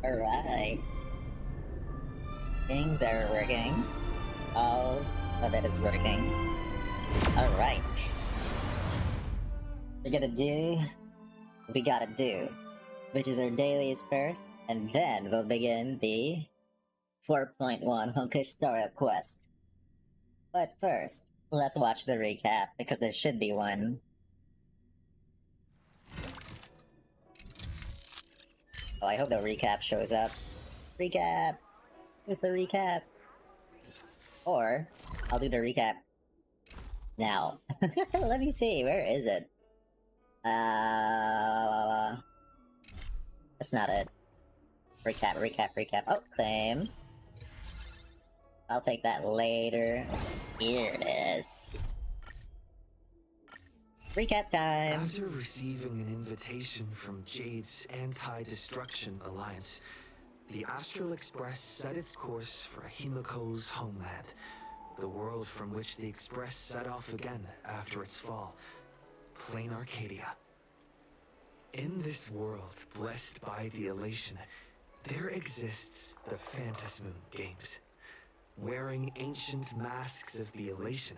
Alright. Things are working. All of it is working. Alright. We're gonna do what we gotta do, which is our dailies first, and then we'll begin the 4.1 Honkai Star Rail quest. But first, let's watch the recap, because there should be one. Oh, I hope the recap shows up. Recap! Where's the recap? Or, I'll do the recap now. Let me see, where is it? That's not it. Recap. Oh, claim. I'll take that later. Here it is. Recap time! After receiving an invitation from Jade's Anti-Destruction Alliance, the Astral Express set its course for Himiko's homeland, the world from which the Express set off again after its fall, Planarcadia. In this world blessed by the elation, there exists the Phantasmoon Games. Wearing ancient masks of the elation,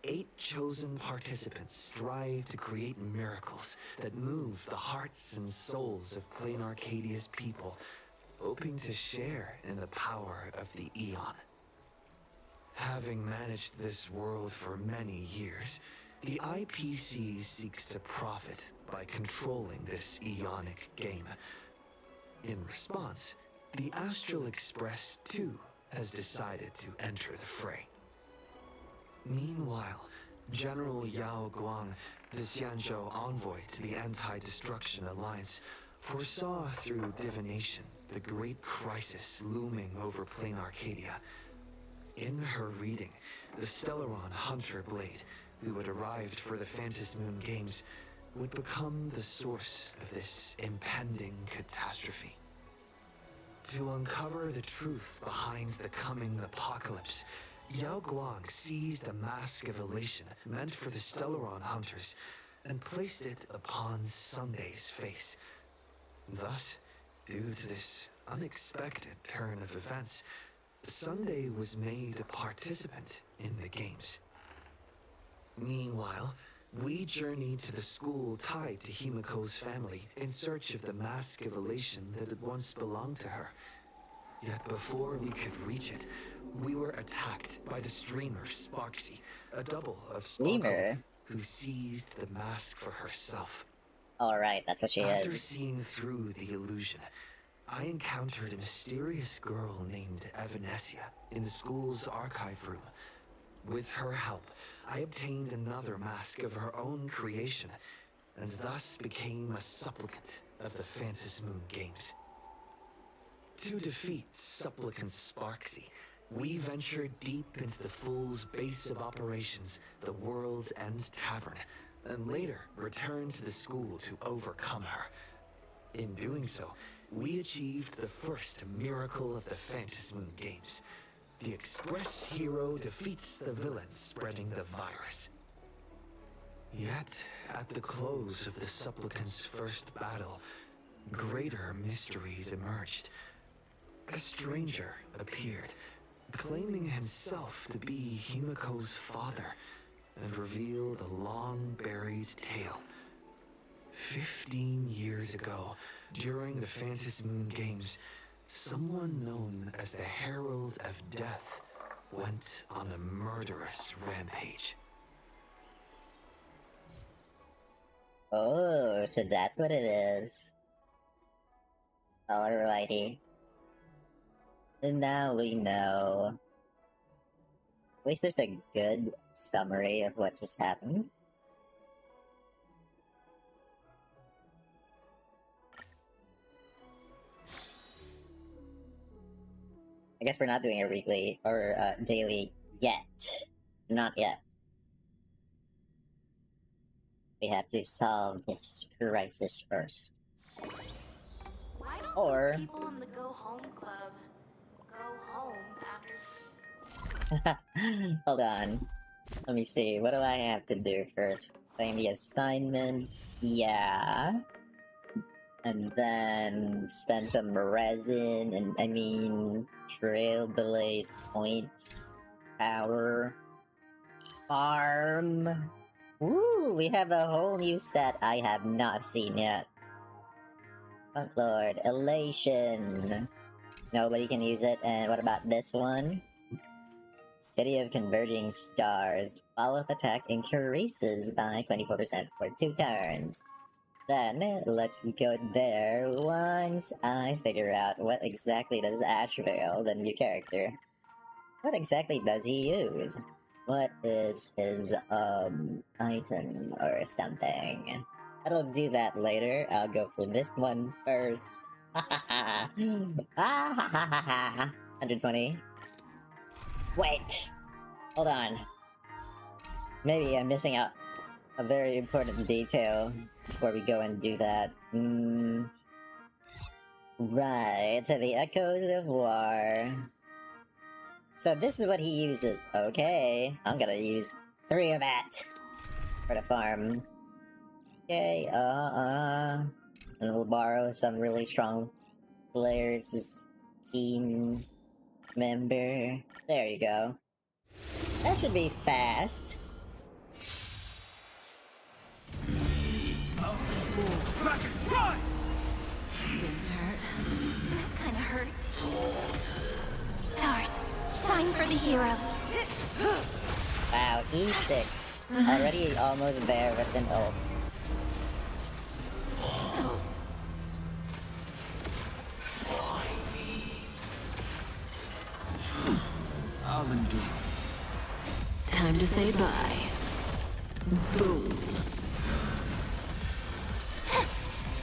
8 chosen participants strive to create miracles that move the hearts and souls of Planarcadia's people, hoping to share in the power of the Eon. Having managed this world for many years, the IPC seeks to profit by controlling this Eonic game. In response, the Astral Express too has decided to enter the fray. Meanwhile, General Yao Guang, the Xianzhou envoy to the Anti-Destruction Alliance, foresaw through divination the great crisis looming over Planarcadia. In her reading, the Stellaron Hunter Blade, who had arrived for the Phantasmoon Games, would become the source of this impending catastrophe. To uncover the truth behind the coming apocalypse, Yao Guang seized a mask of elation meant for the Stellaron Hunters and placed it upon Sunday's face. Thus, due to this unexpected turn of events, Sunday was made a participant in the games. Meanwhile, we journeyed to the school tied to Himiko's family in search of the mask of elation that had once belonged to her. Yet before we could reach it, we were attacked by the streamer Sparksy, a double of Sparkle, who seized the mask for herself. Alright, that's what she After is. seeing through the illusion, I encountered a mysterious girl named Evanesia in the school's archive room. With her help, I obtained another mask of her own creation, and thus became a supplicant of the Phantasmoon Games. To defeat Supplicant Sparksy, we ventured deep into the Fool's base of operations, the World's End Tavern, and later returned to the school to overcome her. In doing so, we achieved the first miracle of the Phantasmoon Games. The Express hero defeats the villain spreading the virus. Yet, at the close of the Supplicant's first battle, greater mysteries emerged. A stranger appeared, claiming himself to be Himiko's father, and revealed a long-buried tale. 15 years ago, during the Phantasmoon Games, someone known as the Herald of Death went on a murderous rampage. Oh, so that's what it is. Alrighty. And now we know. At least there's a good summary of what just happened. I guess we're not doing a weekly or daily yet. Not yet. We have to solve this crisis first. Why don't Or those people in the Go Home Club go home after... hold on. Let me see. What do I have to do first? Claim the assignments. Yeah. And then spend some resin and trailblaze points, power, farm. Woo! We have a whole new set I have not seen yet. Funk Lord, Elation. Nobody can use it. And what about this one? City of Converging Stars. Follow-up attack increases by 24% for 2 turns. Then, let's go there once I figure out what exactly does Ashveil, the new character. What exactly does he use? What is his, item or something? I'll do that later. I'll go for this one first. 120. Wait! Hold on. Maybe I'm missing out a very important detail before we go and do that. Right, so the Echoes of War. So this is what he uses. Okay, I'm gonna use 3 of that for the farm. Okay, and we'll borrow some really strong players' team member. There you go. That should be fast. Didn't hurt. That kinda hurt. Stars, shine for the heroes. Wow, E6. Already almost there with an ult. I'll endure. Time to say bye. Boom.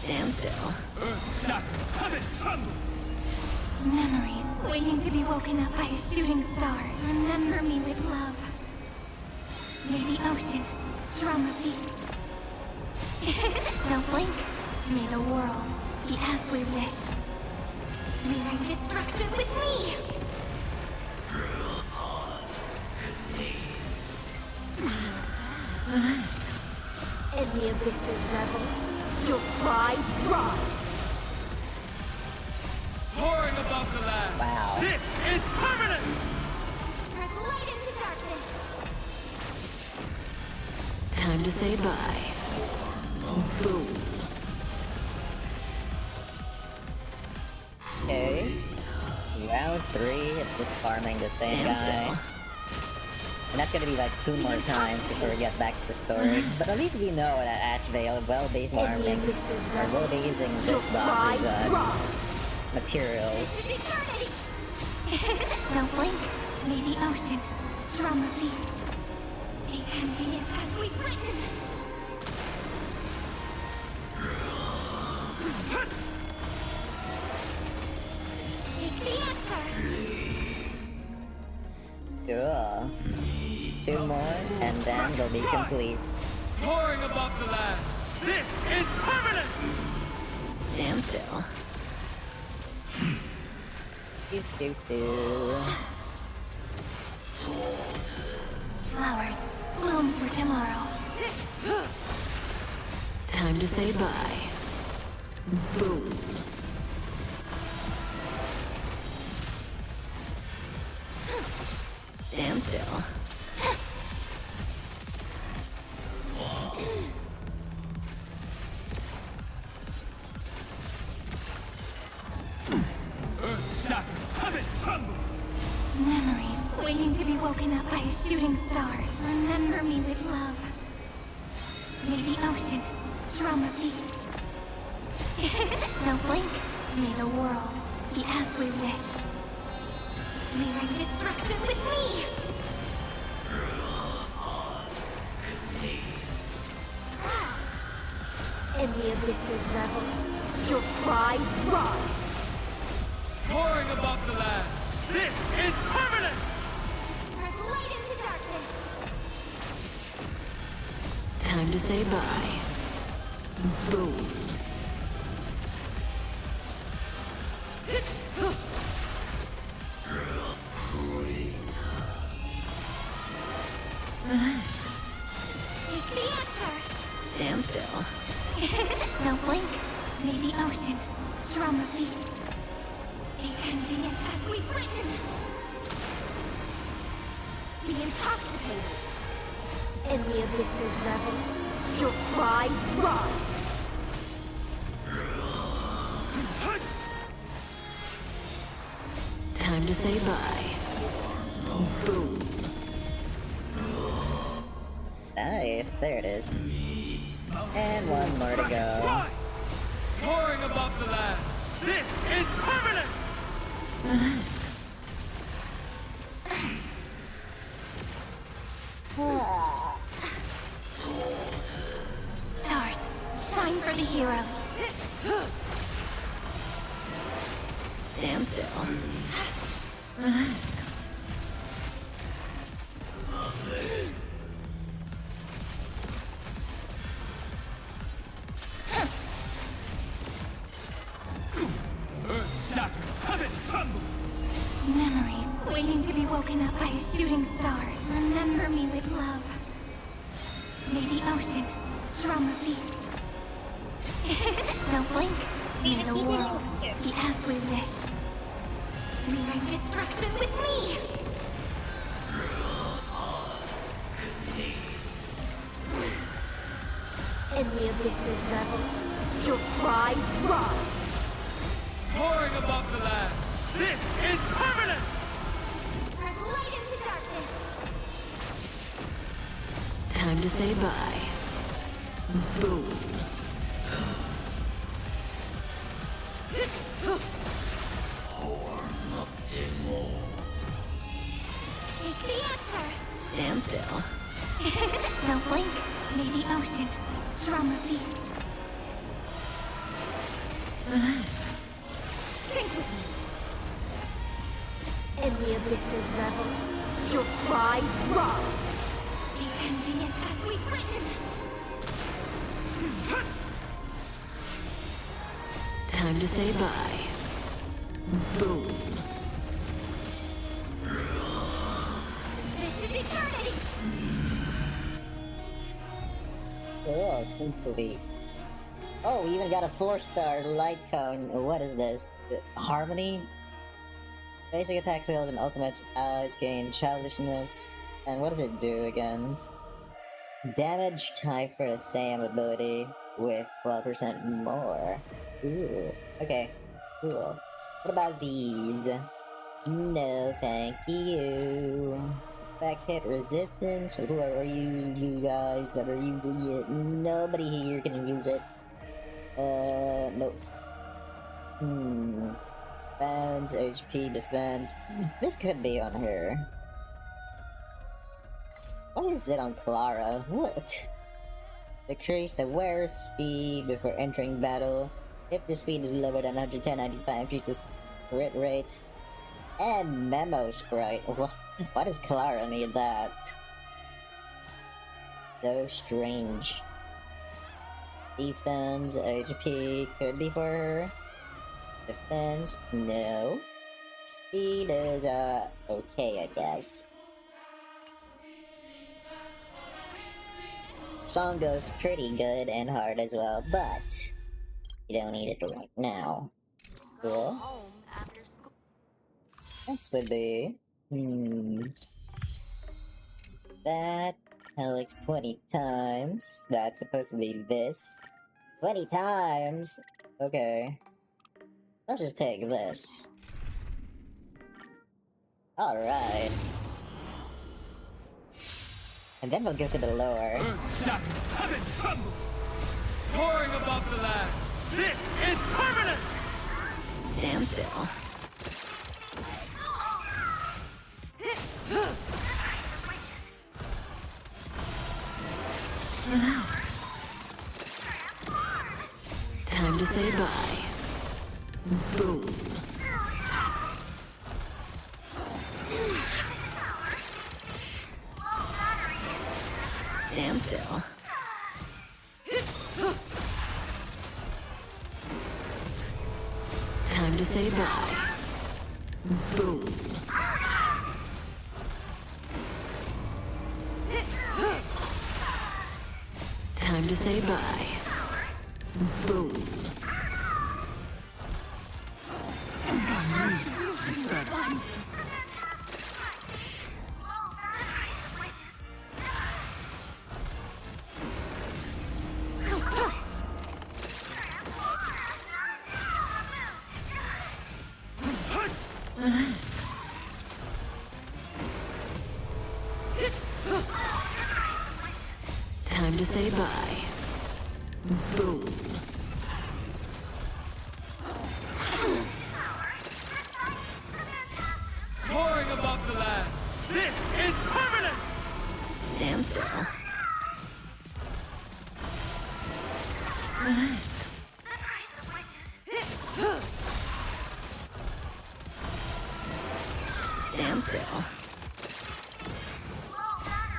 Stand still. Memories waiting to be woken up by a shooting star. Remember me with love. May the ocean strum a feast. Don't blink. May the world be as we wish. Rewrite destruction with me! In the abyss's rebels, your cries rise. Soaring above the land. Wow. This is permanent! Spread light into darkness! Time to say bye. Boom. Okay. Round 3 of just farming the same Stand guy. still. And that's gonna be like 2 more times before we get back to the story. But at least we know that Ashveil will be farming, or will be using this boss's materials. It's eternity! Don't blink. May the ocean strum a feast. The emptiness as we've written. Take the answer! Cool. 2 more, and then they'll be complete. Soaring above the land. This is permanent! Stand still. Do, do, do. Flowers bloom for tomorrow. Time to say bye. Boom. Stand still. Earth shatters, heaven trembles! Memories waiting to be woken up by a shooting star. Remember me with love. May the ocean strum a feast. Don't blink. May the world be as we wish. Rewrite destruction with me! In the abyss's rebels, your cries rise. Soaring above the land. This is permanent! Spread light into darkness! Time to say bye. Boom. Take the answer! Stand still. Don't blink. May the ocean strum a feast. The ending is as we've written. Be intoxicated. In the abyss's revels, your cries rise. Time to say bye. Boom. Nice, there it is. And one more to go. Rise! Soaring above the lands. This is permanence! Stars, shine for the heroes. Stand still. Earth shatters, heaven trembles! Memories waiting to be woken up by a shooting star. Remember me with love. May the ocean strum a feast. Don't blink. May the world be as we wish. Rewrite destruction with me. In the abyss's revels, your cries rise. Soaring above the lands. This is permanence! Spread light into darkness. Time to say bye. Boom. Take the answer. Stand still. Don't blink. May the ocean strum a feast. Think with me. In the abyss's revels, your cries rise. The ending is as we've written. Time to say bye. Boom. This is eternity. Oh, complete. Oh, we even got a 4-star light cone. What is this? Harmony? Basic attack skills and ultimates allies gain childishness. And what does it do again? Damage type for the same ability with 12% more. Ooh. Okay. Cool. What about these? No, thank you. Effect hit resistance. Who are you guys that are using it? Nobody here can use it. Nope. Defense, HP, defense. This could be on her. What is it on Clara? What? Decrease the wearer's speed before entering battle. If the speed is lower than 110.95, increase the crit rate. And memo sprite. Why does Clara need that? So strange. Defense, HP could be for her. Defense, no. Speed is, okay, I guess. Song goes pretty good and hard as well, but you don't need it right now. Cool. Next would be, that Helix 20 times. That's supposed to be this. 20 times? Okay. Let's just take this. Alright. And then we'll go to the lower. Earth shatters, heaven trembles! Soaring above the lands. This is permanence! Stand still. Time to say bye. Boom. Stand still. Time to say bye. Boom. Time to say bye. Boom. find you. Time to say bye. Boom. Soaring above the lands. This is permanence! Stand still. Relax. Stand still.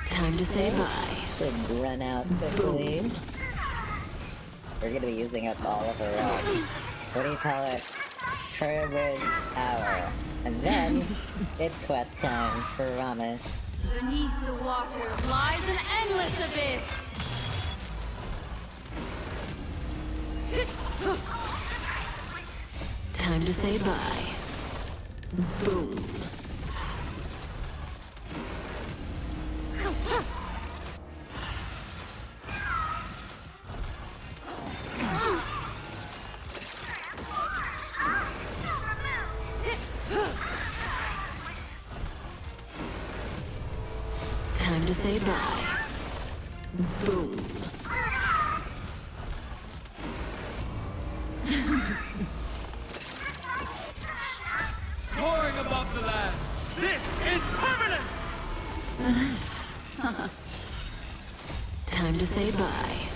Time to say bye. Should run out quickly. We're gonna be using up all of our, what do you call it? Turbo's power. And then, it's quest time for Ramus. Beneath the waters lies an endless abyss. Time to say bye. Boom. Time to say bye. Boom. Soaring above the lands. This is permanence! Time to say bye.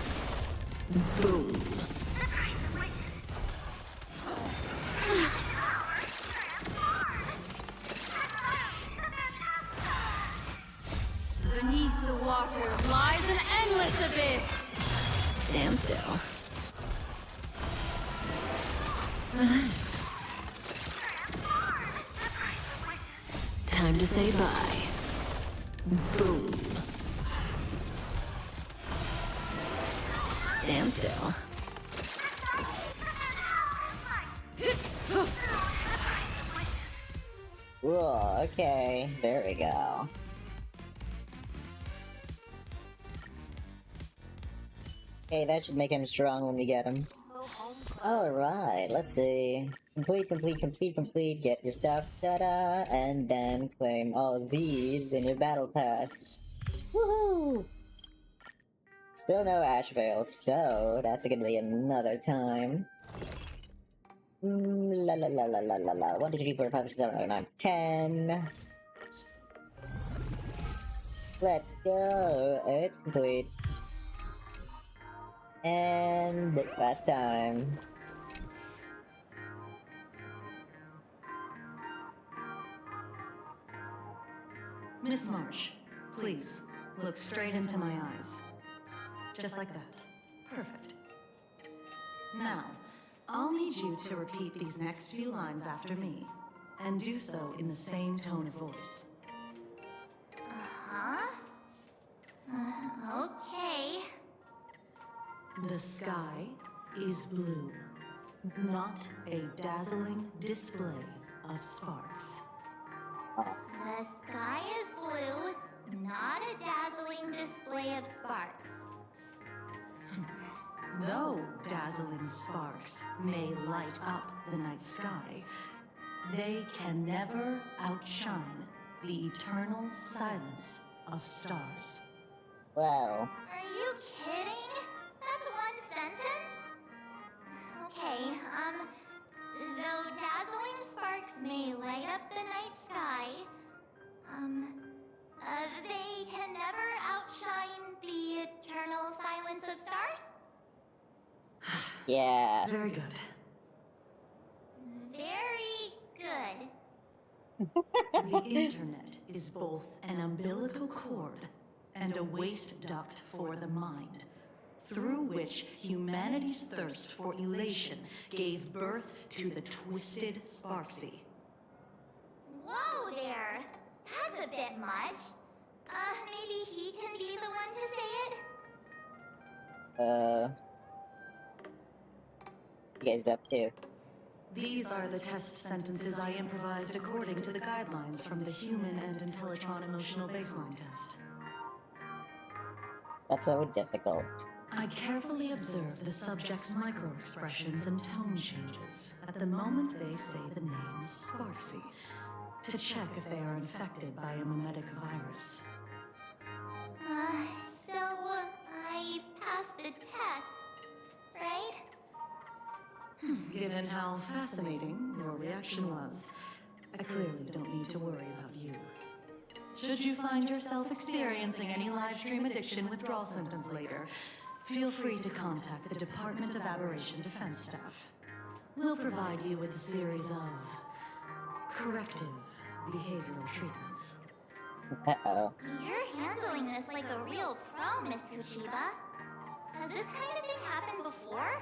Boom. Beneath the waters lies an endless abyss. Stand still. Relax. Time to say bye. Boom. Stand still. Whoa, okay, there we go. Okay, that should make him strong when we get him. Alright, let's see. Complete, get your stuff, ta-da, and then claim all of these in your battle pass. Woohoo! Still no Ashveil, so that's gonna be another time. La la la la la la la. 1, 2, 3, 4, 5, 6, 7, 8, 9, 10. Let's go. It's complete. And last time. Miss Marsh, please, look straight into my eyes. Just like that. Perfect. Now, I'll need you to repeat these next few lines after me, and do so in the same tone of voice. Okay. The sky is blue, not a dazzling display of sparks. The sky is blue, not a dazzling display of sparks. Though dazzling sparks may light up the night sky, they can never outshine the eternal silence of stars. Whoa. Are you kidding? That's one sentence? Okay, though dazzling sparks may light up the night sky, they can never outshine the eternal silence of stars? Yeah. Very good. Very good. The internet is both an umbilical cord and a waste duct for the mind, through which humanity's thirst for elation gave birth to the twisted Sparksy. Whoa there! That's a bit much. Maybe he can be the one to say it? You guys up to? These are the test sentences I improvised according to the guidelines from the Human and Intellitron Emotional Baseline Test. That's so difficult. I carefully observe the subject's micro-expressions and tone changes at the moment they say the name Sparsy, to check if they are infected by a mimetic virus. So, I passed the test, right? Given how fascinating your reaction was, I clearly don't need to worry about you. Should you find yourself experiencing any live stream addiction withdrawal symptoms later, feel free to contact the Department of Aberration Defense staff. We'll provide you with a series of corrective behavioral treatments. Uh-oh. You're handling this like a real pro, Miss Kuchiba. Has this kind of thing happened before?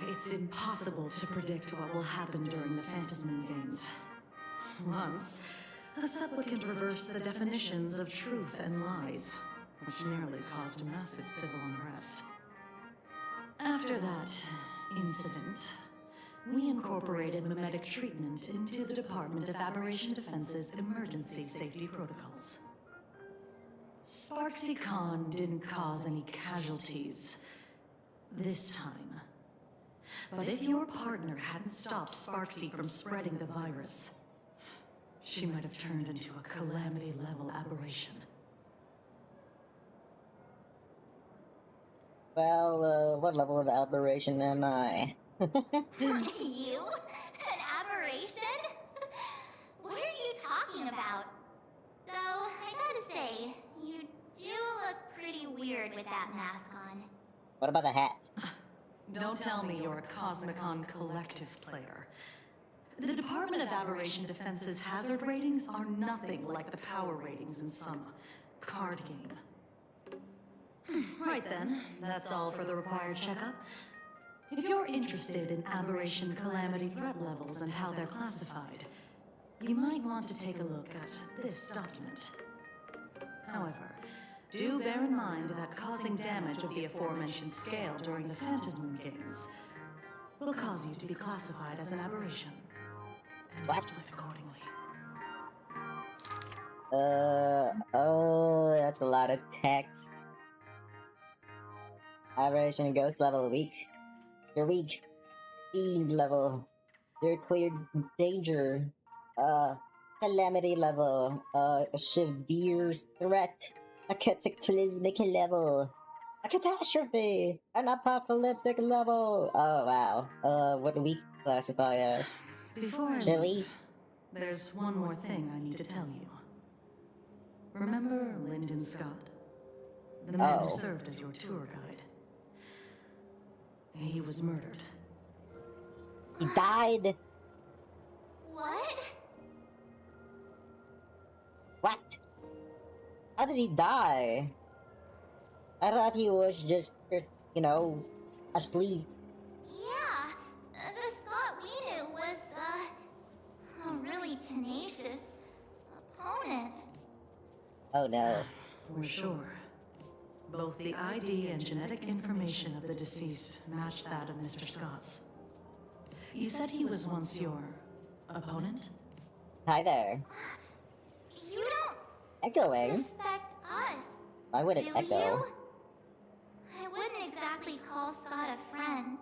It's impossible to predict what will happen during the Phantasm Games. Once, a supplicant reversed the definitions of truth and lies, which nearly caused massive civil unrest. After that incident, we incorporated mimetic treatment into the Department of Aberration Defense's emergency safety protocols. Sparksy Khan didn't cause any casualties this time. But if your partner hadn't stopped Sparksy from spreading the virus, she might have turned into a calamity-level aberration. Well, what level of aberration am I? You? An aberration? What are you talking about? Though, I gotta say, you do look pretty weird with that mask on. What about the hat? Don't tell me you're a Cosmicon collective player. The Department of Aberration Defense's hazard ratings are nothing like the power ratings in some card game. Right then, that's all for the required checkup. If you're interested in aberration calamity threat levels and how they're classified, you might want to take a look at this document. However, do bear in mind that causing damage of the aforementioned scale during the Phantasm Games will cause you to be classified as an aberration. And What? deal with accordingly. Oh, that's a lot of text. Aberration ghost level weak. You're weak. Fiend level. You're cleared danger. Calamity level. A severe threat. A cataclysmic level. A catastrophe. An apocalyptic level. Oh wow. What do we classify as? Before I Silly? leave, there's one more thing I need to tell you. Remember Lyndon Scott? The man who Oh. served as your tour guide. He was murdered. He died? What? What? How did he die? I thought he was just, you know, asleep. Yeah, the Scott we knew was, a really tenacious opponent. Oh no. We're sure. Both the ID and genetic information of the deceased match that of Mr. Scott's. You said he was once your opponent? Hi there. You don't Echoing? suspect us, Why would it do echo? you? I wouldn't exactly call Scott a friend,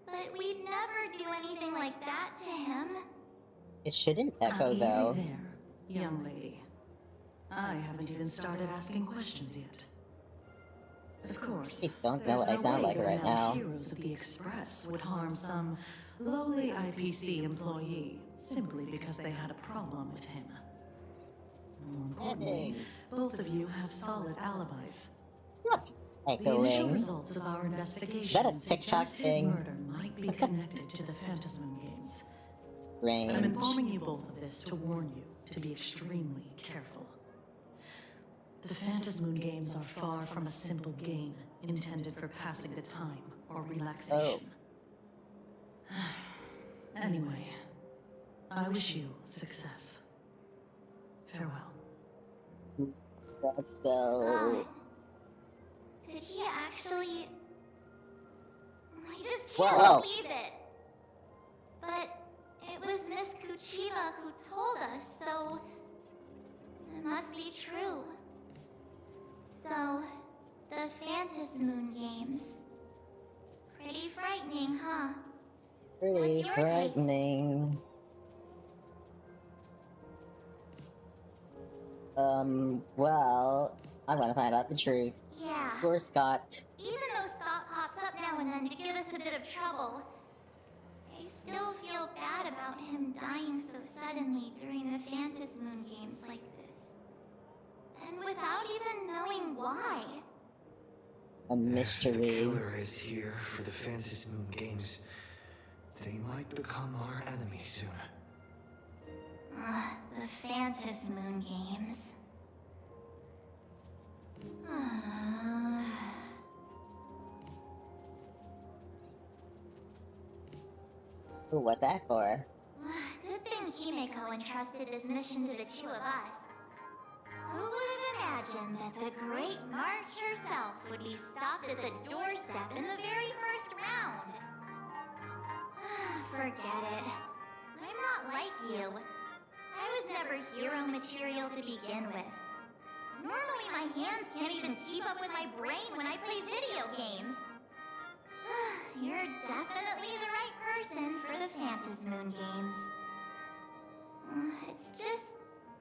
but we'd never do anything like that to him. It shouldn't echo Easy though. there, young lady. I haven't even started asking questions yet. Of course, You don't know what I there's no sound way like the right renowned now. heroes of the Express would harm some lowly IPC employee simply because they had a problem with him. More importantly, both of you have solid alibis. What? The initial Echoing? results of our investigation a TikTok suggest thing? his murder might be connected to the Phantasm Games. I'm Range. informing you both of this to warn you to be extremely careful. The Phantasmoon Games are far from a simple game intended for passing the time or relaxation. Anyway, I wish you success. Farewell. Let's go. Could he actually... I just Whoa. can't believe it. But it was Miss Kuchiba who told us, so it must be true. So, the Phantasm Moon games. Pretty frightening, huh? Pretty What's your take? frightening. Well, I want to find out the truth. Yeah. Poor Scott. Even though Scott pops up now and then to give us a bit of trouble, I still feel bad about him dying so suddenly during the Phantasm Moon games like this. And without even knowing why. A If the mystery. killer is here for the Phantasm Moon games, they might become our enemy soon. The Phantasm Moon games. Who was that for? Good thing Himeko entrusted this mission to the two of us. Who would have imagined that the great March herself would be stopped at the doorstep in the very first round? Forget it. I'm not like you. I was never hero material to begin with. Normally my hands can't even keep up with my brain when I play video games. You're definitely the right person for the Phantasm Moon games. It's just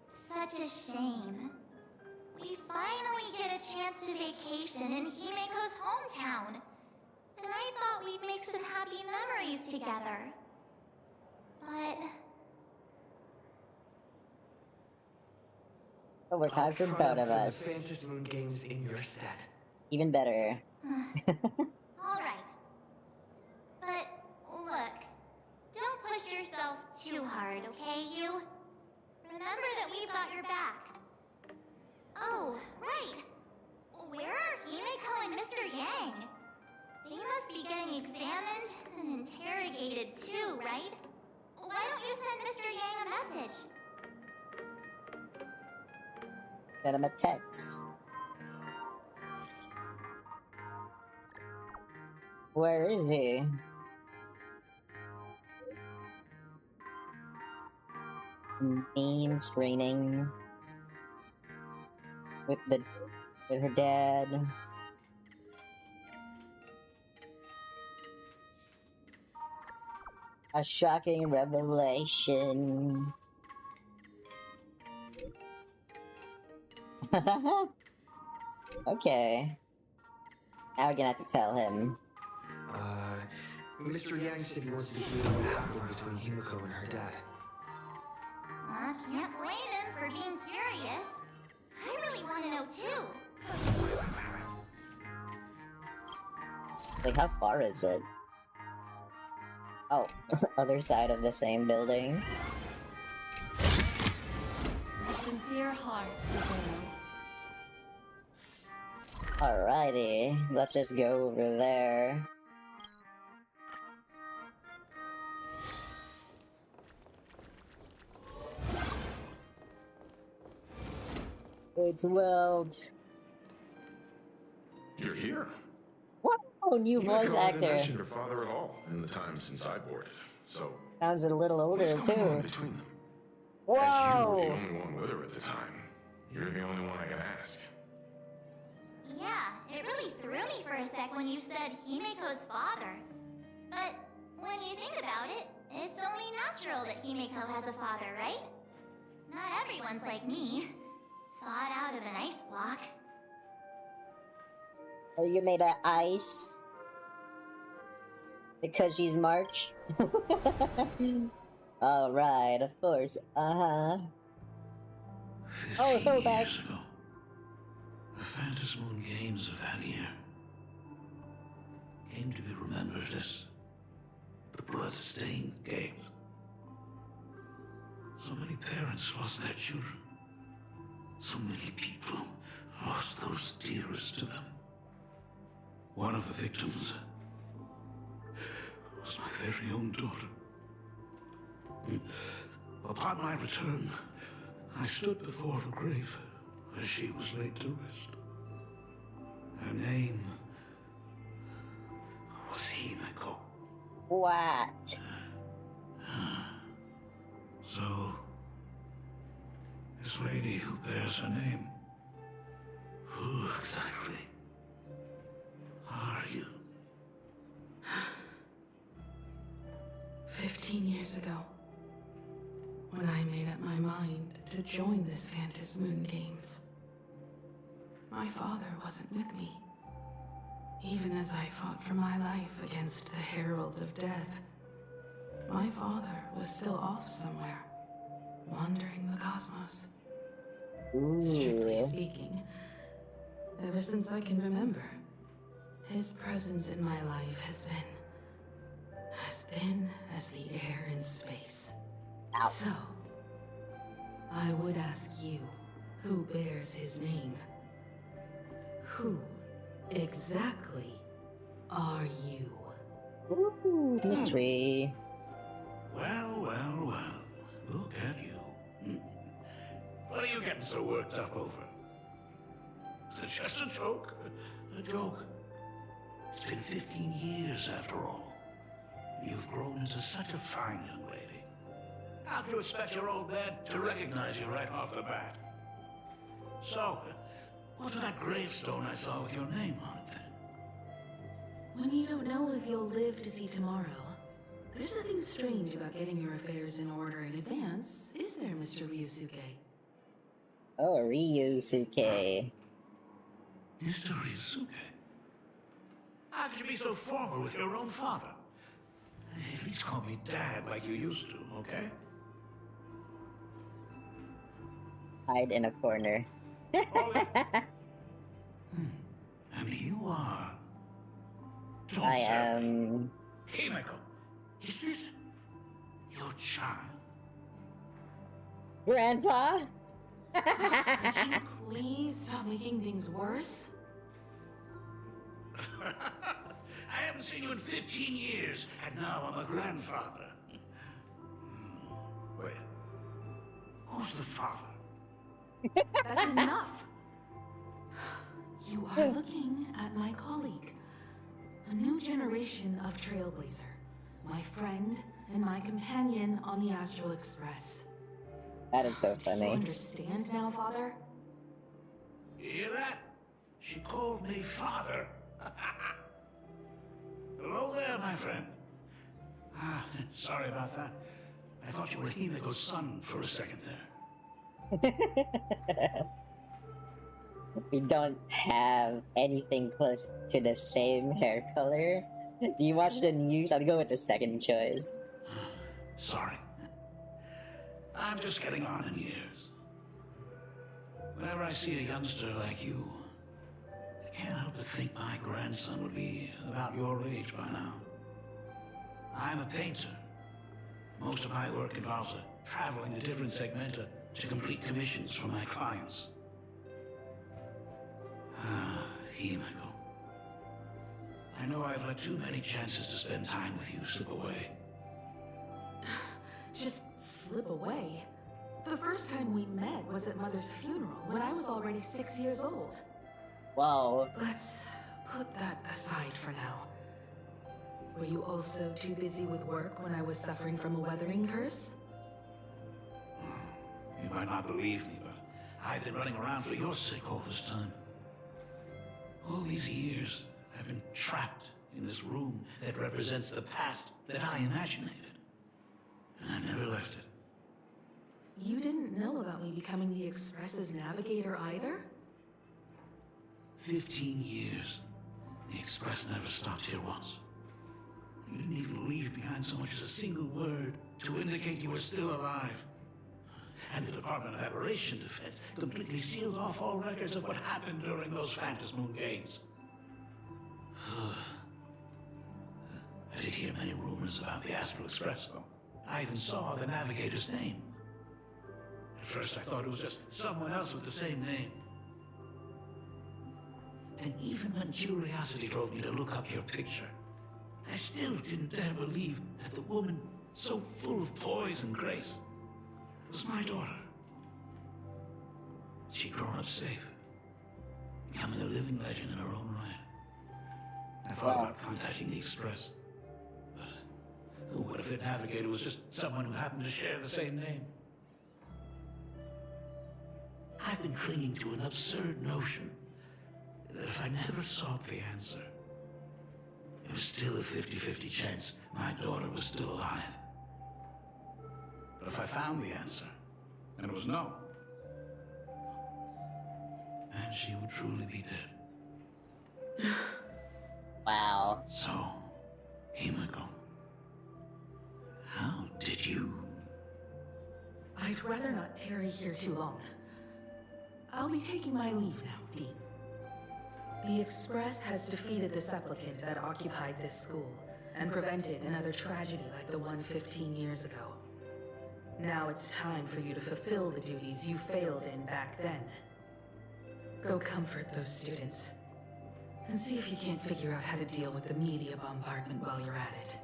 such a shame. We finally get a chance to vacation in Himeko's hometown. And I thought we'd make some happy memories together. But Oh, we're tied for I'll both try of for the us. Phantasm Moon games in your stead. Even better. alright. But look, don't push yourself too hard, okay, you? Remember that we've got your back. Oh, right. Where are Himeko and Mr. Yang? They must be getting examined and interrogated too, right? Why don't you send Mr. Yang a message? Send him a text. Where is he? Meme screening with her dad. A shocking revelation. Okay. Now we're gonna have to tell him. Mr. Yang said he wants to hear what happened between Himeko and her dad. I can't blame him for being curious. I really want to know too. Like, how far is it? Oh, other side of the same building. A sincere heart prevails. Alrighty, let's just go over there. It's Weld. You're here. Wow, new You voice didn't actor. mention your father at all in the time since I boarded. So Sounds a little older what's going on too. between them? As you were the Whoa! only one with her at the time, you're the only one I can ask. Yeah, it really threw me for a sec when you said Himeko's father. But when you think about it, it's only natural that Himeko has a father, right? Not everyone's like me. Thawed out of an ice block. Are you made of ice? Because she's March? Alright, of course. Uh-huh. Oh, 15 throwback. years ago, the Phantasm Moon Games of that year came to be remembered as the blood-stained games. So many parents lost their children. So many people lost those dearest to them. One of the victims was my very own daughter. Upon my return, I stood before the grave where she was laid to rest. Her name was Himeko. What? lady who bears her name. Who exactly are you? 15 years ago, when I made up my mind to join this Phantasmoon Games, my father wasn't with me. Even as I fought for my life against the Herald of Death, my father was still off somewhere, wandering the cosmos. Strictly speaking, ever since I can remember, his presence in my life has been as thin as the air in space. Ow. So, I would ask you, who bears his name? Who exactly are you? Ooh, mystery. Well, well, well. Look at you. What are you getting so worked up over? Is it just a joke? A joke? It's been 15 years after all. You've grown into such a fine young lady. How do you expect your old man to recognize you right off the bat? So, what was that gravestone I saw with your name on it then? When you don't know if you'll live to see tomorrow, there's nothing strange about getting your affairs in order in advance, is there, Mr. Ryusuke? Oh, Ryusuke. Mr. Ryusuke? How could you be so formal with your own father? At least call me Dad like you used to, okay? Hide in a corner. Ollie? And you are... Don't I tell me. am... Himeko, is this your child? Grandpa? Could you please stop making things worse? I haven't seen you in 15 years, and now I'm a grandfather. Wait, who's the father? That's enough! You are looking at my colleague. A new generation of Trailblazer. My friend and my companion on the Astral Express. That is so You funny. understand now, Father? You hear that? She called me father. Hello there, my friend. Sorry about that. I thought you were Himeko's son for a second there. We don't have anything close to the same hair color. Do you watch the news? I'd go with the second choice. Sorry. I'm just getting on in years. Whenever I see a youngster like you, I can't help but think my grandson would be about your age by now. I'm a painter. Most of my work involves traveling to different segmenta to complete commissions for my clients. Himeko. I know I've let too many chances to spend time with you slip away. Just slip away. The first time we met was at Mother's funeral, when I was already 6 years old. Whoa. Let's put that aside for now. Were you also too busy with work when I was suffering from a weathering curse? You might not believe me, but I've been running around for your sake all this time. All these years, I've been trapped in this room that represents the past that I imaginated. And I never left it. You didn't know about me becoming the Express's navigator either? 15 years. The Express never stopped here once. You didn't even leave behind so much as a single word to indicate you were still alive. And the Department of Aberration Defense completely sealed off all records of what happened during those Phantasmoon Games. I did hear many rumors about the Astral Express, though. I even saw the navigator's name. At first I thought it was just someone else with the same name. And even when curiosity drove me to look up your picture, I still didn't dare believe that the woman so full of poise and grace was my daughter. She'd grown up safe, becoming a living legend in her own right. I thought about contacting the Express, but what if the navigator was just someone who happened to share the same name? I've been clinging to an absurd notion that if I never sought the answer, there was still a 50-50 chance my daughter was still alive. But if I found the answer, and it was no, then she would truly be dead. Wow. So, Himiko, how did you... I'd rather not tarry here too long. I'll be taking my leave now, Dean. The Express has defeated the supplicant that occupied this school and prevented another tragedy like the one 15 years ago. Now it's time for you to fulfill the duties you failed in back then. Go comfort those students, and see if you can't figure out how to deal with the media bombardment while you're at it.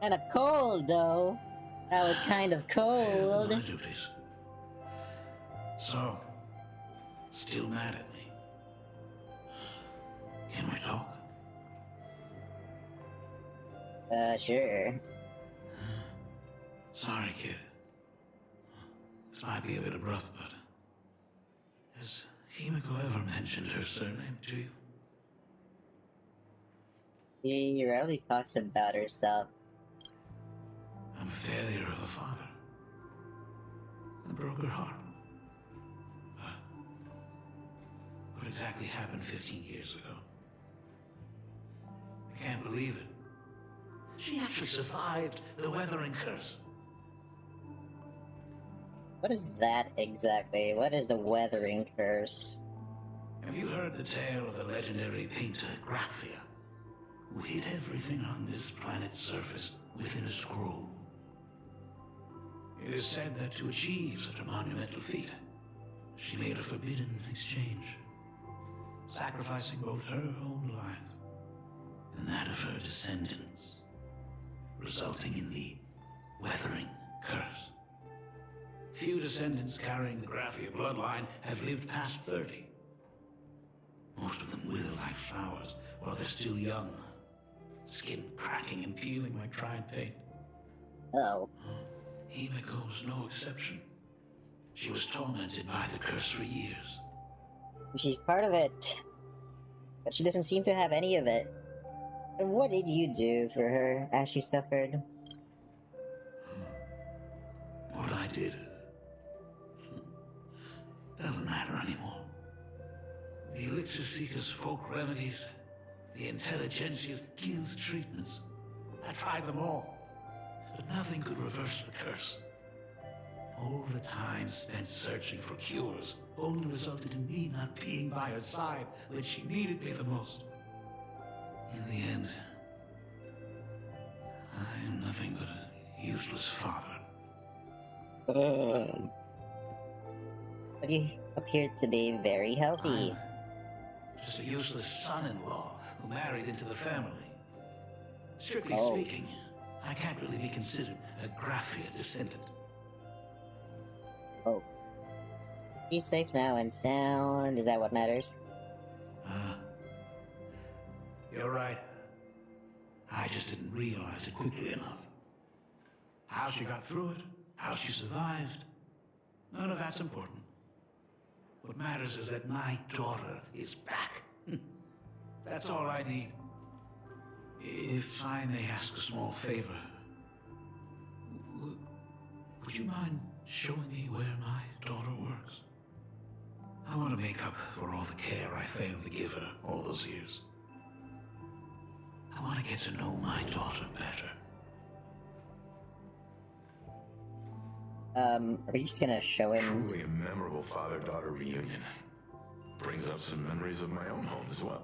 Kind of cold, though. That was kind of Failed in my cold. duties. So, still mad at me? Can we talk? Sure. Sorry, kid. This might be a bit abrupt, but... has Himiko ever mentioned her surname to you? He rarely talks about herself. I'm a failure of a father. I broke her heart. But what exactly happened 15 years ago? I can't believe it. She actually survived the weathering curse. What is that exactly? What is the weathering curse? Have you heard the tale of the legendary painter Graphia, who hid everything on this planet's surface within a scroll? It is said that to achieve such a monumental feat, she made a forbidden exchange, sacrificing both her own life and that of her descendants, resulting in the weathering curse. Few descendants carrying the Graphia bloodline have lived past 30. Most of them wither like flowers while they're still young, skin cracking and peeling like dried paint. Oh. Himiko was no exception. She was tormented by the curse for years. She's part of it. But she doesn't seem to have any of it. And what did you do for her as she suffered? What I did doesn't matter anymore. The elixir seekers' folk remedies, the intelligentsia's guild treatments. I tried them all, but nothing could reverse the curse. All the time spent searching for cures only resulted in me not being by her side when she needed me the most. In the end, I am nothing but a useless father. But you appear to be very healthy. I'm just a useless son-in-law who married into the family. Strictly Oh. speaking, I can't really be considered a Graphia descendant. Oh. He's safe now and sound. Is that what matters? You're right. I just didn't realize it quickly enough. How she got through it, how she survived, none of that's important. What matters is that my daughter is back. That's all I need. If I may ask a small favor, would you mind showing me where my daughter works? I want to make up for all the care I failed to give her all those years. I want to get to know my daughter better. Are you just gonna show him? Truly a memorable father-daughter reunion. Brings up some memories of my own home as well.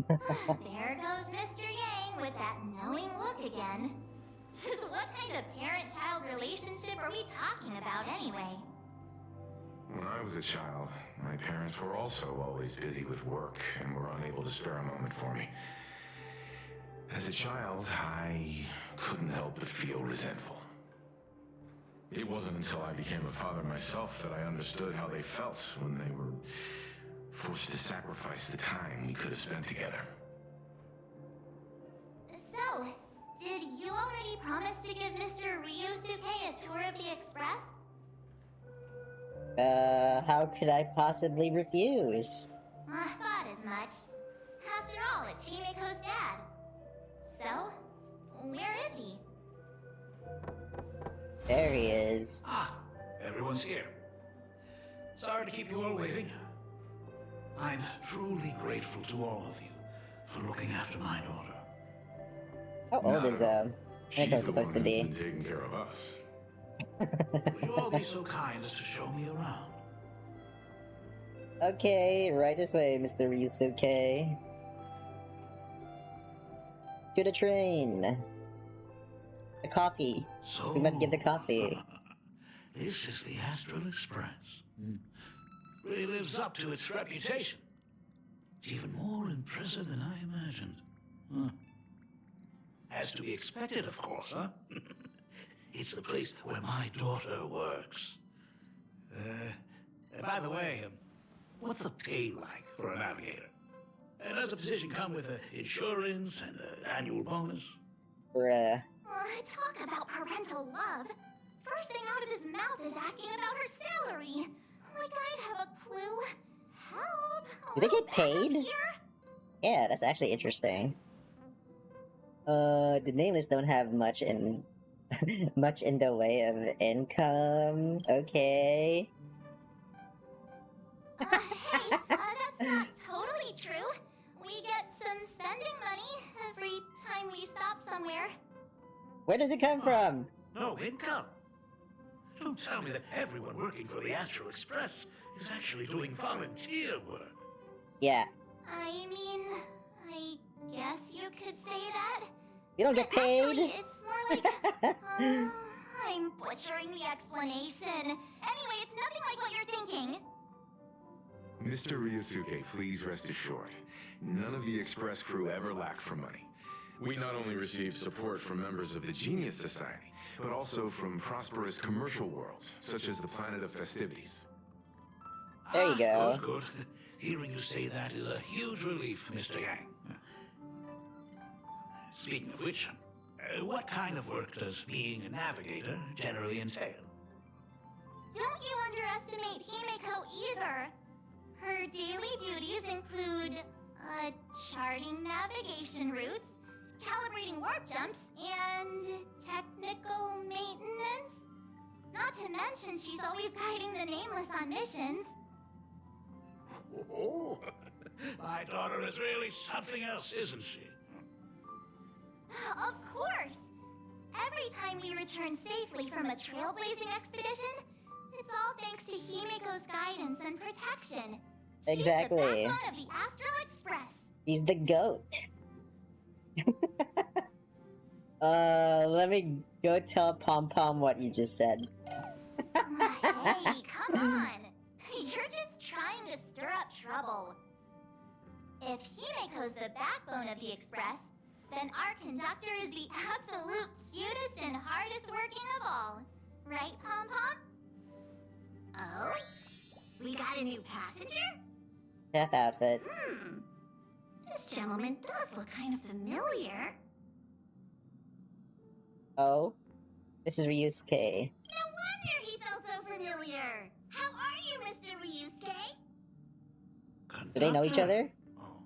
There goes Mr. Yang with that knowing look again. Just what kind of parent-child relationship are we talking about anyway? When I was a child, my parents were also always busy with work and were unable to spare a moment for me. As a child, I couldn't help but feel resentful. It wasn't until I became a father myself that I understood how they felt when they were forced to sacrifice the time we could have spent together. So, Did you already promise to give Mr. Ryusuke a tour of the Express? How could I possibly refuse? I thought as much. After all, it's Himiko's dad. So, where is he? There he is. Ah, everyone's here. Sorry to keep you all waiting. I'm truly grateful to all of you for looking after my daughter. How old is She's Himiko the supposed one to who's be? been taking care of us. Would you all be so kind as to show me around? Okay, right this way, Mr. Ryusuke. To the train. The coffee. So, We must give the coffee. This is the Astral Express. Really lives up to its reputation. It's even more impressive than I imagined. As to be expected, of course, huh? It's the place where my daughter works. By the way, what's the pay like for a navigator? Does the position come with insurance and an annual bonus? Bruh. Talk about parental love. First thing out of his mouth is asking about her salary. Like I'd have a clue. Help! Do they get Back up paid? here? Yeah, that's actually interesting. The nameless don't have much in much in the way of income. Okay. Hey, that's not totally true. We get some spending money every time we stop somewhere. Where does it come from? No income. Don't tell me that everyone working for the Astral Express is actually doing volunteer work. Yeah. I mean, I guess you could say that. You don't get But paid? Actually, it's more like... I'm butchering the explanation. Anyway, it's nothing like what you're thinking. Mr. Ryusuke, please rest assured. None of the Express crew ever lack for money. We not only receive support from members of the Genius Society, but also from prosperous commercial worlds, such as the planet of festivities. There you go. Good. Hearing you say that is a huge relief, Mr. Yang. Speaking of which, what kind of work does being a navigator generally entail? Don't you underestimate Himeko either. Her daily duties include, charting navigation routes, calibrating warp jumps, and technical maintenance. Not to mention she's always guiding the Nameless on missions. Oh, my daughter is really something else, isn't she? Of course! Every time we return safely from a trailblazing expedition, it's all thanks to Himiko's guidance and protection. Exactly. She's the backbone of the Astral Express. He's the goat. Let me go tell Pom Pom what you just said. Hey, come on! You're just trying to stir up trouble. If Himiko's the backbone of the Express, then our conductor is the absolute cutest and hardest working of all. Right, Pom Pom? Oh? We got a new passenger? Death outfit. This gentleman does look kind of familiar. Oh? This is Ryusuke. No wonder he felt so familiar. How are you, Mr. Ryusuke? Do they know each other? Oh.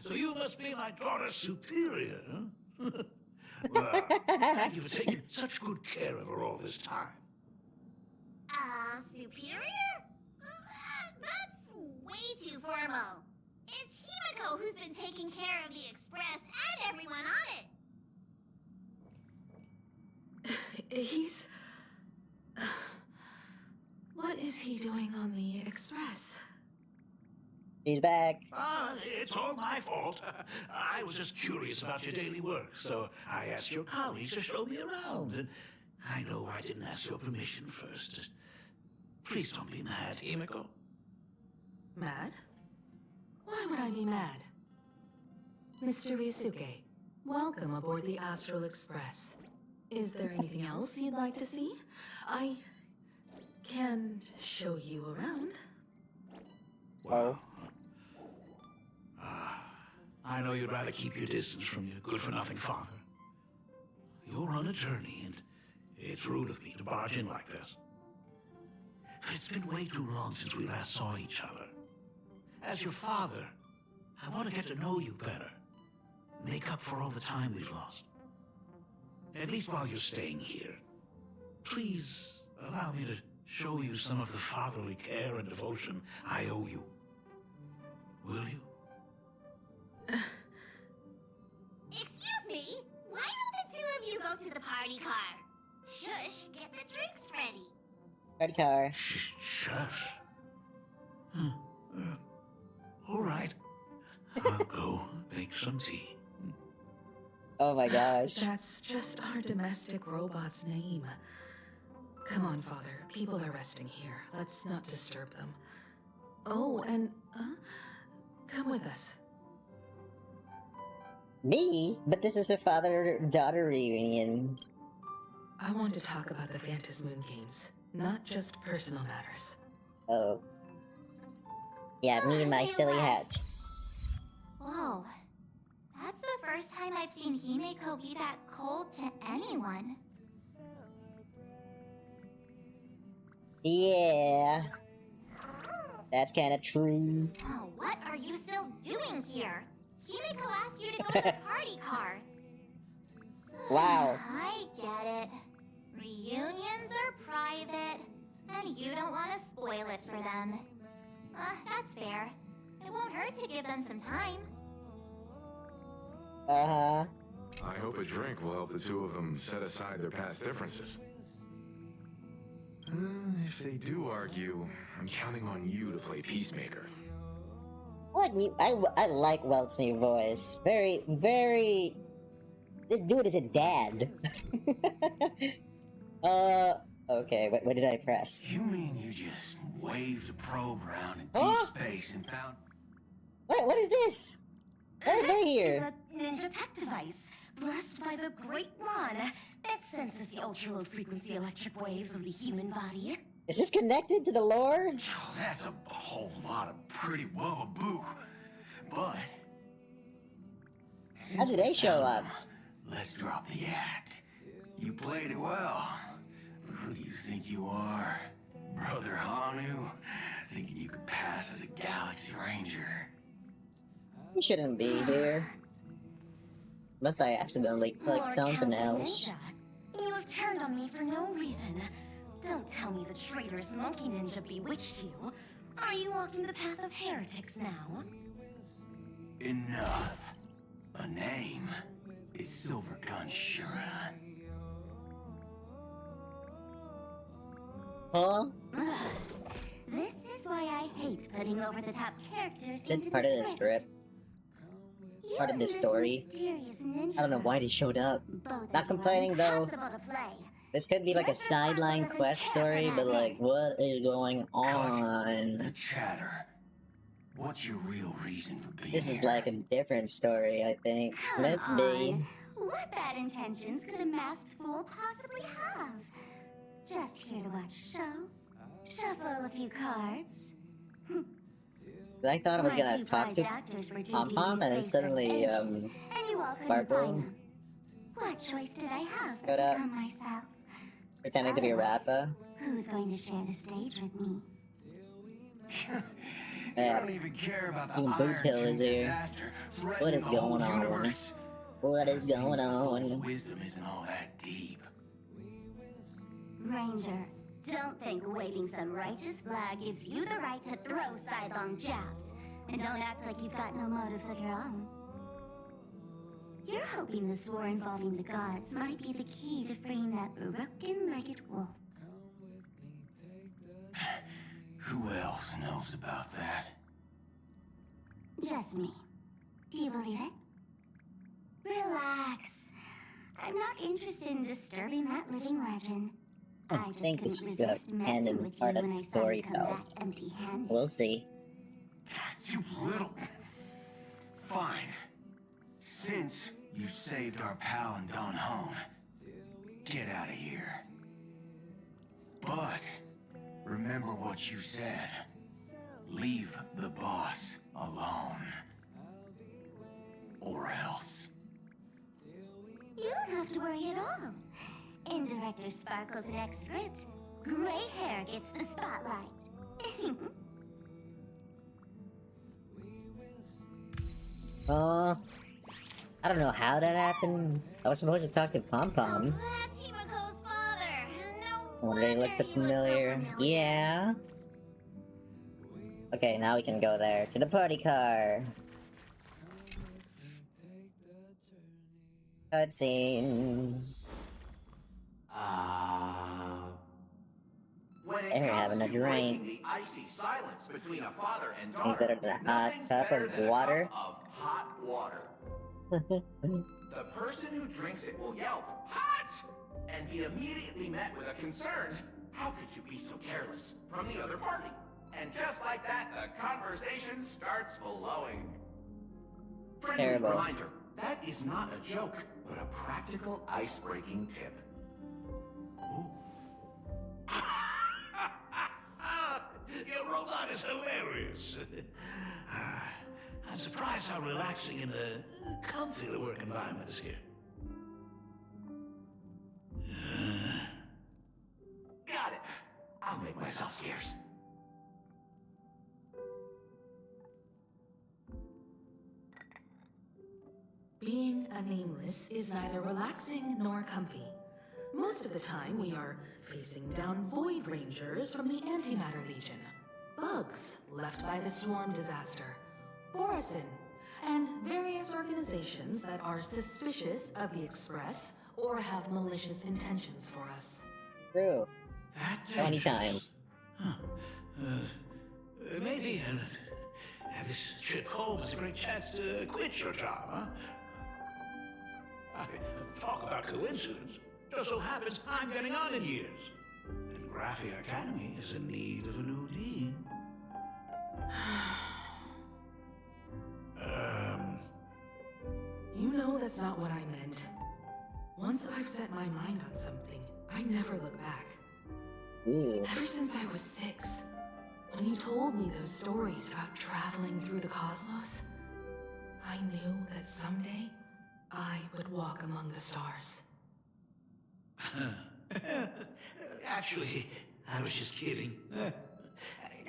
So you must be my daughter's superior, huh? Well, thank you for taking such good care of her all this time. Superior? That's way too formal. It's Himiko who's been taking care of the Express and everyone on it. He's... What is he doing on the Express? He's back. It's all my fault. I was just curious about your daily work, so I asked your colleagues to show me around. And I know I didn't ask your permission first. Just please don't be mad, Himiko. Mad? Why would I be mad? Mr. Ryusuke, welcome aboard the Astral Express. Is there anything else you'd like to see? I can show you around. Well, I know you'd rather keep your distance from your good-for-nothing father. you're on a journey, and it's rude of me to barge in like this. But it's been way too long since we last saw each other. As your father, I want to get to know you better. Make up for all the time we've lost. At least while you're staying here. Please allow me to show you some of the fatherly care and devotion I owe you. Will you? Excuse me? Why don't the two of you go to the party car? Shush, get the drinks ready. Party car. Shush. All right. I'll go make some tea. Oh my gosh. That's just our domestic robot's name. Come on, Father. People are resting here. Let's not disturb them. Oh, and, come with us. Me? But this is a father-daughter reunion. I want to talk about the Phantasm Moon Games, not just personal matters. Oh. Yeah, me and my silly hat. Whoa. That's the first time I've seen Himeko be that cold to anyone. Yeah. That's kinda true. Oh, what are you still doing here? Himeko asked you to go to the party car. Wow. I get it. Reunions are private, and you don't want to spoil it for them. That's fair. It won't hurt to give them some time. Uh-huh. I hope a drink will help the two of them set aside their past differences. If they do argue, I'm counting on you to play peacemaker. What new? I like Welt's new voice. Very, very. This dude is a dad. Okay. What did I press? You mean you just waved a probe around in Huh? deep space and found... What is this? Why are they This is here? a ninja tech device, blessed by the Great One. It senses the ultra-low frequency electric waves of the human body. Is this connected to the lore? Oh, that's a whole lot of pretty wubba-boo. But... How did they show up? Let's drop the act. You played it well. But who do you think you are? Brother Hanu? Thinking you could pass as a Galaxy Ranger? He shouldn't be here. Unless I accidentally More clicked something cowardly else. ninja. You have turned on me for no reason. Don't tell me the traitorous monkey ninja bewitched you. Are you walking the path of heretics now? Enough. A name is Silvergun Shura. Huh? This is why I hate putting over-the-top characters Is it into part the of the script? You Part of and the this story? mysterious ninja I don't know why they showed up. Not complaining though. impossible to play. This could be like a sideline quest story, but like, what is going on? The chatter. What's your real reason for being This is here? like a different story, I think. Come Must be. on. What bad intentions could a masked fool possibly have? Just here to watch a show, shuffle a few cards. I thought I was My gonna two talk prized to actors were Pom drinking Pom, and then space suddenly, adventures, and you all couldn't Sparkle find them. What choice did I have but showed to up. come myself? pretending to be a rapper. Who's going to share the stage with me? You don't even care about the Even Iron Boot Hill Tomb is here. disaster What threatening is the whole going on? universe. What is Seems going the fool's on? wisdom isn't all that deep. Ranger, don't think waving some righteous flag gives you the right to throw sidelong jabs. And don't act like you've got no motives of your own. You're hoping this war involving the gods might be the key to freeing that broken-legged wolf. Who else knows about that? Just me. Do you believe it? Relax. I'm not interested in disturbing that living legend. I I just think couldn't this is a resist messing canon with part you of when the I saw you story, come though. back empty-handed. We'll see. You little... Fine. Since you saved our pal and gone home, get out of here. But remember what you said. Leave the boss alone. Or else. You don't have to worry at all. In Director Sparkle's next script, gray hair gets the spotlight. I don't know how that happened. I was supposed to talk to Pom Pom. That's Himiko's father. No Wonder he looks so wonder he familiar. Yeah. Okay, now we can go there to the party car. Cutscene. When it They're comes having a to breaking drink. the icy silence between a father and Things daughter, better than a hot nothing's cup better of than a water. cup of hot water. The person who drinks it will yelp, "Hot!" and be immediately met with a concerned, "How could you be so careless?" from the other party. And just like that, the conversation starts flowing. Friendly Terrible. reminder, that is not a joke, but a practical ice-breaking tip. Ooh. Your robot is hilarious. I'm surprised how relaxing and comfy the work environment is here. Got it. I'll make myself scarce. Being a nameless is neither relaxing nor comfy. Most of the time, we are facing down Void Rangers from the Antimatter Legion, bugs left by the Swarm disaster, Borisin, and various organizations that are suspicious of the Express or have malicious intentions for us. True. That 20 dangerous. times. Huh. Maybe this trip home is a great chance to quit your job, huh? Talk about coincidence. Just so happens I'm getting on in years. And Graphia Academy is in need of a new dean. You know that's not what I meant. Once I've set my mind on something, I never look back. Ooh. Ever since I was 6, when you told me those stories about traveling through the cosmos, I knew that someday I would walk among the stars. Actually, I was just kidding.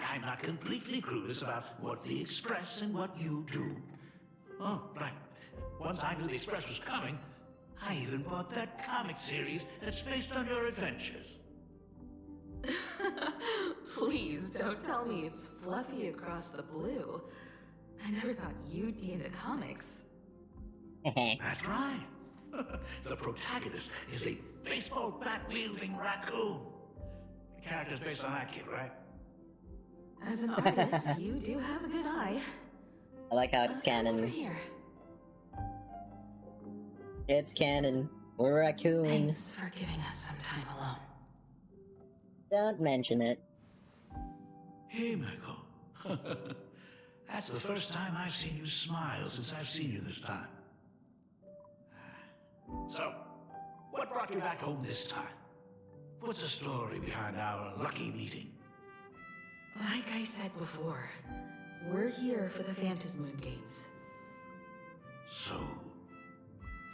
I'm not completely clueless about what the Express and what you do. Oh, right. Once I knew the Express was coming, I even bought that comic series that's based on your adventures. Please don't tell me it's fluffy across the blue. I never thought you'd be into comics. That's right. The protagonist is a baseball bat-wielding raccoon. The character's based on that kid, right? As an artist, you do have a good eye. I like how it's Come over canon. here. It's canon. We're raccoons. Thanks for giving us some time alone. Don't mention it. Hey, Michael. That's the first time I've seen you smile since I've seen you this time. So, what brought you back home this time? What's the story behind our lucky meeting? Like I said before, we're here for the Phantasmoon Games. So,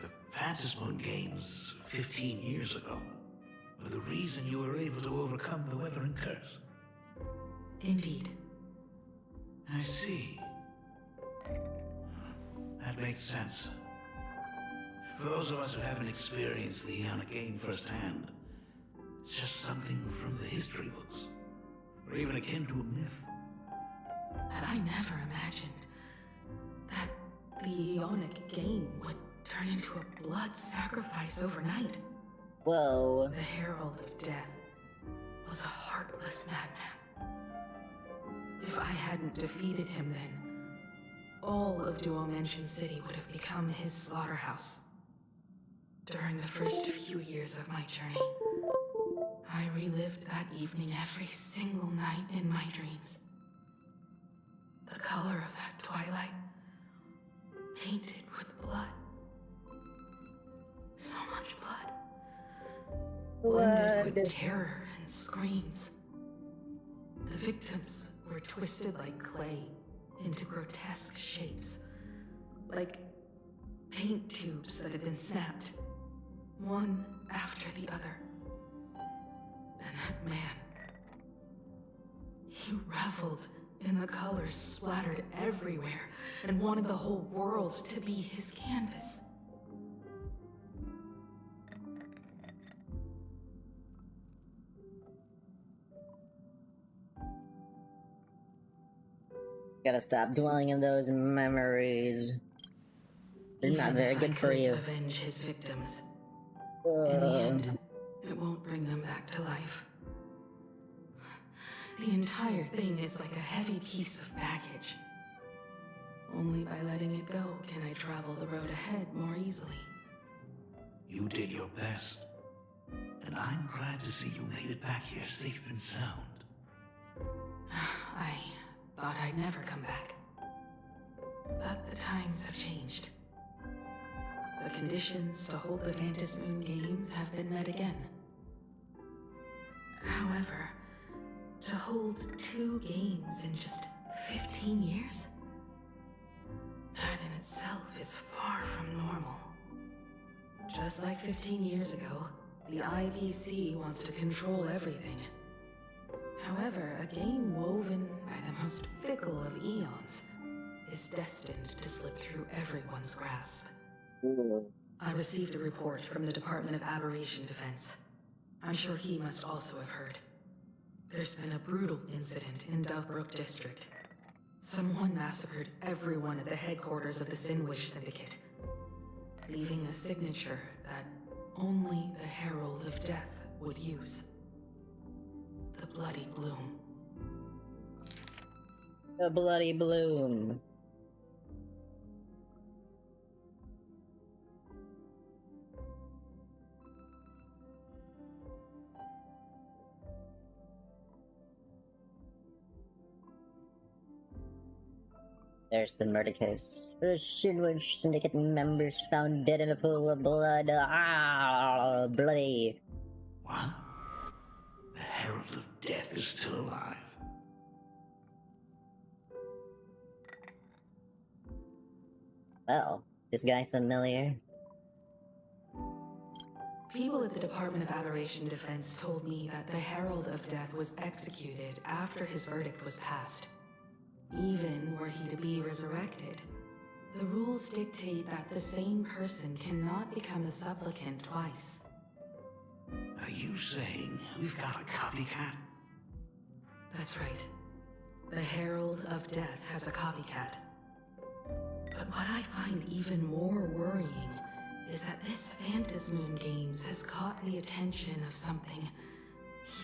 the Phantasmoon Games 15 years ago were the reason you were able to overcome the Weathering Curse? Indeed. I see. That makes sense. For those of us who haven't experienced the Ionic game firsthand, it's just something from the history books, or even akin to a myth. But I never imagined that the Ionic game would turn into a blood sacrifice overnight. Whoa. The Herald of Death was a heartless madman. If I hadn't defeated him then, all of Duo Mansion City would have become his slaughterhouse. During the first few years of my journey, I relived that evening every single night in my dreams. The color of that twilight, painted with blood. So much blood. Blended with terror and screams. The victims were twisted like clay into grotesque shapes, like paint tubes that had been snapped one after the other. And that man, he reveled in the colors splattered everywhere and wanted the whole world to be his canvas. Gotta stop dwelling in those memories. They're not very good for you. Avenge his victims. In the end, it won't bring them back to life. The entire thing is like a heavy piece of baggage. Only by letting it go can I travel the road ahead more easily. You did your best. And I'm glad to see you made it back here safe and sound. I thought I'd never come back. But the times have changed. The conditions to hold the Vantis Moon Games have been met again. However, to hold 2 games in just 15 years? That in itself is far from normal. Just like 15 years ago, the IPC wants to control everything. However, a game woven by the most fickle of eons is destined to slip through everyone's grasp. I received a report from the Department of Aberration Defense. I'm sure he must also have heard. There's been a brutal incident in Dovebrook District. Someone massacred everyone at the headquarters of the Sinwish Syndicate, leaving a signature that only the Herald of Death would use. The Bloody Bloom. The Bloody Bloom. There's the murder case. The Sinwish Syndicate members found dead in a pool of blood. Ah, bloody. What? The Herald of Death is still alive. Well, this guy familiar? People at the Department of Aberration Defense told me that the Herald of Death was executed after his verdict was passed. Even were he to be resurrected, the rules dictate that the same person cannot become a supplicant twice. Are you saying we've got a copycat? That's right. The Herald of Death has a copycat. But what I find even more worrying is that this Phantasmoon Games has caught the attention of something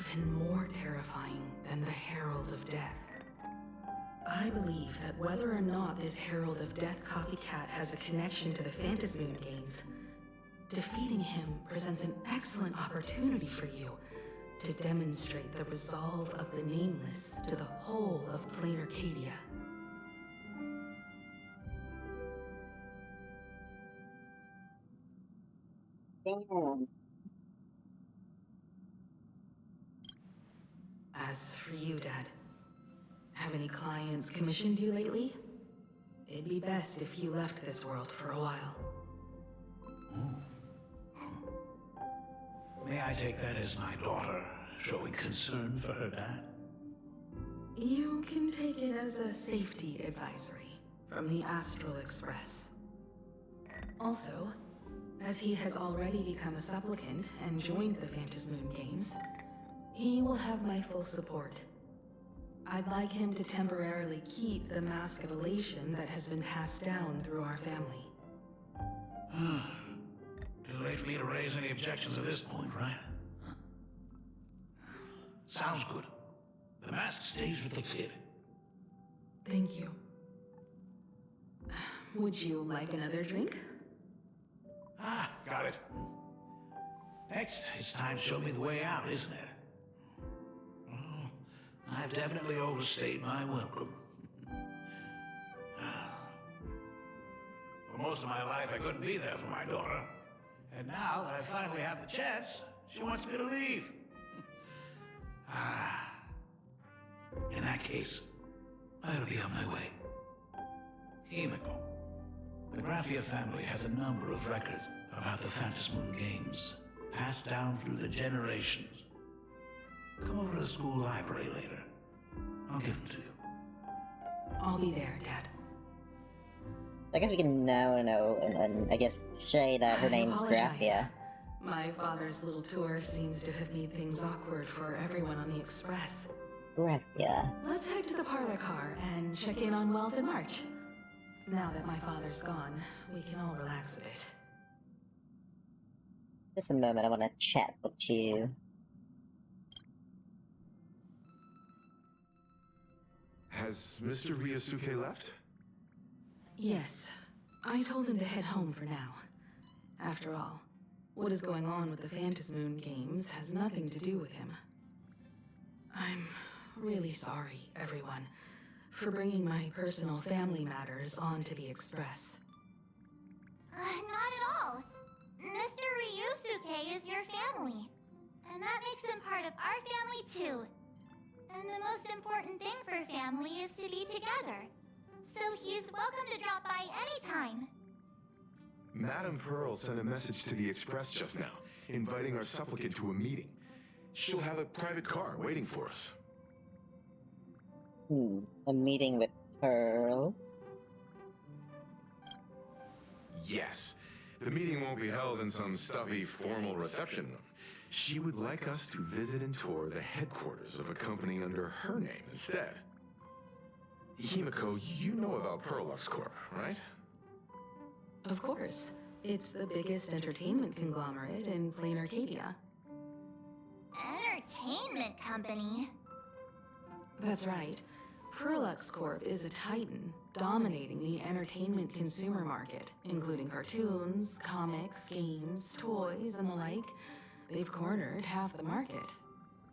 even more terrifying than the Herald of Death. I believe that whether or not this Herald of Death copycat has a connection to the Phantasmoon Games, defeating him presents an excellent opportunity for you to demonstrate the resolve of the Nameless to the whole of Planarcadia. Damn. As for you, Dad, have any clients commissioned you lately? It'd be best if you left this world for a while. May I take that as my daughter showing concern for her dad? You can take it as a safety advisory from the Astral Express. Also, as he has already become a supplicant and joined the Phantasmoon Games, he will have my full support. I'd like him to temporarily keep the Mask of Elation that has been passed down through our family. Too late for me to raise any objections at this point, right? Huh? Sounds good. The mask stays with the kid. Thank you. Would you like another drink? Ah, got it. Next, it's time to show me the way out, isn't it? I've definitely overstayed my welcome. For most of my life, I couldn't be there for my daughter. And now that I finally have the chance, she wants me to leave. In that case, I'll be on my way. Himiko, the Graphia family has a number of records about the Phantasmoon Games, passed down through the generations. Come over to the school library later. I'll give them to you. I'll be there, Dad. I guess we can now know, and I guess say that her I name's apologize. Graphia. My father's little tour seems to have made things awkward for everyone on the Express. Graphia. Let's head to the parlor car and check in on Welt and March. Now that my father's gone, we can all relax a bit. Just a moment, I want to chat with you. Has Mr. Ryosuke left? Yes, I told him to head home for now. After all, what is going on with the Phantasmoon Games has nothing to do with him. I'm really sorry, everyone, for bringing my personal family matters onto the Express. Not at all. Mr. Ryusuke is your family. And that makes him part of our family too. And the most important thing for family is to be together. So he's welcome to drop by anytime. Madame Pearl sent a message to the Express just now, inviting our supplicant to a meeting. She'll have a private car waiting for us. A meeting with Pearl? Yes. The meeting won't be held in some stuffy, formal reception room. She would like us to visit and tour the headquarters of a company under her name instead. Himiko, you know about Pearlux Corp, right? Of course. It's the biggest entertainment conglomerate in Planarcadia. Entertainment company? That's right. Pearlux Corp is a titan, dominating the entertainment consumer market, including cartoons, comics, games, toys, and the like. They've cornered half the market.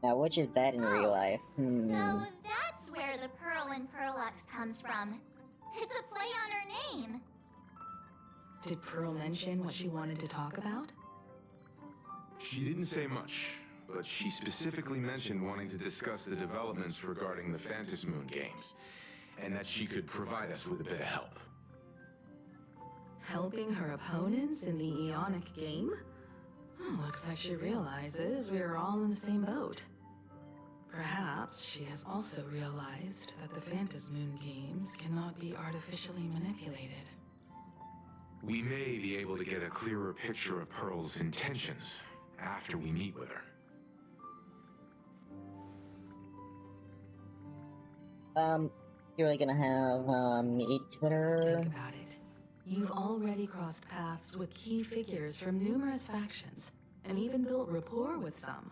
Now, which is that in real life? So that's where the Pearl in Pearlux comes from. It's a play on her name. Did Pearl mention what she wanted to talk about? She didn't say much, but she specifically mentioned wanting to discuss the developments regarding the Phantasmoon Games, and that she could provide us with a bit of help. Helping her opponents in the Eonic game? Looks like she realizes we're all in the same boat. Perhaps she has also realized that the Phantasmoon Games cannot be artificially manipulated. We may be able to get a clearer picture of Pearl's intentions after we meet with her. You're really gonna have, meet with her? Think about it. You've already crossed paths with key figures from numerous factions, and even built rapport with some.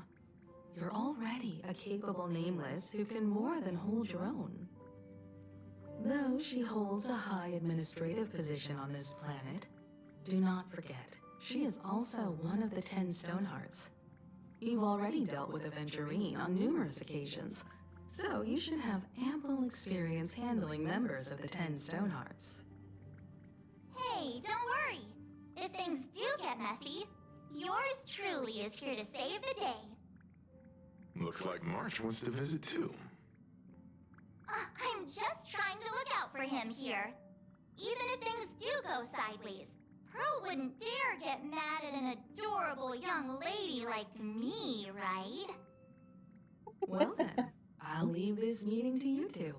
You're already a capable Nameless who can more than hold your own. Though she holds a high administrative position on this planet, do not forget, she is also one of the 10 Stonehearts. You've already dealt with Aventurine on numerous occasions, so you should have ample experience handling members of the 10 Stonehearts. Hey, don't worry. If things do get messy, yours truly is here to save the day. Looks like March wants to visit too. I'm just trying to look out for him here. Even if things do go sideways, Pearl wouldn't dare get mad at an adorable young lady like me, right? Well then, I'll leave this meeting to you two.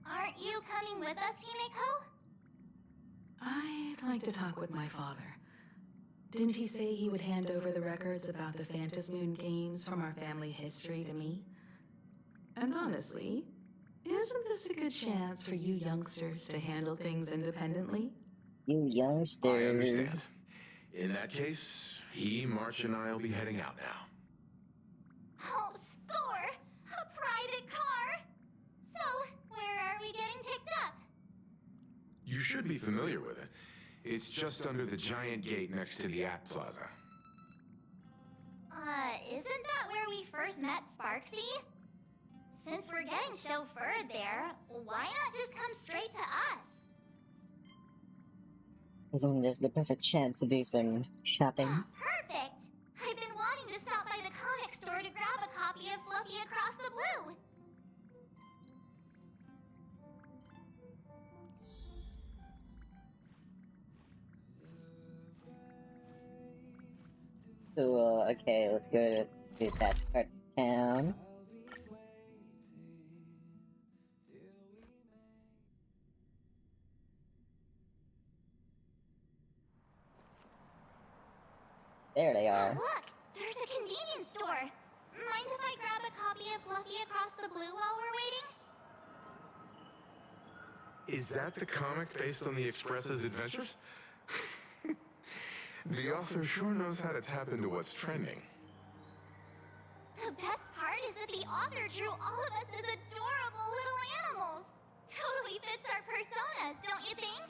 Aren't you coming with us, Himeko? I'd like to talk with my father. Didn't he say he would hand over the records about the Phantasmoon Games from our family history to me? And honestly, isn't this a good chance for you youngsters to handle things independently? You youngsters. I understand. In that case, March, and I will be heading out now. Oh, score! A private car! So, where are we getting picked up? You should be familiar with it. It's just under the giant gate next to the App Plaza. Isn't that where we first met Sparksy? Since we're getting chauffeured there, why not just come straight to us? Isn't this the perfect chance to do some shopping? Perfect! I've been wanting to stop by the comic store to grab a copy of Fluffy Across the Blue. Okay, let's go to that part of town. There they are. Look! There's a convenience store! Mind if I grab a copy of Fluffy Across the Blue while we're waiting? Is that the comic based on the Express's adventures? The author sure knows how to tap into what's trending. The best part is that the author drew all of us as adorable little animals! Totally fits our personas, don't you think?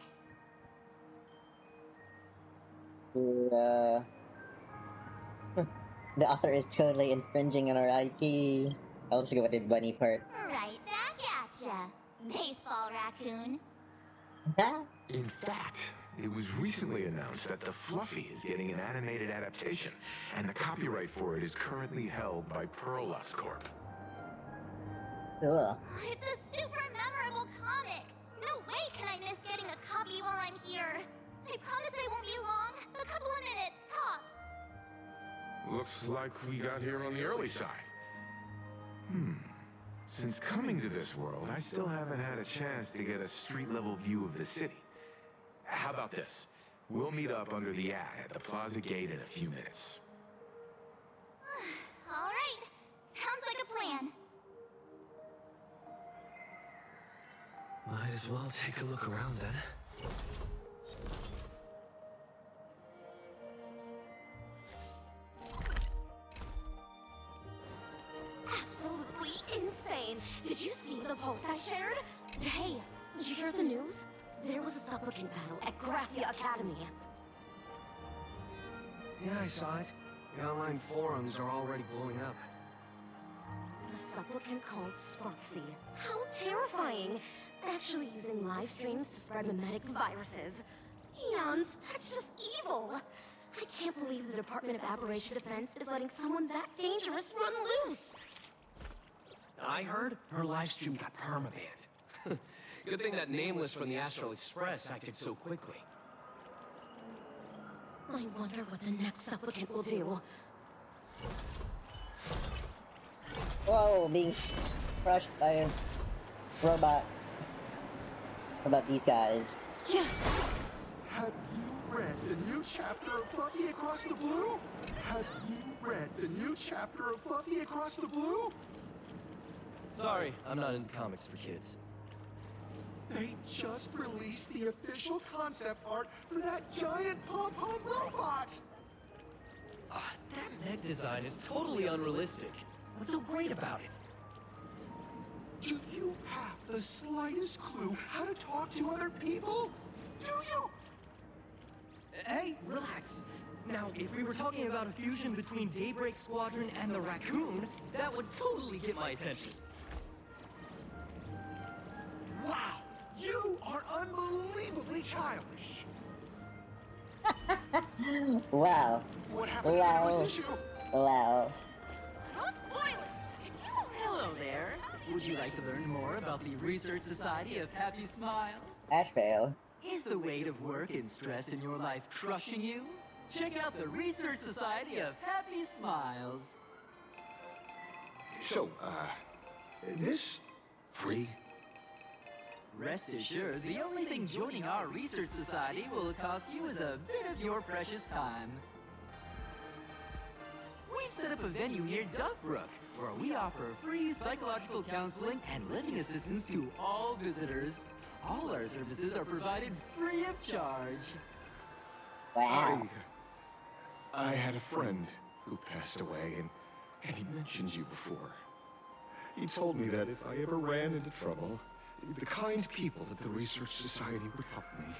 The author is totally infringing on our IP. I'll just go with the bunny part. Right back at ya, baseball raccoon. In fact, it was recently announced that the Fluffy is getting an animated adaptation, and the copyright for it is currently held by Pearlus Corp. Ugh. It's a super memorable comic! No way can I miss getting a copy while I'm here! I promise I won't be long. A couple of minutes, tops. Looks like we got here on the early side. Since coming to this world, I still haven't had a chance to get a street-level view of the city. How about this? We'll meet up under the ad at the Plaza Gate in a few minutes. Alright, sounds like a plan. Might as well take a look around then. Absolutely insane! Did you see the post I shared? Hey, you hear the news? There was a supplicant battle at Graphia Academy. Yeah, I saw it. The online forums are already blowing up. The supplicant called Sparksy. How terrifying! Actually using live streams to spread mimetic viruses. Eons, that's just evil! I can't believe the Department of Aberration Defense is letting someone that dangerous run loose! I heard her livestream got permabanned. Good thing that Nameless from the Astral Express acted so quickly. I wonder what the next supplicant will do. Whoa, being crushed by a robot. How about these guys? Yeah. Have you read the new chapter of Fluffy Across the Blue? Have you read the new chapter of Fluffy Across the Blue? Sorry, I'm not into comics for kids. They just released the official concept art for that giant pom-pom robot! That mech design is totally unrealistic. What's so great about it? Do you have the slightest clue how to talk to other people? Do you? Hey, relax. Now, if we were talking about a fusion between Daybreak Squadron and the Raccoon, that would totally get my attention. Wow! You are unbelievably childish! Wow. What happened to the newest issue? Wow. No spoilers! Hello there. Would you like to learn more about the Research Society of Happy Smiles? Ashveil. Is the weight of work and stress in your life crushing you? Check out the Research Society of Happy Smiles. So, this free? Rest assured, the only thing joining our Research Society will cost you is a bit of your precious time. We've set up a venue near Duffbrook, where we offer free psychological counseling and living assistance to all visitors. All our services are provided free of charge. Wow. I had a friend who passed away, and he mentioned you before. He told me that if I ever ran into trouble, the kind people at the Research Society would help me.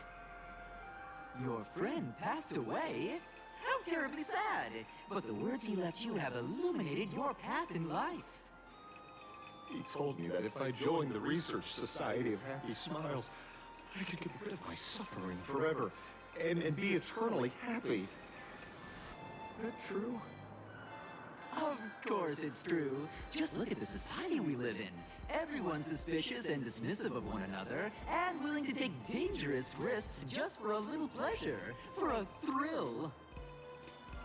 Your friend passed away? How terribly sad! But the words he left you have illuminated your path in life. He told me that if I joined the Research Society of Happy Smiles, I could get rid of my suffering forever and be eternally happy. That true? Of course it's true. Just look at the society we live in. Everyone's suspicious and dismissive of one another, and willing to take dangerous risks just for a little pleasure, for a thrill.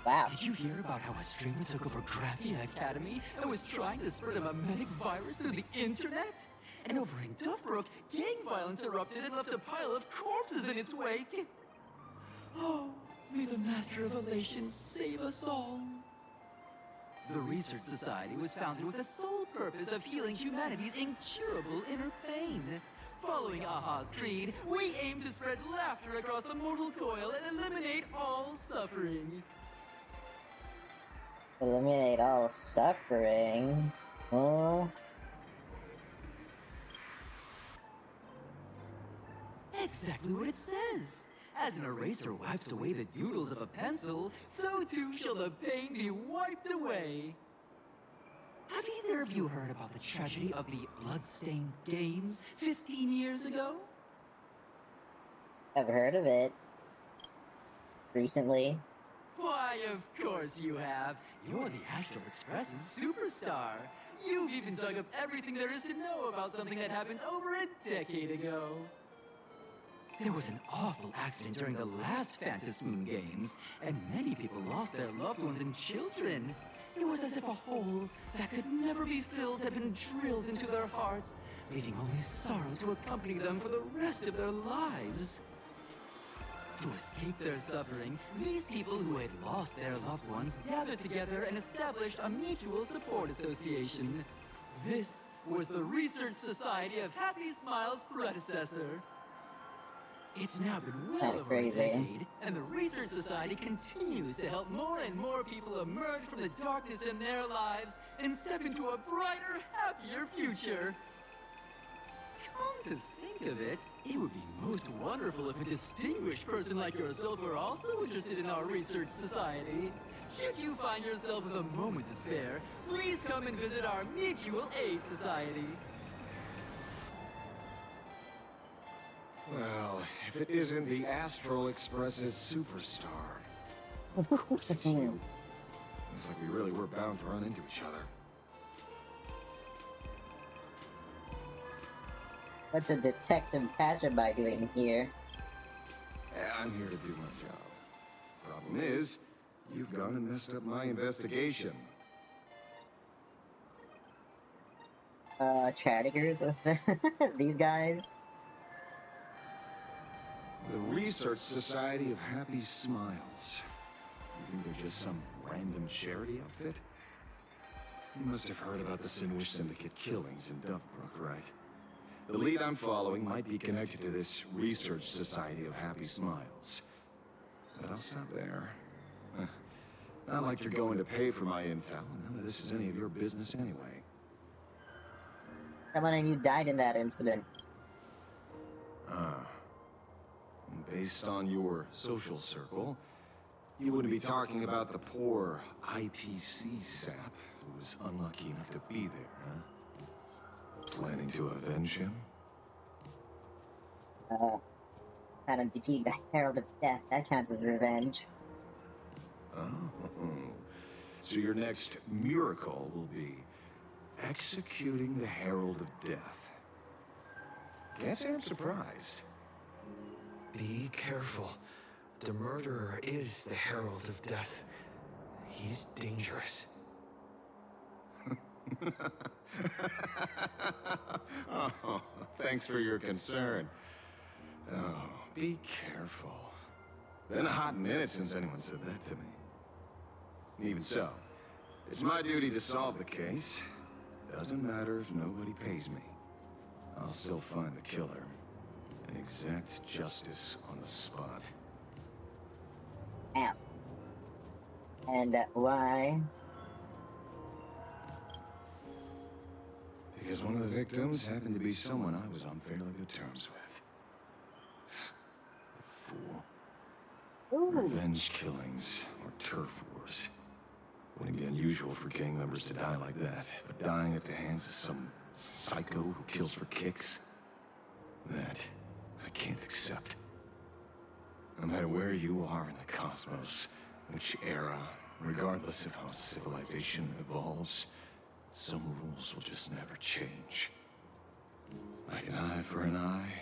Wow. Did you hear about how a streamer took over Graphia Academy and was trying to spread a memetic virus through the internet? And over in Duffbrook, gang violence erupted and left a pile of corpses in its wake. Oh, may the Master of Elation save us all. The Research Society was founded with the sole purpose of healing humanity's incurable inner pain. Following Aha's creed, we aim to spread laughter across the mortal coil and eliminate all suffering. Eliminate all suffering? Oh. Exactly what it says. As an eraser wipes away the doodles of a pencil, so too shall the pain be wiped away. Have either of you heard about the tragedy of the Bloodstained Games 15 years ago? I've heard of it. Recently. Why, of course you have. You're the Astral Express's superstar. You've even dug up everything there is to know about something that happened over a decade ago. There was an awful accident during the last Phantom Moon Games, and many people lost their loved ones and children. It was as if a hole that could never be filled had been drilled into their hearts, leaving only sorrow to accompany them for the rest of their lives. To escape their suffering, these people who had lost their loved ones gathered together and established a mutual support association. This was the Research Society of Happy Smiles' predecessor. It's now been well over a decade, and the Research Society continues to help more and more people emerge from the darkness in their lives and step into a brighter, happier future. Come to think of it, it would be most wonderful if a distinguished person like yourself were also interested in our Research Society. Should you find yourself with a moment to spare, please come and visit our Mutual Aid Society. Well, if it isn't the Astral Express's superstar. Of course it's you. Looks like we really were bound to run into each other. What's a detective passerby doing here? I'm here to do my job. Problem is, you've gone and messed up my investigation. Charity group with these guys? The Research Society of Happy Smiles. You think they're just some random charity outfit? You must have heard about the Sinwish Syndicate killings in Duffbrook, right? The lead I'm following might be connected to this Research Society of Happy Smiles. But I'll stop there. Not like you're going to pay for my intel, and none of this is any of your business anyway. Someone of you died in that incident. Based on your social circle, you wouldn't be talking about the poor IPC sap who was unlucky enough to be there, huh? Planning to avenge him? Kind of defeat the Herald of Death. That counts as revenge. Oh. So your next miracle will be executing the Herald of Death. Can't say I'm surprised. Be careful. The murderer is the Herald of Death. He's dangerous. Oh, thanks for your concern. Oh, be careful. Been a hot minute since anyone said that to me. Even so, it's my duty to solve the case. Doesn't matter if nobody pays me. I'll still find the killer and exact justice on the spot. Ow. And why? Because one of the victims happened to be someone I was on fairly good terms with. Fool. Ooh. Revenge killings or turf wars. Wouldn't be unusual for gang members to die like that, but dying at the hands of some psycho who kills for kicks? That I can't accept. No matter where you are in the cosmos, which era, regardless of how civilization evolves, some rules will just never change. Like an eye for an eye,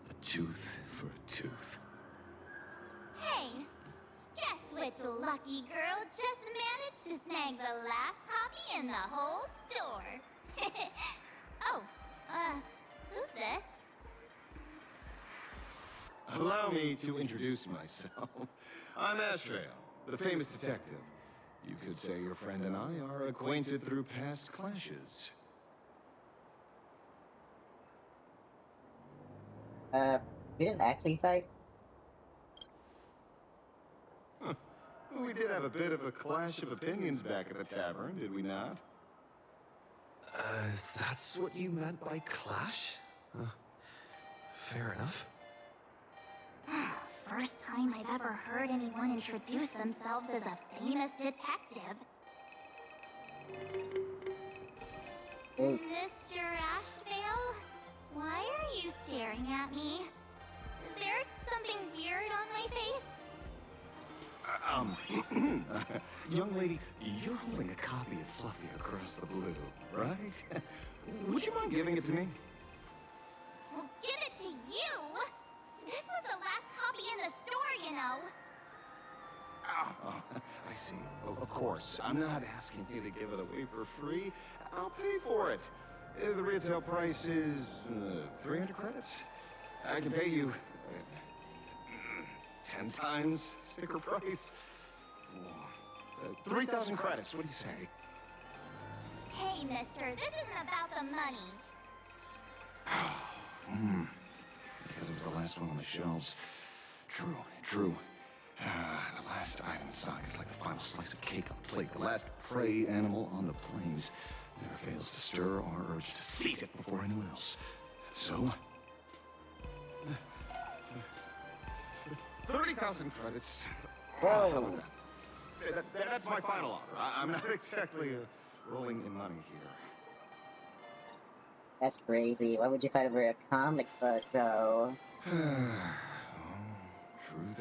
a tooth for a tooth. Hey, guess which lucky girl just managed to snag the last copy in the whole store? Oh, who's this? Allow me to introduce myself. I'm Ashveil, the famous detective. You could say your friend and I are acquainted through past clashes. We didn't actually fight? Huh. We did have a bit of a clash of opinions back at the tavern, did we not? That's what you meant by clash? Fair enough. First time I've ever heard anyone introduce themselves as a famous detective. Mr. Ashveil? Why are you staring at me? Is there something weird on my face? Young lady, you're holding a copy of Fluffy Across the Blue, right? Would you mind giving it to me? Well, give it to you? This was the last copy in the store, you know. Oh, I see. Oh, of course. I'm not asking you to give it away for free. I'll pay for it. The retail price is 300 credits. I can pay you 10 times sticker price. 3,000 credits. What do you say? Hey, mister, this isn't about the money. Because it was the last one on the shelves. True, true. The last item in stock is like the final slice of cake on the plate. The last prey animal on the plains never fails to stir our urge to seize it before anyone else. So, 30,000 credits. Whoa. How about that? That's my final offer. I'm not exactly rolling in money here. That's crazy. Why would you fight over a comic book, though? Truth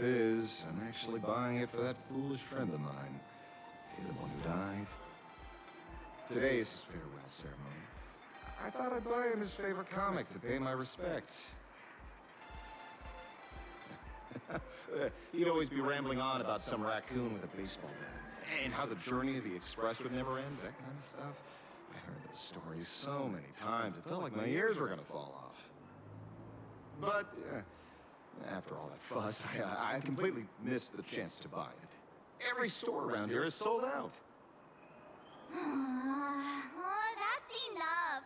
is, I'm actually buying it for that foolish friend of mine. The one who died. Today is his farewell ceremony. I thought I'd buy him his favorite comic to pay my respects. He'd always be rambling on about some raccoon with a baseball bat, and how the journey of the express would never end, that kind of stuff. I heard those stories so many times, it felt like my ears were gonna fall off. But, after all that fuss, I completely missed the chance to buy it. Every store around here is sold out. Oh, that's enough.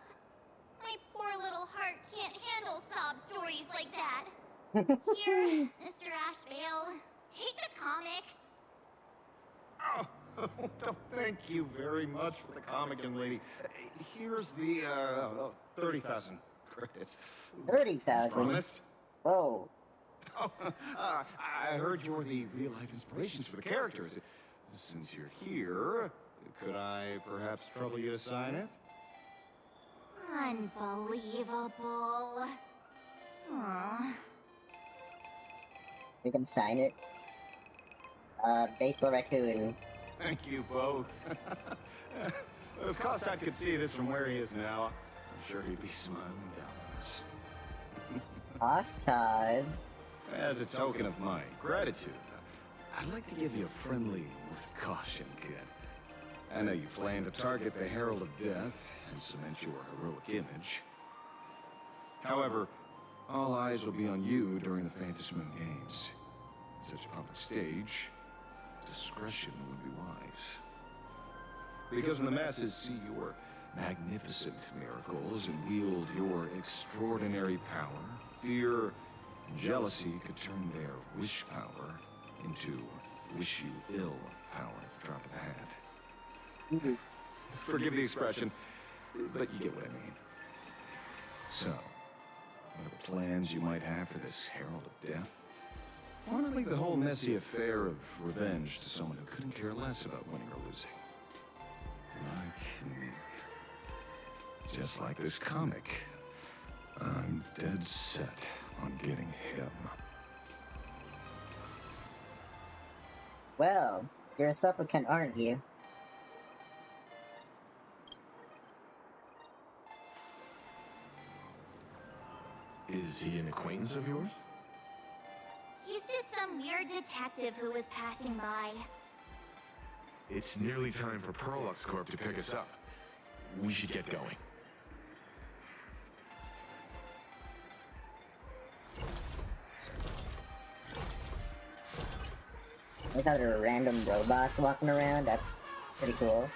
My poor little heart can't handle sob stories like that. Here, Mr. Ashveil, take the comic. Oh, thank you very much for the comic, young lady. Here's the, 30,000 credits. 30,000? Promised? Whoa. Oh, I heard you're the real-life inspirations for the characters. Since you're here, could I perhaps trouble you to sign it? Unbelievable. Aww. We can sign it. Baseball raccoon. Thank you both. Of course, I could see this from where he is now. I'm sure he'd be smiling down on us. Last time. As a token of my gratitude, I'd like to give you a friendly word of caution, kid. I know you plan to target the Herald of Death and cement your heroic image. However, all eyes will be on you during the Phantom Moon Games. On such a public stage, discretion would be wise. Because when the masses see your magnificent miracles and wield your extraordinary power, fear and jealousy could turn their wish power into wish you ill power at the drop of a hat. Forgive the expression, but you get what I mean. So, whatever plans you might have for this Herald of Death, why not leave the whole messy affair of revenge to someone who couldn't care less about winning or losing? Like me. Just like this comic, I'm dead set on getting him. Well, you're a supplicant, aren't you? Is he an acquaintance of yours? He's just some some weird detective who was passing by. It's nearly time for Perlux Corp to pick us up. We should get going. I thought there were random robots walking around. That's pretty cool.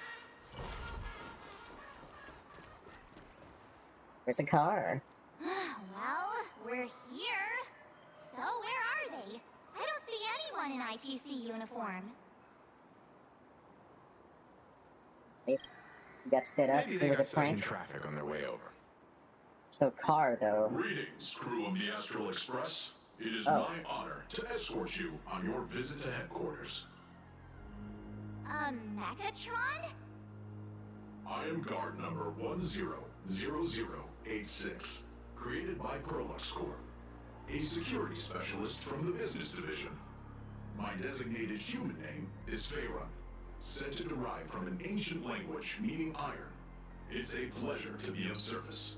Where's a car? Well, we're here. So where are they? I don't see anyone in IPC uniform. Wait, you got stood up? Maybe There they was a got stuck in prank? traffic on their way over. No car, though. Greetings, crew of the Astral Express. It is Oh. my honor to escort you on your visit to headquarters. Mechatron? I am guard number 100086, created by Perlux Corp, a security specialist from the business division. My designated human name is Faerun, said to derive from an ancient language meaning iron. It's a pleasure to be of service.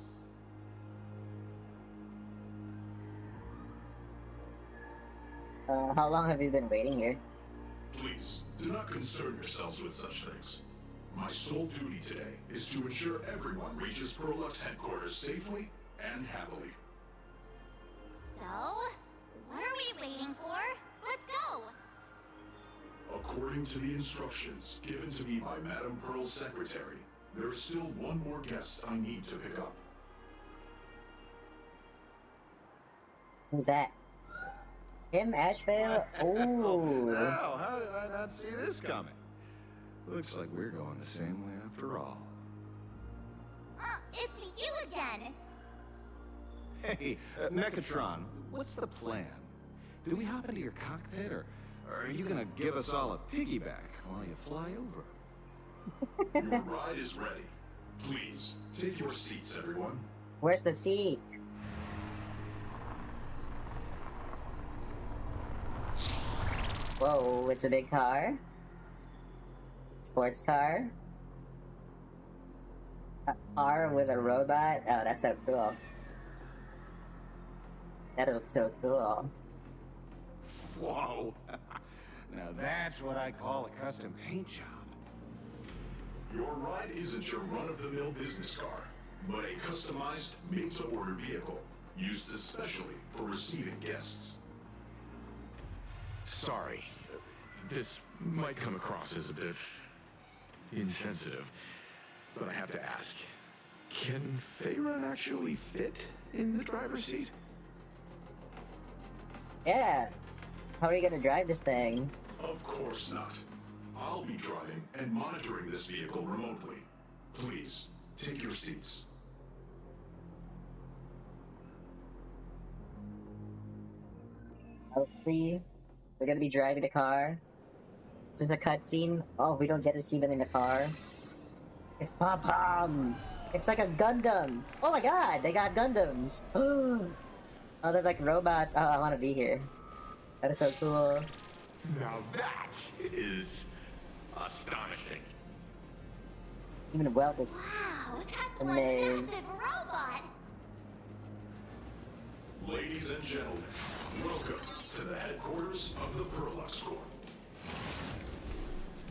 How long have you been waiting here? Please, do not concern yourselves with such things. My sole duty today is to ensure everyone reaches Perlux headquarters safely and happily. So, what are we waiting for? Let's go! According to the instructions given to me by Madame Pearl's secretary, there is still one more guest I need to pick up. Who's that? Him, Ashveil? Ooh. Wow, how did I not see this coming? Looks like we're going the same way after all. It's you again! Hey, Mechatron, what's the plan? Do we hop into your cockpit, or are you gonna give us all a piggyback while you fly over? Your ride is ready. Please, take your seats, everyone. Where's the seat? Whoa, it's a big car? Sports car? A car with a robot? Oh, that's so cool. That looks so cool. Whoa! Now that's what I call a custom paint job. Your ride isn't your run-of-the-mill business car, but a customized, made-to-order vehicle, used especially for receiving guests. Sorry, this might come across as a bit insensitive, but I have to ask. Can Faerun actually fit in the driver's seat? Yeah. How are you gonna drive this thing? Of course not. I'll be driving and monitoring this vehicle remotely. Please, take your seats. Hopefully, we're gonna be driving the car. Is this a cutscene? Oh, we don't get to see them in the car. It's Pom-Pom! It's like a Gundam! Oh my god, they got Gundams! Oh, they're like robots. Oh, I wanna be here. That is so cool. Now that is astonishing. Even Wealth is Wow, that's amazed. one massive robot! Ladies and gentlemen, welcome to the headquarters of the Perlux Corp.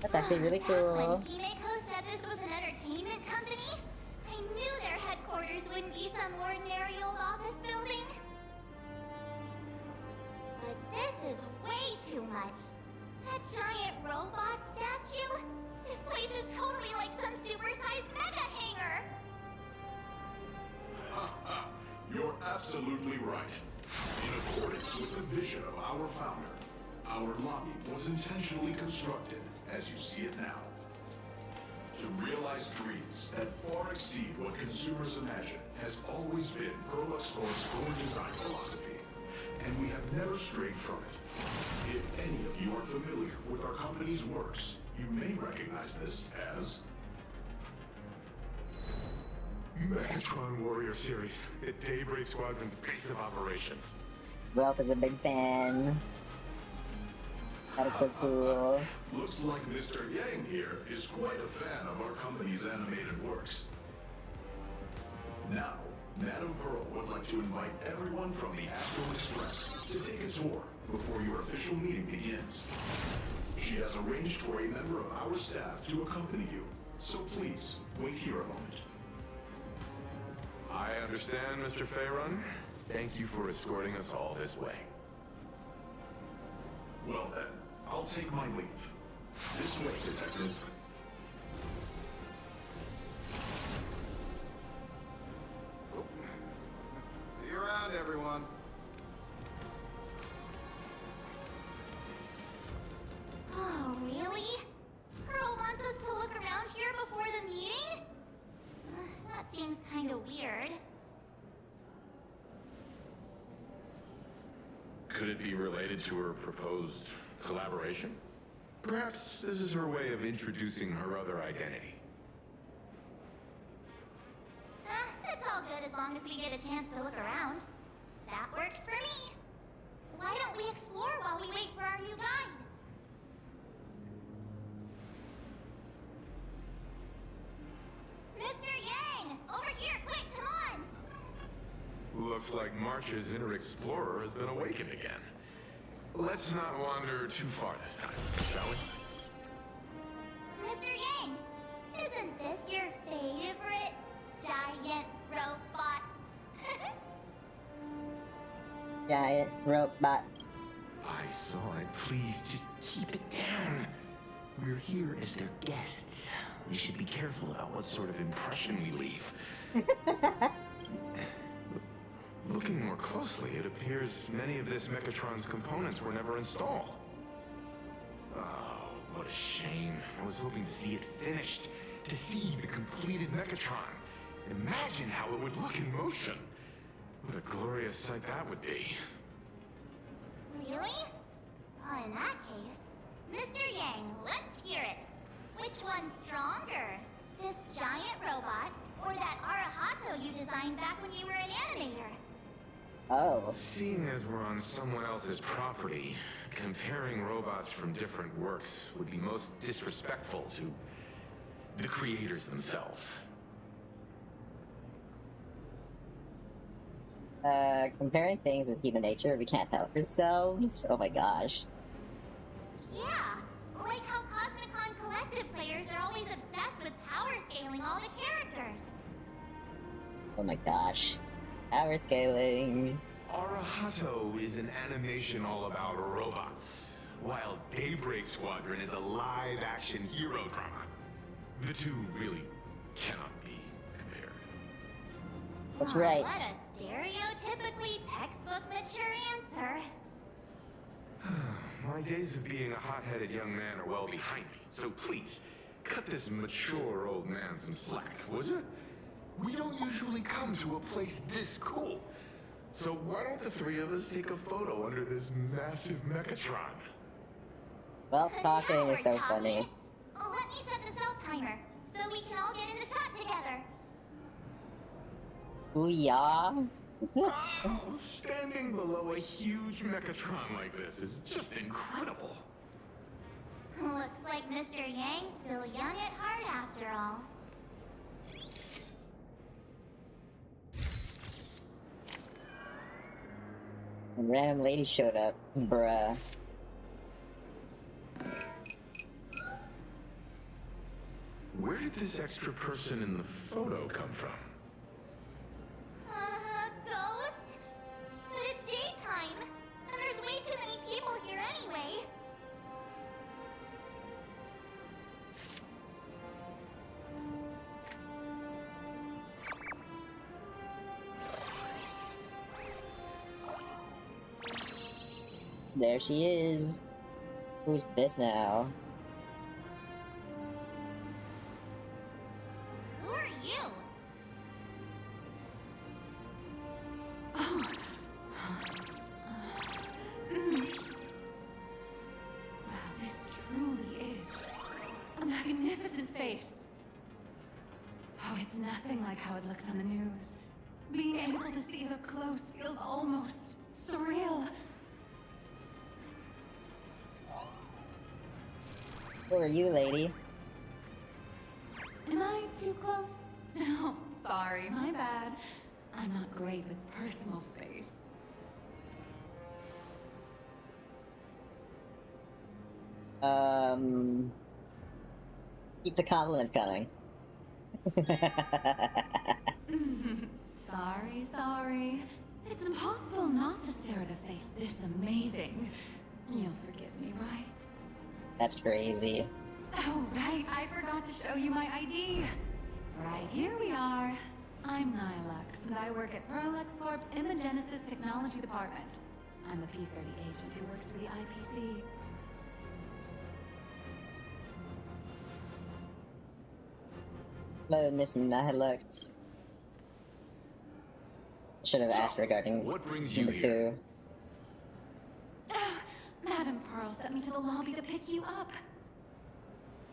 That's actually really When cool. Himeko said this was an entertainment company, I knew their headquarters wouldn't be some ordinary old office building. But this is way too much. That giant robot statue? This place is totally like some supersized mega hangar! You're absolutely right. In accordance with the vision of our founder, our lobby was intentionally constructed as you see it now. To realize dreams that far exceed what consumers imagine has always been Perlux Corp's core design philosophy, and we have never strayed from it. If any of you are familiar with our company's works, you may recognize this as Mechatron Warrior Series, the Daybreak Squadron's base of operations. Wealth is a big fan. That is so cool. Looks like Mr. Yang here is quite a fan of our company's animated works. Now, Madame Pearl would like to invite everyone from the Astral Express to take a tour before your official meeting begins. She has arranged for a member of our staff to accompany you, so please, wait here a moment. I understand, Mr. Faerun. Thank you for escorting us all this way. Well then, I'll take my leave. This way, Detective. See you around, everyone. Oh, really? Pearl wants us to look around here before the meeting? That seems kinda weird. Could it be related to her proposed collaboration? Perhaps this is her way of introducing her other identity. It's all good as long as we get a chance to look around. That works for me. Why don't we explore while we wait for our new guide? Mr. Yang! Over here, quick, come on! Looks like March's inner explorer has been awakened again. Let's not wander too far this time, shall we? Mr. Yang! Isn't this your favorite giant robot? Giant robot. I saw it. Please, just keep it down. We're here as their guests. We should be careful about what sort of impression we leave. Looking more closely, it appears many of this Mechatron's components were never installed. Oh, what a shame. I was hoping to see it finished, to see the completed Mechatron. Imagine how it would look in motion. What a glorious sight that would be. Really? In that case, Mr. Yang, let's hear it. Which one's stronger? This giant robot, or that Arahato you designed back when you were an animator? Oh. Seeing as we're on someone else's property, comparing robots from different works would be most disrespectful to the creators themselves. Comparing things is human nature. We can't help ourselves. Oh my gosh. Yeah, like how Cosmicon Collective players are always obsessed with power scaling all the characters. Oh my gosh. Power scaling. Arahato is an animation all about robots, while Daybreak Squadron is a live-action hero drama. The two really cannot be compared. That's right. What a stereotypically textbook mature answer. My days of being a hot-headed young man are well behind me, so please, cut this mature old man some slack, would you? We don't usually come to a place this cool. So why don't the three of us take a photo under this massive Mechatron? Well, talking is so funny. Let me set the self-timer, so we can all get in the shot together. Booyah! Oh, standing below a huge Mechatron like this is just incredible. Looks like Mr. Yang's still young at heart after all. And random lady showed up, bruh. Where did this extra person in the photo come from? Ghost? But it's daytime, and there's way too many people here anyway. There she is. Who's this now? Who are you? Oh. Wow, this truly is a magnificent face. Oh, it's nothing like how it looks on the news. Being able to see it up close feels almost surreal. Who are you, lady? Am I too close? No, sorry, my bad. I'm not great with personal space. Keep the compliments coming. Sorry. It's impossible not to stare at a face this amazing. You'll forgive me, right? That's crazy. Oh, right. I forgot to show you my ID. Right, here we are. I'm Nihilux, and I work at Prolux Corp's Imagenesis Technology Department. I'm a P-30 agent who works for the IPC. Hello, Miss Nihilux. Should have asked regarding What brings you number here? 2. Madam Pearl sent me to the lobby to pick you up.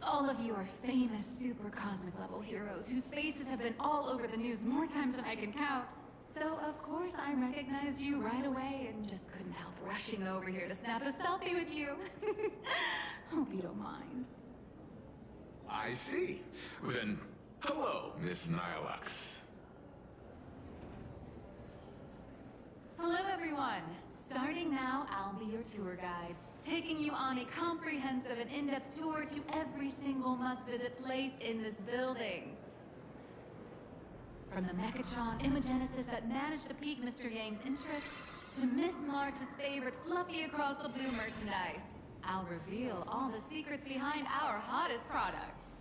All of you are famous super cosmic level heroes whose faces have been all over the news more times than I can count. So of course I recognized you right away and just couldn't help rushing over here to snap a selfie with you. Hope you don't mind. I see. Then, hello, Miss Nihilux. Hello everyone! Starting now, I'll be your tour guide, taking you on a comprehensive and in-depth tour to every single must-visit place in this building. From the Mechatron Imagenesis that managed to pique Mr. Yang's interest, to Miss March's favorite fluffy across the blue merchandise, I'll reveal all the secrets behind our hottest products.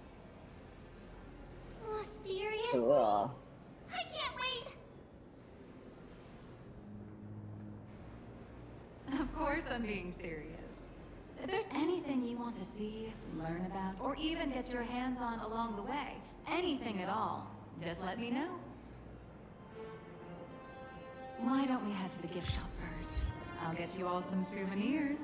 Oh, seriously? Cool. I can't wait! Of course I'm being serious. If there's anything you want to see, learn about, or even get your hands on along the way, anything at all, just let me know. Why don't we head to the gift shop first? I'll get you all some souvenirs.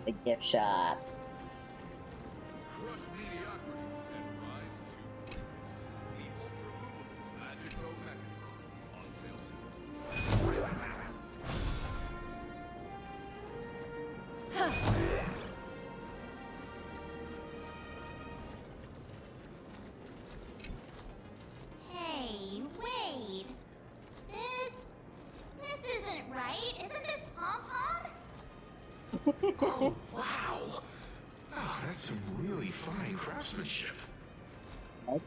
The gift shop. Crush mediocrity and rise to greatness. The ultra-movable Magico Mechatron on sale soon. Hey, wait. This isn't right. Isn't this Pom-Pom? Oh, wow! Oh, that's some really fine craftsmanship.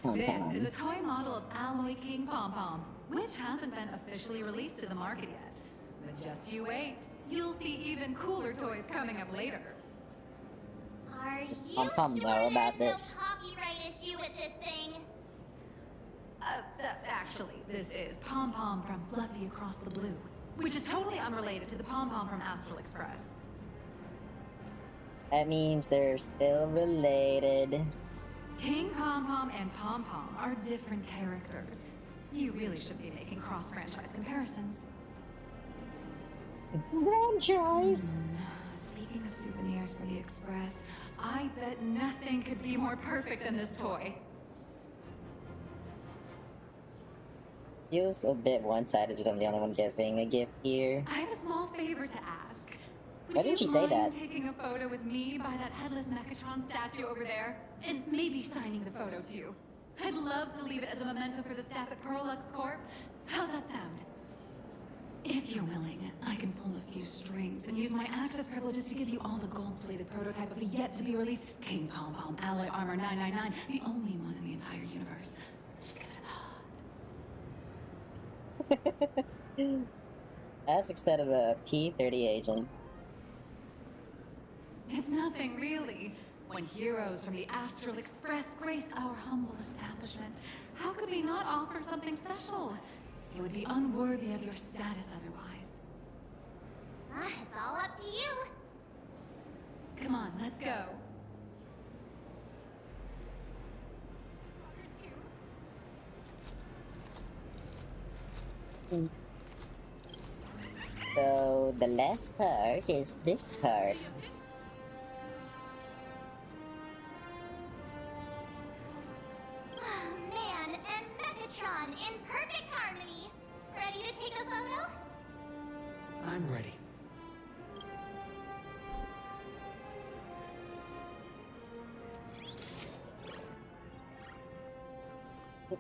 This is a toy model of Alloy King Pom-Pom, which hasn't been officially released to the market yet. But just you wait. You'll see even cooler toys coming up later. Are you Pom-Pom sure know about there's this? no copyright issue with this thing? Actually, this is Pom-Pom from Fluffy Across the Blue, which is totally unrelated to the Pom-Pom from Astral Express. That means they're still related. King Pom-Pom and Pom-Pom are different characters. You really should be making cross-franchise comparisons. Franchise? Speaking of souvenirs for the Express, I bet nothing could be more perfect than this toy. Feels a bit one-sided that I'm the only one giving a gift here. I have a small favor to ask. Why didn't you say that? Would you mind taking a photo with me by that headless Mechatron statue over there? And maybe signing the photo too. I'd love to leave it as a memento for the staff at Prolux Corp. How's that sound? If you're willing, I can pull a few strings and use my access privileges to give you all the gold-plated prototype of the yet-to-be-released King Pom-Pom Alloy Armor 999, the only one in the entire universe. Just give it a thought. Ask instead of a P-30 agent. It's nothing, really. When heroes from the Astral Express grace our humble establishment, how could we not offer something special? It would be unworthy of your status otherwise. It's all up to you. Come on, let's go. So, the last part is this part. Man and Mechatron in perfect harmony. Ready to take a photo? I'm ready.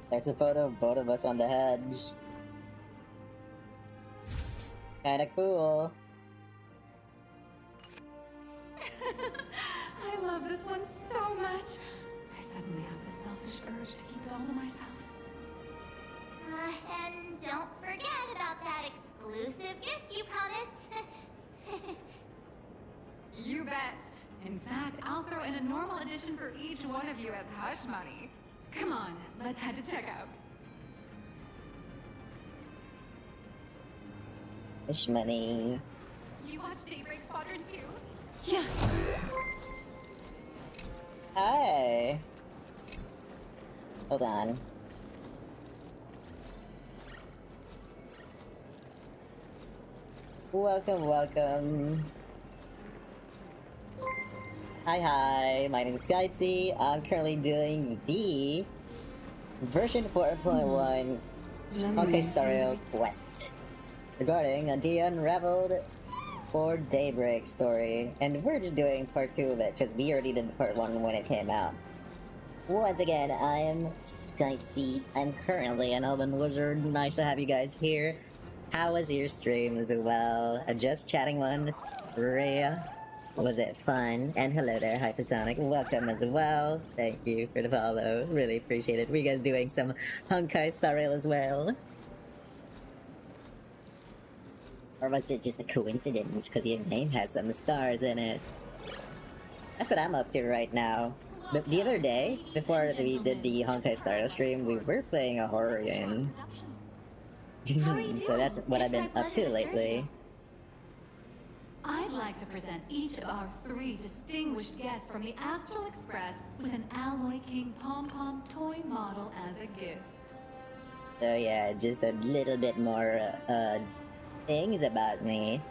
There's a photo of both of us on the hedge. Kinda cool. I love this one so much. I suddenly have the selfish urge to keep it all to myself. And don't forget about that exclusive gift you promised. You bet. In fact, I'll throw in a normal edition for each one of you as hush money. Come on, let's head to checkout. Hush money. You watched Daybreak Squadron too? Yeah. Hi. Hold on. Welcome, welcome. Hi, my name is Skytsy. I'm currently doing the version 4.1 Honkai Star Rail quest regarding the Unraveled for Daybreak story. And we're just doing part 2 of it, because we already did part 1 when it came out. Once again, I am Skytsy. I'm currently an Elven Wizard. Nice to have you guys here. How was your stream as well? Just chatting once. Rhea. Was it fun? And hello there, Hypersonic. Welcome as well. Thank you for the follow. Really appreciate it. Were you guys doing some Honkai Star Rail as well? Or was it just a coincidence because your name has some stars in it? That's what I'm up to right now. But the other day, before we did the Honkai Star Rail stream, we were playing a horror game. So that's what I've been up to lately. I'd like to present each of our 3 distinguished guests from the Astral Express with an Alloy King Pom-Pom toy model as a gift. So yeah, just a little bit more, things about me.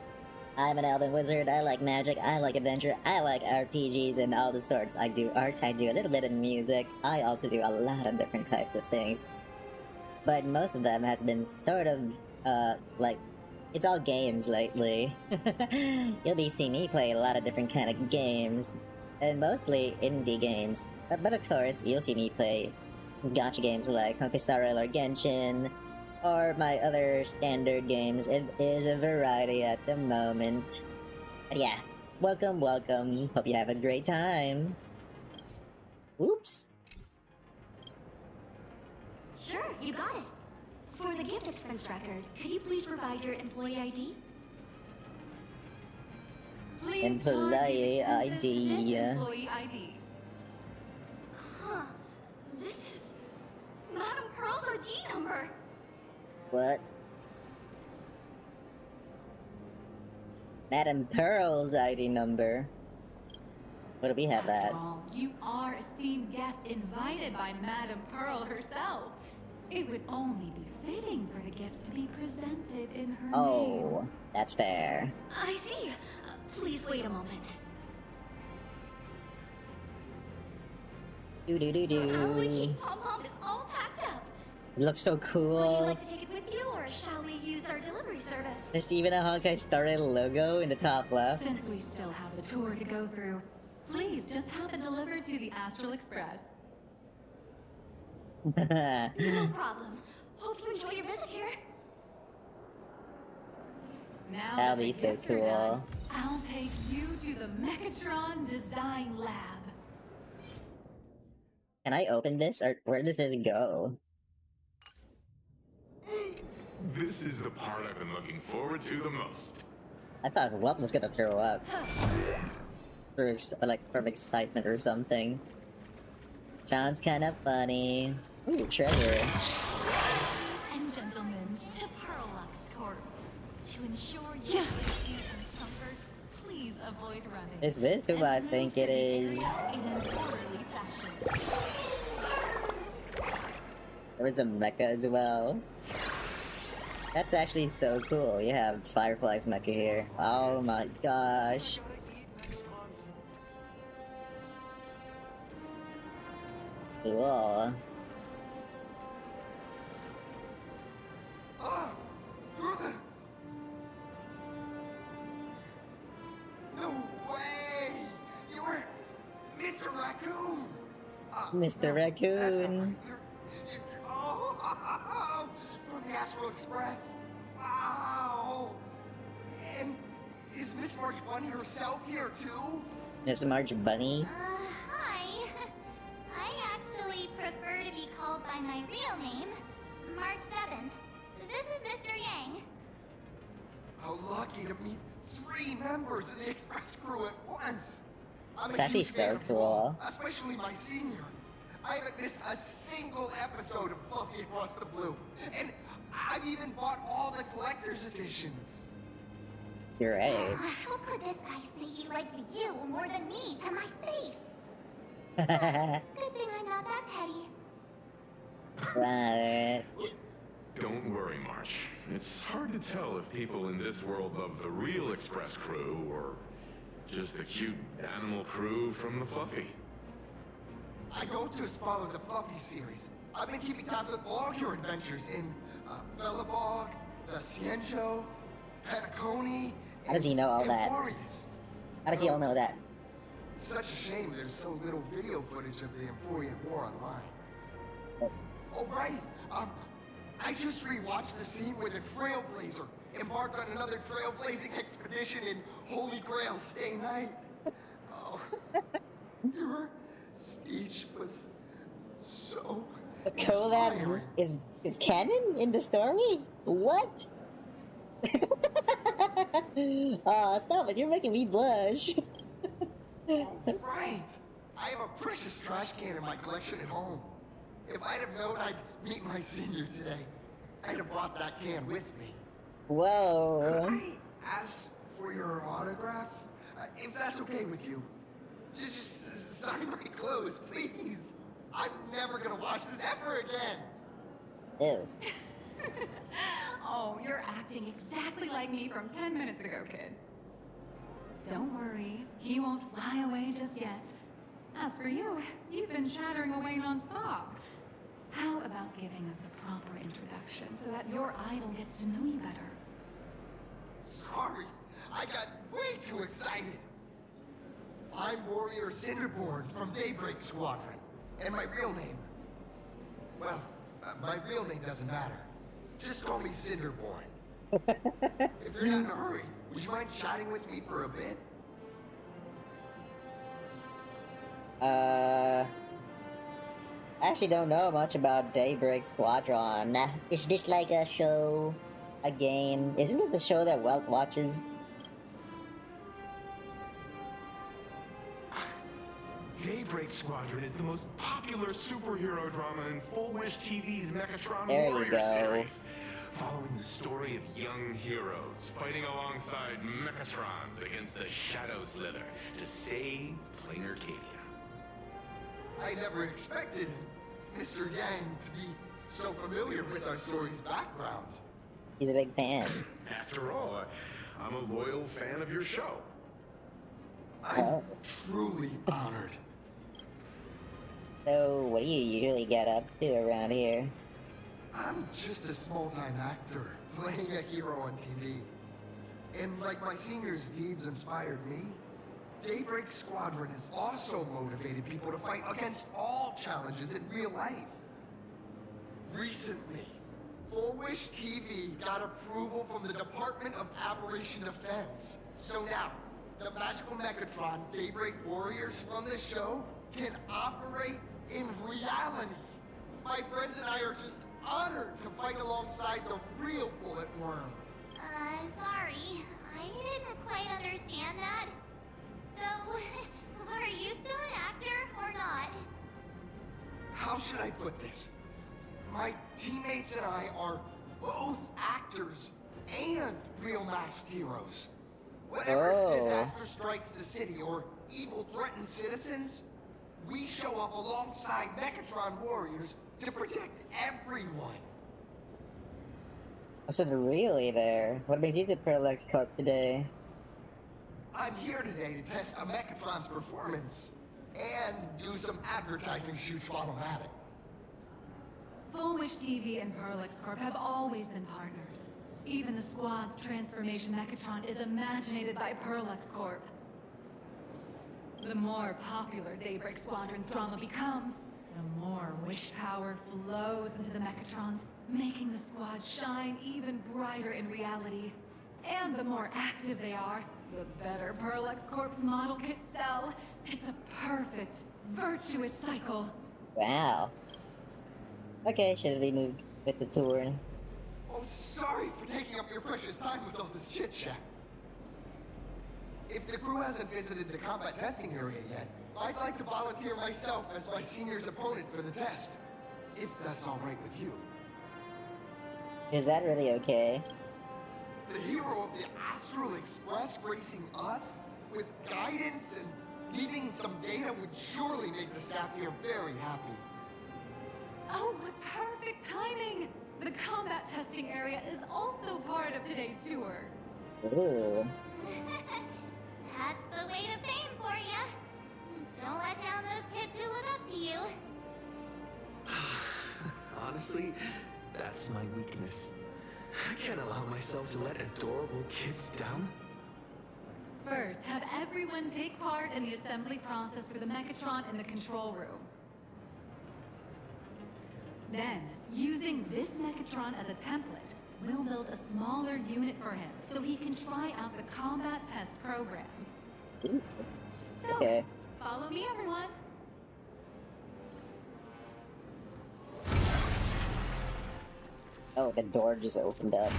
I'm an Elven Wizard, I like magic, I like adventure, I like RPGs and all the sorts. I do art, I do a little bit of music, I also do a lot of different types of things. But most of them has been sort of, like, it's all games lately. You'll be seeing me play a lot of different kind of games, and mostly indie games. But of course, you'll see me play gacha games like Honkai Star Rail or Genshin, or my other standard games. It is a variety at the moment. But yeah, welcome, welcome. Hope you have a great time. Oops. Sure, you got it. For the gift expense record, could you please provide your employee ID? Employee ID. Employee ID. Huh. This is Madame Pearl's ID number. What? Madame Pearl's ID number. What do we have that? After all, you are esteemed guest invited by Madame Pearl herself. It would only be fitting for the gifts to be presented in her name. Oh, that's fair. I see. Please wait a moment. Do-do-do-do. King Pom-Pom is all packed up. It looks so Would you cool. like to take it with you, or shall we use our delivery service? There's even a Honkai Star Rail logo in the top left. Since we still have the tour to go through, please just have it delivered to the Astral Express. No problem. Hope you enjoy your visit here. Now That'll that the be so gifts are cool. done, I'll take you to the Megatron Design Lab. Can I open this, or where does this go? This is the part I've been looking forward to the most. I thought Welt was gonna throw up. From excitement or something. Sounds kind of funny. Ooh, treasure. Ladies and gentlemen, to Pearlux Corp. To ensure your safety and comfort, please avoid running. Is this who I think it is? In an orderly fashion. There was a mecha as well. That's actually so cool. You have Firefly's mecha here. Oh my gosh. Cool. No way! You were Mr. Raccoon! Mr. Raccoon. Express. Wow! And is Miss March Bunny herself here too? Miss March Bunny? Hi. I actually prefer to be called by my real name, March 7th. This is Mr. Yang. How lucky to meet 3 members of the Express Crew at once. I'm It's a actually huge fan so of you all, cool. especially my senior. I haven't missed a single episode of Fluffy Across the Blue, and I've even bought all the collector's editions. Great. How could this guy say he likes you more than me to my face? Good thing I'm not that petty. Right. Don't worry, March. It's hard to tell if people in this world love the real Express Crew or just the cute animal crew from the Fluffy. I don't just follow the Fluffy series. I've been keeping tabs on all your adventures in Bellabog, the Cienjo, Petacone, How does he know all and that? Emporius. How does he all know that? It's such a shame there's so little video footage of the Emporian War online. Oh, right. I just rewatched the scene where the Trailblazer embarked on another trailblazing expedition in Holy Grail Stay Night. Oh, your speech was so Colan is canon in the story? What? Oh, stop it! You're making me blush. Right. I have a precious trash can in my collection at home. If I'd have known I'd meet my senior today, I'd have brought that can with me. Whoa. Could I ask for your autograph? If that's okay with you. Just sign my clothes, please. I'm never gonna watch this ever again. Ew. Oh, you're acting exactly like me from 10 minutes ago, kid. Don't worry, he won't fly away just yet. As for you, you've been chattering away non-stop. How about giving us a proper introduction so that your idol gets to know you better? Sorry, I got way too excited. I'm Warrior Cinderborn from Daybreak Squadron, and my real name... Well, my real name doesn't matter. Just call me Cinderborn. If you're not in a hurry, would you mind chatting with me for a bit? I actually don't know much about Daybreak Squadron. Is this like a show, a game? Isn't this the show that Welt watches? Daybreak Squadron is the most popular superhero drama in Full Wish TV's Mechatron There you Warrior go. series, following the story of young heroes fighting alongside Mechatrons against the Shadow Slither to save Planarcadia. I never expected Mr. Yang to be so familiar with our story's background. He's a big fan. After all, I'm a loyal fan of your show. I'm truly honored. So, what do you usually get up to around here? I'm just a small-time actor, playing a hero on TV. And like my senior's deeds inspired me, Daybreak Squadron has also motivated people to fight against all challenges in real life. Recently, Full Wish TV got approval from the Department of Aberration Defense. So now, the magical Megatron Daybreak Warriors from the show can operate in reality. My friends and I are just honored to fight alongside the real Bullet Worm. Sorry. I didn't quite understand that. So, are you still an actor or not? How should I put this? My teammates and I are both actors and real masked heroes. Whenever disaster strikes the city or evil threatens citizens, we show up alongside Mechatron warriors to protect everyone. So really there. What brings you to Parallax Corp today? I'm here today to test a Mechatron's performance and do some advertising shoots while I'm at it. Full Wish TV and Parallax Corp have always been partners. Even the squad's transformation Mechatron is imaginated by Parallax Corp. The more popular Daybreak Squadron's drama becomes, the more wish power flows into the Mechatrons, making the squad shine even brighter in reality. And the more active they are, the better Parallax Corp's model kits sell. It's a perfect, virtuous cycle. Wow. Okay, should we move with the tour? Oh, sorry for taking up your precious time with all this chit-chat. If the crew hasn't visited the combat testing area yet, I'd like to volunteer myself as my senior's opponent for the test. If that's alright with you. Is that really okay? The hero of the Astral Express gracing us with guidance and leaving some data would surely make the staff here very happy. Oh, what perfect timing! The combat testing area is also part of today's tour. Ooh. That's the way to fame for ya. Don't let down those kids who look up to you. Honestly, that's my weakness. I can't allow myself to let adorable kids down. First, have everyone take part in the assembly process for the Mechatron in the control room. Then, using this Mechatron as a template, we'll build a smaller unit for him so he can try out the combat test program. So, okay. Follow me, everyone. Oh, the door just opened up.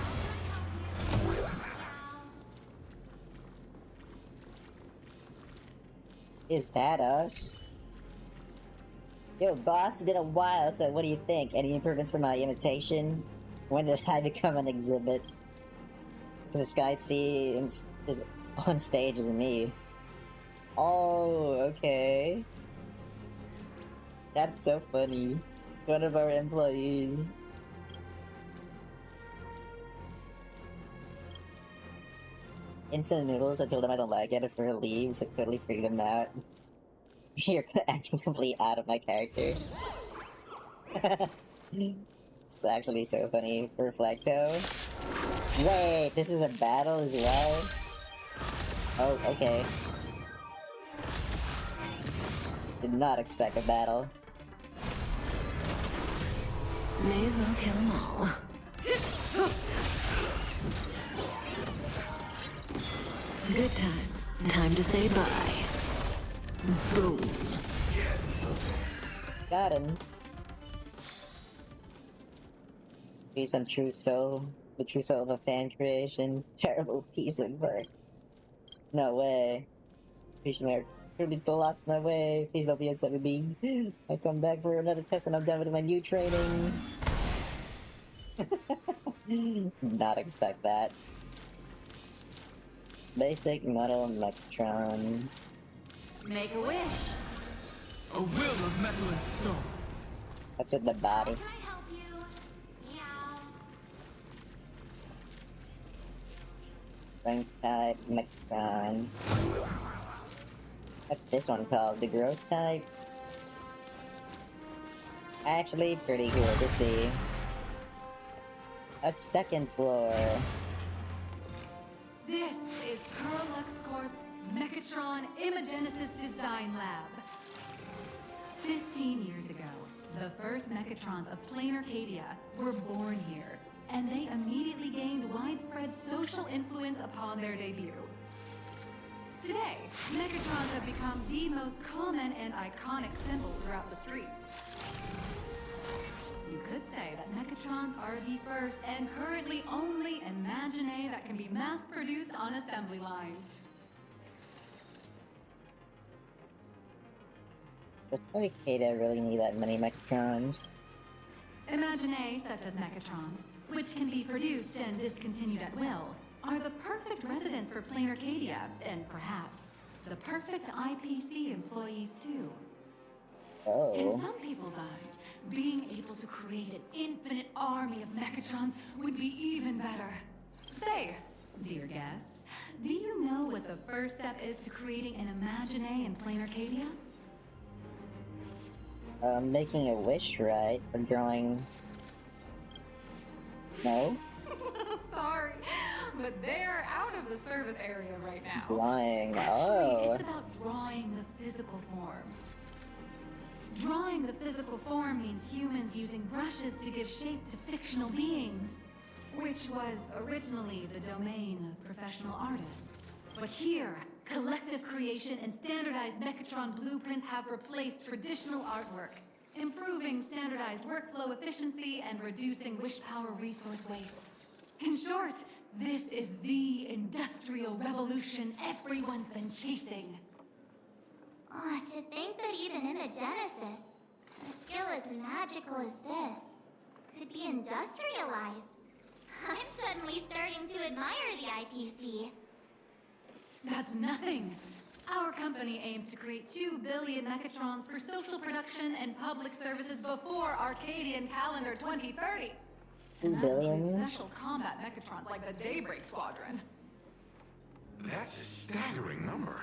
Is that us? Yo, boss, it's been a while, so what do you think? Any improvements for my imitation? When did I become an exhibit? Because this guy is on stage as me. Oh, okay. That's so funny. One of our employees. Instant noodles, I told him I don't like it if we're leave, so totally freaked him out. You're acting completely out of my character. It's actually so funny for Flacto. Wait, this is a battle as well? Oh, okay. Did not expect a battle. May as well kill them all. Good times. Time to say bye. Boom. Got him. Be some true soul. The true soul of a fan creation. Terrible piece of work. No way. Visionary. Truly lost my way. Please don't be upset with me. I come back for another test and I'm done with my new training. Not expect that. Basic model Mechatron. Make a wish. A will of metal and stone. That's with the body. Can I help you? Meow. Strength type, Mechatron. What's this one called? The growth type? Actually, pretty cool to see. A second floor. This is Parallax Corp's Mechatron Imagenesis Design Lab. 15 years ago, the first Mechatrons of Planarcadia were born here, and they immediately gained widespread social influence upon their debut. Today, Mechatrons have become the most common and iconic symbol throughout the streets. You could say that Mechatrons are the first and currently only Imagine that can be mass-produced on assembly lines. Does Planarcadia really need that many Mechatrons? Imagine such as Mechatrons, which can be produced and discontinued at will, are the perfect residents for Planarcadia, and perhaps the perfect IPC employees too. Oh. In some people's eyes, being able to create an infinite army of Mechatrons would be even better. Say, dear guests, do you know what the first step is to creating an Imagine in Planarcadia? Making a wish, right? Or drawing... No? Sorry, but they're out of the service area right now. Drawing, Actually, oh. it's about drawing the physical form. Drawing the physical form means humans using brushes to give shape to fictional beings, which was originally the domain of professional artists. But here, collective creation and standardized Mechatron blueprints have replaced traditional artwork, improving standardized workflow efficiency and reducing wish power resource waste. In short, this is the industrial revolution everyone's been chasing. Oh, to think that even Imagenesis, a skill as magical as this, could be industrialized. I'm suddenly starting to admire the IPC. That's nothing. Our company aims to create 2 billion Mechatrons for social production and public services before Arcadian calendar 2030. 2 And that billion? includes special combat Mechatrons like the Daybreak Squadron. That's a staggering number.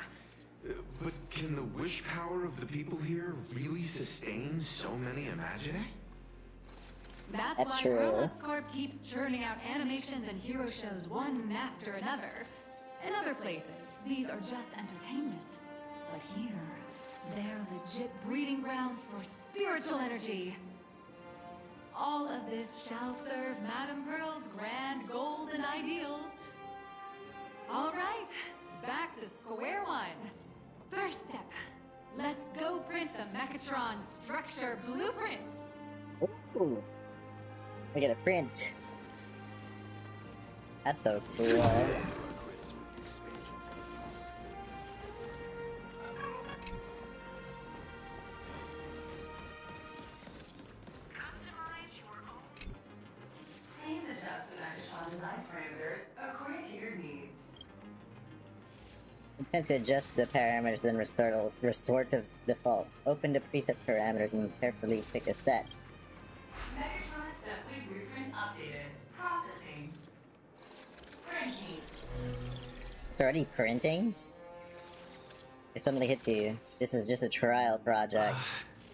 But can the wish power of the people here really sustain so many Imaginae? That's why true. Prolux Corp keeps churning out animations and hero shows one after another. In other places, these are just entertainment. But here, they're legit breeding grounds for spiritual energy. All of this shall serve Madame Pearl's grand goals and ideals. All right, back to square one. First step, let's go print the Mechatron structure blueprint. Ooh. We get a print. That's so cool. Please adjust the Mechatron design parameters according to your needs. Intend to adjust the parameters, then restorative default. Open the preset parameters and carefully pick a set. Mechatron assembly blueprint updated. Processing. Printing. It's already printing? It suddenly hits you. This is just a trial project.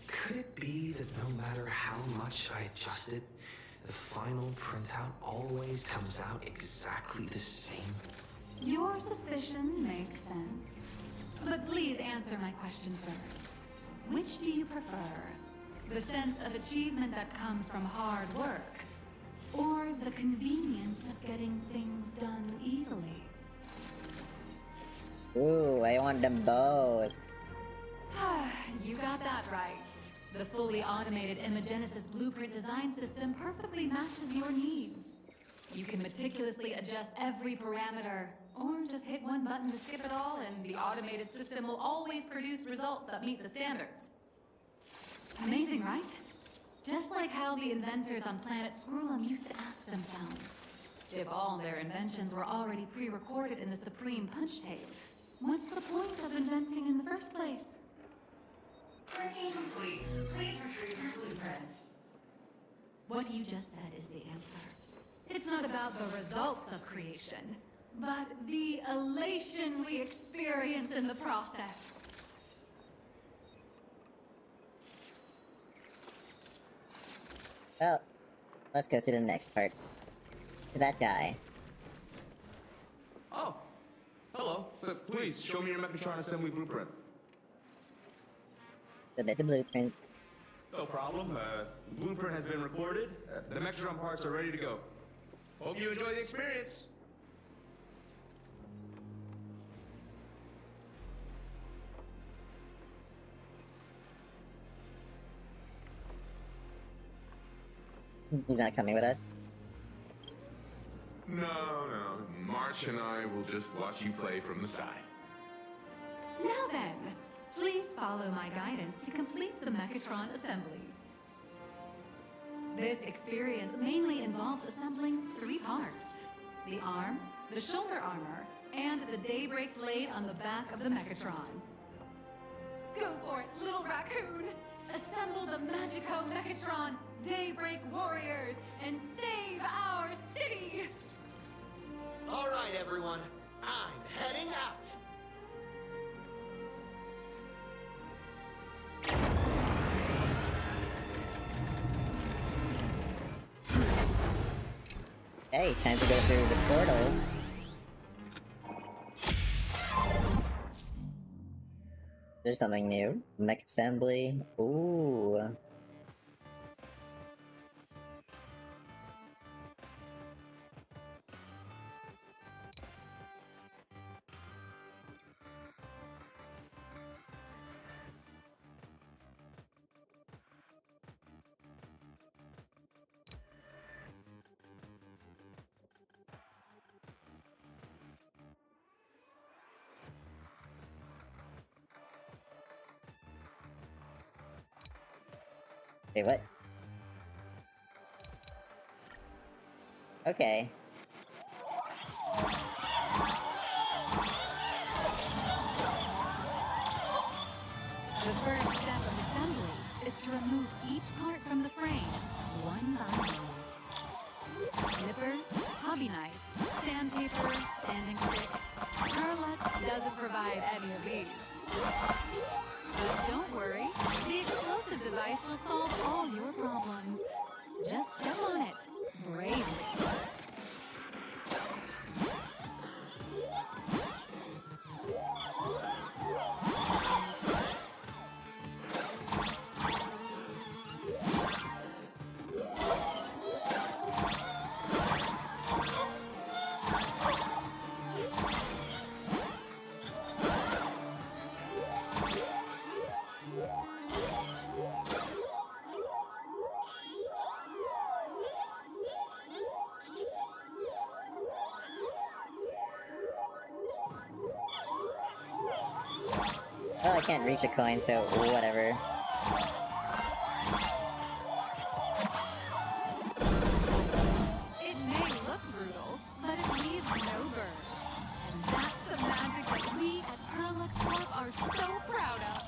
Could it be that no matter how much I adjust it, the final printout always comes out exactly the same? Your suspicion makes sense. But please answer my question first. Which do you prefer? The sense of achievement that comes from hard work, or the convenience of getting things done easily? Ooh, I want them both. You got that right. The fully automated Imagenesis blueprint design system perfectly matches your needs. You can meticulously adjust every parameter, or just hit one button to skip it all, and the automated system will always produce results that meet the standards. Amazing, right? Just like how the inventors on planet Scrollum used to ask themselves, if all their inventions were already pre-recorded in the Supreme Punch Tape, what's the point of inventing in the first place? Printing complete. Please retrieve your blueprints. What you just said is the answer. It's not about the results of creation, but the elation we experience in the process. Well, let's go to the next part. To that guy. Oh, hello. Please, show me your Mechatron assembly blueprint. Submit the blueprint. No problem. Blueprint has been recorded. The Mechatron parts are ready to go. Hope you enjoy the experience. He's not coming with us. No. March and I will just watch you play from the side. Now then, please follow my guidance to complete the Mechatron assembly. This experience mainly involves assembling 3 parts: the arm, the shoulder armor, and the Daybreak blade on the back of the Mechatron. Go for it, little raccoon! Assemble the Magico Mechatron, Daybreak warriors, and save our city! All right, everyone. I'm heading out. Hey, time to go through the portal. There's something new. Mech assembly. Ooh. Wait, what? Okay. The first step of assembly is to remove each part from the frame, one by one. Nippers, hobby knife, sandpaper, sanding stick. Perlux doesn't provide any of these. But don't worry, the explosive device will solve all your problems. Just step on it, bravely. Well, I can't reach a coin, so whatever. It may look brutal, but it leaves no burn. And that's the magic that we at Perlux Corp are so proud of.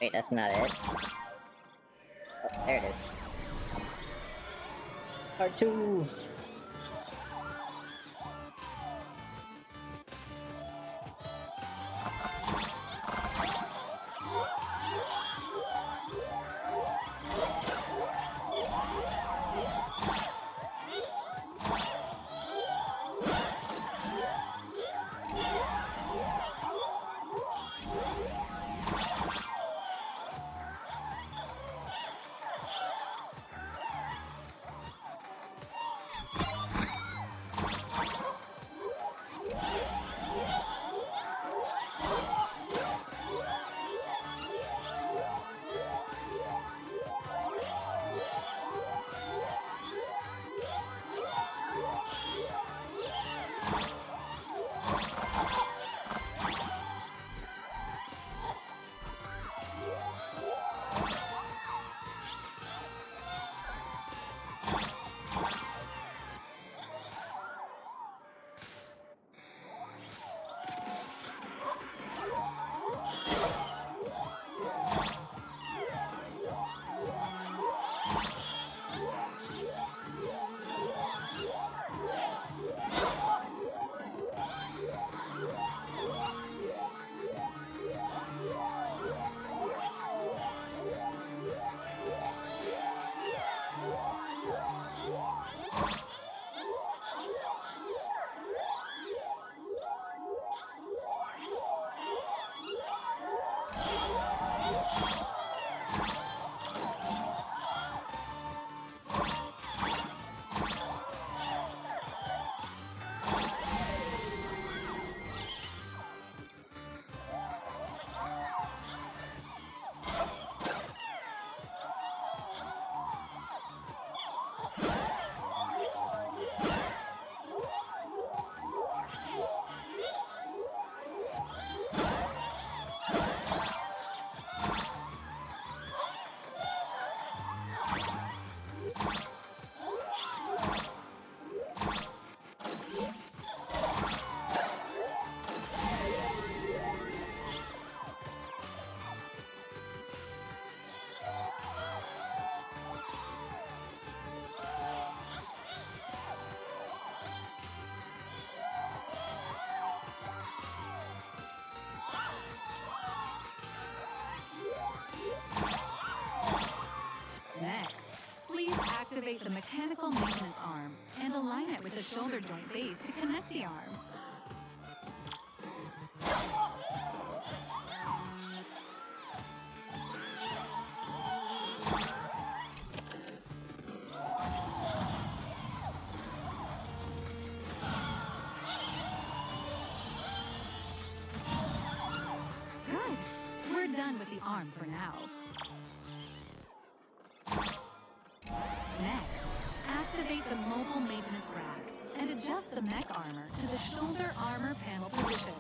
Wait, that's not it. Oh, there it is. Part 2! activate the mechanical maintenance arm and align it with the shoulder joint base to connect the arm. Good. We're done with the arm for now. Next, activate the mobile maintenance rack and adjust the mech armor to the shoulder armor panel position.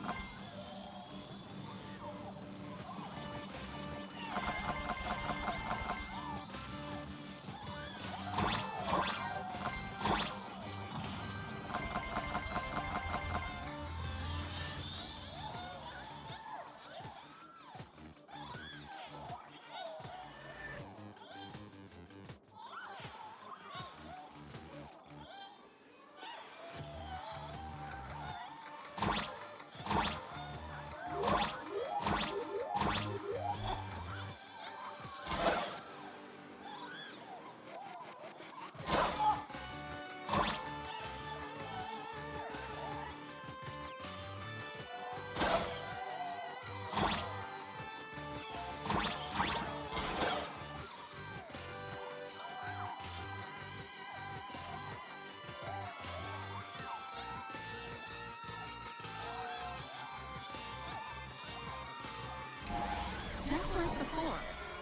Just like before,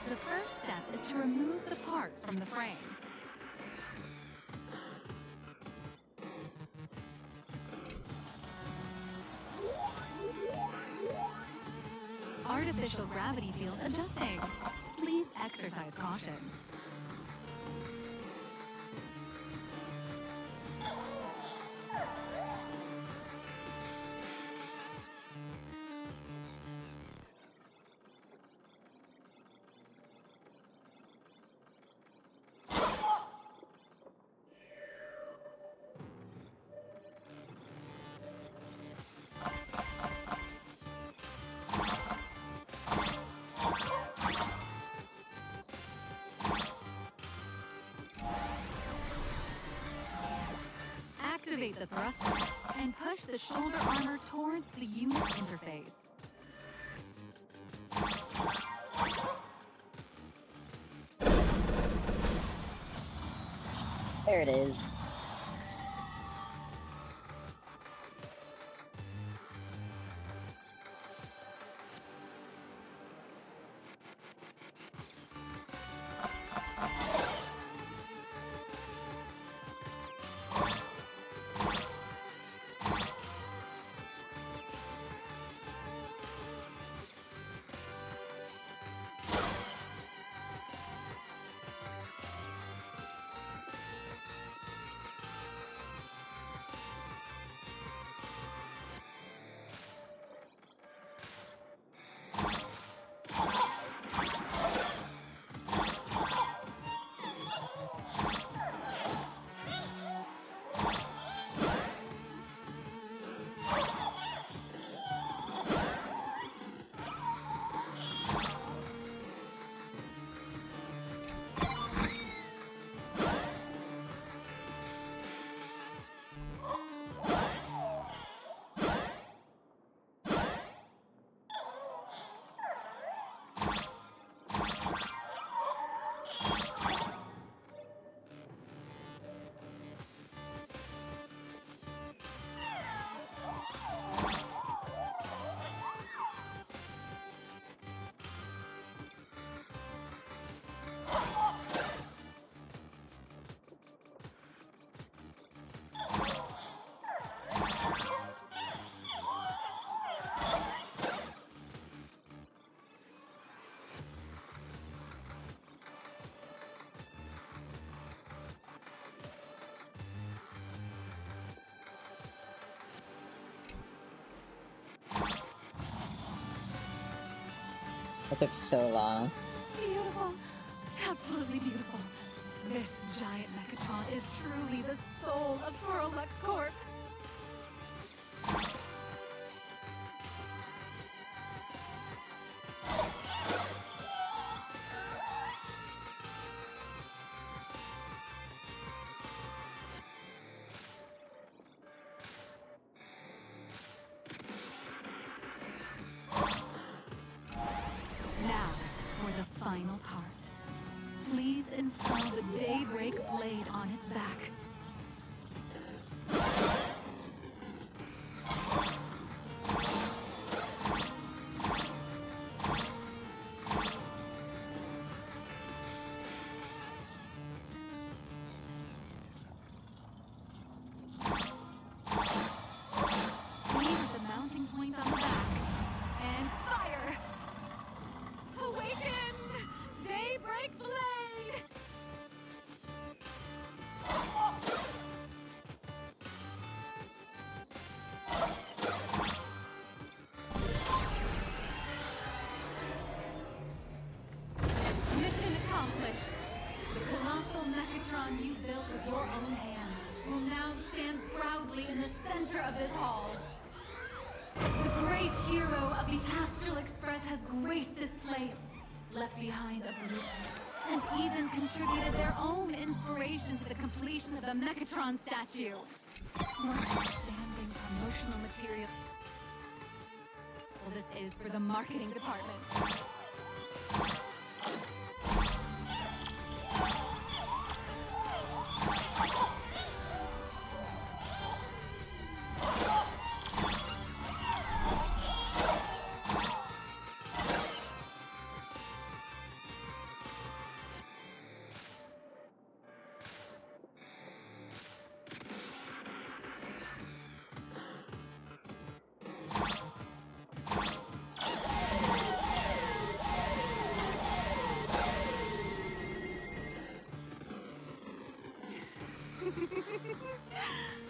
the first step is to remove the parts from the frame. Artificial gravity field adjusting. Please exercise caution. Activate the thruster and push the shoulder armor towards the unit interface. There it is. It took so long. Beautiful. Absolutely beautiful. This giant Mechatron is truly the soul of Perlux Corp. center of this hall. The great hero of the Astral Express has graced this place, left behind a blueprint, and even contributed their own inspiration to the completion of the Mechatron statue. More outstanding promotional material. Well, this is for the marketing department.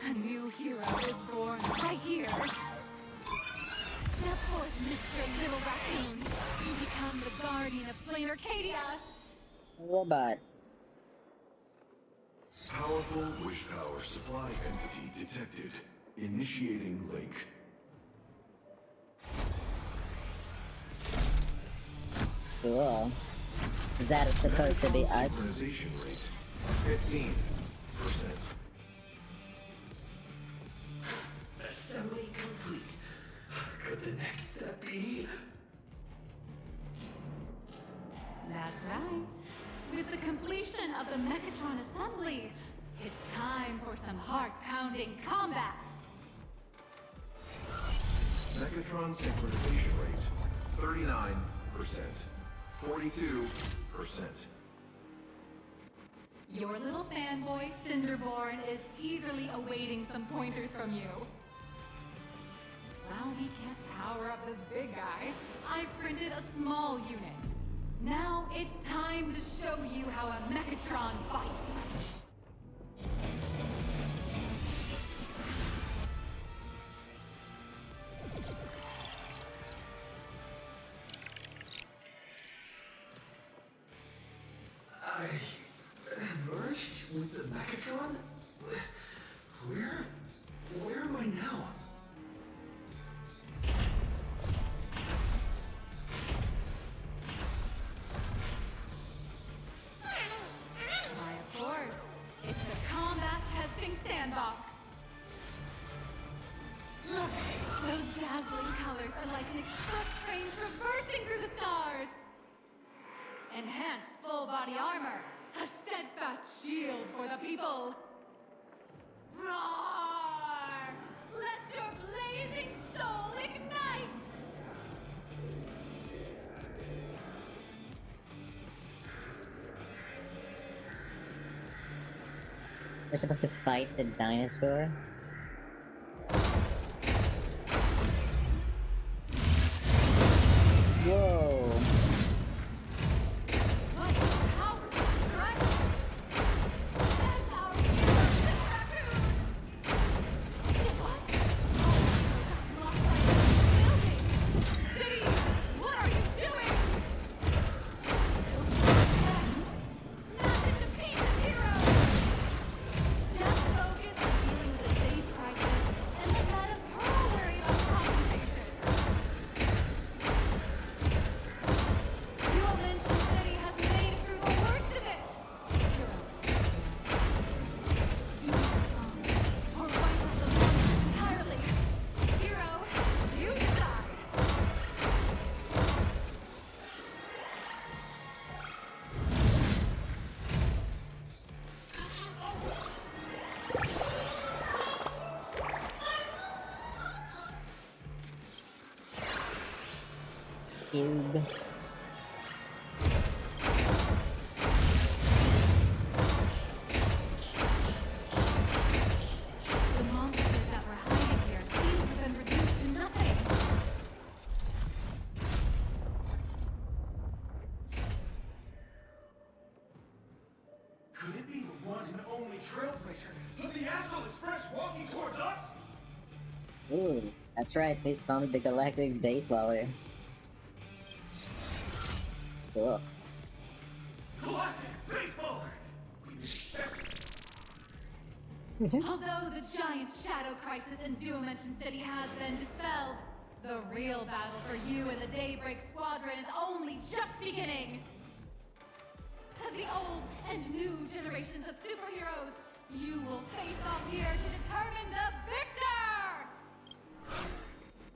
A new hero is born right here. Step forth, Mr. Little Raccoon. You become the guardian of Planarcadia. Robot. Powerful wish power supply entity detected. Initiating link. Cool. Is that it's supposed to be us? Synchronization rate 15%. Assembly complete. Could the next step be? That's right. With the completion of the Mechatron assembly, it's time for some heart-pounding combat. Mechatron synchronization rate 39%. 42%. Your little fanboy, Cinderborn, is eagerly awaiting some pointers from you. While we can't power up this big guy, I printed a small unit. Now it's time to show you how a Mechatron fights. I merged with the Mechatron? Where am I now? Why, of course. It's the combat testing sandbox. Look, those dazzling colors are like an express train traversing through the stars. Enhanced full body armor, a steadfast shield for the people. Roar! Let your blazing soul ignite! We're supposed to fight the dinosaur? Whoa! Cube. The monsters that were hiding here seem to have been reduced to nothing. Could it be the one and only trailblazer of the Astral Express walking towards us? Ooh, that's right, please call me the Galactic Baseballer. Cool. Galactic Baseballer! We expect. Although the giant shadow crisis in Dimension City has been dispelled, the real battle for you and the Daybreak Squadron is only just beginning. As the old and new generations of superheroes, you will face off here to determine the victor!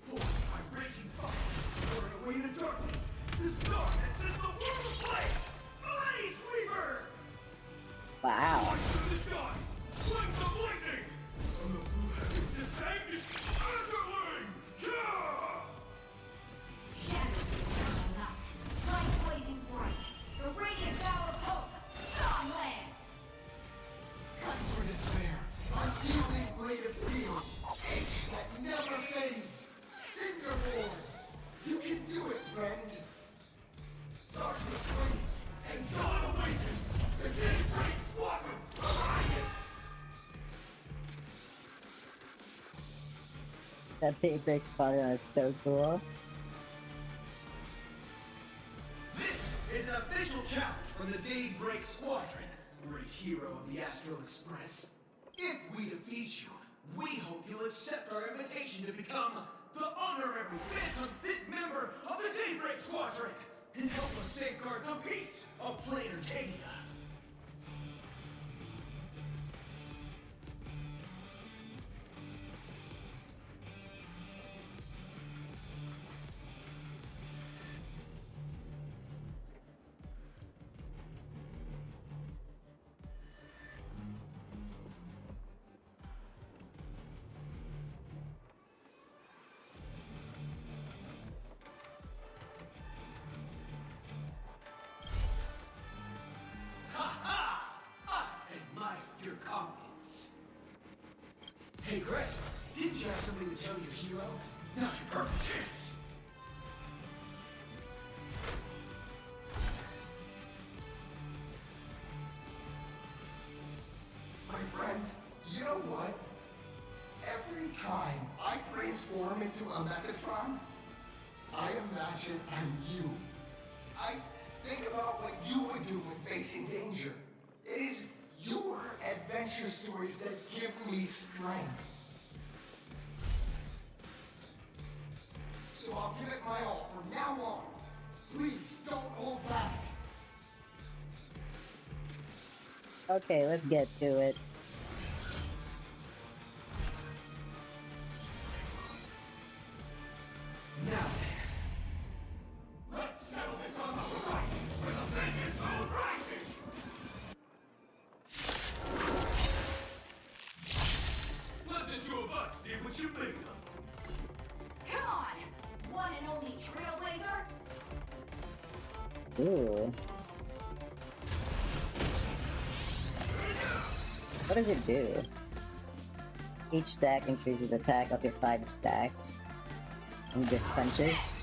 Forced by raging fire, burn away the darkness, the star that sets the world ablaze! Blaze Weaver! Wow. Fly through the skies, flames of lightning! From the blue heavens descend, Azerling! Shadows eternal night, light blazing bright, the radiant bow of hope, dawn lands! Cut for despair, unyielding blade of steel, edge that never fades, Cinderborn! You can do it, friend! Darkness wanes, and dawn awakens! The Daybreak Squadron arises! That Daybreak Squadron is so cool. This is an official challenge from the Daybreak Squadron, great hero of the Astral Express. If we defeat you, we hope you'll accept our invitation to become the honorary Phantom 5th member of the Daybreak Squadron and help us safeguard the peace of Planarcadia. Hey, Greg, didn't you have something to tell your hero? Now's your perfect chance. My friend, you know what? Every time I transform into a Megatron, I imagine I'm you. I think about what you would do when facing danger. It is your adventure stories that give me strength. So I'll give it my all from now on. Please don't hold back. Okay, let's get to it. Now then, let's settle this on the horizon, where the vengeance moon rises! Let the two of us see what you make of. Come on, one and only Trailblazer! Ooh. What does it do? Each stack increases attack up to 5 stacks. And he just punches.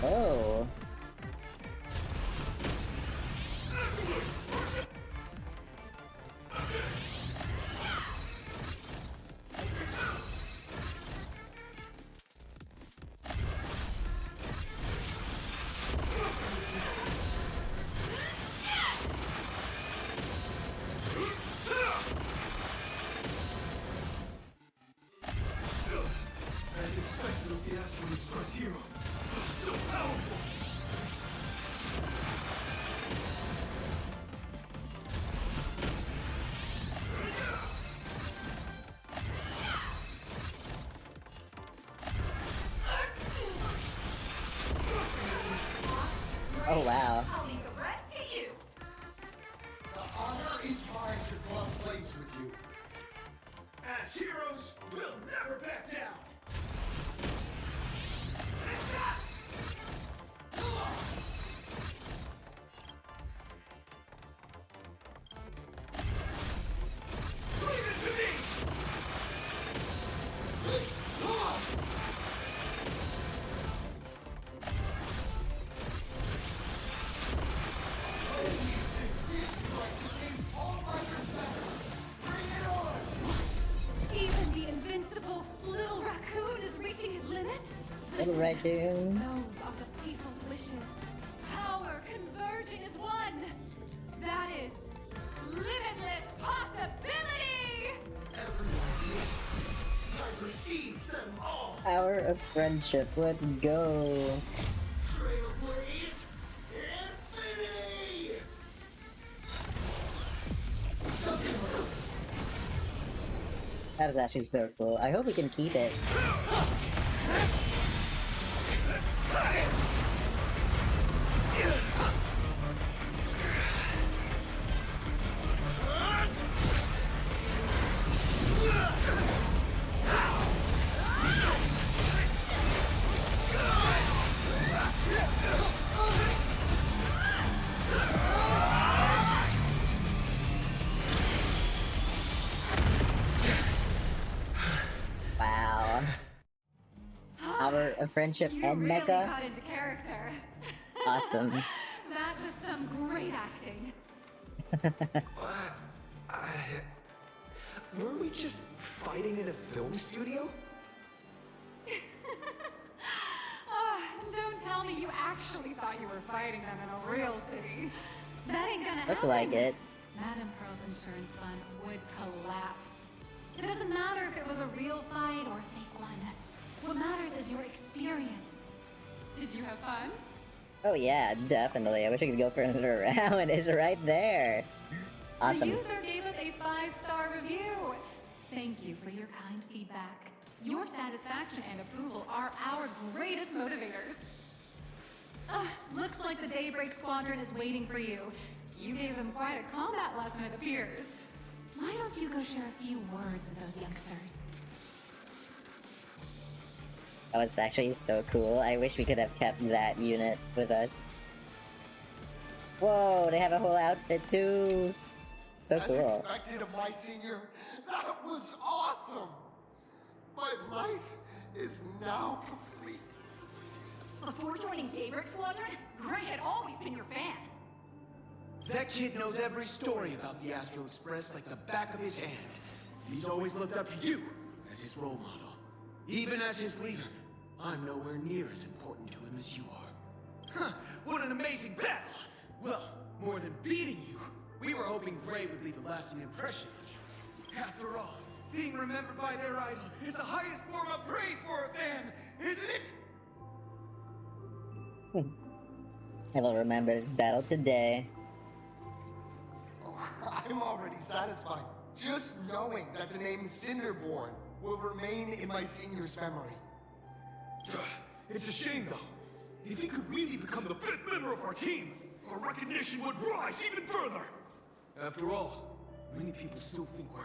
Oh. As expected of the Astral Express hero, so powerful! Oh wow. I'll leave the rest to you! The honor is mine to cross blades with you. As heroes, we'll never back down! Leave it to me! right, dude. Those are the people's wishes. Power converging as one. That is limitless possibility. Everyone's wishes. I've received them all. Power of friendship. Let's go. Trailblaze infinity. That is actually so cool. I hope we can keep it. Wow. Power of friendship You and really mecha. got into character. Awesome. That was some great acting. Were we just fighting in a film studio? Don't tell me you actually thought you were fighting them in a real city. That ain't gonna Look happen. like it. Madame Pearl's insurance fund would collapse. It doesn't matter if it was a real fight or a fake one. What matters is your experience. Did you have fun? Oh yeah, definitely. I wish I could go for another round. It's right there. Awesome. The user gave us a 5-star review. Thank you for your kind feedback. Your satisfaction and approval are our greatest motivators. Looks like the Daybreak Squadron is waiting for you. You gave them quite a combat lesson, it appears. Why don't you go share a few words with those youngsters? That was actually so cool. I wish we could have kept that unit with us. Whoa, they have a whole outfit too. So As cool. expected of my senior, that was awesome. My life is now complete. Before joining Daybreak Squadron, Gray had always been your fan. That kid knows every story about the Astral Express like the back of his hand. He's always looked up to you as his role model. Even as his leader, I'm nowhere near as important to him as you are. Huh, what an amazing battle! Well, more than beating you, we were hoping Gray would leave a lasting impression on you. After all, being remembered by their idol is the highest form of praise for a fan, isn't it? I will remember this battle today. I'm already satisfied, just knowing that the name Cinderborn will remain in my senior's memory. It's a shame, though. If he could really become the 5th member of our team, our recognition would rise even further. After all, many people still think we're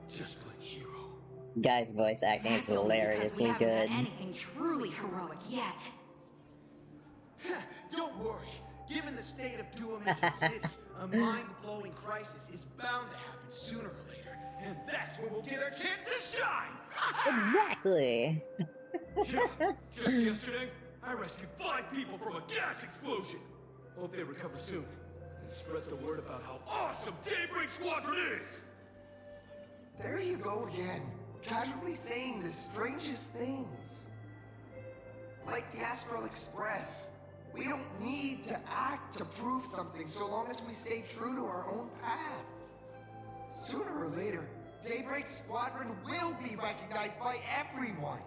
just plain hero. Guy's voice acting is That's only because we hilariously haven't good. done anything truly heroic yet. Don't worry. Given the state of Duomental City, a mind-blowing crisis is bound to happen sooner or later, and that's when we'll get our chance to shine! Exactly. Yeah, just yesterday, I rescued 5 people from a gas explosion. Hope they recover soon, and spread the word about how awesome Daybreak Squadron is! There you go again, casually saying the strangest things. Like the Astral Express. We don't need to act to prove something so long as we stay true to our own path. Sooner or later, Daybreak Squadron will be recognized by everyone.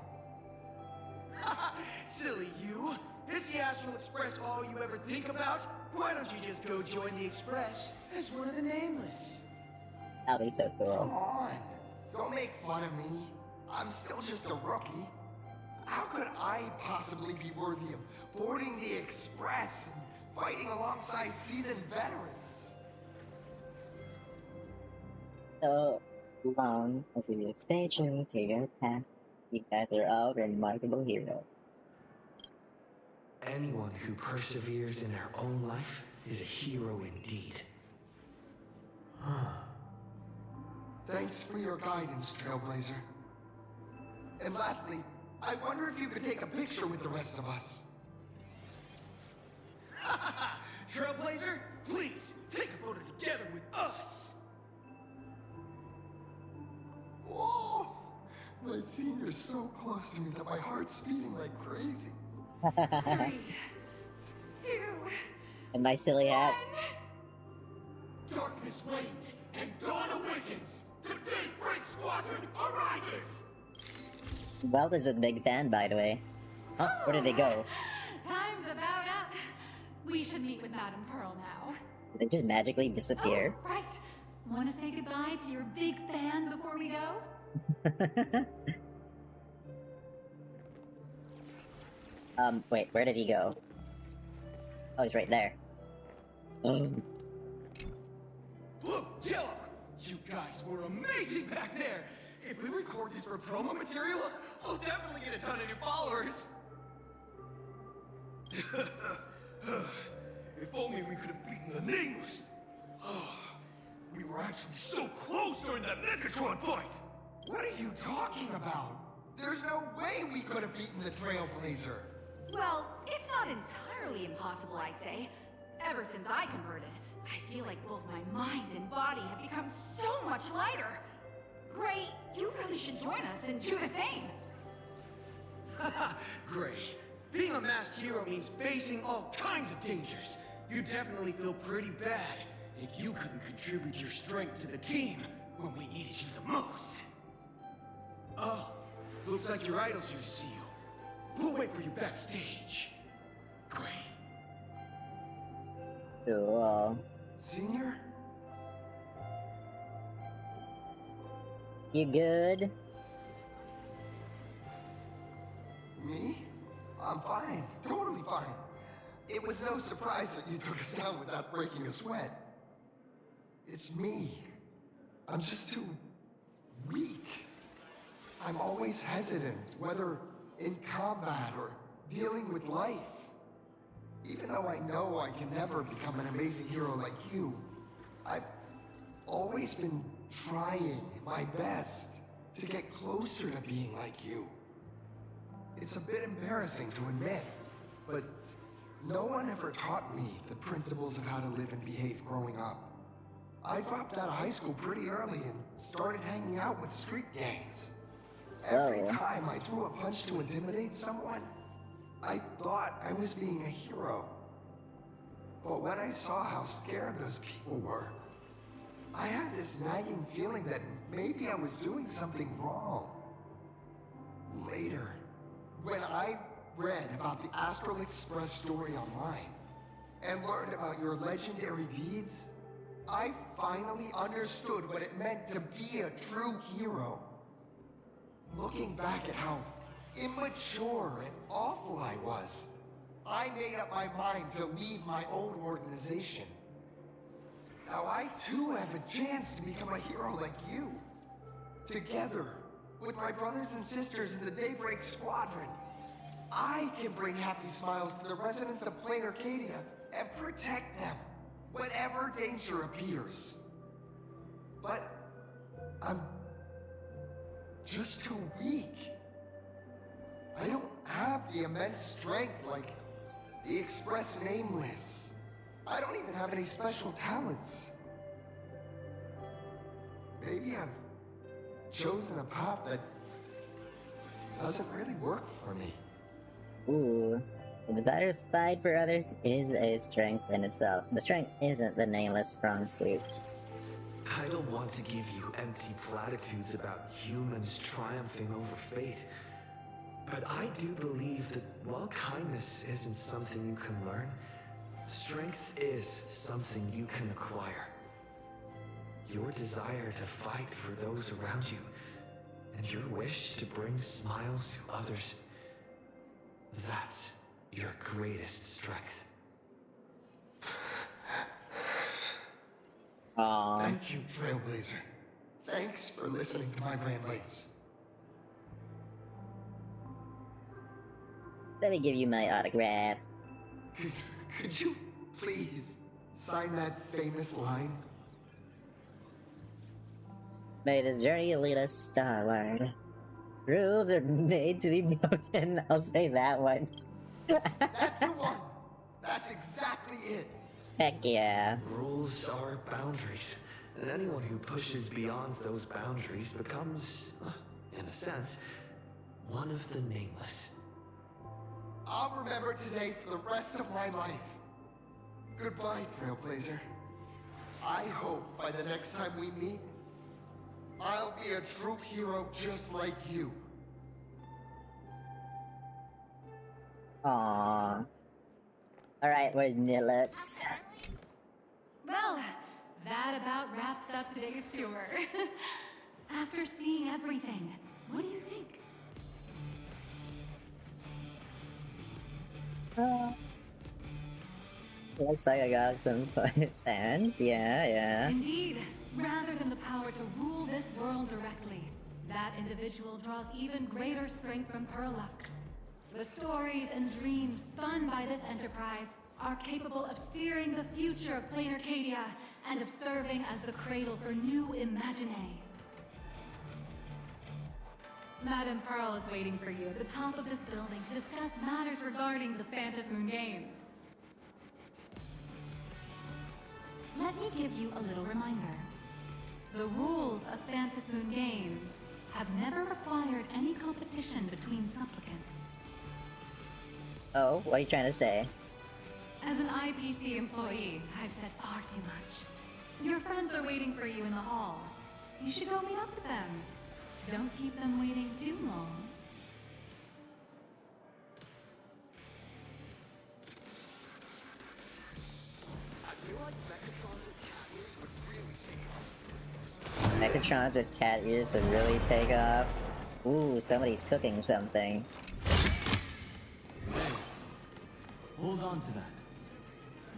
Silly you! Is the Astral Express all you ever think about? Why don't you just go join the Express as one of the Nameless? That'll be so Come cool. on, don't make fun of me. I'm still just a rookie. How could I possibly be worthy of boarding the Express and fighting alongside seasoned veterans? So long as you stay true to your path, you guys are all remarkable heroes. Anyone who perseveres in their own life is a hero indeed. Thanks for your guidance, Trailblazer. And lastly, I wonder if you could take a picture with the rest of us. Trailblazer, please, take a photo together with us! Whoa! My senior's so close to me that my heart's beating like crazy. 3, 2, And my silly hat. Darkness wanes and dawn awakens. The Daybreak Squadron arises. Welt is a big fan, by the way. Huh? Where did they go? time's about up. We should meet with Madame Pearl now. Did they just magically disappear? Oh, right. Want to say goodbye to your big fan before we go? Wait, where did he go? Oh, he's right there. Blue, yellow, you guys were amazing back there. If we record this for promo material, we'll definitely get a ton of new followers. If only we could have beaten the Nameless. We were actually so close during that Megatron fight. What are you talking about? There's no way we could have beaten the Trailblazer. Well, it's not entirely impossible, I'd say. Ever since I converted, I feel like both my mind and body have become so much lighter. Gray, you really should join us and do the same. Gray, being a masked hero means facing all kinds of dangers. You definitely feel pretty bad if you couldn't contribute your strength to the team when we needed you the most. Oh, looks like your idol's here to see you. We'll wait for you backstage. Gray. Cool. Senior? You good? Me? I'm fine. Totally fine. It was no surprise that you took us down without breaking a sweat. It's me. I'm just too weak. I'm always hesitant, whether in combat or dealing with life. Even though I know I can never become an amazing hero like you, I've always been trying my best to get closer to being like you. It's a bit embarrassing to admit, but no one ever taught me the principles of how to live and behave growing up. I dropped out of high school pretty early and started hanging out with street gangs. Every time I threw a punch to intimidate someone, I thought I was being a hero. But when I saw how scared those people were, I had this nagging feeling that maybe I was doing something wrong. Later, when I read about the Astral Express story online and learned about your legendary deeds, I finally understood what it meant to be a true hero. Looking back at how immature and awful I was, I made up my mind to leave my old organization. Now I too have a chance to become a hero like you. Together, with my brothers and sisters in the Daybreak Squadron, I can bring happy smiles to the residents of Planarcadia and protect them whenever danger appears. But I'm just too weak. I don't have the immense strength like the Express Nameless. I don't even have any special talents. Maybe I've chosen a path that doesn't really work for me. Ooh. The desire to fight for others is a strength in itself. The strength isn't the nameless strong suit. I don't want to give you empty platitudes about humans triumphing over fate, but I do believe that while kindness isn't something you can learn, strength is something you can acquire. Your desire to fight for those around you, and your wish to bring smiles to others, that's your greatest strength. Thank you, Trailblazer. Thanks for listening to my ramblings. Let me give you my autograph. Could you please sign that famous line? May this journey lead us starward. Rules are made to be broken. I'll say that one. That's the one! That's exactly it! Heck yeah. Rules are boundaries, and anyone who pushes beyond those boundaries becomes in a sense, one of the nameless. I'll remember today for the rest of my life. Goodbye, Trailblazer. I hope by the next time we meet, I'll be a true hero just like you. Aww. Alright, where's Nilux? Well, that about wraps up today's tour. After seeing everything, what do you think? Looks like I got some fans. Yeah. Indeed, rather than the power to rule this world directly, that individual draws even greater strength from Perlux. The stories and dreams spun by this enterprise are capable of steering the future of Planarcadia and of serving as the cradle for new imaginae. Madame Pearl is waiting for you at the top of this building to discuss matters regarding the Phantasm Moon Games. Let me give you a little reminder. The rules of Phantasm Moon Games have never required any competition between supplicants. Oh, what are you trying to say? As an IPC employee, I've said far too much. Your friends are waiting for you in the hall. You should go meet up with them. Don't keep them waiting too long. I feel like Mechatrons with cat ears would really take off. Mechatrons with cat ears would really take off. Ooh, somebody's cooking something. Hold on to that.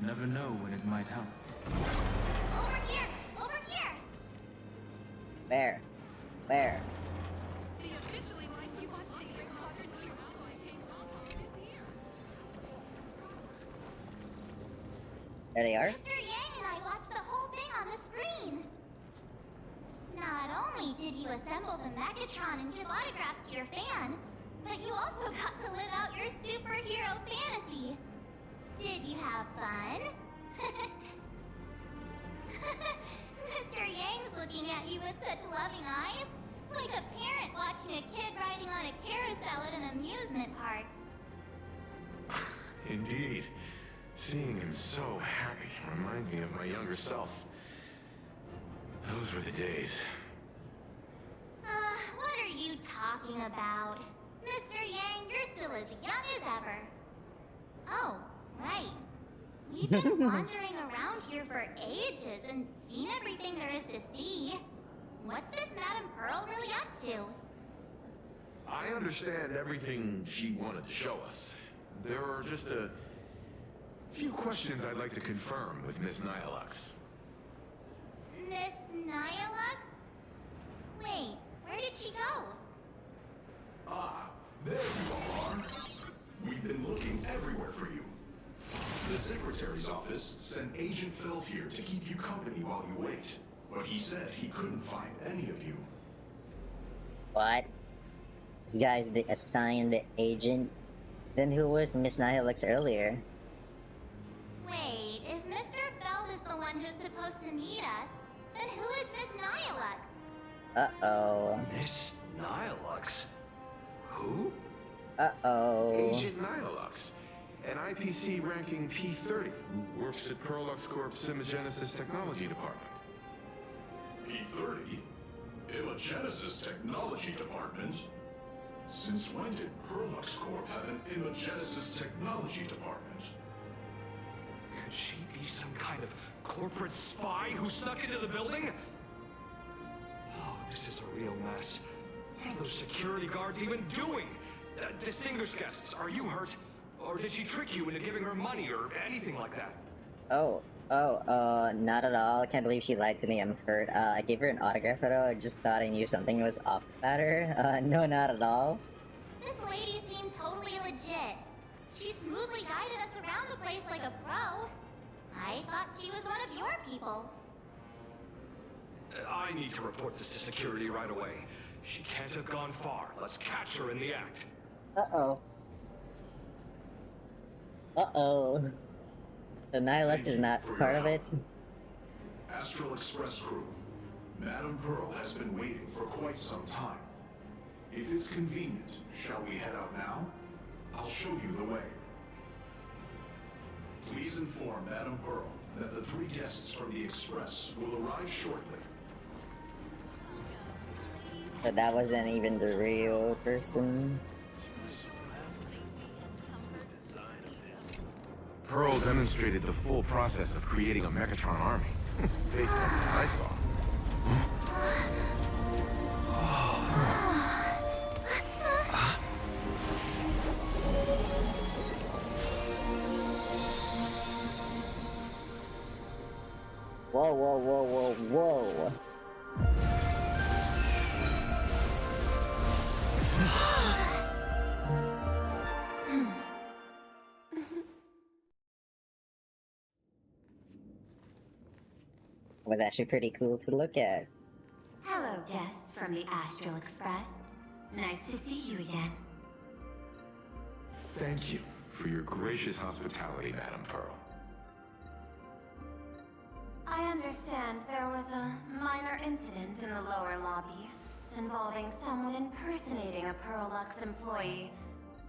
Never know when it might help. Over here! Over here! Where? Where? The officially licensed Daybreak Squadron Team Alloy King Pop-Up is here. There they are. Mr. Yang and I watched the whole thing on the screen! Not only did you assemble the Mechatron and give autographs to your fan, but you also got to live out your superhero fantasy. Did you have fun? Mr. Yang's looking at you with such loving eyes, like a parent watching a kid riding on a carousel at an amusement park. Indeed. Seeing him so happy reminds me of my younger self. Those were the days. What are you talking about? Mr. Yang, you're still as young as ever. Oh, right. We've been wandering around here for ages and seen everything there is to see. What's this Madame Pearl really up to? I understand everything she wanted to show us. There are just a few questions I'd like to confirm with Miss Nihilux. Miss Nihilux? Wait, where did she go? Ah, there you are. We've been looking everywhere for you. The Secretary's office sent Agent Feld here to keep you company while you wait, but he said he couldn't find any of you. What? This guy's the assigned agent? Then who was Miss Nihilux earlier? Wait, if Mr. Feld is the one who's supposed to meet us, then who is Miss Nihilux? Uh-oh. Miss Nihilux? Who? Uh-oh. Agent Nihilux, an IPC ranking P30, who works at Perlux Corp's Imagenesis Technology Department. P30? Imagenesis Technology Department? Since when did Perlux Corp have an Imagenesis Technology Department? Could she be some kind of corporate spy who snuck into the building? Oh, this is a real mess. What are those security guards even doing? Distinguished guests, are you hurt? Or did she trick you into giving her money or anything like that? Not at all. I can't believe she lied to me. I'm hurt. I gave her an autograph photo. I just thought I knew something was off about her. No, not at all. This lady seemed totally legit. She smoothly guided us around the place like a pro. I thought she was one of your people. I need to report this to security right away. She can't have gone far. Let's catch her in the act. Uh-oh. Uh-oh. The Nihilux is not part of it? Astral Express Crew. Madame Pearl has been waiting for quite some time. If it's convenient, shall we head out now? I'll show you the way. Please inform Madame Pearl that the 3 guests from the Express will arrive shortly. But that wasn't even the real person. Pearl demonstrated the full process of creating a Mechatron army, based on what I saw. Whoa, whoa, whoa, whoa, whoa. Was actually pretty cool to look at. Hello, guests from the Astral Express. Nice to see you again. Thank you for your gracious hospitality, Madame Pearl. I understand there was a minor incident in the lower lobby involving someone impersonating a Pearlux employee.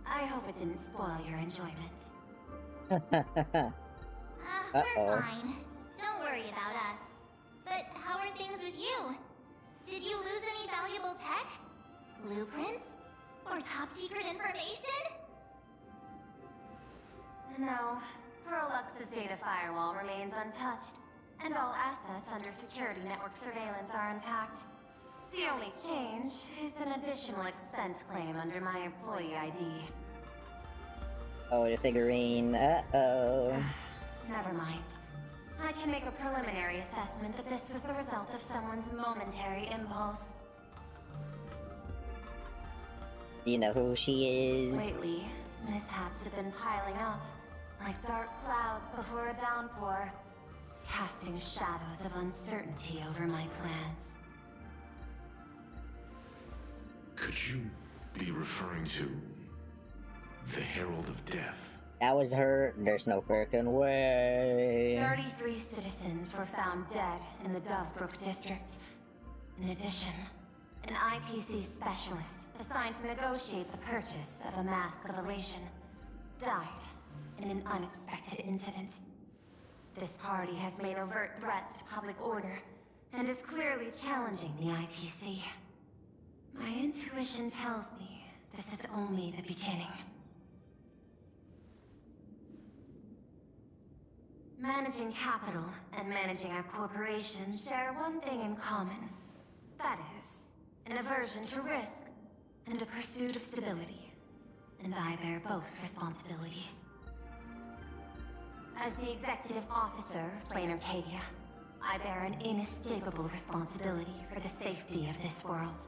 I hope it didn't spoil your enjoyment. We're fine. Don't worry about us. But how are things with you? Did you lose any valuable tech? Blueprints? Or top secret information? No, Pearlux's data firewall remains untouched, and all assets under security network surveillance are intact. The only change is an additional expense claim under my employee ID. Oh, the figurine. Uh-oh. Never mind. I can make a preliminary assessment that this was the result of someone's momentary impulse. Do you know who she is? Lately, mishaps have been piling up, like dark clouds before a downpour, casting shadows of uncertainty over my plans. Could you be referring to the Herald of Death? That was her. There's no freaking way. 33 citizens were found dead in the Dovebrook district. In addition, an IPC specialist assigned to negotiate the purchase of a mask of elation died in an unexpected incident. This party has made overt threats to public order and is clearly challenging the IPC. My intuition tells me this is only the beginning. Managing capital and managing a corporation share one thing in common. That is, an aversion to risk and a pursuit of stability. And I bear both responsibilities. As the executive officer of Planarcadia, I bear an inescapable responsibility for the safety of this world.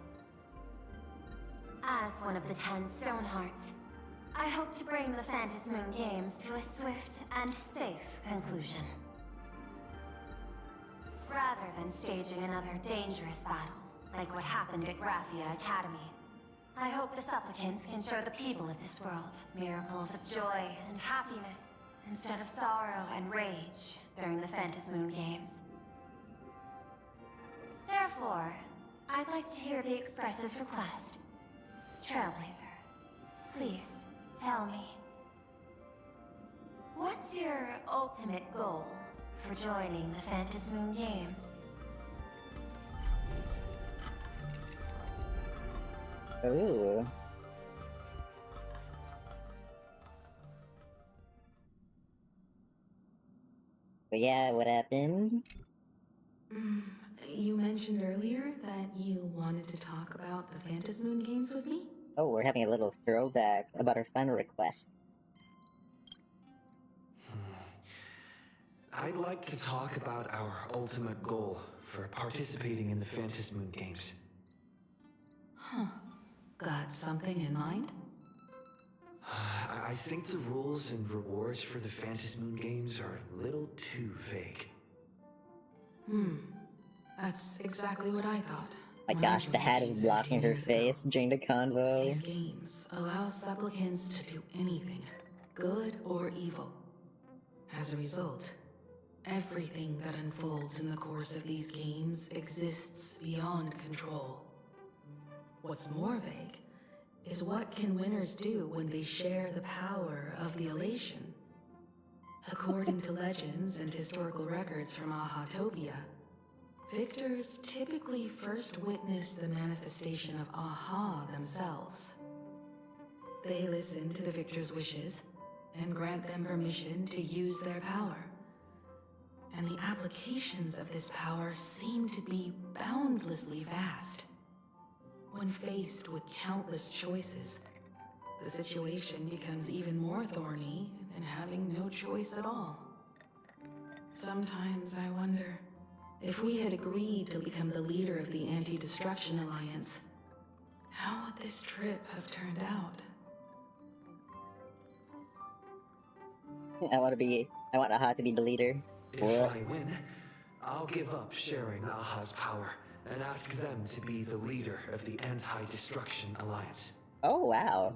As one of the 10 Stonehearts, I hope to bring the Phantasmoon Games to a swift and safe conclusion. Rather than staging another dangerous battle, like what happened at Graphia Academy, I hope the supplicants can show the people of this world miracles of joy and happiness, instead of sorrow and rage during the Phantasmoon Games. Therefore, I'd like to hear the Express's request. Trailblazer, please. Tell me, what's your ultimate goal for joining the Phantasmoon Games? Ooh. But yeah, what happened? You mentioned earlier that you wanted to talk about the Phantasmoon Games with me? Oh, we're having a little throwback about our friend request. I'd like to talk about our ultimate goal for participating in the Phantasmoon Games. Huh. Got something in mind? I think the rules and rewards for the Phantasmoon Games are a little too vague. That's exactly what I thought. My gosh, the hat is blocking her face during the convo. These games allow supplicants to do anything, good or evil. As a result, everything that unfolds in the course of these games exists beyond control. What's more vague is what can winners do when they share the power of the elation? According to legends and historical records from Ahatopia, victors typically first witness the manifestation of Aha themselves. They listen to the victor's wishes and grant them permission to use their power. And the applications of this power seem to be boundlessly vast. When faced with countless choices, the situation becomes even more thorny than having no choice at all. Sometimes I wonder, if we had agreed to become the leader of the Anti-Destruction Alliance, how would this trip have turned out? I want Aha to be the leader. If What? I win, I'll give up sharing Aha's power and ask them to be the leader of the Anti-Destruction Alliance. Oh, wow.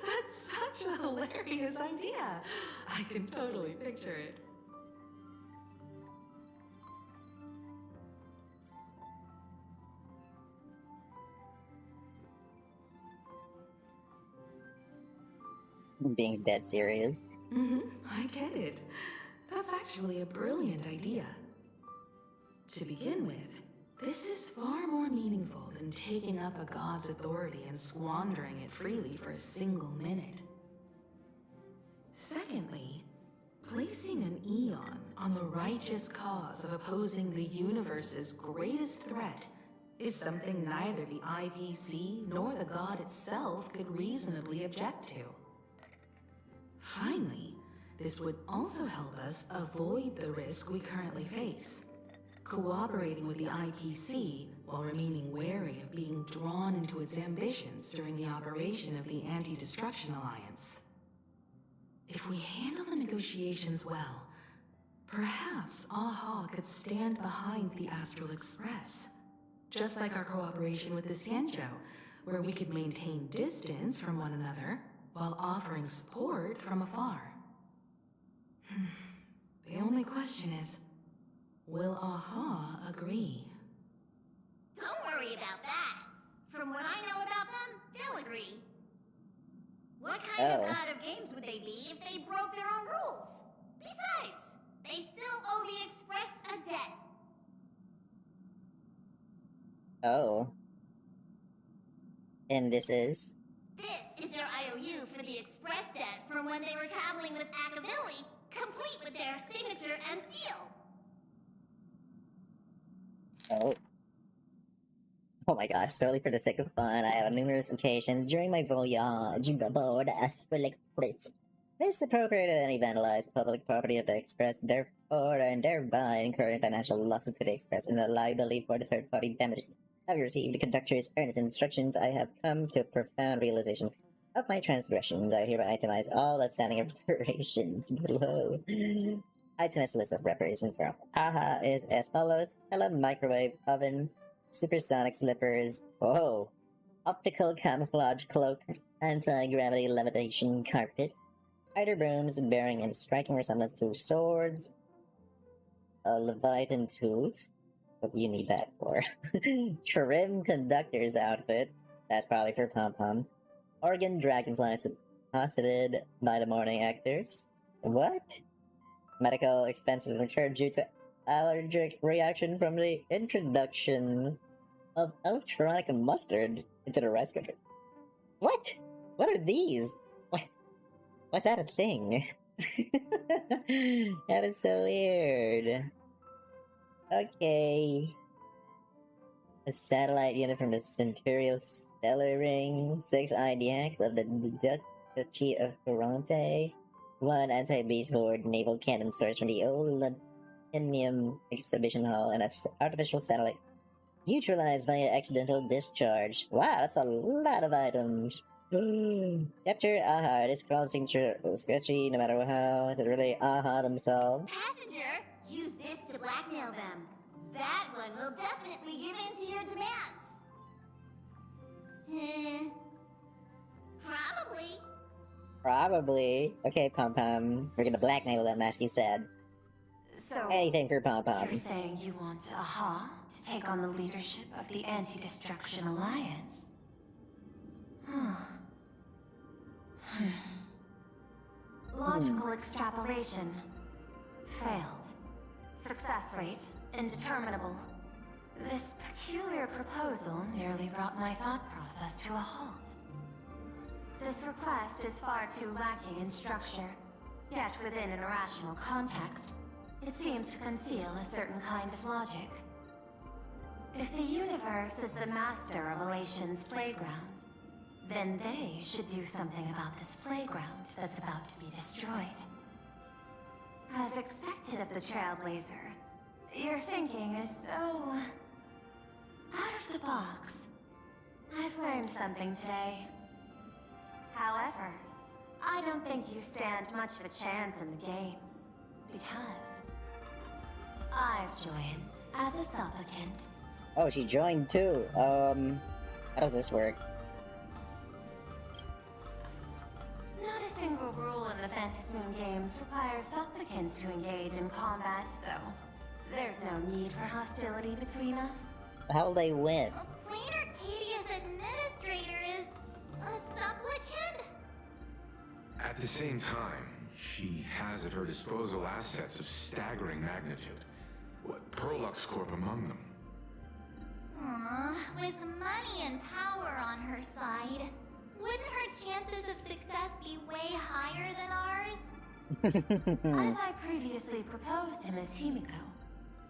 That's such a hilarious idea. I can totally picture it. Being dead serious. I get it. That's actually a brilliant idea. To begin with, this is far more meaningful than taking up a god's authority and squandering it freely for a single minute. Secondly, placing an Eon on the righteous cause of opposing the universe's greatest threat is something neither the IPC nor the god itself could reasonably object to. Finally, this would also help us avoid the risk we currently face, cooperating with the IPC while remaining wary of being drawn into its ambitions during the operation of the Anti-Destruction Alliance. If we handle the negotiations well, perhaps Aha could stand behind the Astral Express, just like our cooperation with the Xianzhou, where we could maintain distance from one another while offering support from afar. The only question is, will Aha agree? Don't worry about that. From what I know about them, they'll agree. What kind of god of games would they be if they broke their own rules? Besides, they still owe the Express a debt. Oh. And this is? This is their IOU for the Express debt from when they were traveling with Ashveil, complete with their signature and seal. Oh. Oh my gosh, solely for the sake of fun, I have on numerous occasions during my voyage aboard Astral Express misappropriated any vandalized public property of the Express, therefore and thereby incurring financial losses to the Express and a liability for the third-party damages. Having received the conductor's earnest instructions, I have come to a profound realization of my transgressions. I hereby itemize all outstanding reparations below. Itemized list of reparations from Aha is as follows: microwave oven, supersonic slippers, optical camouflage cloak, anti-gravity levitation carpet, spider brooms bearing a striking resemblance to swords, a leviathan tooth. What do you need that for? Trim conductor's outfit. That's probably for pom-pom. Organ dragonflies deposited by the morning actors. What? Medical expenses incurred due to allergic reaction from the introduction of electronic mustard into the rice cooker. What? What are these? Why's that a thing? That is so weird. Okay. A satellite unit from the Centurial Stellar Ring, 6 IDX of the Duchy of Ferrante, 1 anti-beast horde naval cannon source from the old Latinium exhibition hall, and an artificial satellite neutralized via accidental discharge. Wow, that's a lot of items. Capture Aha. This crawl signature sketchy no matter how. Is it really Aha themselves? Passenger, use this to blackmail them. That one will definitely give in to your demands. Probably. Probably. Okay, Pom-Pom. We're gonna blackmail them, as you said. So, anything for Pom-Pom. you're saying you want Aha to take on the leadership of the Anti-Destruction Alliance. Logical extrapolation. Failed. Success rate indeterminable. This peculiar proposal nearly brought my thought process to a halt. This request is far too lacking in structure, yet within an irrational context, it seems to conceal a certain kind of logic. If the universe is the master of Elation's playground, then they should do something about this playground that's about to be destroyed. As expected of the Trailblazer, your thinking is so out of the box. I've learned something today. However, I don't think you stand much of a chance in the games, because I've joined as a supplicant. Oh, she joined too. How does this work? Not a single rule in the Phantasmoon games requires supplicants to engage in combat, so there's no need for hostility between us. How will they win? Planarcadia's administrator is a supplicant? At the same time, she has at her disposal assets of staggering magnitude. What, Perlux Corp among them. Aww, with money and power on her side, wouldn't her chances of success be way higher than ours? As I previously proposed to Miss Himiko,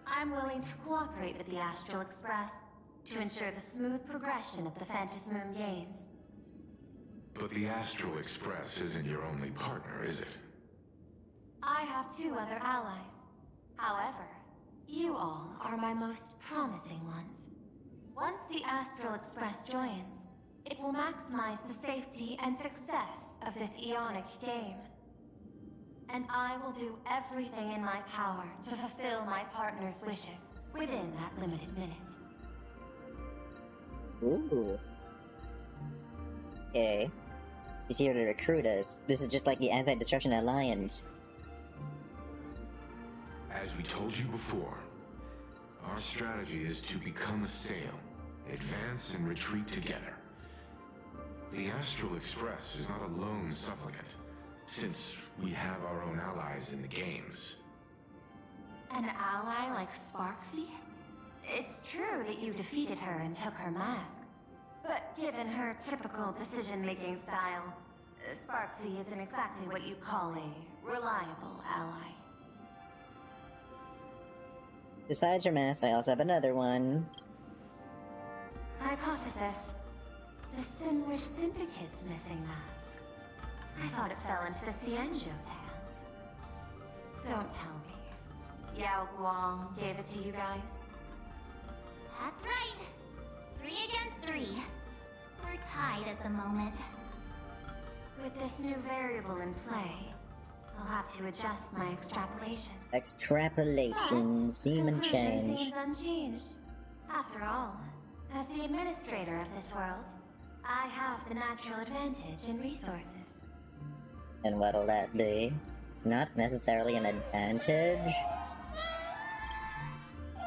I'm willing to cooperate with the Astral Express to ensure the smooth progression of the Phantasmoon games. But the Astral Express isn't your only partner, is it? I have 2 other allies. However, you all are my most promising ones. Once the Astral Express joins, it will maximize the safety and success of this Ionic game. And I will do everything in my power to fulfill my partner's wishes within that limited minute. Ooh. Okay. She's here to recruit us. This is just like the Anti-Destruction Alliance. As we told you before, our strategy is to become a sail, advance and retreat together. The Astral Express is not a lone supplicant, since we have our own allies in the games. An ally like Sparksy? It's true that you defeated her and took her mask. But given her typical decision-making style, Sparksy isn't exactly what you'd call a reliable ally. Besides her mask, I also have another one. Hypothesis. The Sinwish Syndicate's missing mask. I thought it fell into the Cienjo's hands. Don't tell me. Yao Guang gave it to you guys? That's right. 3 against 3. We're tied at the moment. With this new variable in play, I'll have to adjust my extrapolations. Extrapolations, human Conclusion change. seems unchanged. After all, as the administrator of this world, I have the natural advantage in resources. And what'll that be? It's not necessarily an advantage.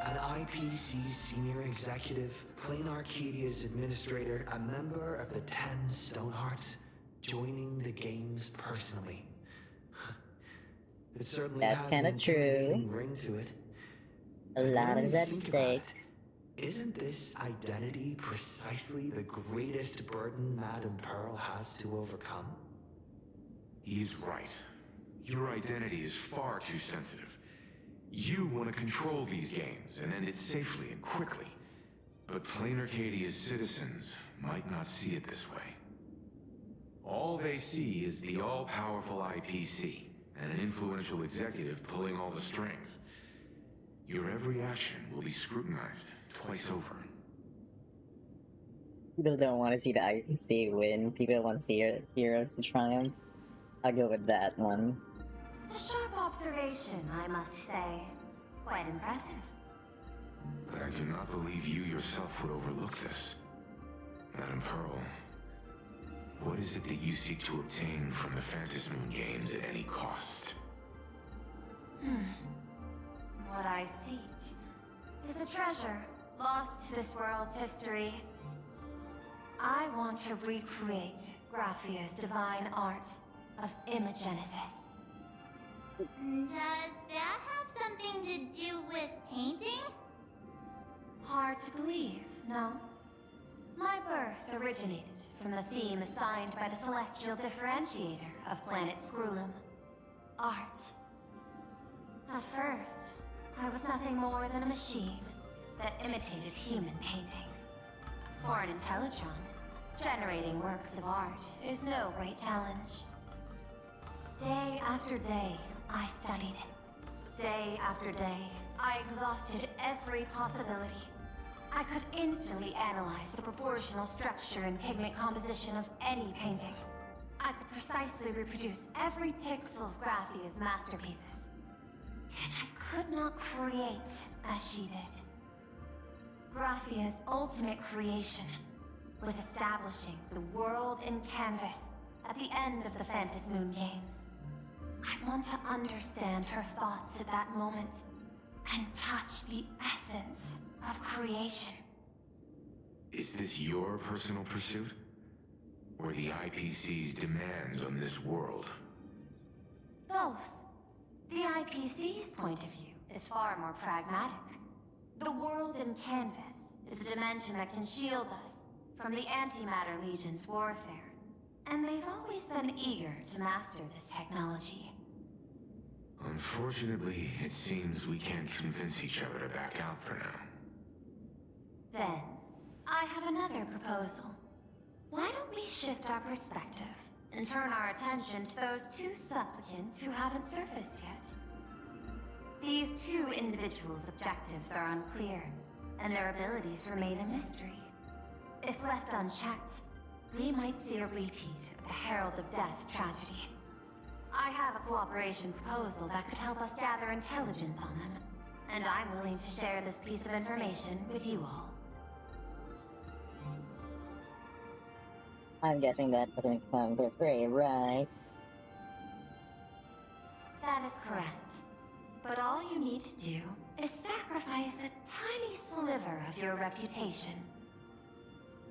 An IPC senior executive, Planarcadia's administrator, a member of the 10 Stonehearts, joining the games personally. It certainly That's has kinda an intimidating true. ring to it. A But lot when is you at think about stake. it, isn't this identity precisely the greatest burden Madame Pearl has to overcome? He's right. Your identity is far too sensitive. You want to control these games and end it safely and quickly. But Planarcadia's citizens might not see it this way. All they see is the all-powerful IPC and an influential executive pulling all the strings. Your every action will be scrutinized twice over. People don't want to see the IPC win. People want to see heroes to triumph. I'll go with that one. A sharp observation, I must say. Quite impressive. But I do not believe you yourself would overlook this. Madame Pearl, what is it that you seek to obtain from the Phantasmoon games at any cost? What I seek is a treasure lost to this world's history. I want to recreate Graphia's divine art of imagenesis. Does that have something to do with painting? Hard to believe, no? My birth originated from the theme assigned by the celestial differentiator of planet Scrulum. Art. At first, I was nothing more than a machine that imitated human paintings. For an Intellitron, generating works of art is no great challenge. Day after day, I studied it. Day after day, I exhausted every possibility. I could instantly analyze the proportional structure and pigment composition of any painting. I could precisely reproduce every pixel of Graphia's masterpieces. Yet I could not create as she did. Graphia's ultimate creation was establishing the world in canvas at the end of the Phantom Moon Games. I want to understand her thoughts at that moment and touch the essence of creation. Is this your personal pursuit? Or the IPC's demands on this world? Both. The IPC's point of view is far more pragmatic. The world in canvas is a dimension that can shield us from the Antimatter Legion's warfare, and they've always been eager to master this technology. Unfortunately, it seems we can't convince each other to back out for now. Then, I have another proposal. Why don't we shift our perspective and turn our attention to those two supplicants who haven't surfaced yet? These two individuals' objectives are unclear, and their abilities remain a mystery. If left unchecked, we might see a repeat of the Herald of Death tragedy. I have a cooperation proposal that could help us gather intelligence on them, and I'm willing to share this piece of information with you all. I'm guessing that doesn't come for free, right? That is correct. But all you need to do is sacrifice a tiny sliver of your reputation.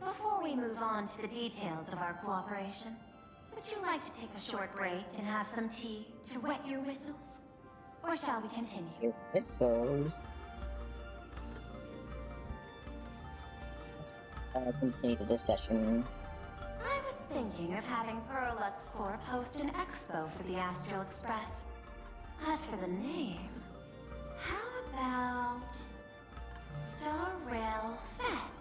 Before we move on to the details of our cooperation, would you like to take a short break and have some tea to wet your whistles? Or shall we continue? Your whistles? Let's continue the discussion. I was thinking of having Perlux Corp host an expo for the Astral Express. As for the name, how about Star Rail Fest?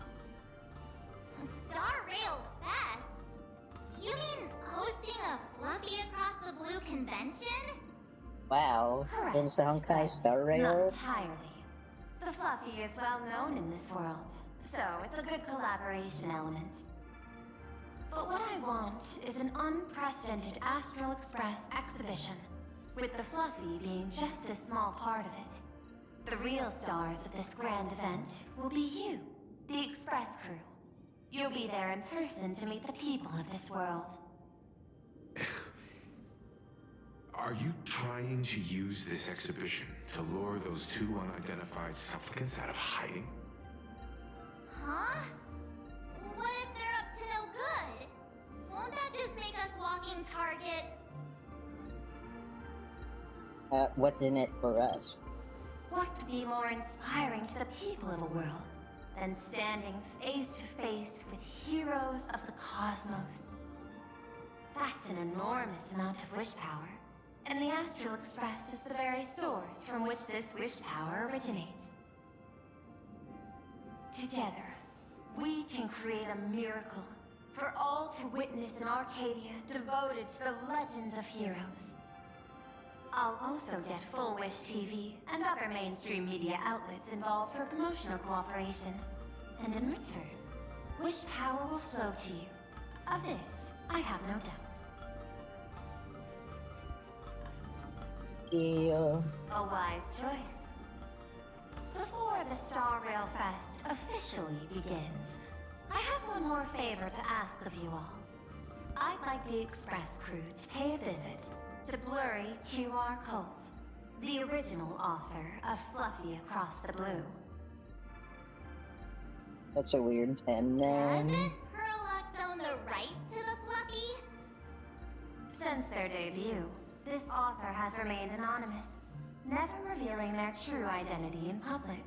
Star Rail Fest? You mean hosting a Fluffy Across the Blue convention? Wow, Correct. there's the Honkai Star Not Rail? entirely. The Fluffy is well known in this world, so it's a good collaboration element. But what I want is an unprecedented Astral Express exhibition, with the Fluffy being just a small part of it. The real stars of this grand event will be you, the Express Crew. You'll be there in person to meet the people of this world. Are you trying to use this exhibition to lure those two unidentified supplicants out of hiding? Huh? What if they're up to no good? Won't that just make us walking targets? What's in it for us? What could be more inspiring to the people of a world than standing face to face with heroes of the cosmos? That's an enormous amount of wish power, and the Astral Express is the very source from which this wish power originates. Together, we can create a miracle for all to witness in Arcadia devoted to the legends of heroes. I'll also get Full Wish TV and other mainstream media outlets involved for promotional cooperation. And in return, wish power will flow to you. Of this, I have no doubt. Deal. A wise choice. Before the Star Rail Fest officially begins, I have one more favor to ask of you all. I'd like the Express Crew to pay a visit to Blurry QR Colt, the original author of Fluffy Across the Blue. That's so weird. And then... Doesn't Parallax own the rights to the Fluffy? Since their debut, this author has remained anonymous, never revealing their true identity in public.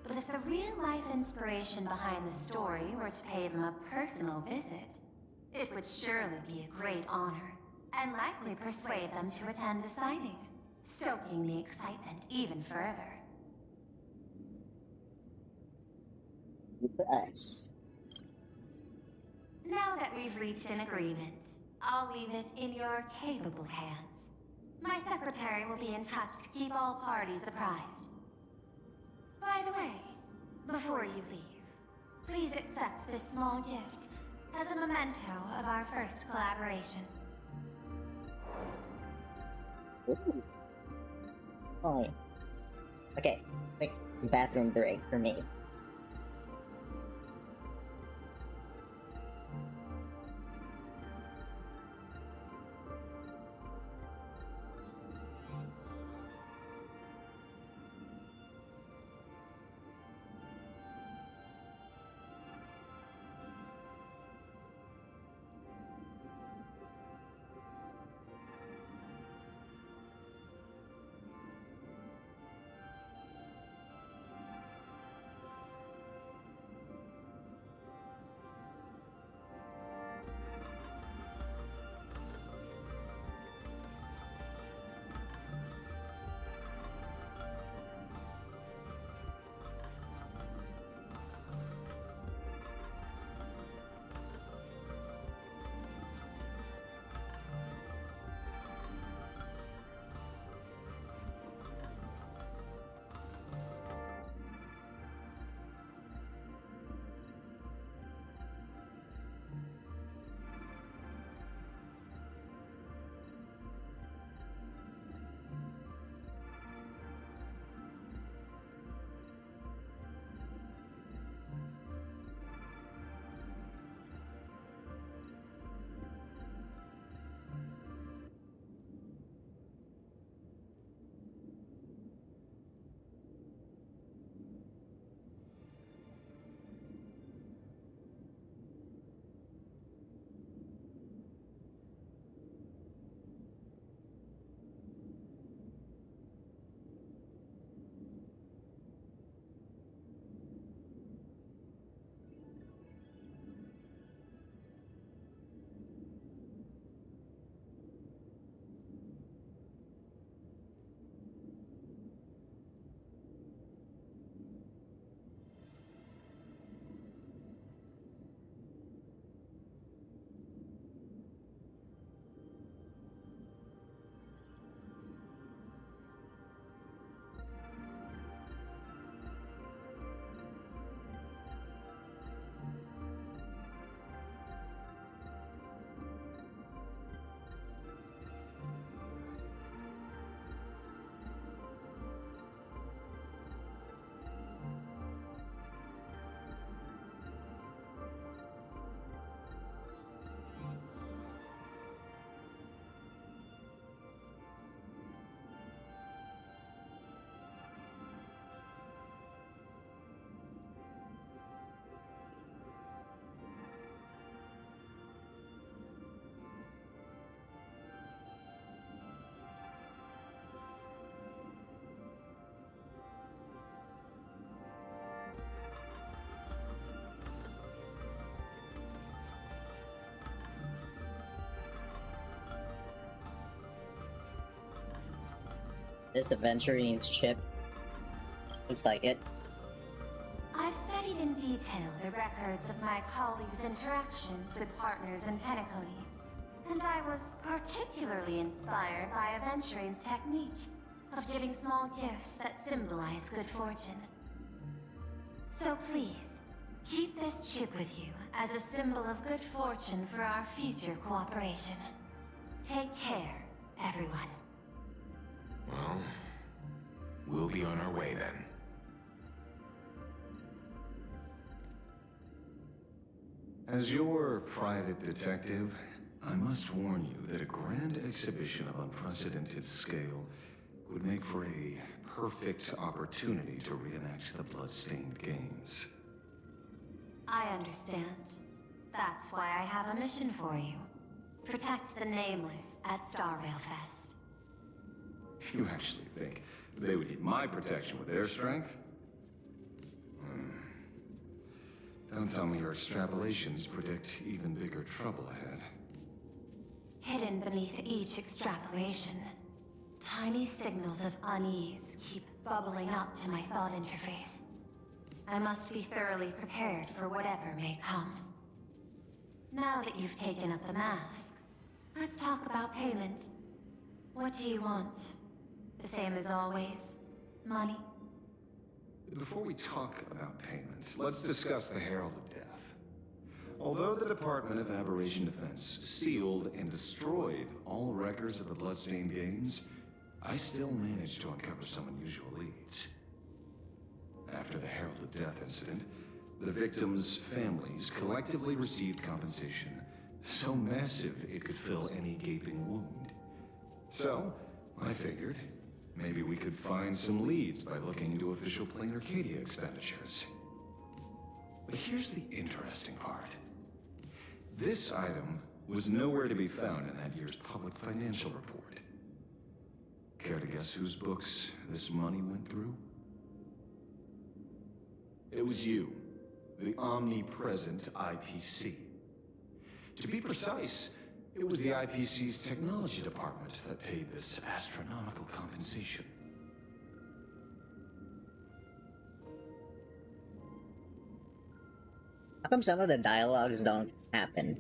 But if the real-life inspiration behind the story were to pay them a personal visit, it would surely be a great honor, and likely persuade them to attend a signing, stoking the excitement even further. To us. Now that we've reached an agreement, I'll leave it in your capable hands. My secretary will be in touch to keep all parties apprised. By the way, before you leave, please accept this small gift as a memento of our first collaboration. Ooh. Oh, yeah. Okay, quick bathroom break for me. This aventurine ship looks like it. I've studied in detail the records of my colleagues' interactions with partners in Penacony, and I was particularly inspired by Aventurine's technique of giving small gifts that symbolize good fortune. So please, keep this chip with you as a symbol of good fortune for our future cooperation. Take care, everyone. Well, we'll be on our way then. As your private detective, I must warn you that a grand exhibition of unprecedented scale would make for a perfect opportunity to reenact the blood-stained games. I understand. That's why I have a mission for you. Protect the Nameless at Star Rail Fest. You actually think they would need my protection with their strength? Don't tell me your extrapolations predict even bigger trouble ahead. Hidden beneath each extrapolation, tiny signals of unease keep bubbling up to my thought interface. I must be thoroughly prepared for whatever may come. Now that you've taken up the mask, let's talk about payment. What do you want? The same as always? Money? Before we talk about payments, let's discuss the Herald of Death. Although the Department of Aberration Defense sealed and destroyed all records of the Bloodstained Games, I still managed to uncover some unusual leads. After the Herald of Death incident, the victims' families collectively received compensation so massive it could fill any gaping wound. So, I figured, maybe we could find some leads by looking into official Planarcadia expenditures. But here's the interesting part. This item was nowhere to be found in that year's public financial report. Care to guess whose books this money went through? It was you, the omnipresent IPC. To be precise, it was the IPC's technology department that paid this astronomical compensation. How come some of the dialogues don't happen?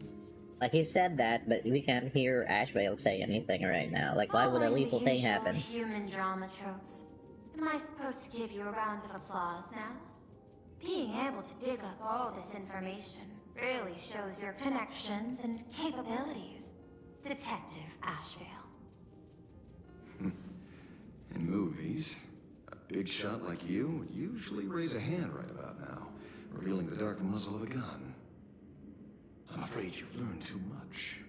Like, he said that, but we can't hear Ashveil say anything right now. Like, why would a lethal thing happen? Human drama tropes. Am I supposed to give you a round of applause now? Being able to dig up all this information really shows your connections and capabilities, Detective Ashveil. In movies, a big shot like you would usually raise a hand right about now, revealing the dark muzzle of a gun. I'm afraid you've learned too much.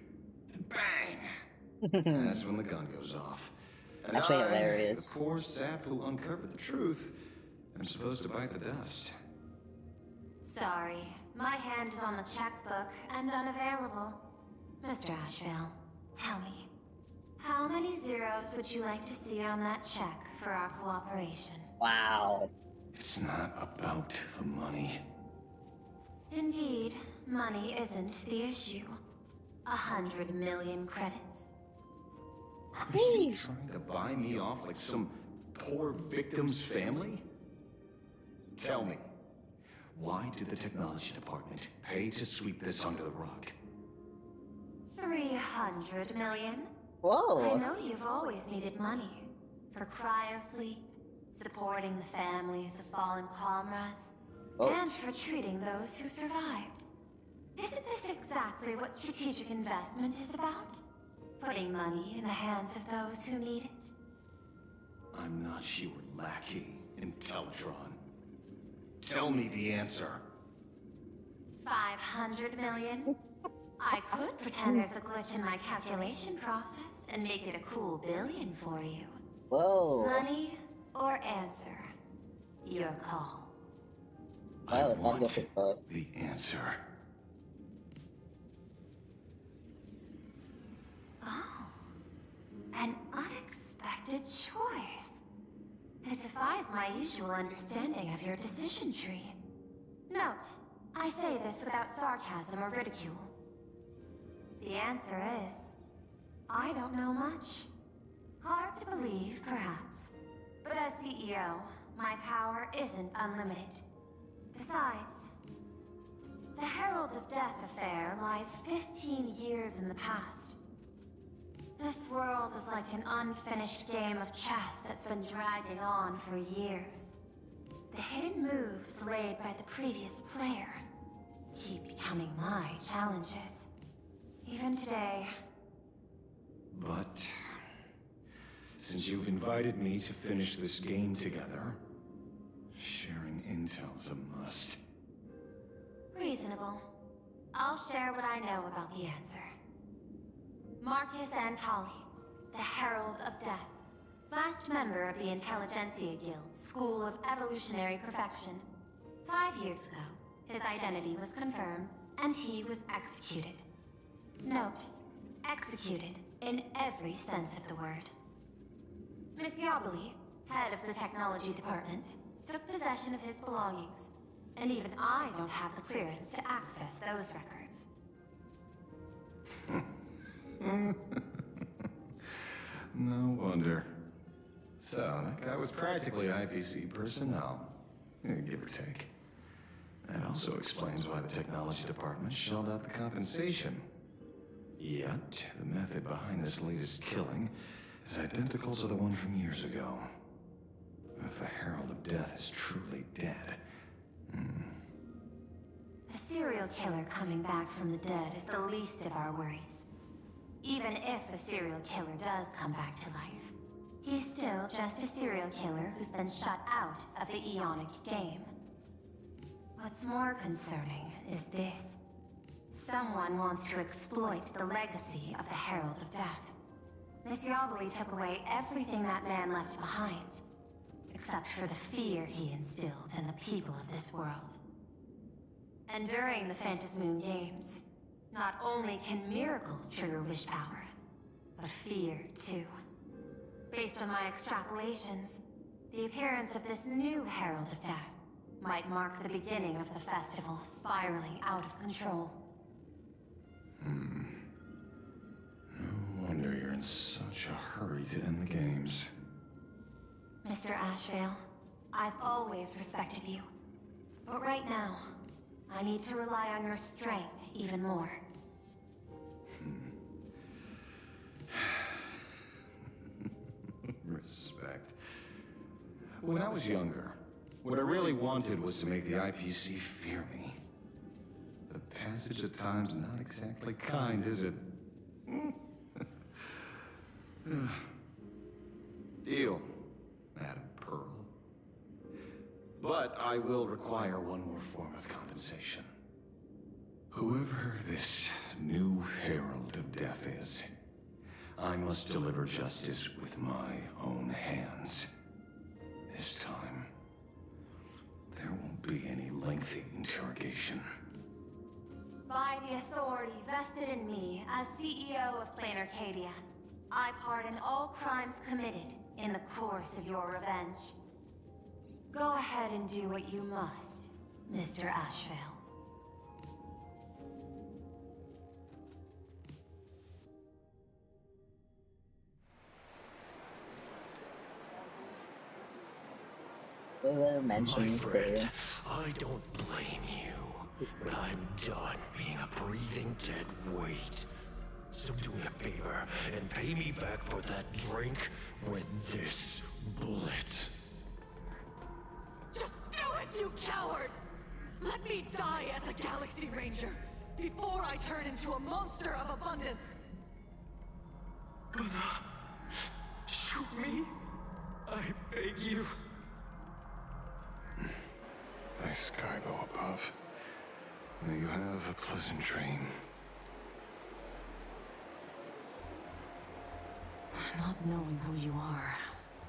And bang! That's when the gun goes off. And Actually hilarious. The poor sap who uncovered the truth, I'm supposed to bite the dust. Sorry, my hand is on the checkbook and unavailable. Mr. Ashveil, tell me, how many zeros would you like to see on that check for our cooperation? Wow. It's not about the money. Indeed, money isn't the issue. 100 million credits. Are you trying to buy me off like some poor victim's family? Tell me, why did the technology department pay to sweep this under the rug? 300 million? Whoa! I know you've always needed money. For cryosleep, supporting the families of fallen comrades, and for treating those who survived. Isn't this exactly what strategic investment is about? Putting money in the hands of those who need it? I'm not your lackey, Intellitron. Tell me the answer. 500 million? I could pretend there's a glitch in my calculation process and make it a cool billion for you. Whoa. Money or answer? Your call. I want the answer. Oh. An unexpected choice. It defies my usual understanding of your decision tree. Note, I say this without sarcasm or ridicule. The answer is, I don't know much. Hard to believe, perhaps. But as CEO, my power isn't unlimited. Besides, the Herald of Death affair lies 15 years in the past. This world is like an unfinished game of chess that's been dragging on for years. The hidden moves laid by the previous player keep becoming my challenges. Even today. But since you've invited me to finish this game together, sharing intel's a must. Reasonable. I'll share what I know about the answer. Marcus Ancali, the Herald of Death, last member of the Intelligentsia Guild School of Evolutionary Perfection. 5 years ago, his identity was confirmed, and he was executed. Note, executed in every sense of the word. Miss Yobeli, head of the technology department, took possession of his belongings, and even I don't have the clearance to access those records. No wonder. So, that guy was practically IPC personnel, give or take. That also explains why the technology department shelled out the compensation. Yet, the method behind this latest killing is identical to the one from years ago. If the Herald of Death is truly dead... A serial killer coming back from the dead is the least of our worries. Even if a serial killer does come back to life, he's still just a serial killer who's been shut out of the Ionic game. What's more concerning is this. Someone wants to exploit the legacy of the Herald of Death. Miss Yobeli took away everything that man left behind, except for the fear he instilled in the people of this world. And during the Phantasmoon Games, not only can miracles trigger wish power, but fear too. Based on my extrapolations, the appearance of this new Herald of Death might mark the beginning of the festival spiraling out of control. No wonder you're in such a hurry to end the games. Mr. Ashveil, I've always respected you. But right now, I need to rely on your strength even more. Respect. When I was younger, what I really wanted was to make the IPC fear me. The passage of time's not exactly kind, is it? Deal, Madam Pearl. But I will require one more form of compensation. Whoever this new Herald of Death is, I must deliver justice with my own hands. This time, there won't be any lengthy interrogation. By the authority vested in me as CEO of Planarcadia, I pardon all crimes committed in the course of your revenge. Go ahead and do what you must, Mr. Ashveil. My friend, I don't blame you, but I'm done being a breathing dead weight. So do me a favor and pay me back for that drink with this bullet. Just do it, you coward! Let me die as a Galaxy Ranger before I turn into a monster of abundance! But, shoot me? I beg you. Nice cargo above. May you have a pleasant dream. Not knowing who you are,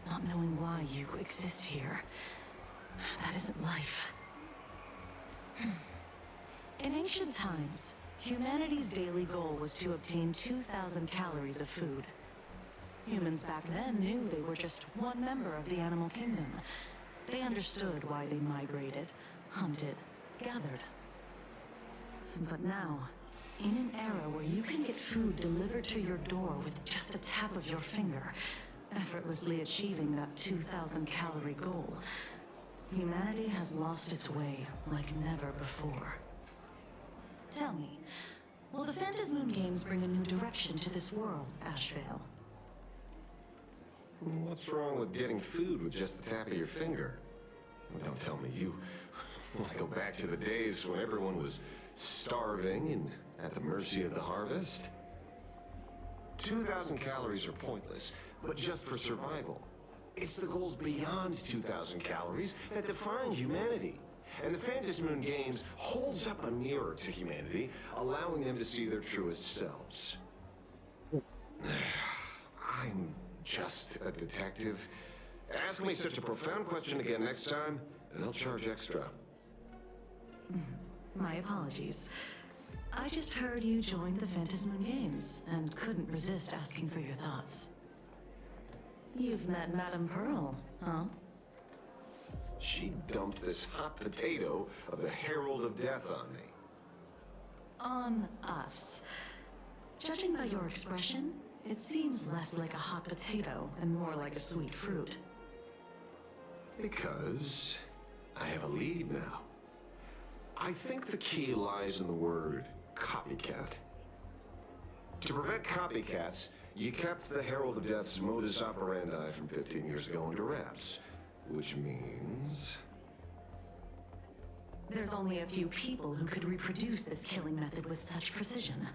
not knowing why you exist here, that isn't life. In ancient times, humanity's daily goal was to obtain 2,000 calories of food. Humans back then knew they were just one member of the animal kingdom. They understood why they migrated, hunted, gathered. But now, in an era where you can get food delivered to your door with just a tap of your finger, effortlessly achieving that 2,000 calorie goal, humanity has lost its way like never before. Tell me, will the Phantasmoon Games bring a new direction to this world, Ashveil? What's wrong with getting food with just the tap of your finger? Don't tell me you want to go back to the days when everyone was starving and at the mercy of the harvest? 2,000 calories are pointless, but just for survival. It's the goals beyond 2,000 calories that define humanity. And the Phantasmoon Games holds up a mirror to humanity, allowing them to see their truest selves. I'm just a detective. Ask me such a profound question again next time, and I'll charge extra. My apologies. I just heard you joined the Phantasmoon Games and couldn't resist asking for your thoughts. You've met Madame Pearl, huh? She dumped this hot potato of the Herald of Death on me. On us. Judging by your expression, it seems less like a hot potato and more like a sweet fruit. Because I have a lead now. I think the key lies in the word copycat. To prevent copycats, you kept the Herald of Death's modus operandi from 15 years ago under wraps. Which means... There's only a few people who could reproduce this killing method with such precision.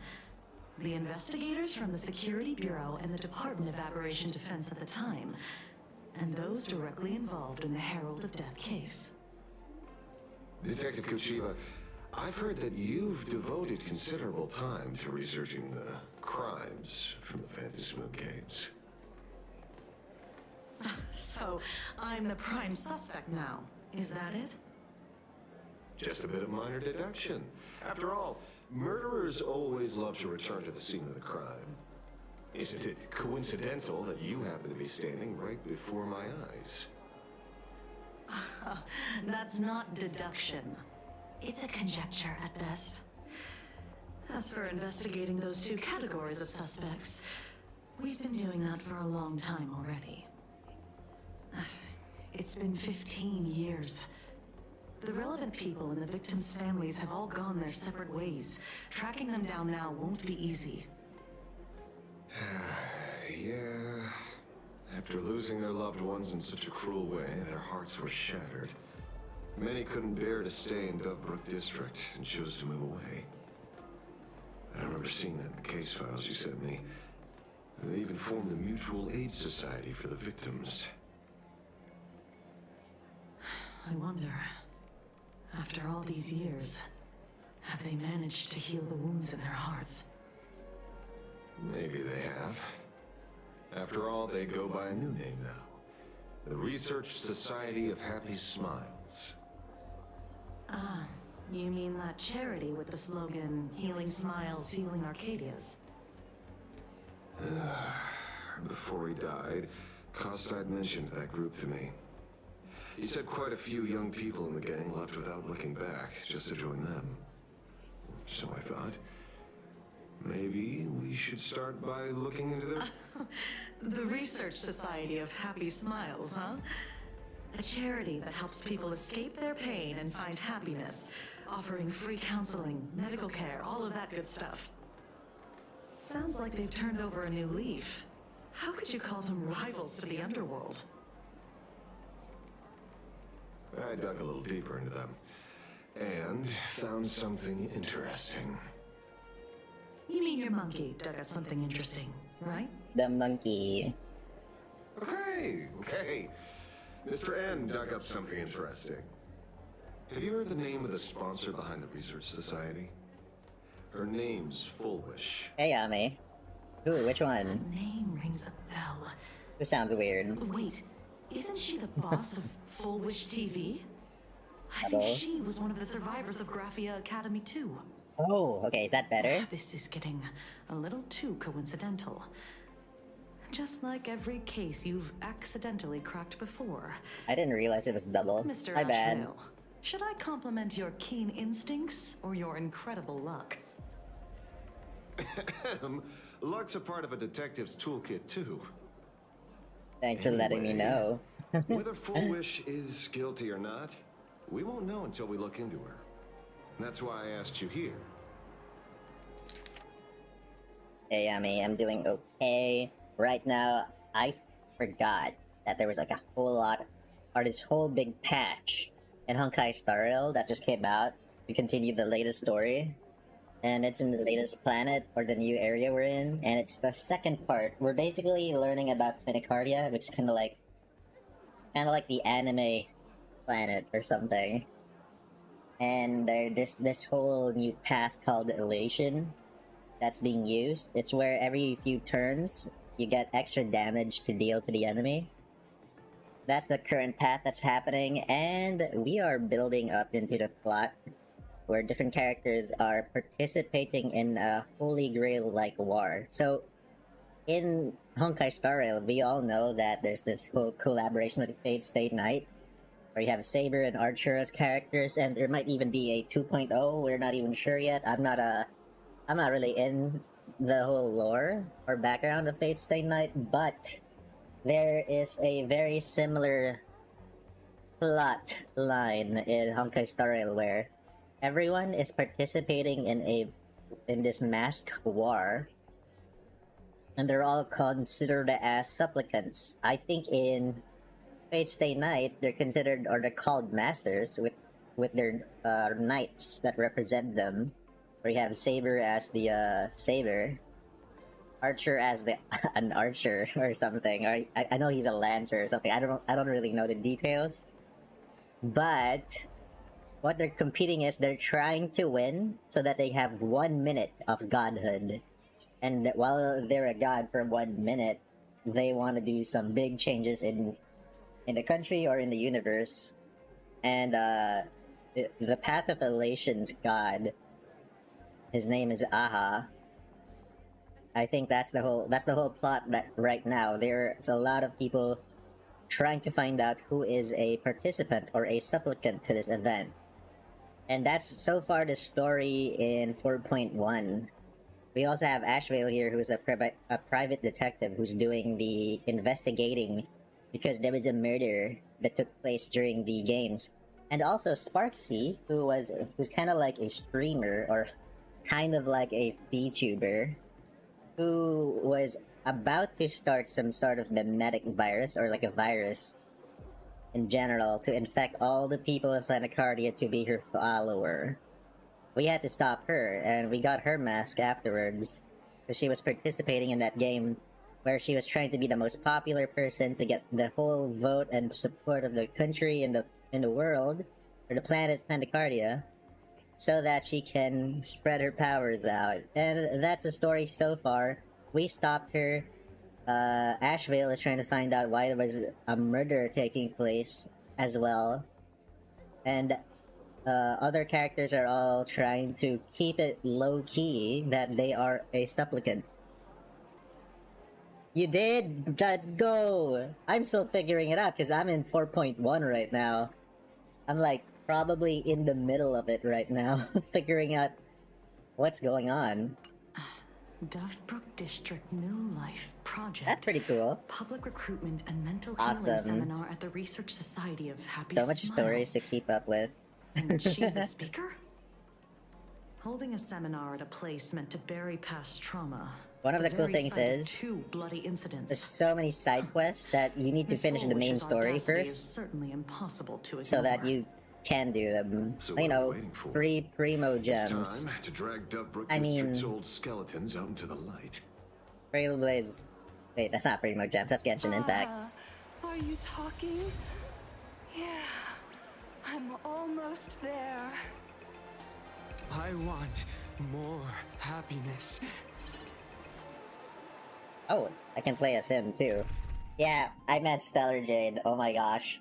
The investigators from the Security Bureau and the Department of Aberration Defense at the time, and those directly involved in the Herald of Death case. Detective Kochiba, I've heard that you've devoted considerable time to researching the crimes from the Phantasmoon Games. So, I'm the prime suspect now. Is that it? Just a bit of minor deduction. After all, murderers always love to return to the scene of the crime. Isn't it coincidental that you happen to be standing right before my eyes? That's not deduction. It's a conjecture at best. As for investigating those two categories of suspects, we've been doing that for a long time already. It's been 15 years. The relevant people and the victims' families have all gone their separate ways. Tracking them down now won't be easy. Yeah. After losing their loved ones in such a cruel way, their hearts were shattered. Many couldn't bear to stay in Daybreak District and chose to move away. I remember seeing that in the case files you sent me. They even formed a mutual aid society for the victims. I wonder, after all these years, have they managed to heal the wounds in their hearts? Maybe they have. After all, they go by a new name now. The Research Society of Happy Smiles. Ah, you mean that charity with the slogan, Healing Smiles, Healing Arcadias? Before he died, Kostad mentioned that group to me. He said quite a few young people in the gang left without looking back, just to join them. So I thought, maybe we should start by looking into their... The Research Society of Happy Smiles, huh? A charity that helps people escape their pain and find happiness, offering free counseling, medical care, all of that good stuff. Sounds like they've turned over a new leaf. How could you call them rivals to the underworld? I dug a little deeper into them, and found something interesting. You mean your monkey dug up something interesting, right? The monkey. Okay. Mr. N dug up something interesting. Have you heard the name of the sponsor behind the Research Society? Her name's Fullwish. Hey, Yami. Ooh, which one? That name rings a bell. Who sounds weird? Wait, isn't she the boss of Full Wish TV? I think she was one of the survivors of Graphia Academy too. Oh, okay, is that better? This is getting a little too coincidental. Just like every case you've accidentally cracked before. I didn't realize it was double. Mr. My bad. Ashveil, should I compliment your keen instincts or your incredible luck? Luck's a part of a detective's toolkit too. Thanks for letting me know. Whether Fullwish is guilty or not, we won't know until we look into her. That's why I asked you here. Hey, Yami, I'm doing okay. Right now, I forgot that there was like a whole lot, or this whole big patch in Honkai Star Rail that just came out to continue the latest story. And it's in the latest planet, or the new area we're in, and it's the second part. We're basically learning about Planarcadia, which is kind of like the anime planet or something. And there's this whole new path called Elation that's being used. It's where every few turns, you get extra damage to deal to the enemy. That's the current path that's happening, and we are building up into the plot. where different characters are participating in a Holy Grail-like war. So, in Honkai Star Rail, we all know that there's this whole collaboration with Fate Stay Night, where you have Saber and Archer as characters, and there might even be a 2.0. We're not even sure yet. I'm not really in the whole lore or background of Fate Stay Night, but there is a very similar plot line in Honkai Star Rail where everyone is participating in this mask war, and they're all considered as supplicants. I think in Fate Stay Night, they're considered, or they're called masters with their knights that represent them. Where you have Saber as the Saber, Archer as an archer or something. Or I know he's a lancer or something. I don't really know the details. But what they're competing is they're trying to win so that they have 1 minute of godhood. And while they're a god for 1 minute, they want to do some big changes in the country or in the universe. And the Path of Elation's god, his name is Aha. I think that's the whole plot right now. There's a lot of people trying to find out who is a participant or a supplicant to this event. And that's so far the story in 4.1. We also have Ashveil here, who's a private detective who's doing the investigating because there was a murder that took place during the games. And also Sparksy, who's kind of like a streamer or kind of like a VTuber, who was about to start some sort of mimetic virus or like a virus in general to infect all the people of Planarcadia to be her follower. We had to stop her, and we got her mask afterwards because she was participating in that game where she was trying to be the most popular person to get the whole vote and support of the country and the world, or the planet Planarcadia, so that she can spread her powers out. And that's the story so far. We stopped her. Ashveil is trying to find out why there was a murder taking place as well. And other characters are all trying to keep it low-key that they are a supplicant. You did? Let's go! I'm still figuring it out because I'm in 4.1 right now. I'm like probably in the middle of it right now, figuring out what's going on. Dovebrook District New Life Project. That's pretty cool. Public recruitment and mental Awesome. healing seminar at the Research Society of Happy So much Smiles. stories to keep up with. And she's the speaker? Holding a seminar at a place meant to bury past trauma. One of the cool very things sight of is two bloody incidents. there's so many side quests that you need to Miss finish the main Bullwish's story audacity is first, certainly impossible to ignore. so that you can do them. So You what are we know, waiting for? free primo It's gems. time to drag Dovebrook I mean- District's old skeletons out into the light. Trailblaze. Wait, that's not primo gems. That's Genshin Impact. Are you talking? Yeah, I'm almost there. I want more happiness. Oh, I can play as him too. Yeah, I meant Stellar Jade. Oh my gosh.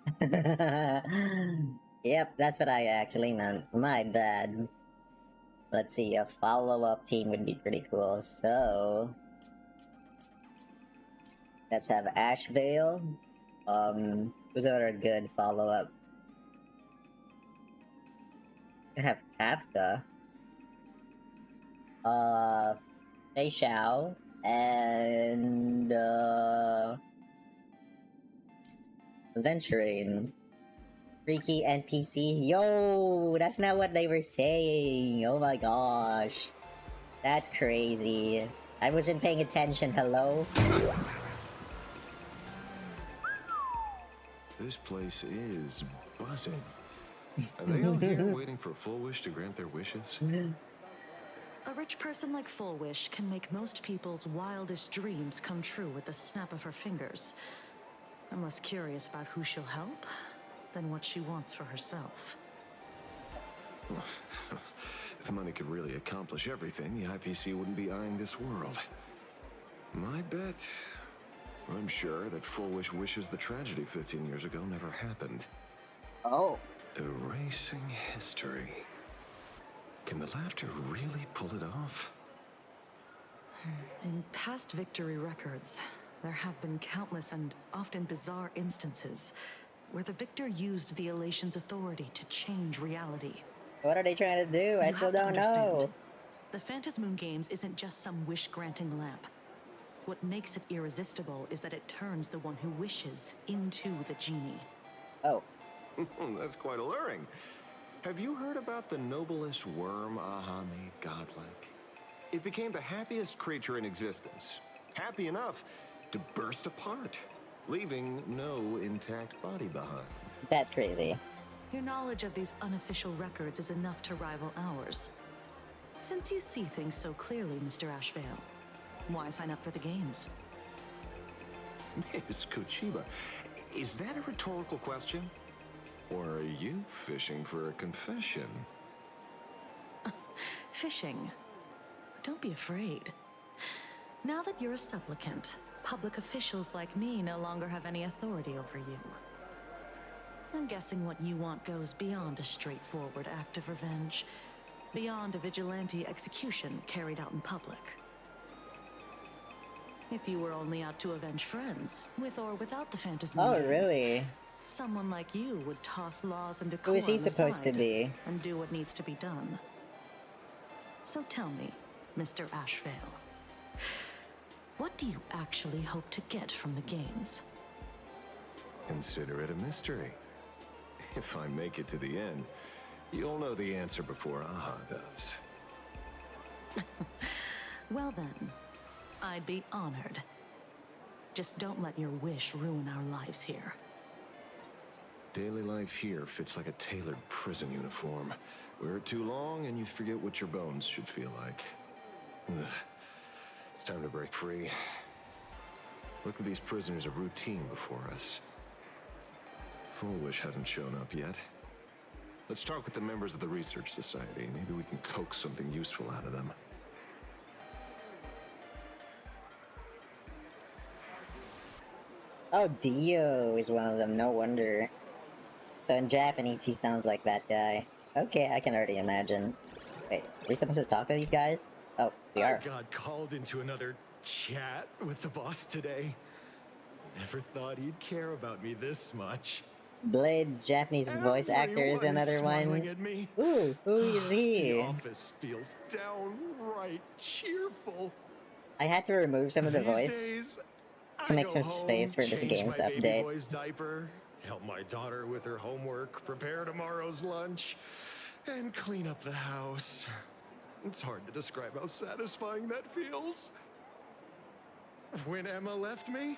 Yep, that's what I actually meant. My bad. Let's see, a follow-up team would be pretty cool. So let's have Ashveil. Who's another good follow-up? I have Kafka. Fei Xiao, and Venturing. Freaky NPC. Yo, that's not what they were saying. Oh my gosh. That's crazy. I wasn't paying attention, hello? This place is buzzing. Are they all here waiting for Full Wish to grant their wishes? A rich person like Full Wish can make most people's wildest dreams come true with the snap of her fingers. I'm less curious about who she'll help than what she wants for herself. If money could really accomplish everything, the IPC wouldn't be eyeing this world. My bet, I'm sure that Full Wish wishes the tragedy 15 years ago never happened. Oh. Erasing history. Can the laughter really pull it off? In past victory records, there have been countless and often bizarre instances where the victor used the elation's authority to change reality. What are they trying to do? I still don't know. The Phantasmoon Games isn't just some wish-granting lamp. What makes it irresistible is that it turns the one who wishes into the genie. Oh. That's quite alluring. Have you heard about the noblest worm Aha made godlike? It became the happiest creature in existence. Happy enough to burst apart, leaving no intact body behind. That's crazy. Your knowledge of these unofficial records is enough to rival ours. Since you see things so clearly, Mr. Ashveil, why sign up for the games? Miss Kochiba, is that a rhetorical question? Or are you fishing for a confession? Fishing? Don't be afraid. Now that you're a supplicant, public officials like me no longer have any authority over you. I'm guessing what you want goes beyond a straightforward act of revenge, beyond a vigilante execution carried out in public. If you were only out to avenge friends, with or without the Phantasmoon Games, really? Someone like you would toss laws and Who decorum is he supposed to aside be? and do what needs to be done. So tell me, Mr. Ashveil, what do you actually hope to get from the games? Consider it a mystery. If I make it to the end, you'll know the answer before Aha does. Well then, I'd be honored. Just don't let your wish ruin our lives here. Daily life here fits like a tailored prison uniform. Wear it too long and you forget what your bones should feel like. Ugh. It's time to break free. Look at these prisoners of routine before us. Full Wish hasn't shown up yet. Let's talk with the members of the Research Society. Maybe we can coax something useful out of them. Oh, Dio is one of them, no wonder. So in Japanese, he sounds like that guy. Okay, I can already imagine. Wait, are we supposed to talk to these guys? Oh, we are. I got called into another chat with the boss today. Never thought he'd care about me this much. Blade's Japanese voice actor is another one. At me. Ooh, who is he? The office feels downright cheerful. I had to remove some of the These voice days, to make I some go space for home, this change game's my baby update. boy's diaper, help my daughter with her homework, prepare tomorrow's lunch, and clean up the house. It's hard to describe how satisfying that feels. When Emma left me,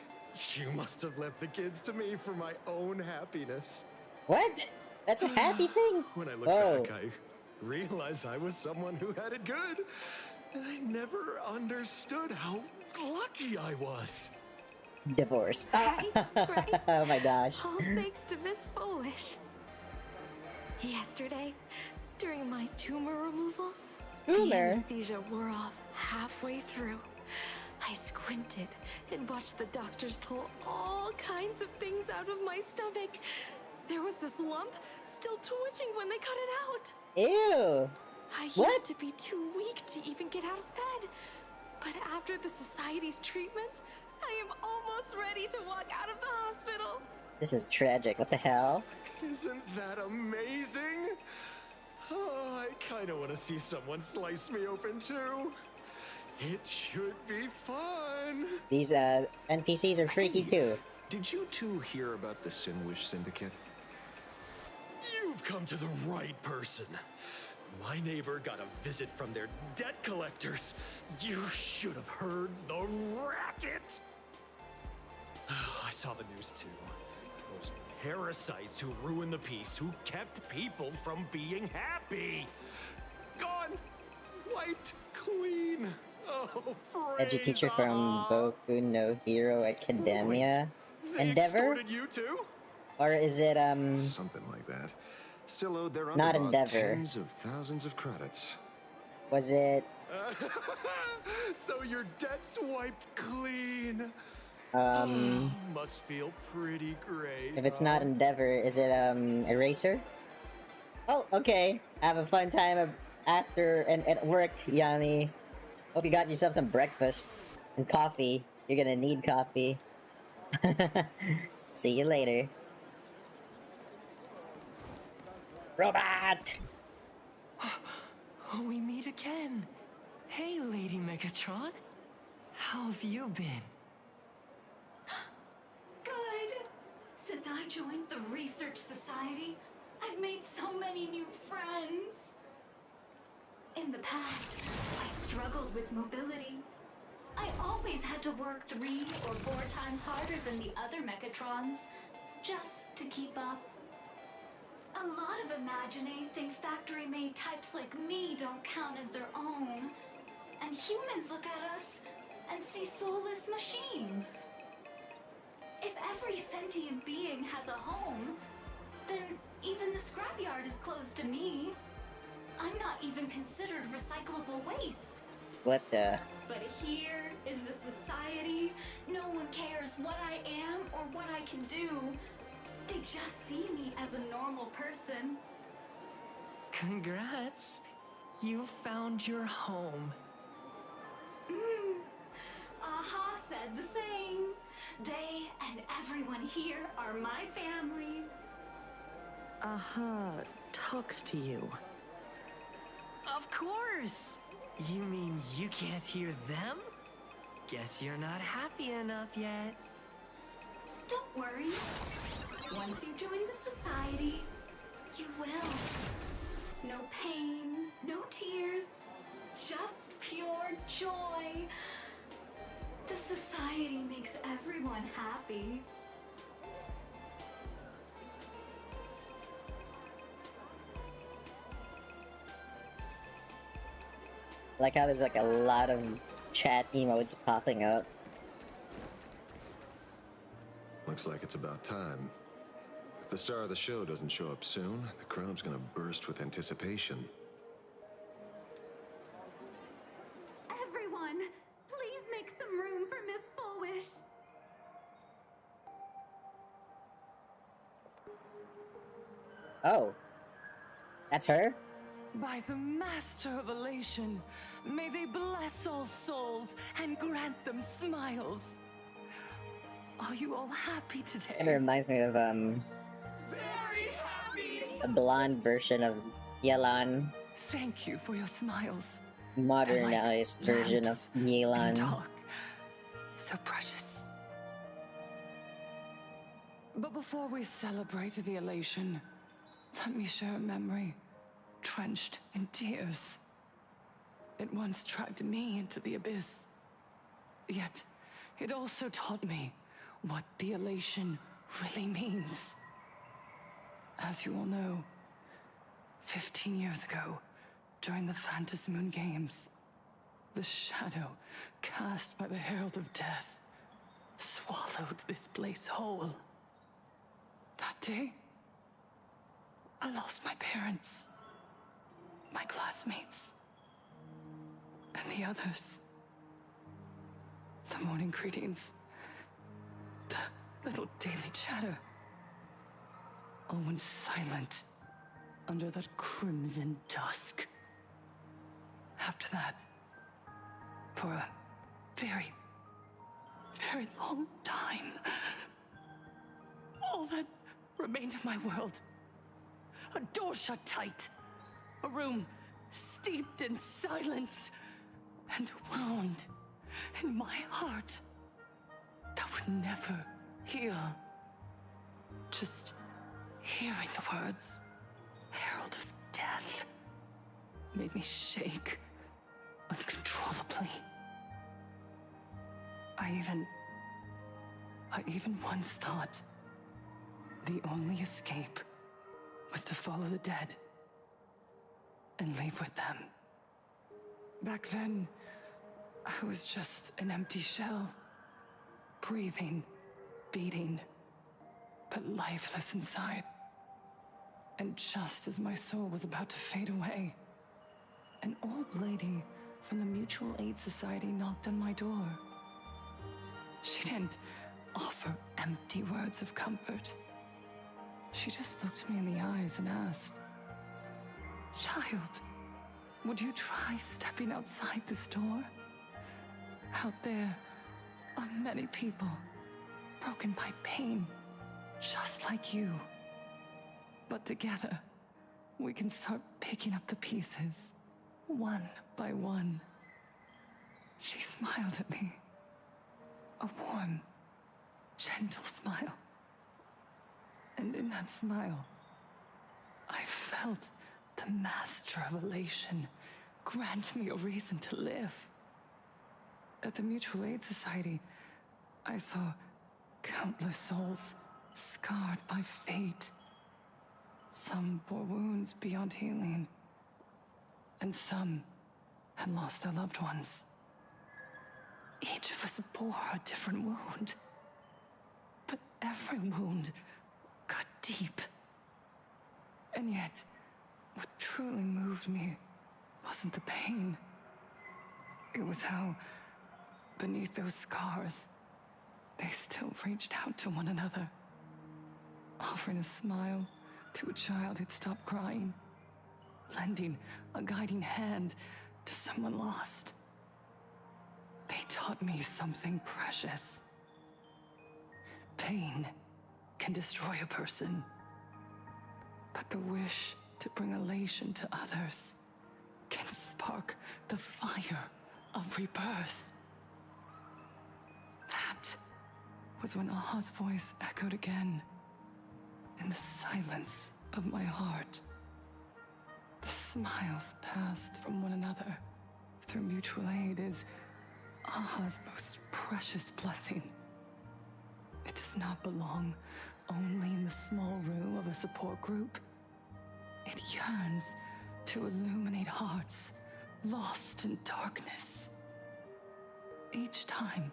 you must have left the kids to me for my own happiness. What? That's a happy thing? When I look Whoa. back, I realize I was someone who had it good, and I never understood how lucky I was. Divorce. Right? Oh my gosh. All thanks to Miss Foolish. Yesterday, during my tumor removal, the Tumor? anesthesia wore off halfway through. I squinted and watched the doctors pull all kinds of things out of my stomach. There was this lump still twitching when they cut it out. Ew. I What? used to be too weak to even get out of bed. But after the society's treatment, I am almost ready to walk out of the hospital. This is tragic. What the hell? Isn't that amazing? Oh, I kinda wanna see someone slice me open too. It should be fun. These NPCs are freaky too. Did you two hear about the Sinwish Syndicate? You've come to the right person. My neighbor got a visit from their debt collectors. You should have heard the racket. I saw the news too. Those parasites who ruined the peace, who kept people from being happy. Gone. Wiped clean. Oh, Edgy teacher from Boku no Hero Academia. They Endeavor? extorted you too? Or is it Something like that. Still owed their Not underboss Endeavor. tens of thousands of credits. Was it So your debt's wiped clean. Must feel pretty great. if it's not Endeavor, is it Eraser? Oh, okay. Have a fun time after and at work, Yami. Hope you got yourself some breakfast and coffee. You're gonna need coffee. See you later. Robot! We meet again. Hey, Lady Megatron. How have you been? Good. Since I joined the Research Society, I've made so many new friends. In the past, I struggled with mobility. I always had to work 3 or 4 times harder than the other Megatrons, just to keep up. A lot of Imagine think factory-made types like me don't count as their own. And humans look at us and see soulless machines. If every sentient being has a home, then even the scrapyard is closed to me. I'm not even considered recyclable waste. What the? But here, in the society, no one cares what I am or what I can do. They just see me as a normal person. Congrats. You found your home. Aha said the same. They and everyone here are my family. Aha talks to you. Of course! You mean you can't hear them? Guess you're not happy enough yet. Don't worry. Once you join the society, you will. No pain, no tears, just pure joy. The society makes everyone happy. Like how there's like a lot of chat emotes popping up. Looks like it's about time. If the star of the show doesn't show up soon, the crowd's gonna burst with anticipation. Everyone, please make some room for Miss Fullwish. Oh. That's her? By the Master of Elation, may they bless all souls and grant them smiles. Are you all happy today? It reminds me of Very happy. a blonde version of Yelan. Thank you for your smiles. Modernized version of Yelan. Dark. So precious. But before we celebrate the elation, let me share a memory drenched in tears. It once dragged me into the abyss. Yet, it also taught me what the elation really means. As you all know, 15 years ago, during the Moon Games, the shadow cast by the Herald of Death swallowed this place whole. That day, I lost my parents, my classmates, and the others. The morning greetings, the little daily chatter, all went silent under that crimson dusk. After that, for a very, very long time, all that remained of my world, a door shut tight, a room steeped in silence, and a wound in my heart that would never heal. Just hearing the words, Herald of Death, made me shake uncontrollably. I even once thought the only escape was to follow the dead and leave with them. Back then, I was just an empty shell, breathing, beating, but lifeless inside. And just as my soul was about to fade away, an old lady from the Mutual Aid Society knocked on my door. She didn't offer empty words of comfort. She just looked me in the eyes and asked, "Child, Would you try stepping outside this door? Out there are many people broken by pain, just like you. But together, we can start picking up the pieces, one by one. She smiled at me. A warm, gentle smile. And in that smile, I felt the Master of Elation grant me a reason to live. At the Mutual Aid Society, I saw countless souls scarred by fate. Some bore wounds beyond healing, and some had lost their loved ones. Each of us bore a different wound, but every wound cut deep. And yet, what truly moved me wasn't the pain. It was how, beneath those scars, they still reached out to one another, offering a smile to a child who'd stopped crying, lending a guiding hand to someone lost. They taught me something precious. Pain can destroy a person, but the wish to bring elation to others can spark the fire of rebirth. That was when Aha's voice echoed again in the silence of my heart. The smiles passed from one another through mutual aid is Aha's most precious blessing. It does not belong only in the small room of a support group. It yearns to illuminate hearts lost in darkness. Each time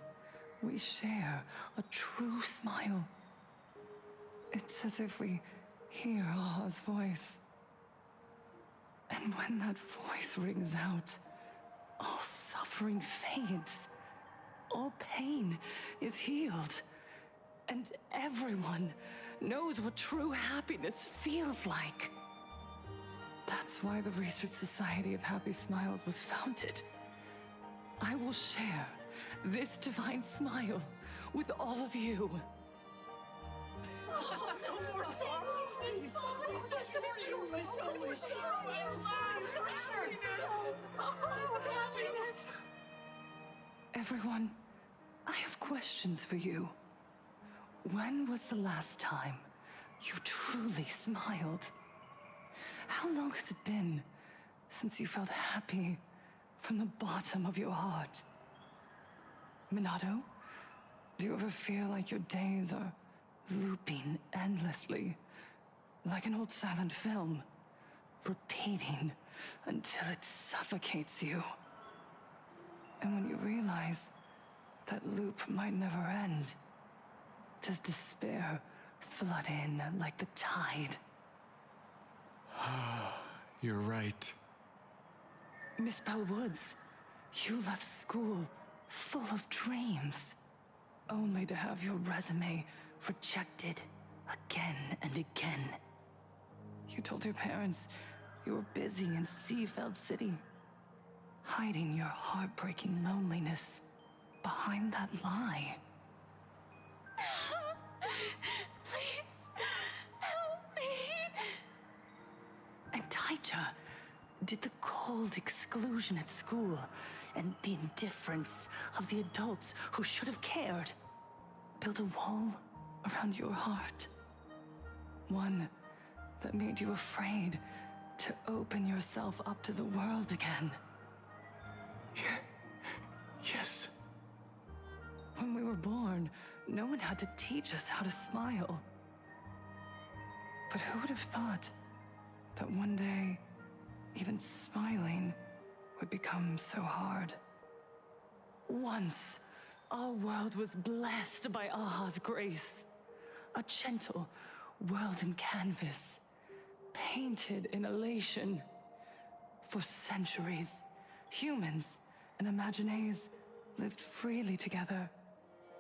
we share a true smile, it's as if we hear Aha's voice. And when that voice rings out, all suffering fades, all pain is healed, and everyone knows what true happiness feels like. That's why the Research Society of Happy Smiles was founded. I will share this divine smile with all of you. No more sorrow! Everyone, I have questions for you. When was the last time you truly smiled? How long has it been since you felt happy from the bottom of your heart? Minato, do you ever feel like your days are looping endlessly, like an old silent film, repeating until it suffocates you? And when you realize that loop might never end, does despair flood in like the tide? You're right. Miss Bell Woods, you left school full of dreams, only to have your resume rejected again and again. You told your parents you were busy in Seafeld City, hiding your heartbreaking loneliness behind that lie. Please, help me. And Taija did the cold exclusion at school and the indifference of the adults who should have cared build a wall around your heart. One that made you afraid to open yourself up to the world again. Yes. When we were born, no one had to teach us how to smile. But who would have thought that one day, even smiling would become so hard? Once, our world was blessed by Aha's grace. A gentle world in canvas, painted in elation. For centuries, humans and Imaginaes lived freely together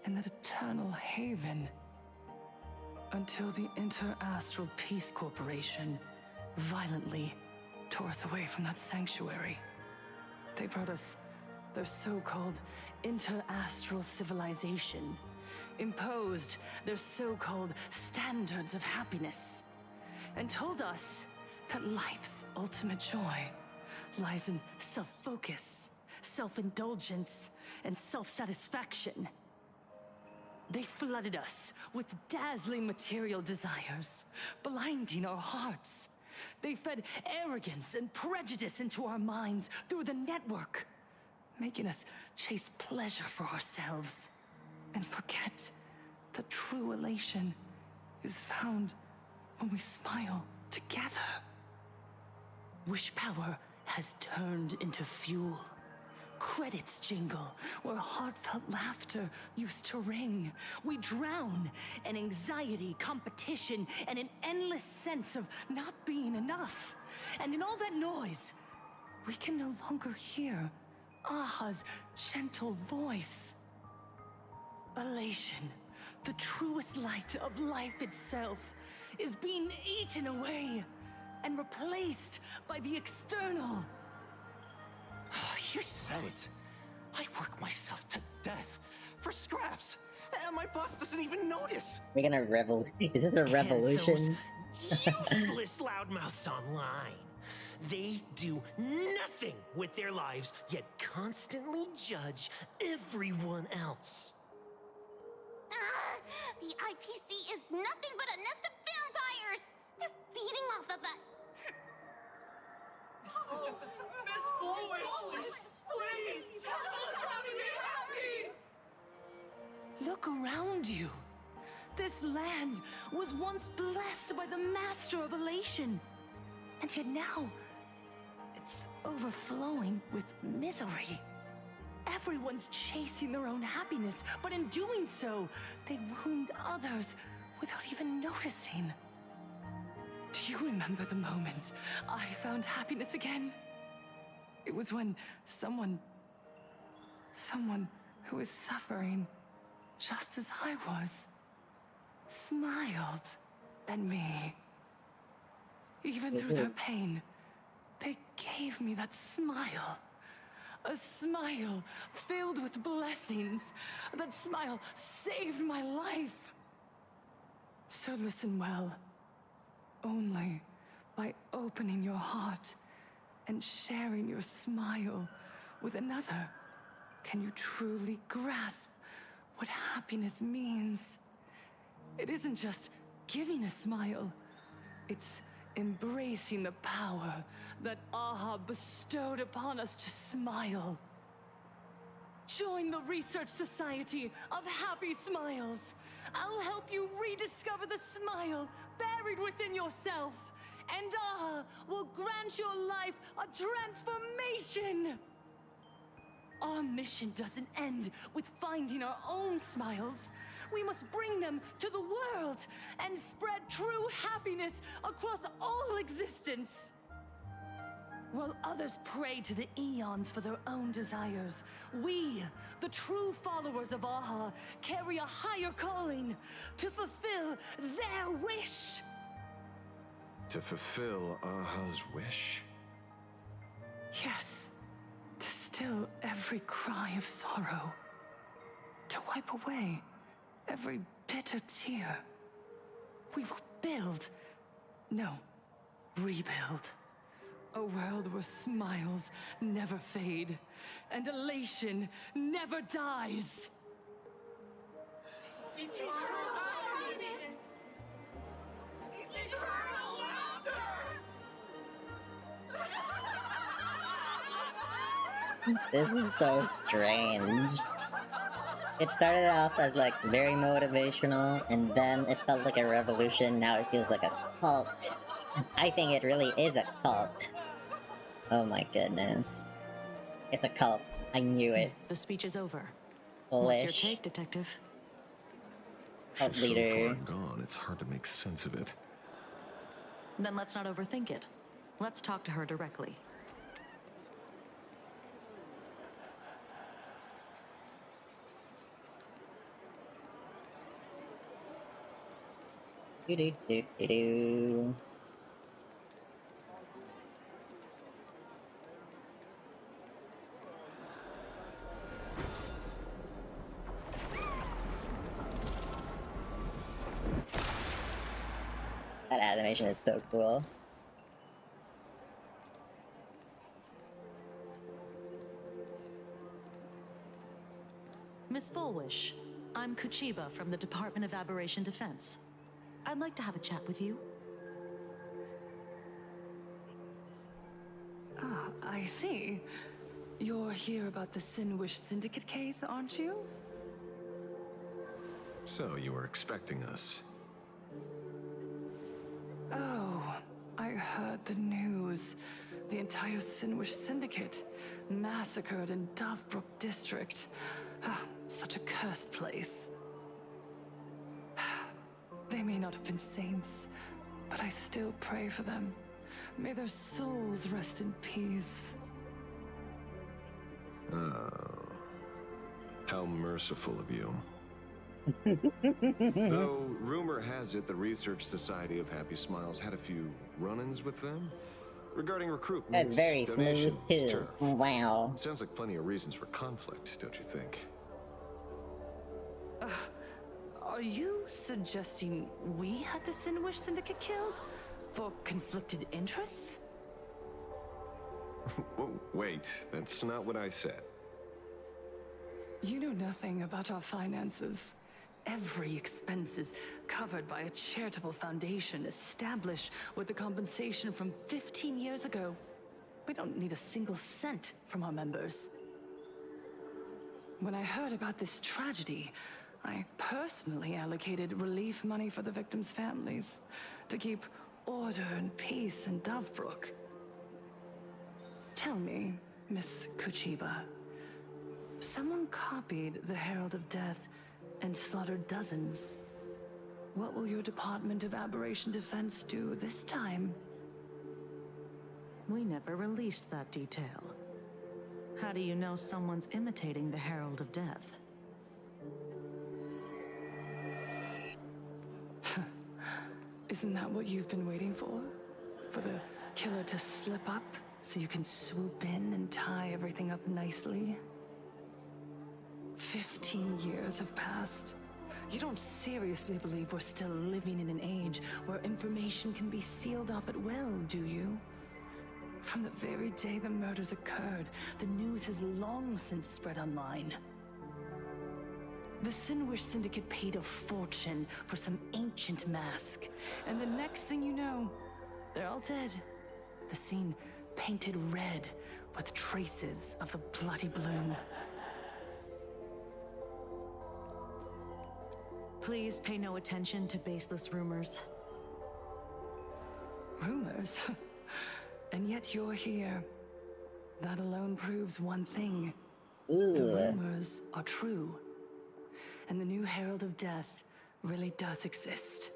in that eternal haven. Until the Inter-Astral Peace Corporation violently tore us away from that sanctuary. They brought us their so-called inter-astral civilization, imposed their so-called standards of happiness, and told us that life's ultimate joy lies in self-focus, self-indulgence, and self-satisfaction. They flooded us with dazzling material desires, blinding our hearts. They fed arrogance and prejudice into our minds through the network, making us chase pleasure for ourselves and forget that true elation is found when we smile together. Wish power has turned into fuel. Credits jingle where heartfelt laughter used to ring. We drown in anxiety, competition, and an endless sense of not being enough. And in all that noise, we can no longer hear Aha's gentle voice. Elation, the truest light of life itself, is being eaten away and replaced by the external. You said it. I work myself to death for scraps, and my boss doesn't even notice. We're gonna is it a revolution? Useless loudmouths online. They do nothing with their lives, yet constantly judge everyone else. The IPC is nothing but a nest of vampires! They're feeding off of us! Miss Foolish, please help us be happy! Look around you. This land was once blessed by the master of elation. And yet now, it's overflowing with misery. Everyone's chasing their own happiness, but in doing so, they wound others without even noticing. Do you remember the moment I found happiness again? It was when someone who was suffering just as I was, smiled at me. Even through their pain, they gave me that smile. A smile filled with blessings. That smile saved my life. So listen well. Only by opening your heart and sharing your smile with another can you truly grasp what happiness means. It isn't just giving a smile. It's embracing the power that Aha bestowed upon us to smile. Join the Research Society of Happy Smiles. I'll help you rediscover the smile buried within yourself. And Aha will grant your life a transformation. Our mission doesn't end with finding our own smiles. We must bring them to the world and spread true happiness across all existence. While others pray to the eons for their own desires, we, the true followers of Aha, carry a higher calling to fulfill their wish. To fulfill Aha's wish? Yes, to still every cry of sorrow. To wipe away every bitter tear. We will build, no, rebuild. A world where smiles never fade, and elation never dies. Eternal happiness! Eternal laughter! This is so strange. It started off as like very motivational, and then it felt like a revolution. Now it feels like a cult. I think it really is a cult. Oh my goodness. It's a cult. I knew it. The speech is over. Bullish. What's your take, Detective? Cult She's leader. so far gone, it's hard to make sense of it. Then let's not overthink it. Let's talk to her directly. Do-do-do-do-do. That animation is so cool. Miss Fullwish, I'm Kuchiba from the Department of Aberration Defense. I'd like to have a chat with you. Ah, I see. You're here about the Sinwish Syndicate case, aren't you? So, you were expecting us. Oh, I heard the news. The entire Sinwish Syndicate massacred in Dovebrook District. Ah, such a cursed place. They may not have been saints, but I still pray for them. May their souls rest in peace. Oh. How merciful of you. Though, rumor has it the Research Society of Happy Smiles had a few run-ins with them. Regarding recruitment, That's very smooth donations, too. turf. Wow. Sounds like plenty of reasons for conflict, don't you think? Are you suggesting we had the Sinwish Syndicate killed? For conflicted interests? Wait, that's not what I said. You know nothing about our finances. Every expense is covered by a charitable foundation established with the compensation from 15 years ago. We don't need a single cent from our members. When I heard about this tragedy, I personally allocated relief money for the victims' families to keep order and peace in Dovebrook. Tell me, Miss Kuchiba, someone copied the Herald of Death and slaughtered dozens. What will your Department of Aberration Defense do this time? We never released that detail. How do you know someone's imitating the Herald of Death? Isn't that what you've been waiting for? For the killer to slip up so you can swoop in and tie everything up nicely? 15 years have passed. You don't seriously believe we're still living in an age where information can be sealed off at will, do you? From the very day the murders occurred, the news has long since spread online. The Sinwish Syndicate paid a fortune for some ancient mask, and the next thing you know, they're all dead. The scene painted red with traces of the bloody bloom. Please pay no attention to baseless rumors. Rumors? And yet you're here. That alone proves one thing. The rumors are true. And the new Herald of Death really does exist.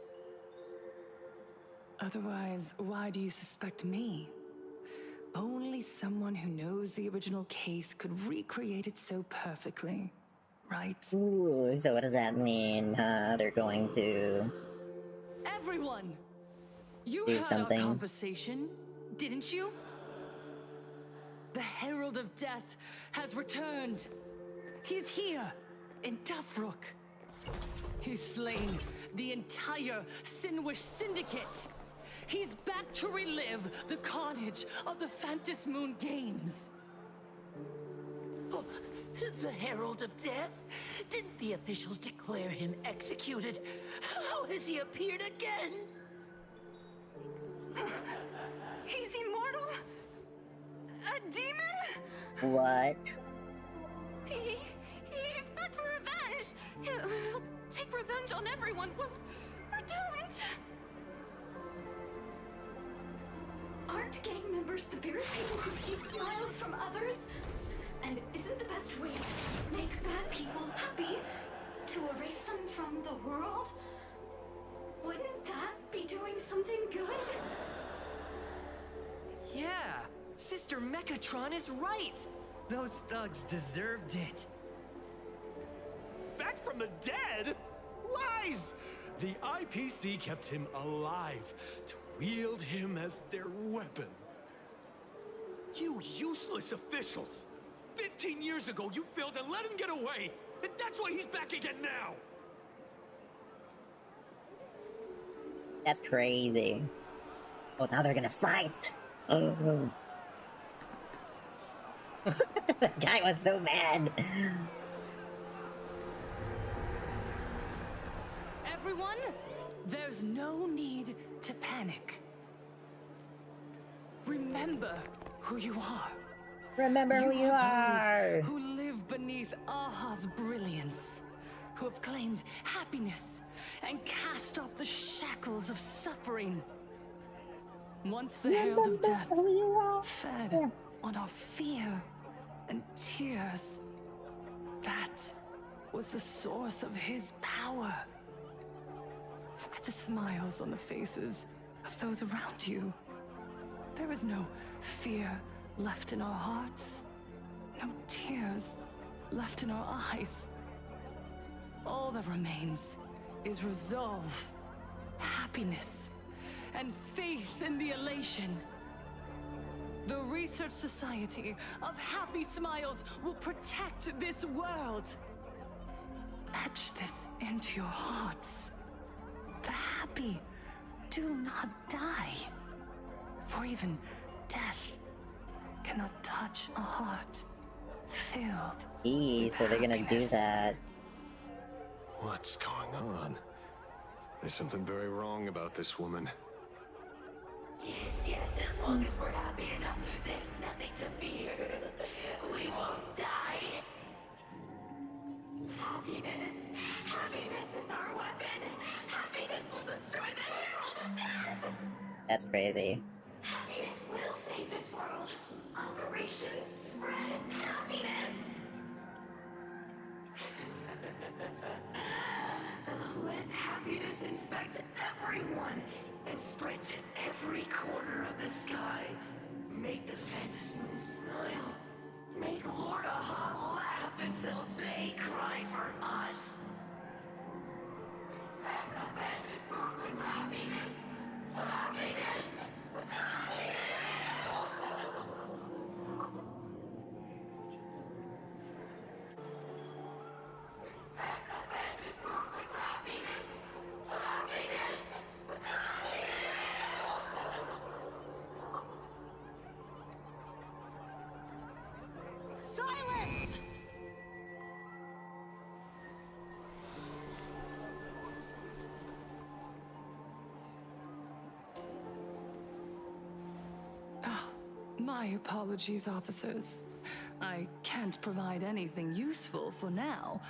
Otherwise, why do you suspect me? Only someone who knows the original case could recreate it so perfectly, right? Ooh, so what does that mean? They're going to... Everyone! You do heard something. our conversation, didn't you? The Herald of Death has returned. He's here, in Dovebrook. He's slain the entire Sinwish Syndicate. He's back to relive the carnage of the Phantom Moon Games. Oh, the Herald of Death? Didn't the officials declare him executed? How has he appeared again? He's immortal? A demon? What? He's back for revenge! He'll take revenge on everyone. We're doomed! Aren't gang members the very people who steal smiles from others? And isn't the best way to make bad people happy to erase them from the world? Wouldn't that be doing something good? Yeah, Sister Mechatron is right. Those thugs deserved it. Back from the dead? Lies! The IPC kept him alive to wield him as their weapon. You useless officials! 15 years ago, you failed to let him get away, and that's why he's back again now! That's crazy. Oh, now they're gonna fight! Oh no. That guy was so mad! Everyone, there's no need to panic. Remember who you are. Remember who you are! Those who live beneath Aha's brilliance, who have claimed happiness and cast off the shackles of suffering. Once the herald of death fed on our fear and tears, that was the source of his power. Look at the smiles on the faces of those around you. There is no fear left in our hearts, no tears left in our eyes. All that remains is resolve, happiness, and faith in the elation. The Research Society of Happy Smiles will protect this world. Etch this into your hearts. The happy do not die, for even death cannot touch a heart filled. So they're gonna do that. What's going on? There's something very wrong about this woman. Yes, as long as we're happy enough, there's nothing to fear. We won't die. Happiness is our weapon. Happiness will destroy the Herald of Death. That's crazy. Happiness will save this world. Operation Spread Happiness. Let happiness infect everyone and spread to every corner of the sky. Make the Phantom Moon smile. Make Lord Aha laugh until they cry for us. That's the Phantom Moon with happiness. Happiness. Silence! My apologies, officers. I can't provide anything useful for now,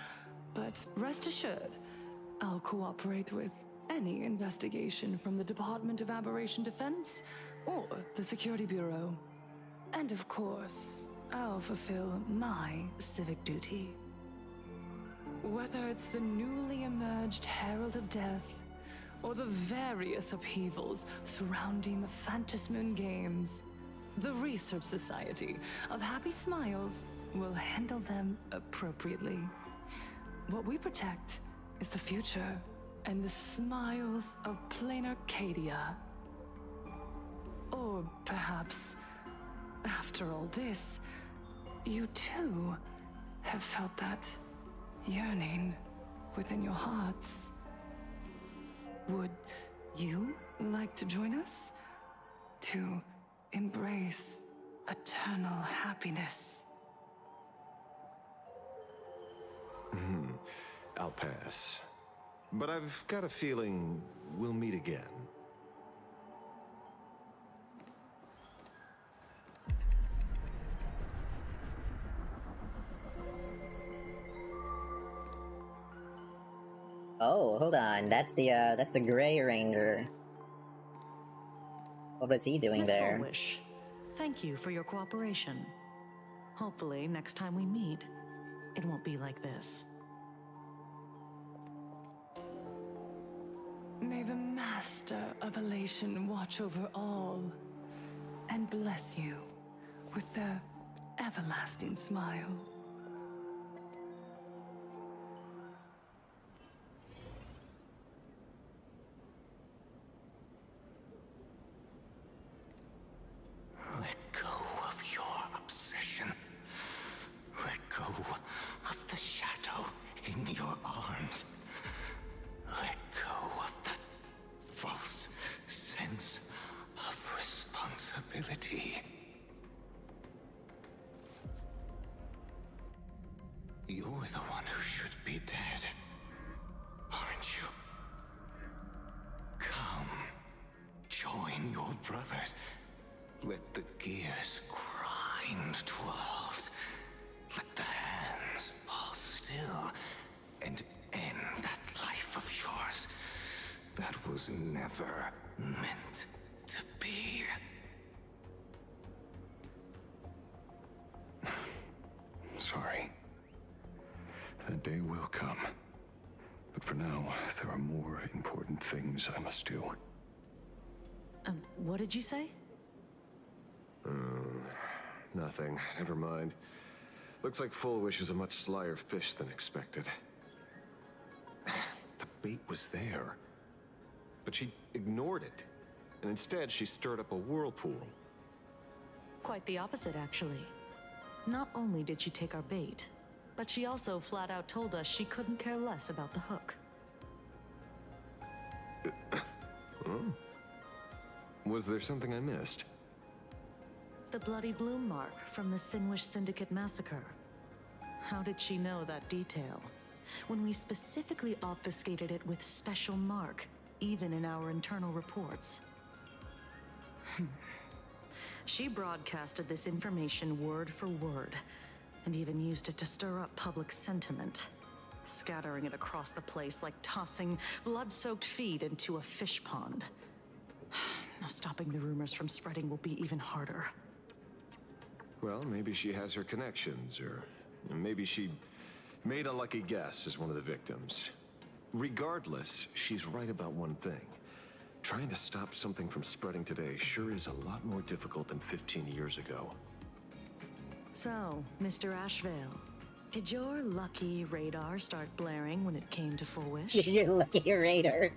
but rest assured, I'll cooperate with any investigation from the Department of Aberration Defense or the Security Bureau. And of course, I'll fulfill my civic duty. Whether it's the newly emerged Herald of Death or the various upheavals surrounding the Phantasmoon Games, the Research Society of Happy Smiles will handle them appropriately. What we protect is the future and the smiles of Planarcadia. Or perhaps, after all this, you too have felt that yearning within your hearts. Would you like to join us to embrace eternal happiness? I'll pass. But I've got a feeling we'll meet again. Oh, hold on. That's the Gray Ranger. What was he doing Miss there? Fullwish, thank you for your cooperation. Hopefully, next time we meet, it won't be like this. May the Master of Elation watch over all and bless you with their everlasting smile. Let go of your obsession. Let go of the shadow in your arms. Let go of that false was never meant to be. Sorry. That day will come. But for now, there are more important things I must do. What did you say? Nothing. Never mind. Looks like Full Wish is a much slyer fish than expected. The bait was there. But she ignored it. And instead, she stirred up a whirlpool. Quite the opposite, actually. Not only did she take our bait, but she also flat out told us she couldn't care less about the hook. Was there something I missed? The bloody bloom mark from the Sinwish Syndicate massacre. How did she know that detail? When we specifically obfuscated it with special mark, even in our internal reports. She broadcasted this information word for word, and even used it to stir up public sentiment, scattering it across the place like tossing blood-soaked feed into a fish pond. Now stopping the rumors from spreading will be even harder. Well, maybe she has her connections, or maybe she made a lucky guess as one of the victims. Regardless, she's right about one thing. Trying to stop something from spreading today sure is a lot more difficult than 15 years ago. So, Mr. Ashveil, did your lucky radar start blaring when it came to Full Wish? Did your lucky radar?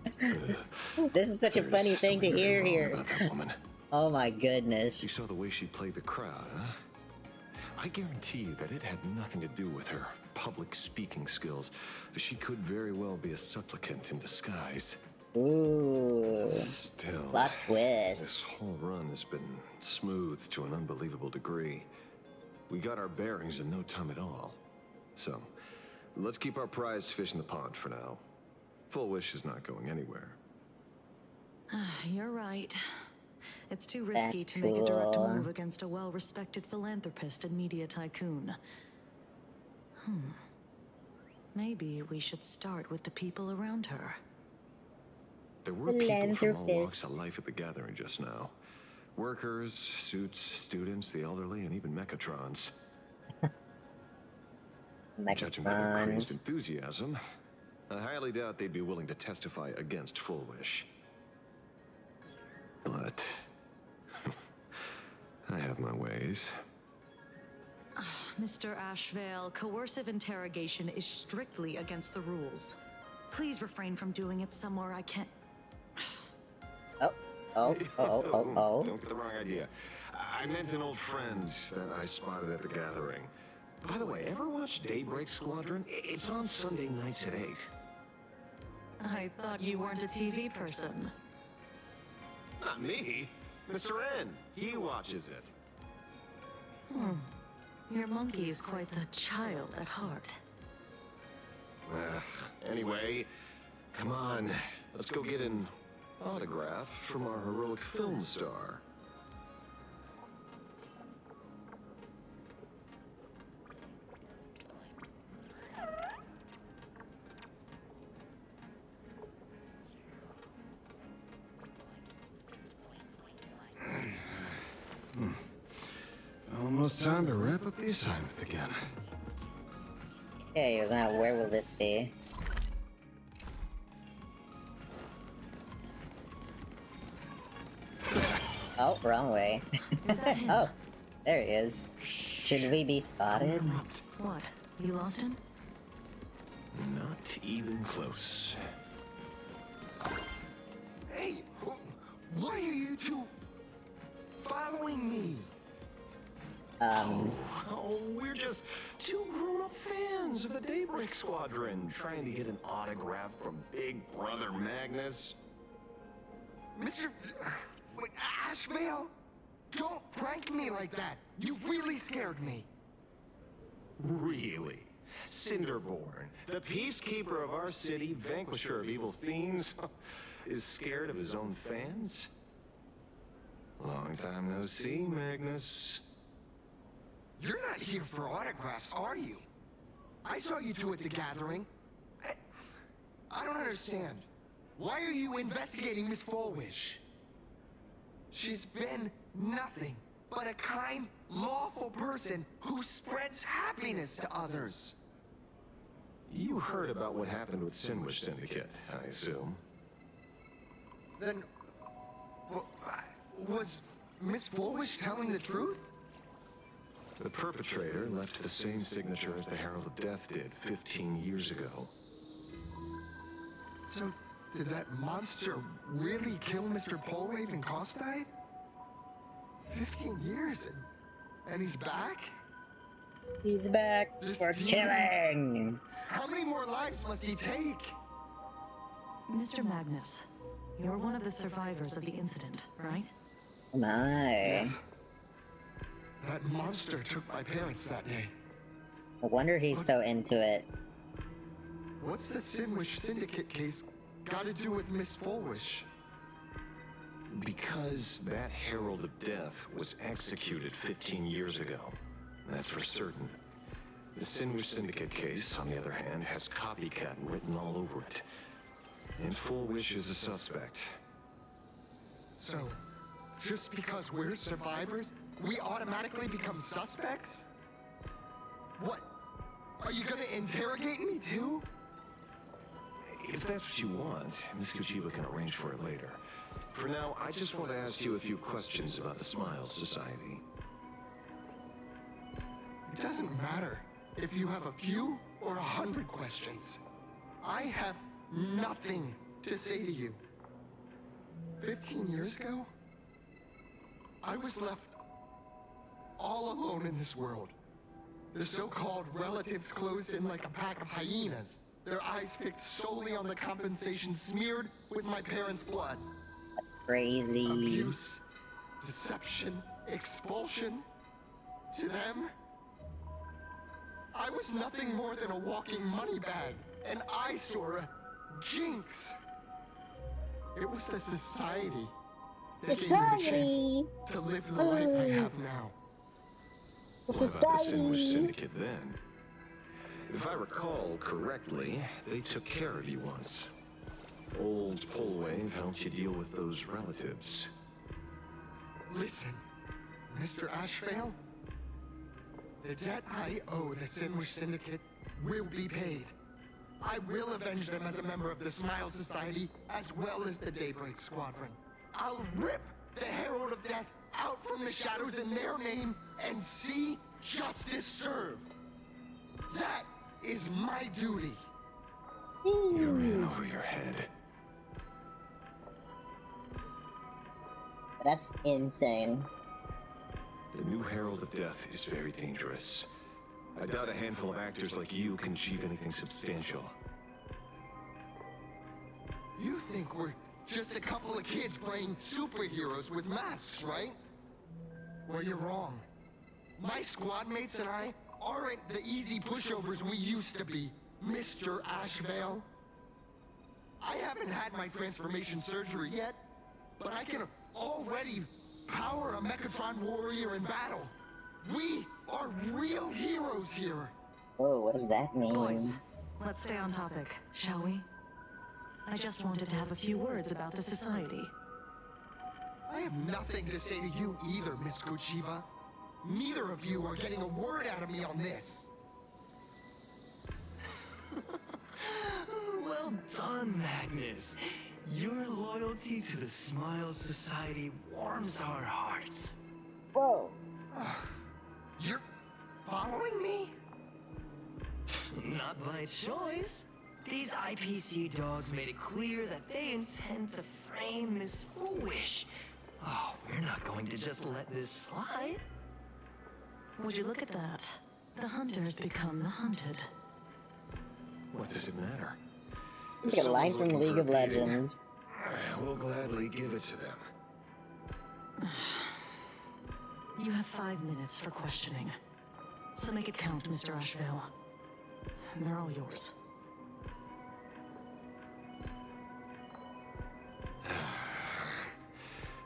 This is such a funny thing to hear here. About that woman. Oh my goodness. You saw the way she played the crowd, huh? I guarantee you that it had nothing to do with her public speaking skills. She could very well be a supplicant in disguise. Ooh. Still, plot twist. This whole run has been smooth to an unbelievable degree. We got our bearings in no time at all. So, let's keep our prized fish in the pond for now. Full Wish is not going anywhere. You're right. It's too risky to make a direct move against a well-respected philanthropist and media tycoon. Maybe we should start with the people around her. There were people from all walks of life at the gathering just now. Workers, suits, students, the elderly, and even Mechatrons. Judging by their crazed enthusiasm, I highly doubt they'd be willing to testify against Full Wish. But I have my ways. Mr. Ashveil, coercive interrogation is strictly against the rules. Please refrain from doing it somewhere I can't... Don't get the wrong idea. I meant an old friend that I spotted at the gathering. By the way, ever watch Daybreak Squadron? It's on Sunday nights at 8. I thought you weren't a TV person. Not me. Mr. N. He watches it. Your monkey is quite the child at heart. Anyway, come on. Let's go get an autograph from our heroic film star. Almost time to wrap up the assignment again. Okay, now where will this be? Oh, wrong way. Oh, there he is. Should we be spotted? What? You lost him? Not even close. Hey, why are you two following me? Oh, we're just two grown-up fans of the Daybreak Squadron, trying to get an autograph from Big Brother Magnus. Mr. Ashveil, don't prank me like that. You really scared me. Really? Cinderborn, the peacekeeper of our city, vanquisher of evil fiends, is scared of his own fans? Long time no see, Magnus. You're not here for autographs, are you? I saw you two at the gathering. I don't understand. Why are you investigating Miss Fulwish? She's been nothing but a kind, lawful person who spreads happiness to others. You heard about what happened with Sinwish Syndicate, I assume. Then, was Miss Fulwish telling the truth? The perpetrator left the same signature as the Herald of Death did 15 years ago. So, did that monster really kill Mr. Polwave and Costide? 15 years and he's back? He's back for killing! How many more lives must he take? Mr. Magnus, you're one of the survivors of the incident, right? My. Yes. That monster took my parents that day. I wonder he's so into it. What's the Sinwish Syndicate case got to do with Miss Fulwish? Because that Herald of Death was executed 15 years ago. That's for certain. The Sinwish Syndicate case, on the other hand, has copycat written all over it. And Fulwish is a suspect. So, just because we're survivors, we automatically become suspects? What? Are you gonna interrogate me too? If that's what you want, Miss Kuchiba can arrange for it later. For now, I just want to ask you a few questions about the Smiles Society. It doesn't matter if you have a few or 100 questions. I have nothing to say to you. 15 years ago, I was left all alone in this world. The so-called relatives closed in like a pack of hyenas, their eyes fixed solely on the compensation smeared with my parents' blood. That's crazy. Abuse, deception, expulsion. To them, I was nothing more than a walking money bag, an eyesore, a jinx. It was the society that gave me the chance to live the life I have now. What about the Sinwish Syndicate then? If I recall correctly, they took care of you once. Old Polwave helped you deal with those relatives. Listen, Mr. Ashveil, the debt I owe the Sinwish Syndicate will be paid. I will avenge them as a member of the Smile Society, as well as the Daybreak Squadron. I'll rip the Herald of Death out from the shadows in their name and see justice served. That is my duty. You're in over your head. That's insane. The new Herald of Death is very dangerous. I doubt a handful of actors like you can achieve anything substantial. You think we're just a couple of kids playing superheroes with masks, right? Well, you're wrong. My squad mates and I aren't the easy pushovers we used to be, Mr. Ashveil. I haven't had my transformation surgery yet, but I can already power a Mechatron warrior in battle. We are real heroes here. Oh, what does that mean? Boys, let's stay on topic, shall we? I just wanted to have a few words about the society. I have nothing to say to you either, Miss Kuchiba. Neither of you are getting a word out of me on this. Well done, Magnus. Your loyalty to the Smile Society warms our hearts. Whoa. You're following me? Not by choice. These IPC dogs made it clear that they intend to frame Miss Foolish. Oh, we're not going to just let this slide. Would you look at that? The hunters become the hunted. What does it matter? It's like a line from League of Legends. We'll gladly give it to them. You have 5 minutes for questioning. So make it count, Mr. Ashveil. They're all yours.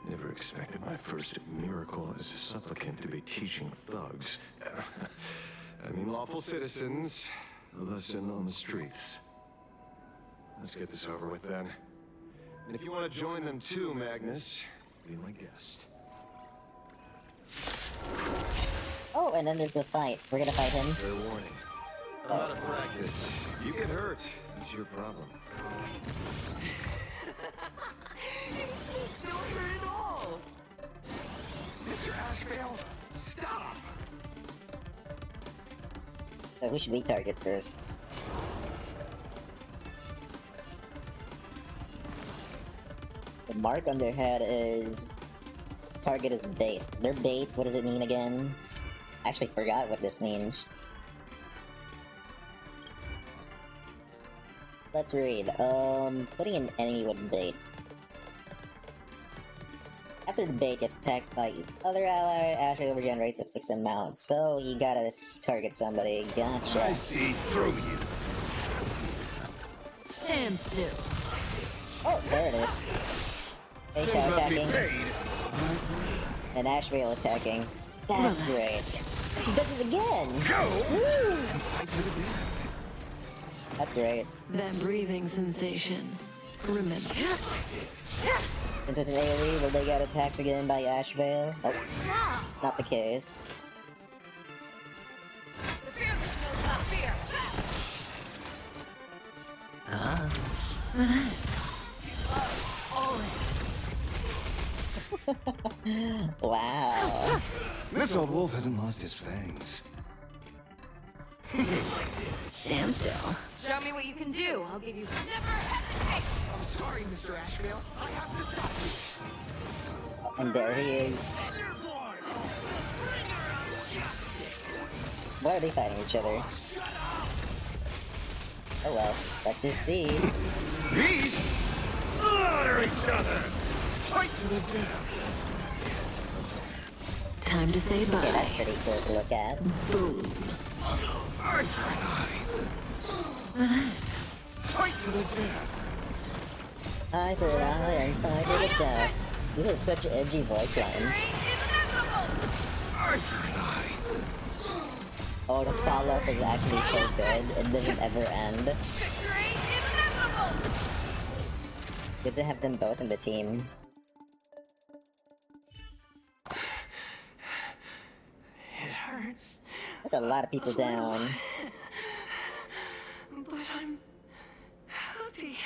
Never expected my first miracle as a supplicant to be teaching thugs. I mean, lawful citizens, a lesson on the streets. Let's get this over with then. And if you want to join them too, Magnus, be my guest. Oh, and then there's a fight. We're gonna fight him. Fair warning. I'm out of practice. You get hurt. That's your problem. He's not hurt at all! Mr. Ashveil, stop! So who should we target first? The mark on their head is... Target is bait. Their bait, what does it mean again? I actually forgot what this means. Let's read. Putting an enemy with bait. After the bait gets attacked by other ally, Ashveil regenerates a fixed amount. So you gotta target somebody. Gotcha. I see through you. Stand still. Oh, there it is. Aisha attacking. And Ashveil attacking. That's great. She does it again! Go! Woo! That's great. That breathing sensation. Remember. Since it's an AoE, will they get attacked again by Ashveil? Oh, not the case. Wow. This old wolf hasn't lost his fangs. Stand still. Show me what you can do. I'll give you. Never hesitate. I'm sorry, Mr. Ashveil. I have to stop you. And there he is. Why are they fighting each other? Oh well, let's just see. Beasts slaughter each other. Fight to the death. Time to say bye. Yeah, that's pretty cool to look at. Boom. Eye for an eye. Relax. Fight to the death. Eye for an eye and fight to the death. These are such edgy voice lines. Eye for an eye. Oh, the follow-up is actually so good. It doesn't ever end. Good to have them both in the team. It hurts. There's a lot of people down. But I'm happy.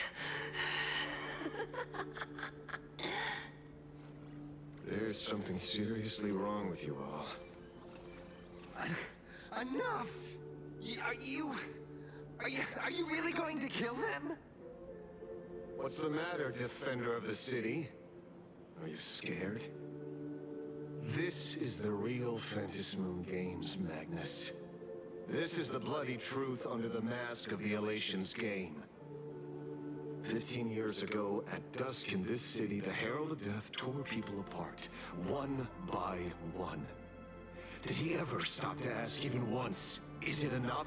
There's something seriously wrong with you all. Enough! Are you really going to kill them? What's the matter, defender of the city? Are you scared? This is the real Phantasmoon Games, Magnus. This is the bloody truth under the mask of the Elation's game. 15 years ago, at dusk in this city, the Herald of Death tore people apart, one by one. Did he ever stop to ask even once, is it enough?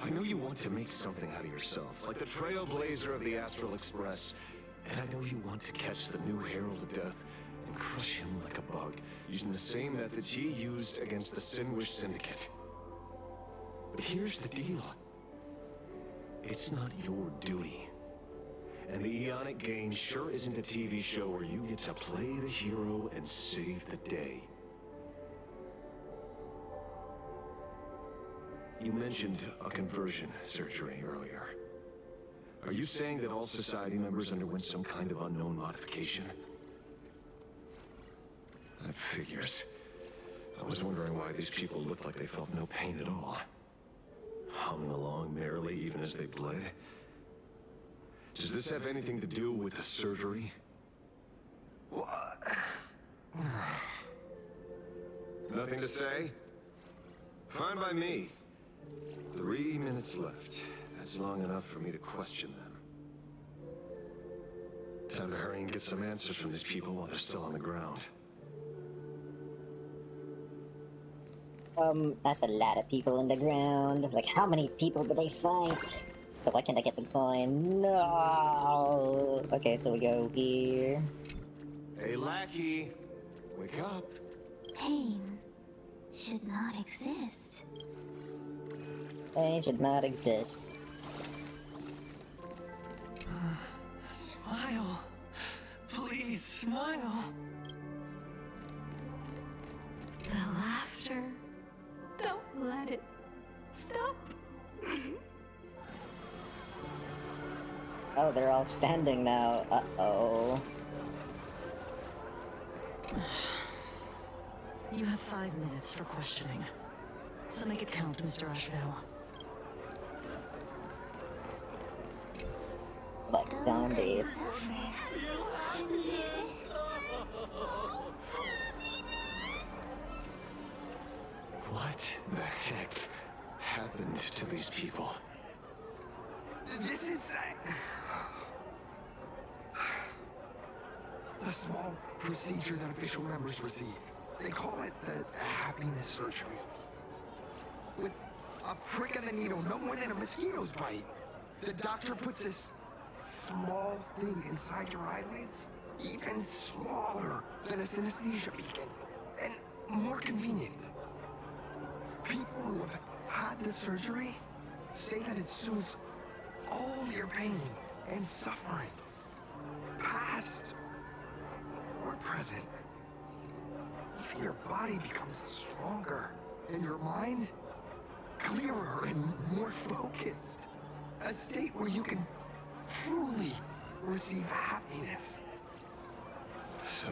I know you want to make something out of yourself, like the trailblazer of the Astral Express, and I know you want to catch the new Herald of Death and crush him like a bug, using the same methods he used against the Sinwish Syndicate. But here's the deal. It's not your duty. And the Eonic game sure isn't a TV show where you get to play the hero and save the day. You mentioned a conversion surgery earlier. Are you saying that all society members underwent some kind of unknown modification? That figures. I was wondering why these people looked like they felt no pain at all. Humming along merrily even as they bled. Does this have anything to do with the surgery? What? Nothing to say? Fine by me. 3 minutes left. That's long enough for me to question them. Time to hurry and get some answers from these people while they're still on the ground. That's a lot of people in the ground. Like, how many people do they fight? So why can't I get the coin? No! Okay, so we go here. Hey, lackey! Wake up! Pain should not exist. Pain should not exist. Please smile. The laughter. Don't let it stop. Oh, they're all standing now. Uh-oh. You have 5 minutes for questioning. So make it count, Mr. Ashveil. Like zombies. What the heck happened to these people? This is... the small procedure that official members receive. They call it the happiness surgery. With a prick of the needle, no more than a mosquito's bite, the doctor puts this small thing inside your eyelids, even smaller than a synesthesia beacon, and more convenient. People who have had the surgery say that it soothes all your pain and suffering, past or present. Even your body becomes stronger, and your mind clearer and more focused. A state where you can truly receive happiness. So,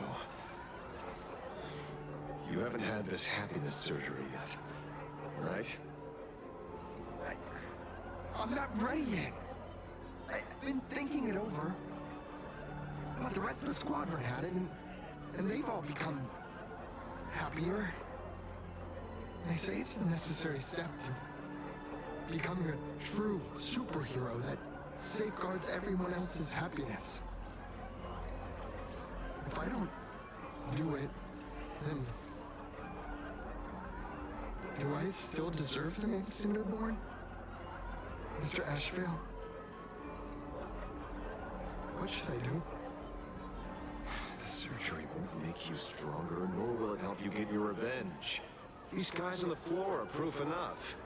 you haven't had this happiness surgery yet, right? I'm not ready yet. I've been thinking it over. But the rest of the squadron had it, and they've all become happier. They say it's the necessary step to becoming a true superhero that safeguards everyone else's happiness. If I don't do it, then do I still deserve the name Cinderborn? Mr. Ashveil? What should I do? The surgery won't make you stronger, nor will it help you get your revenge. These guys on the floor are proof enough.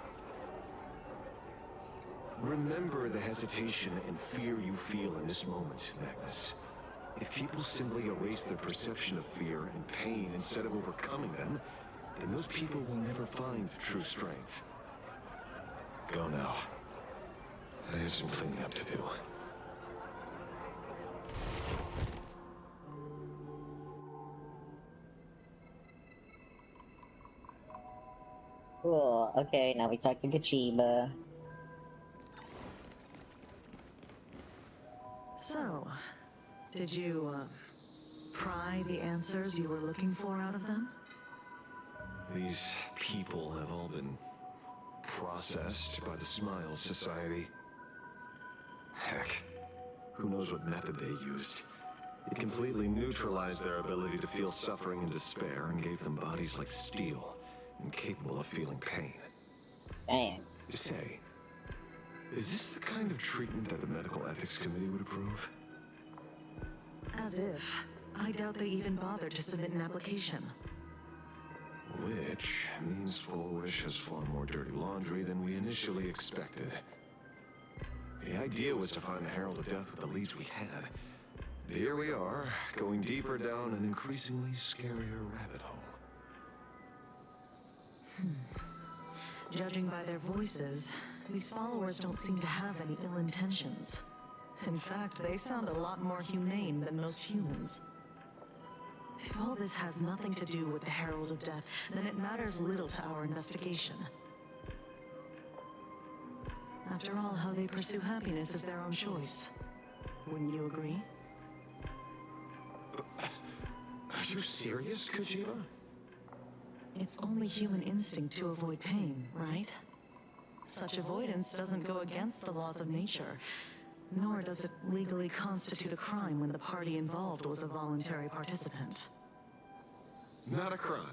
Remember the hesitation and fear you feel in this moment, Magnus. If people simply erase their perception of fear and pain instead of overcoming them, then those people will never find true strength. Go now. I have some cleaning up to do. Cool. Okay, now we talk to Gachiba. So, did you, pry the answers you were looking for out of them? These people have all been processed by the Smile Society. Heck, who knows what method they used. It completely neutralized their ability to feel suffering and despair and gave them bodies like steel, incapable of feeling pain. Damn. Say, is this the kind of treatment that the Medical Ethics Committee would approve? As if. I doubt they even bothered to submit an application. Which means Full Wish has far more dirty laundry than we initially expected. The idea was to find the Herald of Death with the leads we had. Here we are, going deeper down an increasingly scarier rabbit hole. Judging by their voices, these followers don't seem to have any ill intentions. In fact, they sound a lot more humane than most humans. If all this has nothing to do with the Herald of Death, then it matters little to our investigation. After all, how they pursue happiness is their own choice. Wouldn't you agree? Are you serious, Kojima? It's only human instinct to avoid pain, right? Such avoidance doesn't go against the laws of nature, nor does it legally constitute a crime when the party involved was a voluntary participant. Not a crime.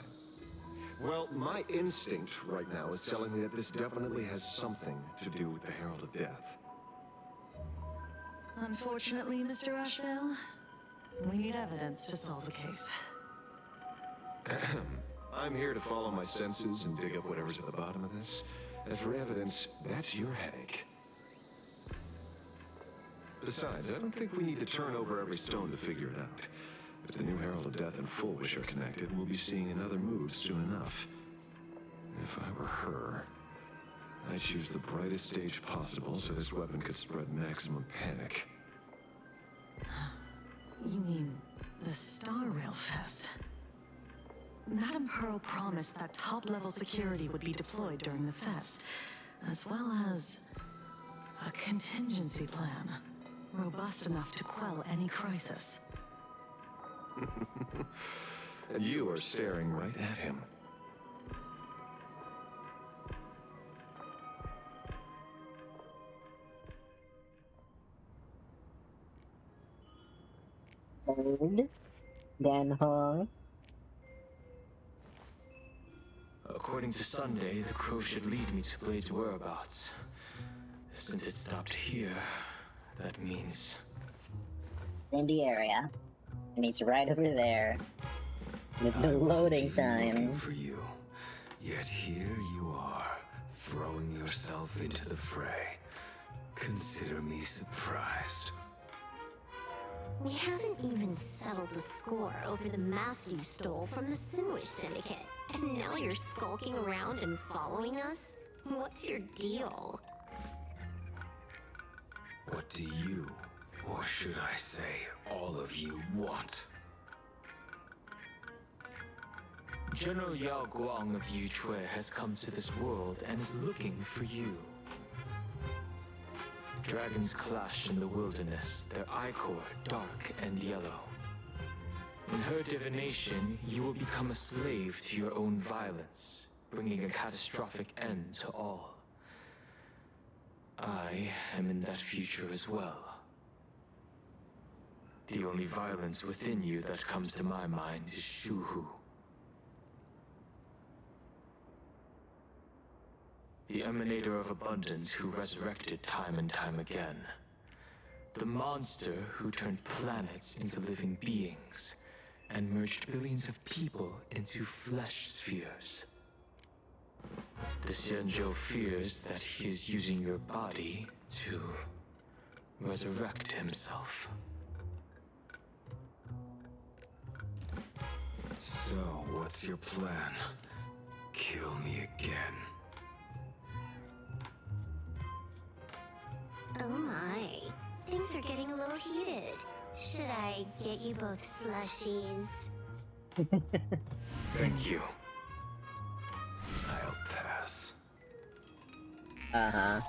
Well, my instinct right now is telling me that this definitely has something to do with the Herald of Death. Unfortunately, Mr. Ashveil, we need evidence to solve the case. I'm here to follow my senses and dig up whatever's at the bottom of this. As for evidence, that's your headache. Besides, I don't think we need to turn over every stone to figure it out. If the new Herald of Death and Full Wish are connected, we'll be seeing another move soon enough. If I were her, I'd choose the brightest stage possible so this weapon could spread maximum panic. You mean the Star Rail Fest? Madame Pearl promised that top-level security would be deployed during the fest, as well as a contingency plan, robust enough to quell any crisis. And you are staring right at him. Old Dan Hong. According to Sunday, the crow should lead me to Blade's whereabouts. Since it stopped here, that means... In the area. And he's right over there. With the loading sign. For you. Yet here you are, throwing yourself into the fray. Consider me surprised. We haven't even settled the score over the mask you stole from the Sinwish Syndicate. And now you're skulking around and following us? What's your deal? What do you, or should I say, all of you want? General Yao Guang of Yuchui has come to this world and is looking for you. Dragons clash in the wilderness, their ichor dark and yellow. In her divination, you will become a slave to your own violence, bringing a catastrophic end to all. I am in that future as well. The only violence within you that comes to my mind is Shuhu. The emanator of abundance who resurrected time and time again. The monster who turned planets into living beings and merged billions of people into flesh spheres. The Xianzhou fears that he is using your body to resurrect himself. So, what's your plan? Kill me again. Oh my. Things are getting a little heated. Should I get you both slushies? Thank you. I'll pass. Uh-huh.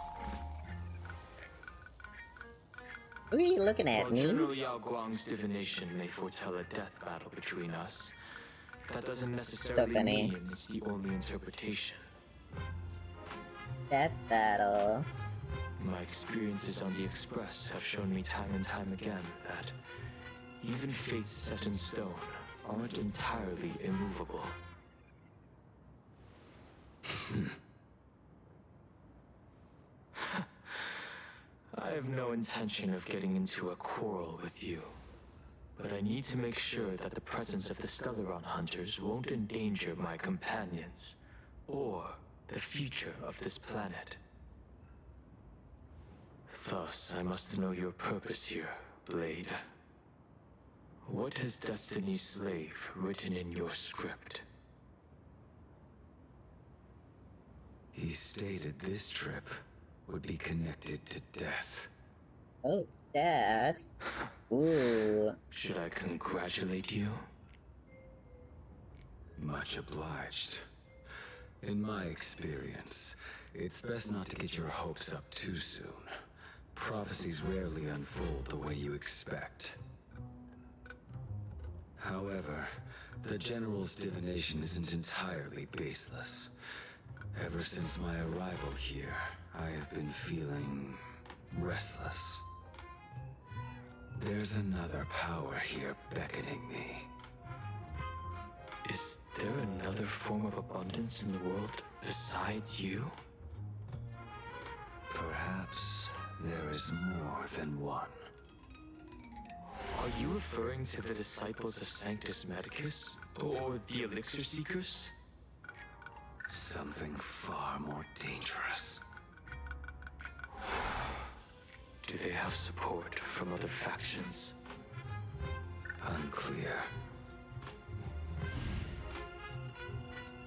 Who are you looking at, While me? General Yao Guang's divination may foretell a death battle between us, that doesn't necessarily mean it's the only interpretation. Death battle. My experiences on the Express have shown me time and time again that even fates set in stone aren't entirely immovable. I have no intention of getting into a quarrel with you, but I need to make sure that the presence of the Stellaron hunters won't endanger my companions, or the future of this planet. Thus, I must know your purpose here, Blade. What has Destiny's Slave written in your script? He stated this trip would be connected to death. Oh, death? Ooh. Should I congratulate you? Much obliged. In my experience, it's best not to get your hopes up too soon. Prophecies rarely unfold the way you expect. However, the General's divination isn't entirely baseless. Ever since my arrival here, I have been feeling restless. There's another power here beckoning me. Is there another form of abundance in the world besides you? Perhaps there is more than one. Are you referring to the disciples of Sanctus Medicus? Or the Elixir Seekers? Something far more dangerous. Do they have support from other factions? Unclear.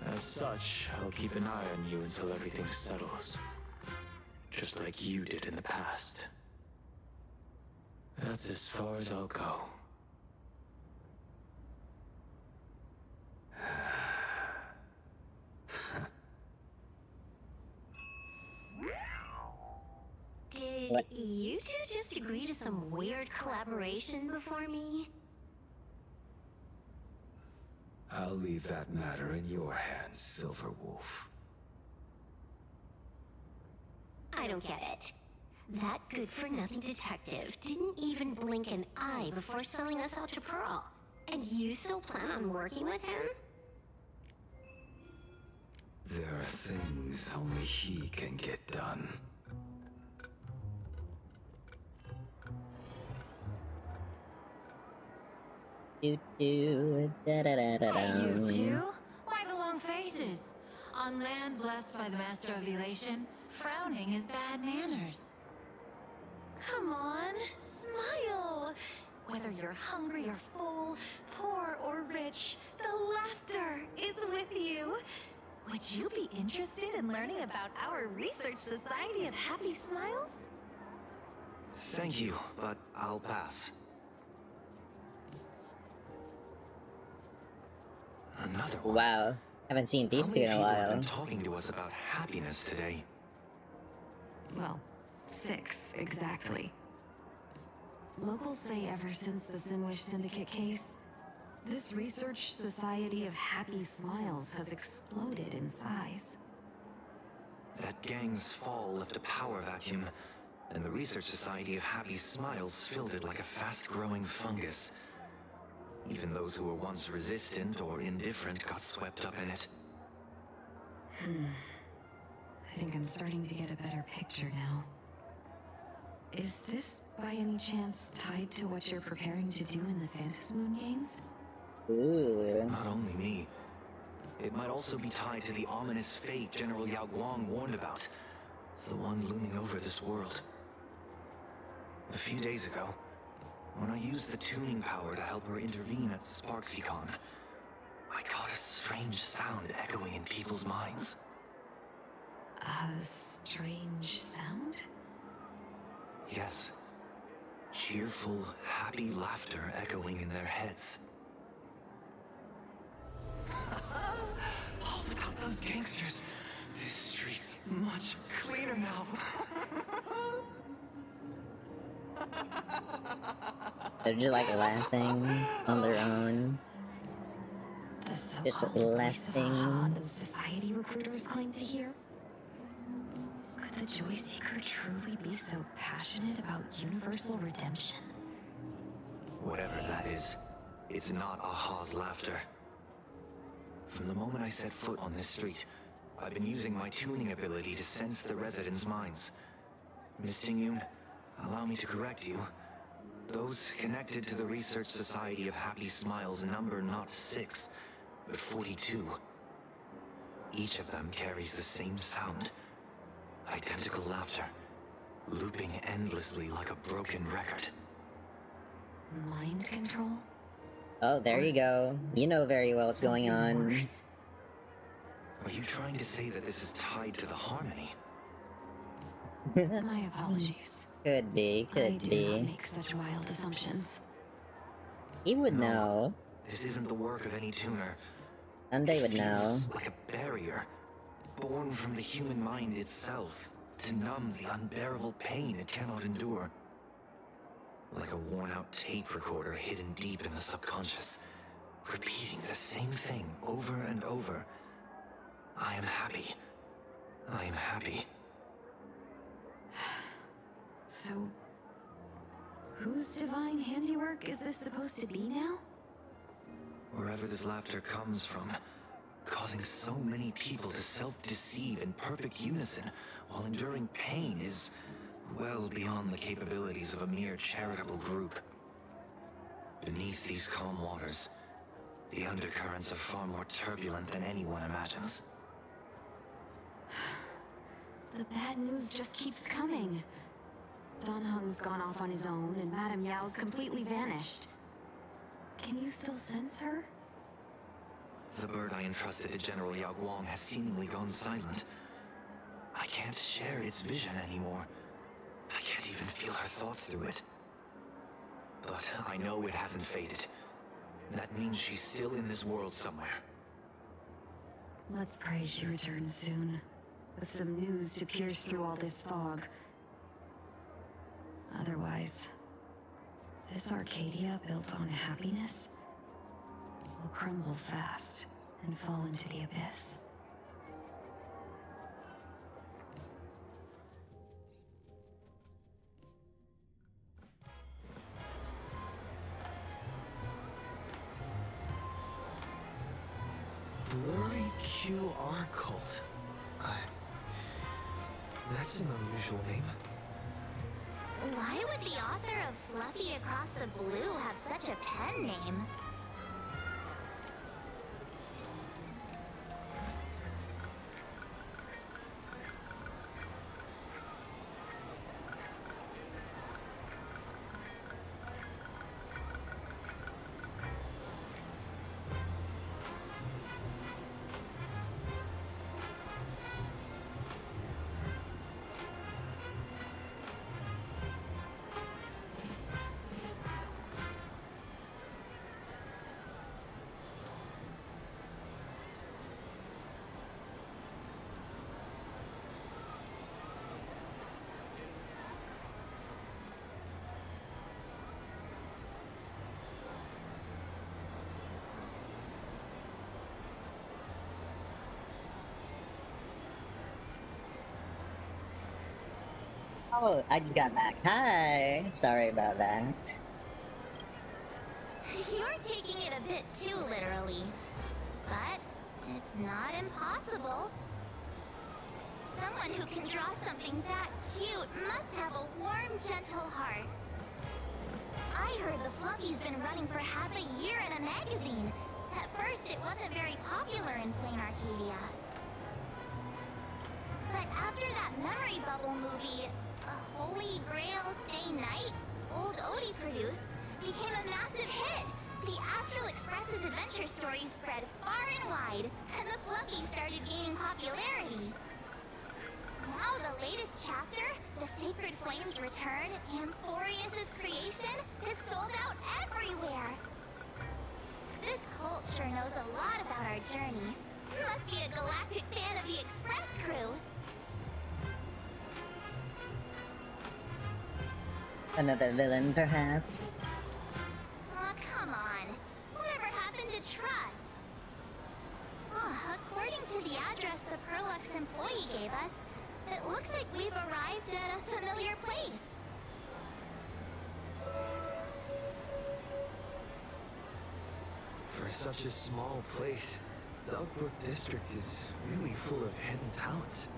As such, I'll keep an eye on you until everything settles. Just like you did in the past. That's as far as I'll go. Did you two just agree to some weird collaboration before me? I'll leave that matter in your hands, Silverwolf. I don't get it. That good-for-nothing detective didn't even blink an eye before selling us out to Pearl. And you still plan on working with him? There are things only he can get done. Do do da da da da Hey, you da. two? Why the long faces? On land blessed by the Master of Elation, frowning is bad manners. Come on, smile! Whether you're hungry or full, poor or rich, the laughter is with you. Would you be interested in learning about our Research Society of Happy Smiles? Thank you, but I'll pass. Another one. Wow, haven't seen these How two many in a people have while. been talking to us about happiness today? Well, 6 exactly. Locals say ever since the Sinwish Syndicate case, this Research Society of Happy Smiles has exploded in size. That gang's fall left a power vacuum, and the Research Society of Happy Smiles filled it like a fast-growing fungus. Even those who were once resistant or indifferent got swept up in it. I think I'm starting to get a better picture now. Is this, by any chance, tied to what you're preparing to do in the Phantasmoon Games? Ooh. Not only me. It might also be tied to the ominous fate General Yao Guang warned about. The one looming over this world. A few days ago, when I used the tuning power to help her intervene at SparksyCon, I caught a strange sound echoing in people's minds. A strange sound? Yes. Cheerful, happy laughter echoing in their heads. Oh, without those gangsters, this street's much cleaner now. They're just like laughing on their own. The Just so-called voice of aha laughing. those society recruiters claim to hear? Could the Joy Seeker truly be so passionate about universal redemption? Whatever that is, it's not Aha's laughter. From the moment I set foot on this street, I've been using my tuning ability to sense the residents' minds. Miss Tingyun, allow me to correct you. Those connected to the Research Society of Happy Smiles number not 6, but 42. Each of them carries the same sound. Identical laughter, looping endlessly like a broken record. Mind control? Oh, there you go. You know very well what's going on. Are you trying to say that this is tied to the harmony? My apologies. Could be, I could do not be. make such wild assumptions. He would No. know. This isn't the work of any tuner. Someday would know. Feels like a barrier, born from the human mind itself, to numb the unbearable pain it cannot endure. Like a worn-out tape recorder hidden deep in the subconscious, repeating the same thing over and over. I am happy. I am happy. So, whose divine handiwork is this supposed to be now? Wherever this laughter comes from, causing so many people to self-deceive in perfect unison while enduring pain is well beyond the capabilities of a mere charitable group. Beneath these calm waters, the undercurrents are far more turbulent than anyone imagines. The bad news just keeps coming. Dan Heng's gone off on his own, and Madame Yao's completely vanished. Can you still sense her? The bird I entrusted to General Yao Guang has seemingly gone silent. I can't share its vision anymore. I can't even feel her thoughts through it. But I know it hasn't faded. That means she's still in this world somewhere. Let's pray she returns soon, with some news to pierce through all this fog. Otherwise, this Arcadia built on happiness will crumble fast and fall into the abyss. Blurry QR cult. That's an unusual name. Why would the author of Fluffy Across the Blue have such a pen name? Oh, I just got back. Hi! Sorry about that. You're taking it a bit too literally. But it's not impossible. Someone who can draw something that cute must have a warm, gentle heart. I heard the Fluffy's been running for half a year in a magazine. At first, it wasn't very popular in Planarcadia. But after that memory bubble movie, Holy Grail Stay Night, Old Odie produced, became a massive hit. The Astral Express's adventure stories spread far and wide, and the Fluffy started gaining popularity. Now the latest chapter, The Sacred Flames Return, Amphorius's creation, is sold out everywhere. This cult sure knows a lot about our journey. Must be a galactic fan of the Express Crew. Another villain, perhaps? Aw, come on. Whatever happened to trust? According to the address the Perlux employee gave us, it looks like we've arrived at a familiar place. For such a small place, Dovebrook District is really full of hidden talents.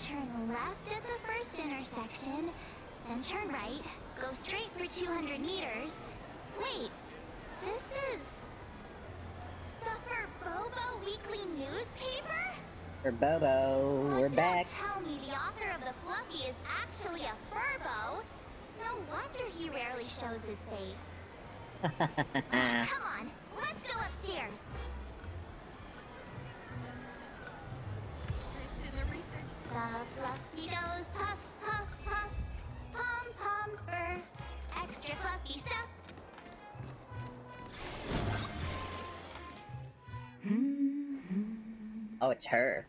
Turn left at the first intersection, then turn right, go straight for 200 meters. Wait, this is... the Furbobo Weekly newspaper? Furbobo, we're back. Don't tell me the author of the Fluffy is actually a Furbo. No wonder he rarely shows his face. Come on, let's go upstairs. The Fluffy goes puff, puff, puff, pom-pom spur, extra fluffy stuff. Oh, it's her.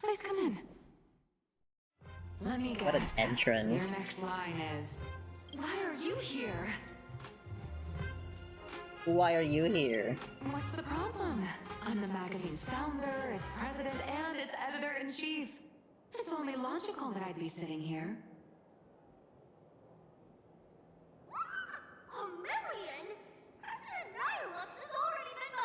Please come in. Let me guess. What an entrance. Your next line is, why are you here? Why are you here? What's the problem? I'm the magazine's founder, its president, and its editor-in-chief. It's only logical that I'd be sitting here. $1 million? President Nihilux has already been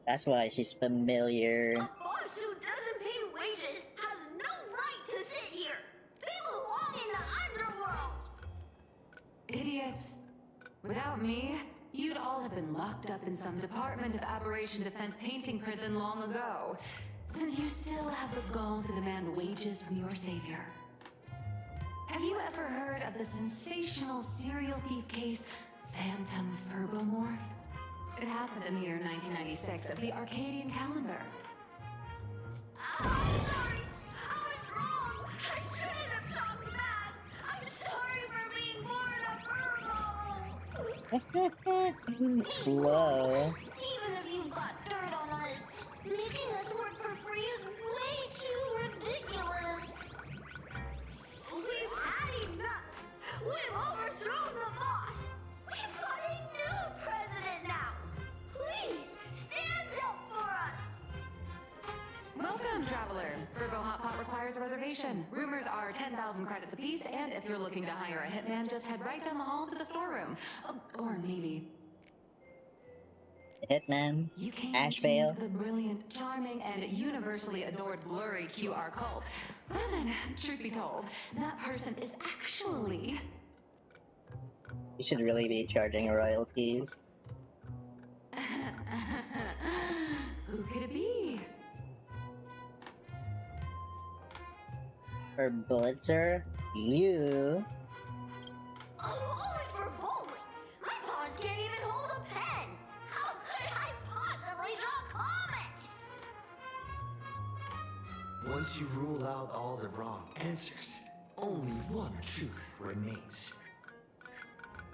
That's why she's familiar. A boss who doesn't pay wages has no right to sit here. They belong in the underworld. Idiots. Without me, you'd all have been locked up in some Department of Aberration Defense painting prison long ago. And you still have the gall to demand wages from your savior. Have you ever heard of the sensational serial thief case, Phantom Furbomorph? It happened in the year 1996 of the Arcadian calendar. I'm sorry. I was wrong. I shouldn't have talked back. I'm sorry for being born a Furbo. Whoa. Even if you've got dirt on us, making us work for free is way too ridiculous. We've had enough. We've overthrown the boss. We've got a new president now. Please, stand up for us. Welcome, traveler. Furbo Hot Pot requires a reservation. Rumors are 10,000 credits apiece, and if you're looking to hire a hitman, just head right down the hall to the storeroom. Or maybe... Hitman? You came Ashveil? to the brilliant, charming, and universally adored blurry QR cult. Well then, truth be told, that person is actually... You should really be charging royalties. Who could it be? For Blitzer? You? Only for bowling. My paws can't even hold a pen. How could I possibly draw comics? Once you rule out all the wrong answers, only one truth remains.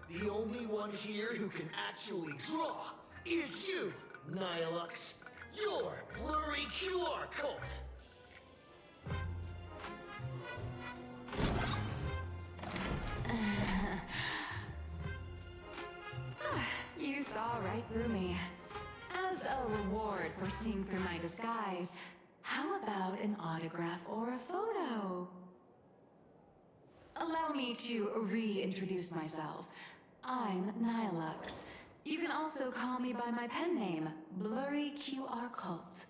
The only one here who can actually draw is you, Nihilux. Your blurry QR cult. You saw right through me. As a reward for seeing through my disguise, how about an autograph or a photo? Allow me to reintroduce myself. I'm Nihilux. You can also call me by my pen name, Blurry QR Cult.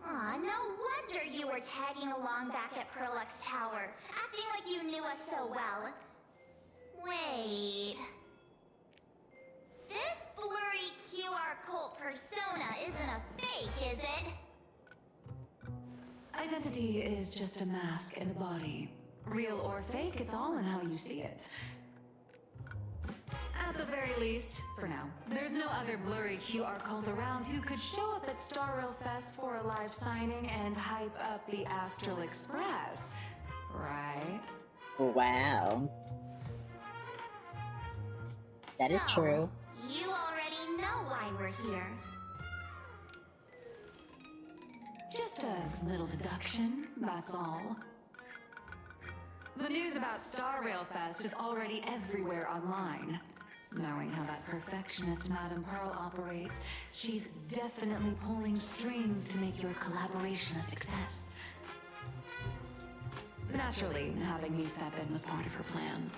Aw, no wonder you were tagging along back at Perlux Tower, acting like you knew us so well. Wait... This blurry QR cult persona isn't a fake, is it? Identity is just a mask and a body. Real or fake, it's all in how you see it. At the very least, for now, there's no other blurry QR cult around who could show up at Star Rail Fest for a live signing and hype up the Astral Express, right? Wow. That is true. You already know why we're here. Just a little deduction, that's all. The news about Star Rail Fest is already everywhere online. Knowing how that perfectionist Madame Pearl operates, she's definitely pulling strings to make your collaboration a success. Naturally, having me step in was part of her plan.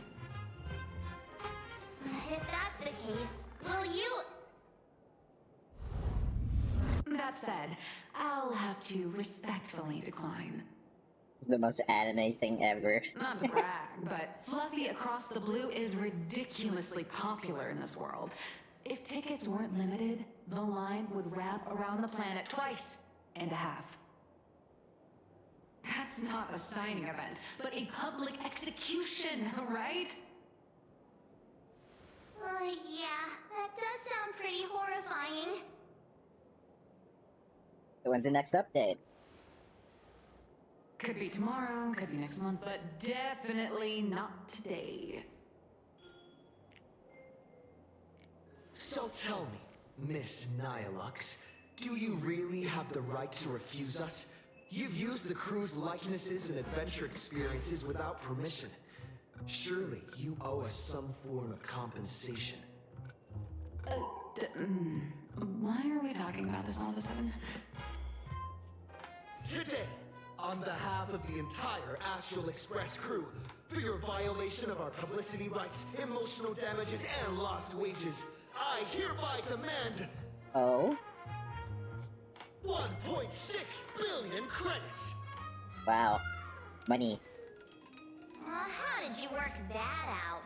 If that's the case, will you... That said, I'll have to respectfully decline. It's the most anime thing ever. Not to brag, but Fluffy Across the Blue is ridiculously popular in this world. If tickets weren't limited, the line would wrap around the planet twice and a half. That's not a signing event, but a public execution, right? Yeah, that does sound pretty horrifying. When's the next update? Could be tomorrow, could be next month, but definitely not today. So tell me, Miss Nihilux, do you really have the right to refuse us? You've used the crew's likenesses and adventure experiences without permission. Surely you owe us some form of compensation. Why are we talking about this all of a sudden? Today, On behalf of the entire Astral Express crew, for your violation of our publicity rights, emotional damages, and lost wages, I hereby demand... Oh? 1.6 billion credits! Wow. Money. Well, how did you work that out?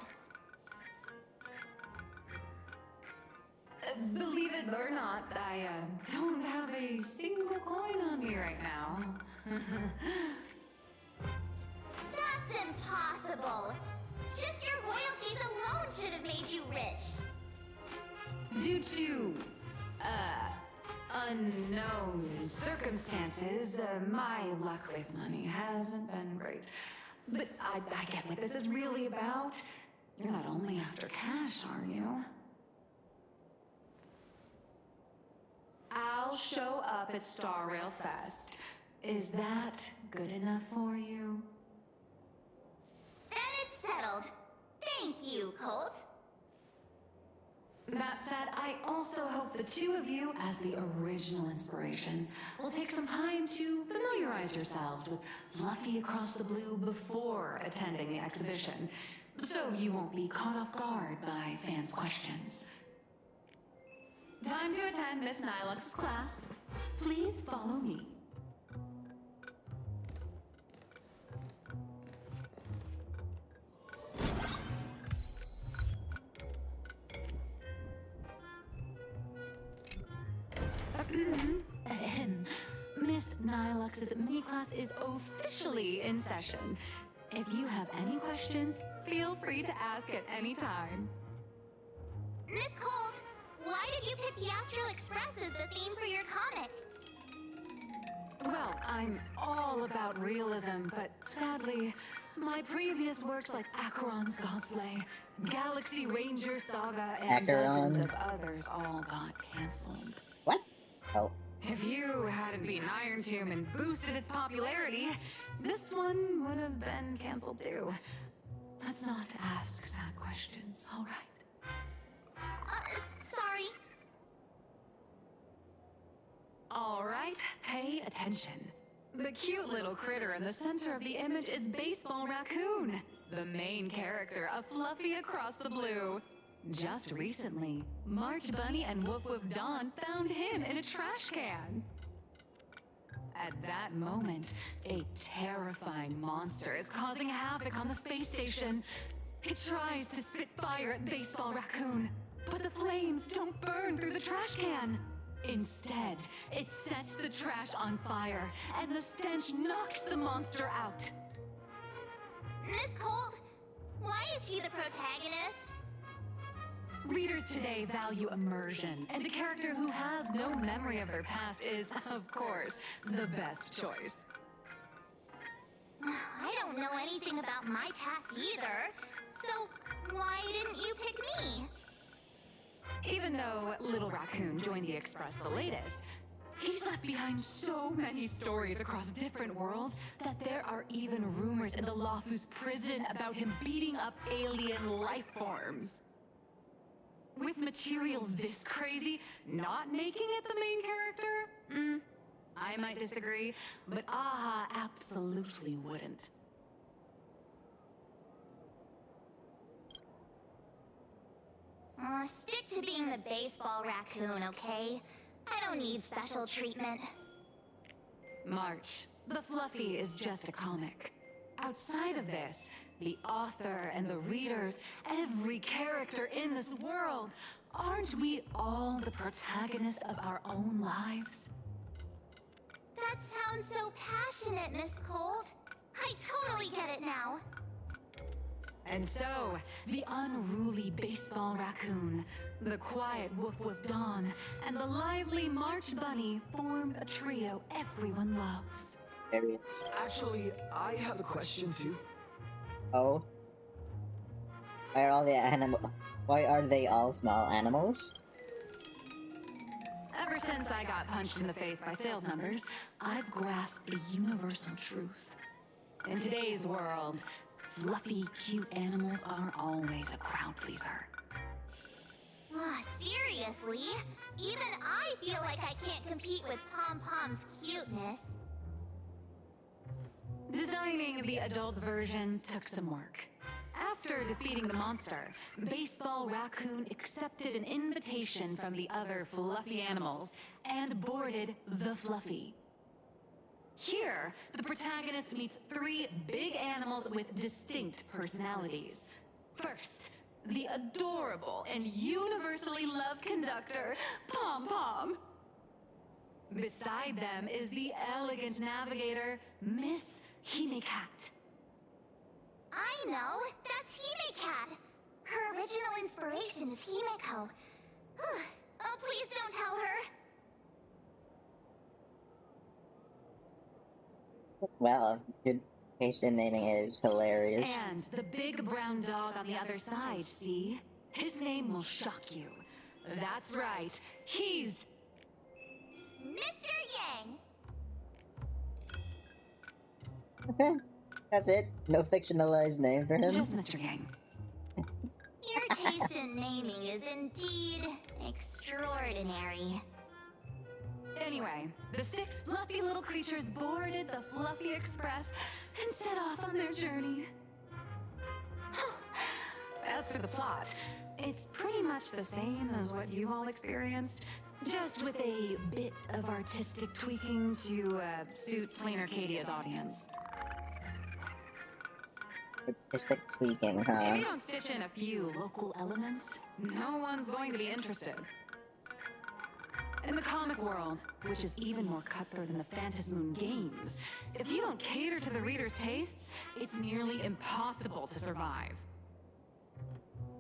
Believe it or not, I don't have a single coin on me right now. That's impossible! Just your royalties alone should have made you rich! Due to, unknown circumstances, my luck with money hasn't been great. But I get what this is really about. You're not only after cash, are you? I'll show up at Star Rail Fest. Is that good enough for you? And it's settled. Thank you, Colt. That said, I also hope the two of you, as the original inspirations, will take some time to familiarize yourselves with Fluffy Across the Blue before attending the exhibition, so you won't be caught off guard by fans' questions. Time to attend Miss Nylux's class. Please follow me. Miss Nylux's mini class is officially in session. If you have any questions, feel free to ask at any time. Miss Colt, why did you pick the Astral Express as the theme for your comic? Well, I'm all about realism, but sadly, my previous works like Acheron's Godslay, Galaxy Ranger Saga, and dozens of others all got cancelled. What? Oh. If you hadn't beaten Iron Tomb and boosted its popularity, this one would have been cancelled too. Let's not ask sad questions, all right? Sorry. All right, pay attention. The cute little critter in the center of the image is Baseball Raccoon, the main character of Fluffy Across the Blue. Just recently, March Bunny and Woof Woof Dawn found him in a trash can. At that moment, a terrifying monster is causing havoc on the space station. It tries to spit fire at Baseball Raccoon, but the flames don't burn through the trash can. Instead, it sets the trash on fire, and the stench knocks the monster out. Miss Colt, why is he the protagonist? Readers today value immersion, and a character who has no memory of their past is, of course, the best choice. I don't know anything about my past either, so why didn't you pick me? Even though Little Raccoon joined the Express the latest, he's left behind so many stories across different worlds that there are even rumors in the Lawfus prison about him beating up alien life forms. With material this crazy, not making it the main character? I might disagree, but Aha absolutely wouldn't. Stick to being the Baseball Raccoon, okay? I don't need special treatment. March, the Fluffy is just a comic. Outside of this, the author and the readers, every character in this world, aren't we all the protagonists of our own lives? That sounds so passionate, Miss Colt. I totally get it now. And so, the unruly Baseball Raccoon, the quiet Woof Woof Dawn, and the lively March Bunny formed a trio everyone loves. Actually, I have a question too. Oh. Why are they all small animals? Ever since I got punched in the face by sales numbers, I've grasped a universal truth. In today's world, fluffy, cute animals aren't always a crowd pleaser. Seriously? Even I feel like I can't compete with Pom Pom's cuteness. Designing the adult versions took some work. After defeating the monster, Baseball Raccoon accepted an invitation from the other fluffy animals and boarded the Fluffy. Here, the protagonist meets 3 big animals with distinct personalities. First, the adorable and universally loved conductor, Pom Pom. Beside them is the elegant navigator, Miss Himecat. I know! That's Himecat! Her original inspiration is Himeko. Oh, please don't tell her! Well, good patient naming is hilarious. And the big brown dog on the other side, see? His name will shock you. That's right, he's... Mr. Yang! Okay, that's it. No fictionalized name for him. Just Mr. Yang. Your taste in naming is indeed extraordinary. Anyway, the 6 fluffy little creatures boarded the Fluffy Express and set off on their journey. As for the plot, it's pretty much the same as what you've all experienced, just with a bit of artistic tweaking to suit Planarcadia's audience. Artistic tweaking, If huh? you don't stitch in a few local elements, no one's going to be interested. In the comic world, which is even more cutthroat than the Phantasmoon games, if you don't cater to the reader's tastes, it's nearly impossible to survive.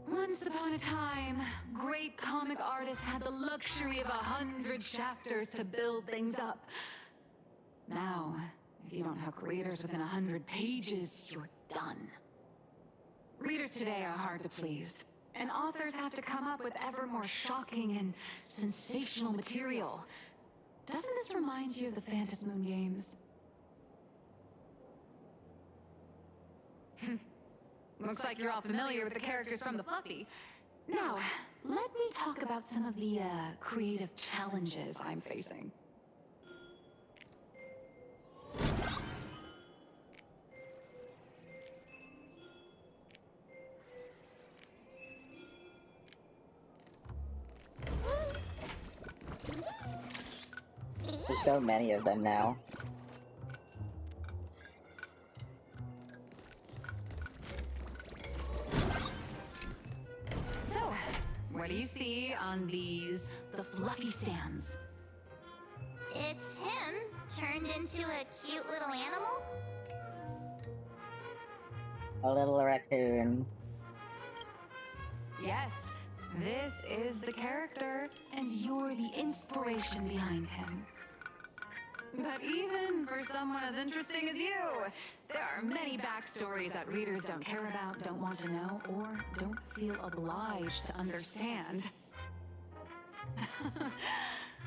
Once upon a time, great comic artists had the luxury of 100 chapters to build things up. Now, if you don't hook readers within 100 pages, you're done. Readers today are hard to please, and authors have to come up with ever more shocking and sensational material. Doesn't this remind you of the Phantasmoon games? Looks like you're all familiar with the characters from the Fluffy. Now, let me talk about some of the creative challenges I'm facing. There's so many of them now. So, what do you see on the Fluffy stands? It's him, turned into a cute little animal? A little raccoon. Yes, this is the character, and you're the inspiration behind him. But even for someone as interesting as you, there are many backstories that readers don't care about, don't want to know, or don't feel obliged to understand.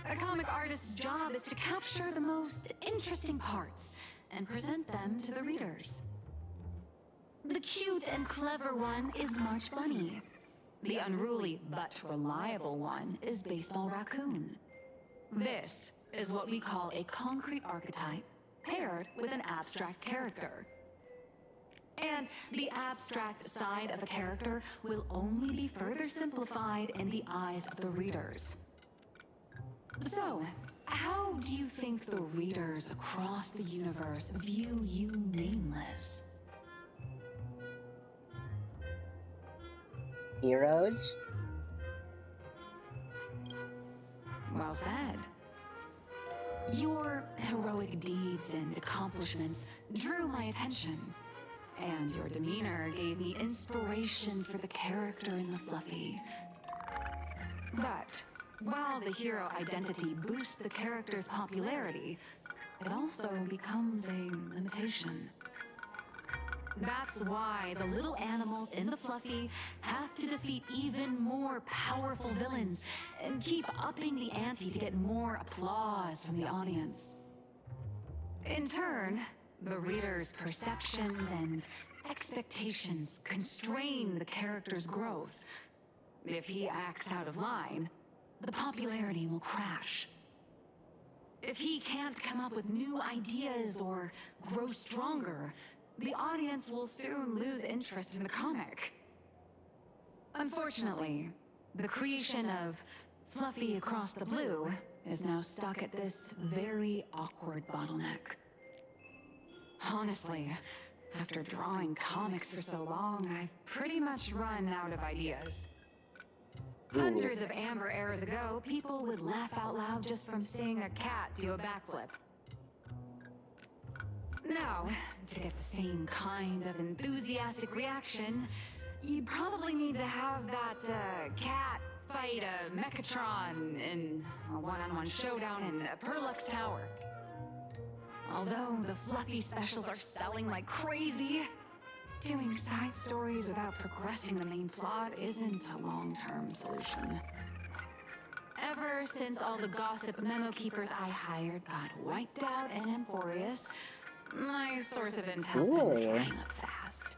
A comic artist's job is to capture the most interesting parts and present them to the readers. The cute and clever one is March Bunny. The unruly but reliable one is Baseball Raccoon. This is what we call a concrete archetype paired with an abstract character. And the abstract side of a character will only be further simplified in the eyes of the readers. So, how do you think the readers across the universe view you nameless? Heroes? Well said. Your heroic deeds and accomplishments drew my attention, and your demeanor gave me inspiration for the character in the Fluffy. But while the hero identity boosts the character's popularity, it also becomes a limitation. That's why the little animals in the Fluffy have to defeat even more powerful villains and keep upping the ante to get more applause from the audience. In turn, the reader's perceptions and expectations constrain the character's growth. If he acts out of line, the popularity will crash. If he can't come up with new ideas or grow stronger, the audience will soon lose interest in the comic. Unfortunately, the creation of Fluffy Across the Blue is now stuck at this very awkward bottleneck. Honestly, after drawing comics for so long, I've pretty much run out of ideas. Hundreds of amber eras ago, people would laugh out loud just from seeing a cat do a backflip. Now, to get the same kind of enthusiastic reaction, you probably need to have that cat fight a Mechatron in a one-on-one showdown in Perlux Tower. Although the Fluffy specials are selling like crazy, doing side stories without progressing the main plot isn't a long-term solution. Ever since all the gossip memo keepers I hired got wiped out in Amphorius, my source of intel's been drying up fast.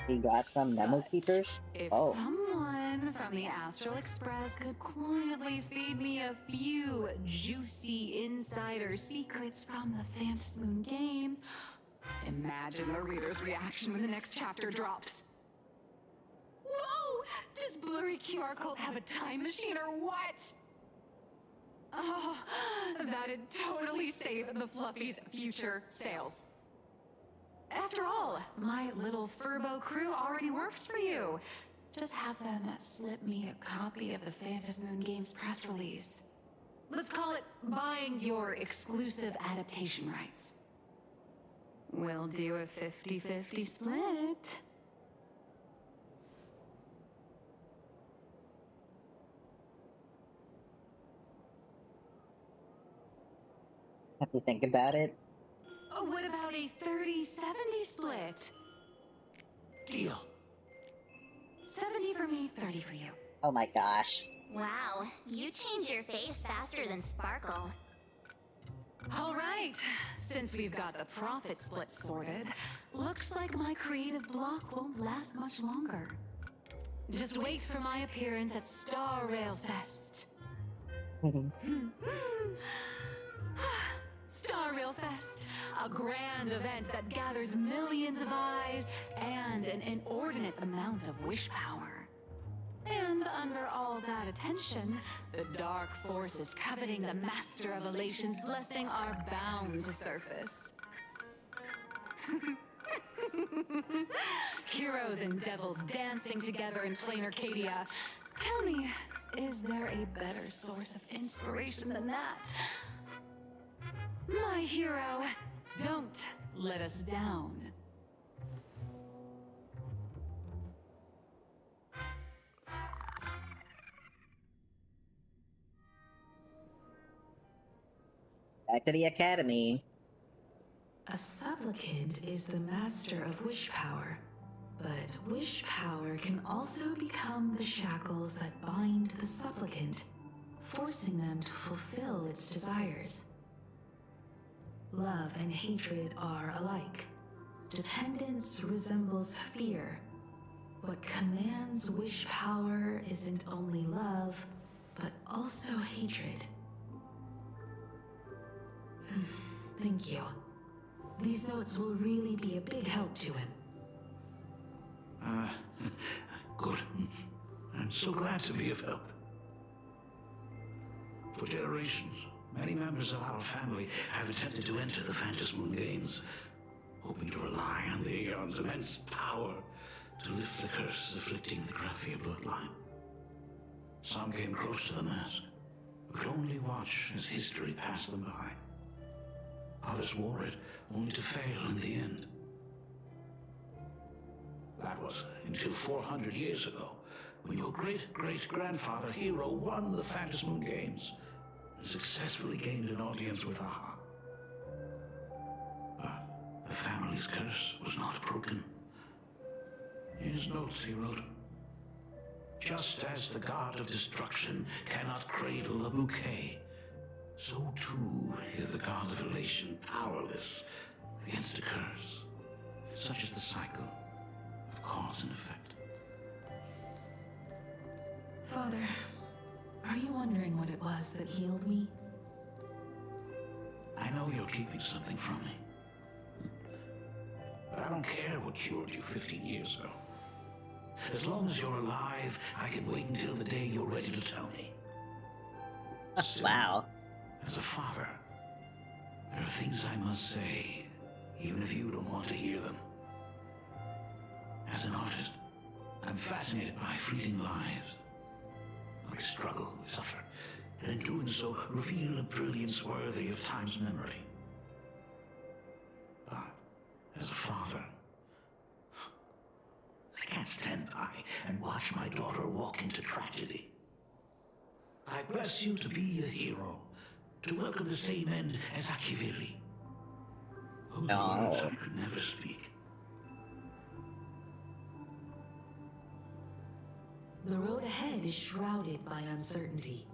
He got some memo keepers? If Oh. someone from the Astral Express could quietly feed me a few juicy insider secrets from the Phantom Moon games, imagine the reader's reaction when the next chapter drops. Whoa! Does Blurry QR Code have a time machine or what? Oh, that'd totally save the Fluffy's future sales. After all, my little Furbo crew already works for you. Just have them slip me a copy of the Phantom Moon Games press release. Let's call it buying your exclusive adaptation rights. We'll do a 50-50 split. Have to think about it. Oh, what about a 30-70 split? Deal. 70 for me, 30 for you. Oh my gosh. Wow, you change your face faster than Sparkle. All right, since we've got the profit split sorted, looks like my creative block won't last much longer. Just wait for my appearance at Star Rail Fest. Star Rail Fest, a grand event that gathers millions of eyes and an inordinate amount of wish power. And under all that attention, the dark forces coveting the Master of Elation's blessing are bound to surface. Heroes and devils dancing together in Planarcadia. Tell me, is there a better source of inspiration than that? My hero, don't let us down. Back to the academy. A supplicant is the master of wish power, but wish power can also become the shackles that bind the supplicant, forcing them to fulfill its desires. Love and hatred are alike. Dependence resembles fear. What commands wish power isn't only love, but also hatred. Thank you. These notes will really be a big help to him. Good. I'm so glad to be of help. For generations, many members of our family have attempted to enter the Phantom Moon Games, hoping to rely on the Aeon's immense power to lift the curse afflicting the Graphia bloodline. Some came close to the mask, but could only watch as history passed them by. Others wore it, only to fail in the end. That was until 400 years ago, when your great-great-grandfather Hero won the Phantom Moon Games and successfully gained an audience with Aha. But the family's curse was not broken. In his notes he wrote, "Just as the god of destruction cannot cradle a bouquet, so too is the god of elation powerless against a curse. Such is the cycle of cause and effect." Father, are you wondering what it was that healed me? I know you're keeping something from me. But I don't care what cured you 15 years ago. As long as you're alive, I can wait until the day you're ready to tell me. Still, Wow. as a father, there are things I must say, even if you don't want to hear them. As an artist, I'm fascinated by fleeting lives. They struggle, suffer, and in doing so, reveal a brilliance worthy of time's memory. But, as a father, I can't stand by and watch my daughter walk into tragedy. I bless you to be a hero, to welcome the same end as Ashveil. Those words I could never speak. The road ahead is shrouded by uncertainty,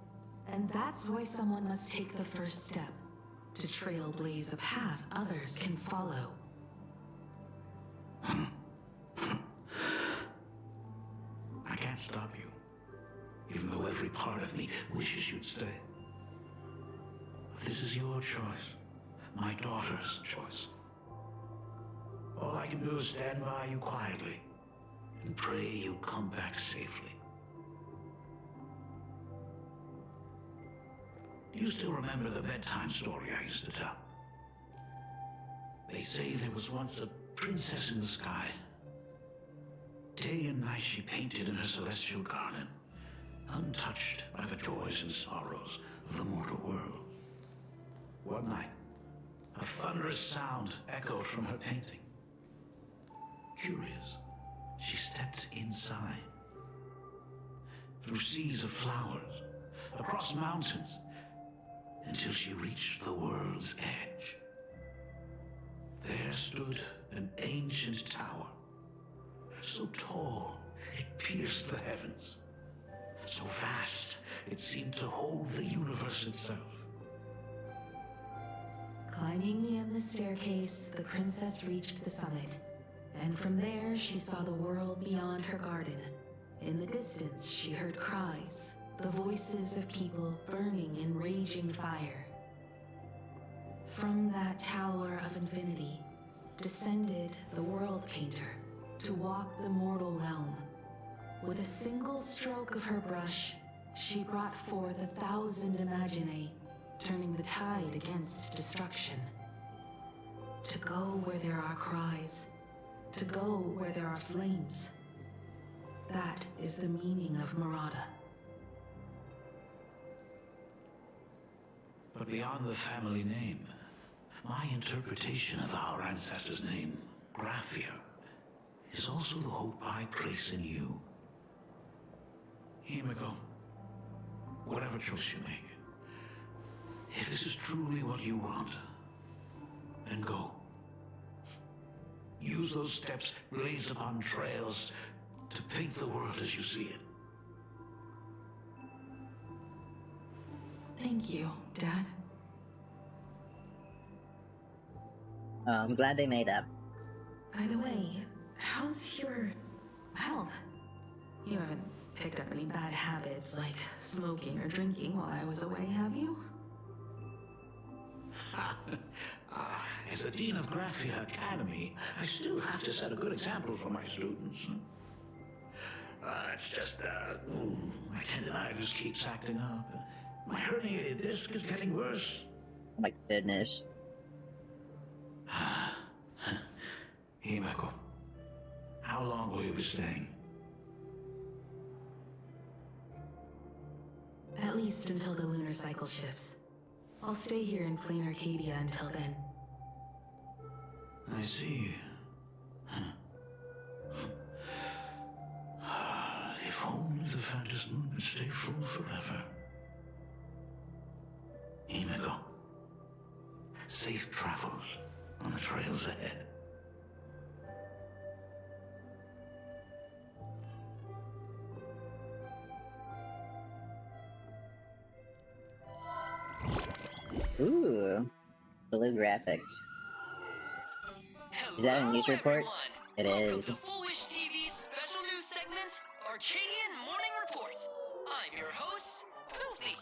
and that's why someone must take the first step, to trailblaze a path others can follow. I can't stop you, even though every part of me wishes you'd stay. But this is your choice, my daughter's choice. All I can do is stand by you quietly and pray you come back safely. Do you still remember the bedtime story I used to tell? They say there was once a princess in the sky. Day and night she painted in her celestial garden, untouched by the joys and sorrows of the mortal world. One night, a thunderous sound echoed from her painting. Curious, she stepped inside. Through seas of flowers, across mountains, until she reached the world's edge. There stood an ancient tower, so tall it pierced the heavens, so vast it seemed to hold the universe itself. Climbing the endless staircase, the princess reached the summit, and from there she saw the world beyond her garden. In the distance, she heard cries, the voices of people burning in raging fire. From that tower of infinity descended the world painter to walk the mortal realm. With a single stroke of her brush, she brought forth 1,000 imaginae, turning the tide against destruction. To go where there are cries, to go where there are flames. That is the meaning of Murata. But beyond the family name, my interpretation of our ancestors' name, Graphia, is also the hope I place in you. Himiko, whatever choice you make, if this is truly what you want, then go. Use those steps, blaze upon trails, to paint the world as you see it. Thank you, Dad. I'm glad they made up. By the way, how's your health? You haven't picked up any bad habits like smoking or drinking while I was away, have you? As the Dean of Graphia Academy, I still have to set a good example for my students. It's just, my tendinitis keeps acting up. My herniated disc is getting worse. Oh my goodness. Himeko, how long will you be staying? At least until the lunar cycle shifts. I'll stay here in Planarcadia until then. I see. If only the Phantom Moon would stay full forever. Himeko, safe travels on the trails ahead. Ooh, blue graphics. Is that a news report? It is. To Foolish TV's special news segment, Arcadian Morning Report. I'm your host, Goofy.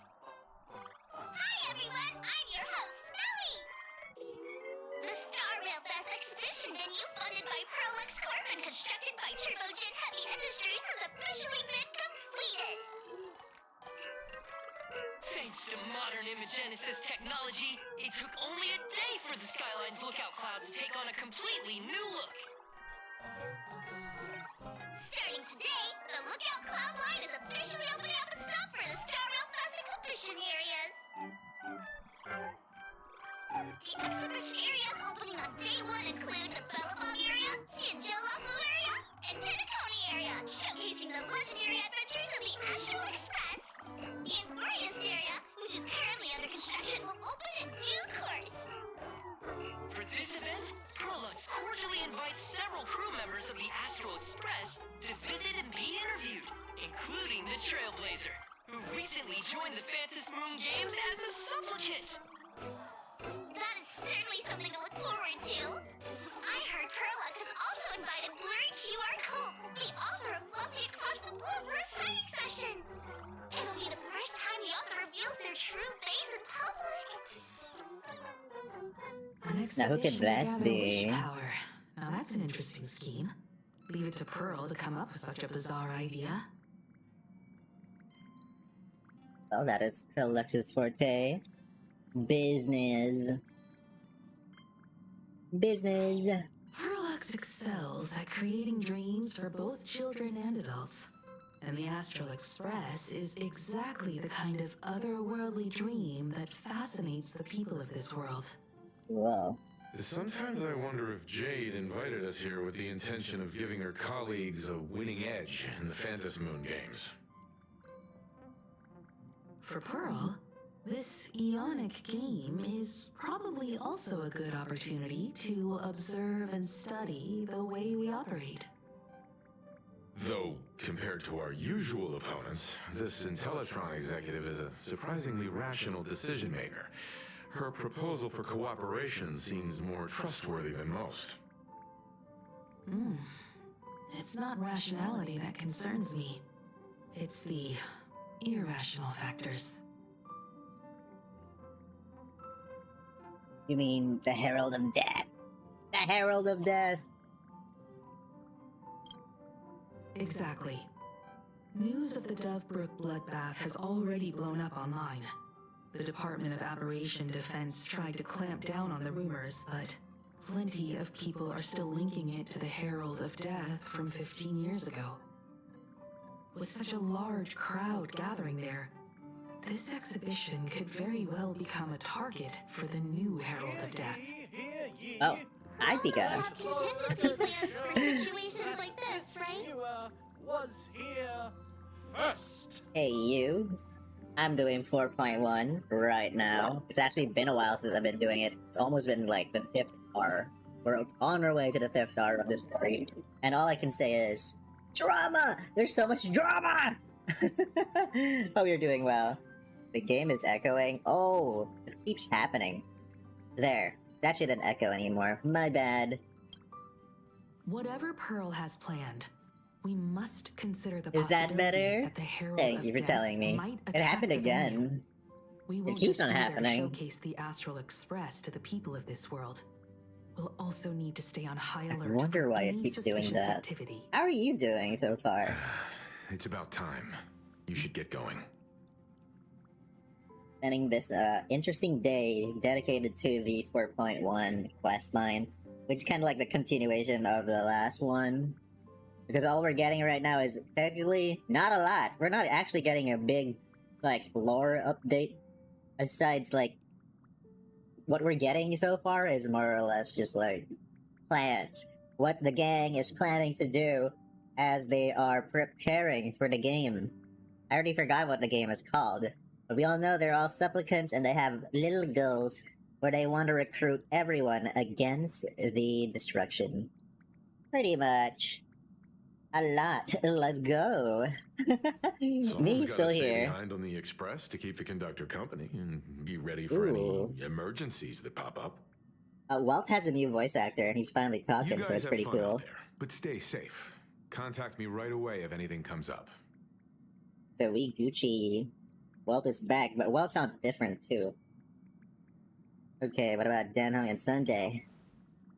Hi everyone, I'm your host, Snowy. modern imagenesis technology, it took only a day for the Skyline's lookout cloud to take on a completely new look. Starting today, the Lookout Cloud line is officially opening up its stop for the Star Rail Fest exhibition areas. The exhibition areas opening on day 1 include the Belafog area, Siajolafu area, and Penacony area, showcasing the legendary adventures of the Astral Express. The Inglorious area, which is currently under construction, will open in due course. For this event, Prolux cordially invites several crew members of the Astral Express to visit and be interviewed, including the Trailblazer, who recently joined the Phantom Moon Games as a supplicant. That is certainly something to look forward to. I heard Prolux has also invited Blurry QR Cult, the author of Fluffy Across the Blue, for a signing session. It'll be the first time the author reveals their true face in public. Now who could that be? Power. Now that's an interesting scheme. Leave it to Pearl to come up with such a bizarre idea. Well, that is Prolux's forte. Business. Business. Prolux excels at creating dreams for both children and adults. And the Astral Express is exactly the kind of otherworldly dream that fascinates the people of this world. Whoa. Sometimes I wonder if Jade invited us here with the intention of giving her colleagues a winning edge in the Phantom Moon Games. For Pearl, this Ionic game is probably also a good opportunity to observe and study the way we operate. Though, compared to our usual opponents, this Intellitron executive is a surprisingly rational decision maker. Her proposal for cooperation seems more trustworthy than most. It's not rationality that concerns me. It's the irrational factors. You mean the Herald of Death? The Herald of Death! Exactly. News of the Dovebrook bloodbath has already blown up online. The Department of Aberration Defense tried to clamp down on the rumors, but plenty of people are still linking it to the Herald of Death from 15 years ago. With such a large crowd gathering there, this exhibition could very well become a target for the new Herald of Death. Oh, I'd be good. Contingency plans for situations like this, right? Was here first. Hey you. I'm doing 4.1 right now. It's actually been a while since I've been doing it. It's almost been like the 5th hour. We're on our way to the 5th hour of this story. And all I can say is, drama! There's so much drama! Hope you're doing well. The game is echoing. Oh, it keeps happening. There. That shouldn't echo anymore. My bad. Whatever Pearl has planned, we must consider the Is that better? that the Herald Thank of you for Death telling me. might It attack happened the venue. again. We will It keeps just on be there happening. to showcase the Astral Express to the people of this world. We'll also need to stay on high I alert. wonder for why it any keeps doing suspicious that. Activity. How are you doing so far? It's about time. You should get going. Spending this interesting day dedicated to the 4.1 quest line, which is kind of like the continuation of the last one. Because all we're getting right now is technically not a lot. We're not actually getting a big, like, lore update. Besides, like, what we're getting so far is more or less just, like, plans. What the gang is planning to do as they are preparing for the game. I already forgot what the game is called. But we all know they're all supplicants and they have little goals where they want to recruit everyone against the destruction. Pretty much. A lot. Let's go. Me Someone's still gotta stay here. behind on the express to keep the conductor company and be ready for any emergencies that pop up. Walt has a new voice actor and he's finally You talking, guys so it's have pretty fun out cool. there, but stay safe. Contact me right away if anything comes up. So we Gucci. Walt is back, but Walt sounds different too. Okay, what about Dan Hung and Sunday?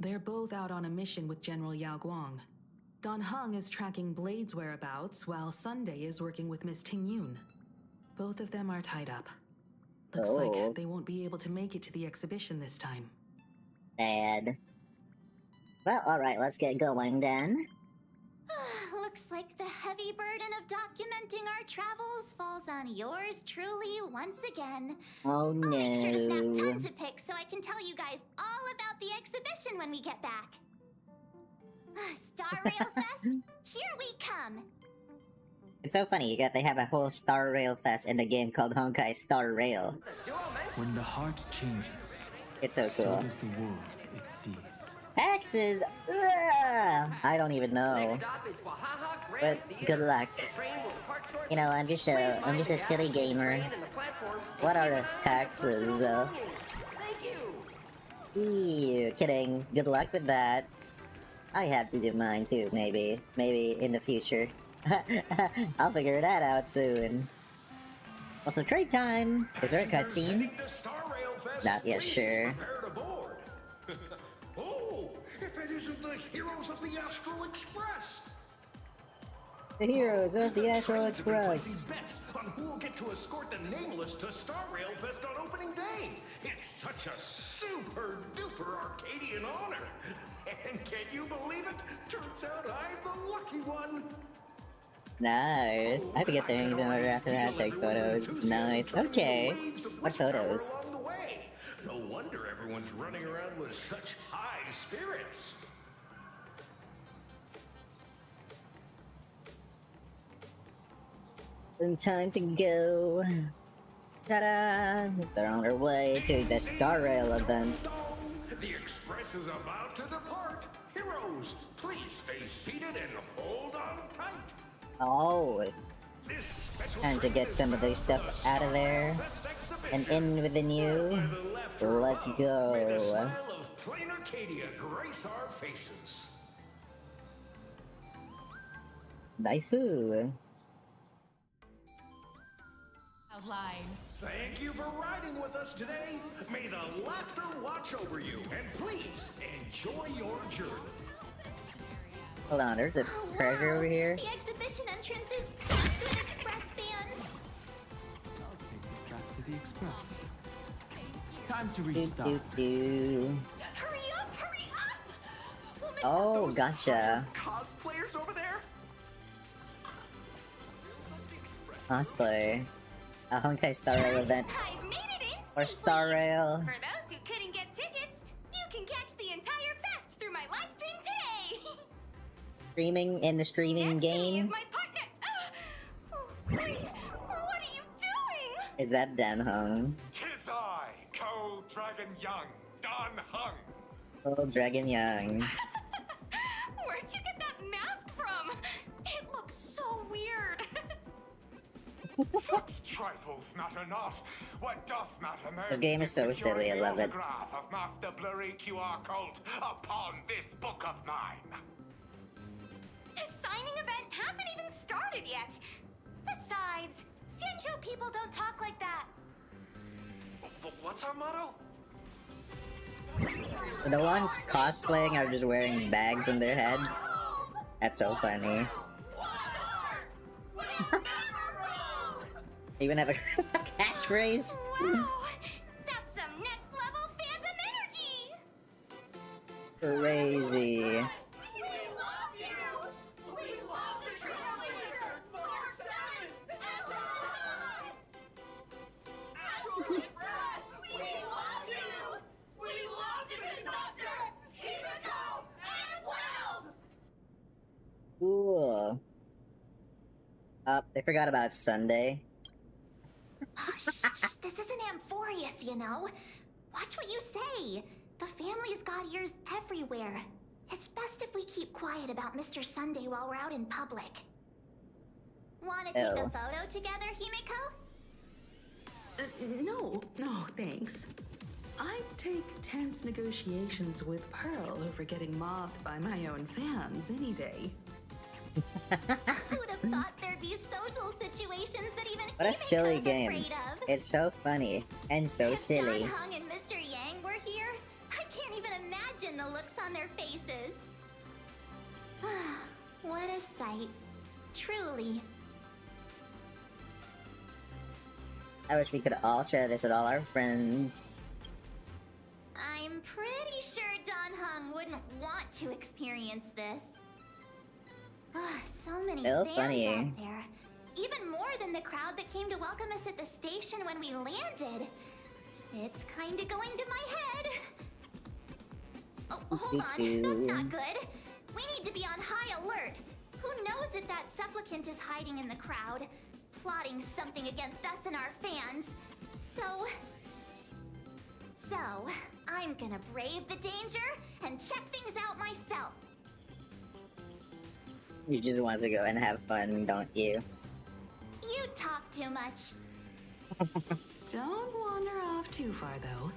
They're both out on a mission with General Yao Guang. Don Hung is tracking Blade's whereabouts, while Sunday is working with Miss Ting Yun. Both of them are tied up. Looks like they won't be able to make it to the exhibition this time. Sad. Well, alright, let's get going then. Looks like the heavy burden of documenting our travels falls on yours truly once again. Oh no. I'll make sure to snap tons of pics so I can tell you guys all about the exhibition when we get back. Star Rail Fest, here we come. It's so funny that they have a whole Star Rail Fest in the game called Honkai Star Rail. When the heart changes, it's so cool. So does the world it sees. Taxes! Ugh! I don't even know. But good luck. You know, I'm just a silly gamer. What are the taxes? Ew, kidding. Good luck with that. I have to do mine too, maybe. Maybe in the future. I'll figure that out soon. Also, trade time! Is there a cutscene? Not yet sure. Oh, if it isn't the heroes of the Astral Express! The heroes of the Astral Express. Bets on who will get to escort the Nameless to Star Rail Fest on opening day. It's such a super duper Arcadian honor. And can you believe it? Turns out I'm the lucky one. Nice. I have to get things in order after that. Take photos. Nice. Okay. What photos? No wonder everyone's running around with such high spirits. Time to go. Ta-da! They're on their way to the Star Rail event. The Express is about to depart. Heroes, please stay seated and hold on tight. Oh. Time to get some of this stuff out of there. And in with the new. Let's go. May the smile of Planarcadia grace our faces. Nice. Outline. Thank you for riding with us today. May the laughter watch over you, and please enjoy your journey. Hold on, there's a treasure over here. The exhibition entrance is packed with Express fans. I'll take this back to the Express. Time to restart. Hurry up! Hurry up! We'll miss Oh, gotcha. Cosplayers over there? Cosplay. A Honkai Star Rail event. I've made it in Or Star Rail. For those who couldn't get tickets, you can catch the entire fest through my live stream today. Streaming in the streaming game. My partner. Wait, what are you doing? Is that Dan Hung? Tis I, Cold Dragon Young, Don Hung. Oh, Dragon Young. Where'd you get that mask from? It looks so weird. Such trifles matter not. What doth matter most? This game is so silly, I love it. Autograph of Master Blurry QR cult upon this book of mine. The signing event hasn't even started yet. Besides, Xianzhou people don't talk like that. What's our motto? The ones cosplaying are just wearing bags on their head. That's so funny. Even have a catchphrase. Wow, that's some next level fandom energy. Crazy. Cool. They forgot about Sunday. Shh, this isn't Amphorius, you know. Watch what you say. The family's got ears everywhere. It's best if we keep quiet about Mr. Sunday while we're out in public. Wanna take a photo together, Himeko? No, thanks. I'd take tense negotiations with Pearl over getting mobbed by my own fans any day. Who'd have thought there'd be social situations that even What a silly Himiko's game. afraid of? It's so funny and so silly. Don Hung and Mr. Yang were here. I can't even imagine the looks on their faces. What a sight. Truly. I wish we could all share this with all our friends. I'm pretty sure Don Hung wouldn't want to experience this. So many So fans funny. out there. Even more than the crowd that came to welcome us at the station when we landed. It's kinda going to my head. Oh, hold on. That's not good. We need to be on high alert. Who knows if that supplicant is hiding in the crowd, plotting something against us and our fans. So, I'm gonna brave the danger and check things out myself. You just want to go and have fun, don't you? You talk too much. Don't wander off too far, though.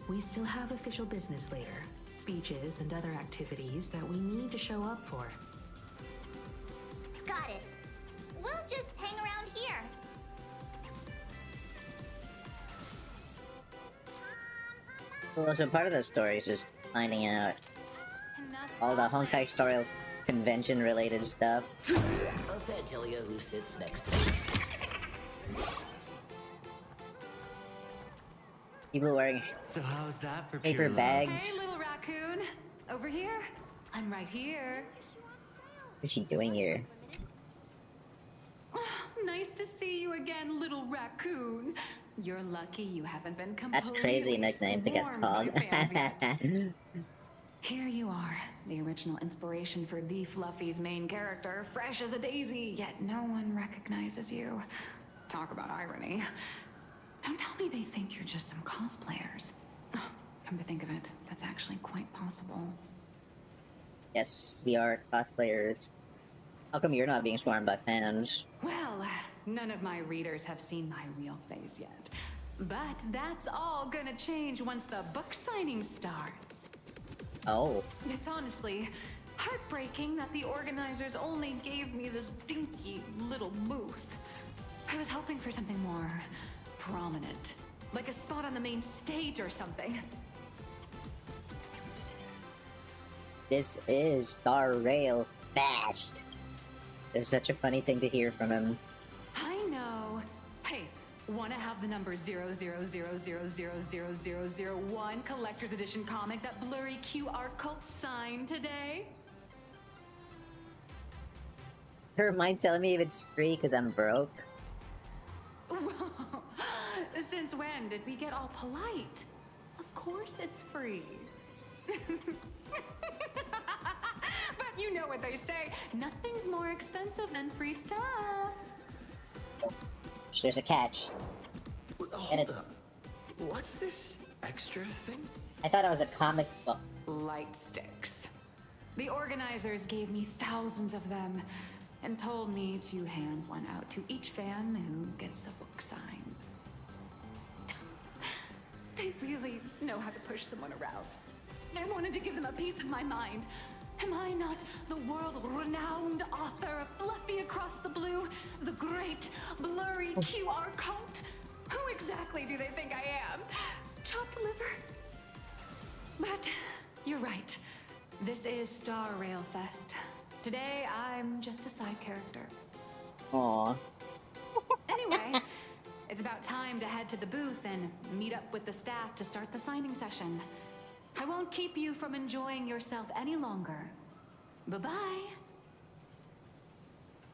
We still have official business later. Speeches and other activities that we need to show up for. Got it. We'll just hang around here. Well, so part of the story is just finding out all the Honkai Star Rail convention-related stuff. I'll tell you who sits next to me. People wearing So how's that for paper pure love? bags. Hey, little raccoon. Over here. I'm right here. What is she doing here? Nice to see you again, little raccoon. You're lucky you haven't been completely That's crazy nickname to get swarmed called. by fans yet. Here you are, the original inspiration for the Fluffy's main character, fresh as a daisy, yet no one recognizes you. Talk about irony. Don't tell me they think you're just some cosplayers. Come to think of it, that's actually quite possible. Yes, we are cosplayers. How come you're not being swarmed by fans? Well, none of my readers have seen my real face yet. But that's all gonna change once the book signing starts. Oh. It's honestly heartbreaking that the organizers only gave me this dinky little booth. I was hoping for something more prominent, like a spot on the main stage or something. This is Star Rail Fast. It's such a funny thing to hear from him. I know. Hey, wanna have the number 000000001 collector's edition comic that blurry QR cult signed today? Her mind telling me if it's free because I'm broke. Since when did we get all polite? Of course it's free. But you know what they say, nothing's more expensive than free stuff. There's a catch. And it's... What's this extra thing? I thought it was a comic book. Light sticks. The organizers gave me thousands of them and told me to hand one out to each fan who gets a book signed. They really know how to push someone around. I wanted to give them a piece of my mind. Am I not the world-renowned author of Fluffy Across the Blue, the great blurry QR cult? Who exactly do they think I am? Chopped liver? But you're right. This is Star Rail Fest. Today, I'm just a side character. Aww. Anyway, it's about time to head to the booth and meet up with the staff to start the signing session. I won't keep you from enjoying yourself any longer. Bye-bye.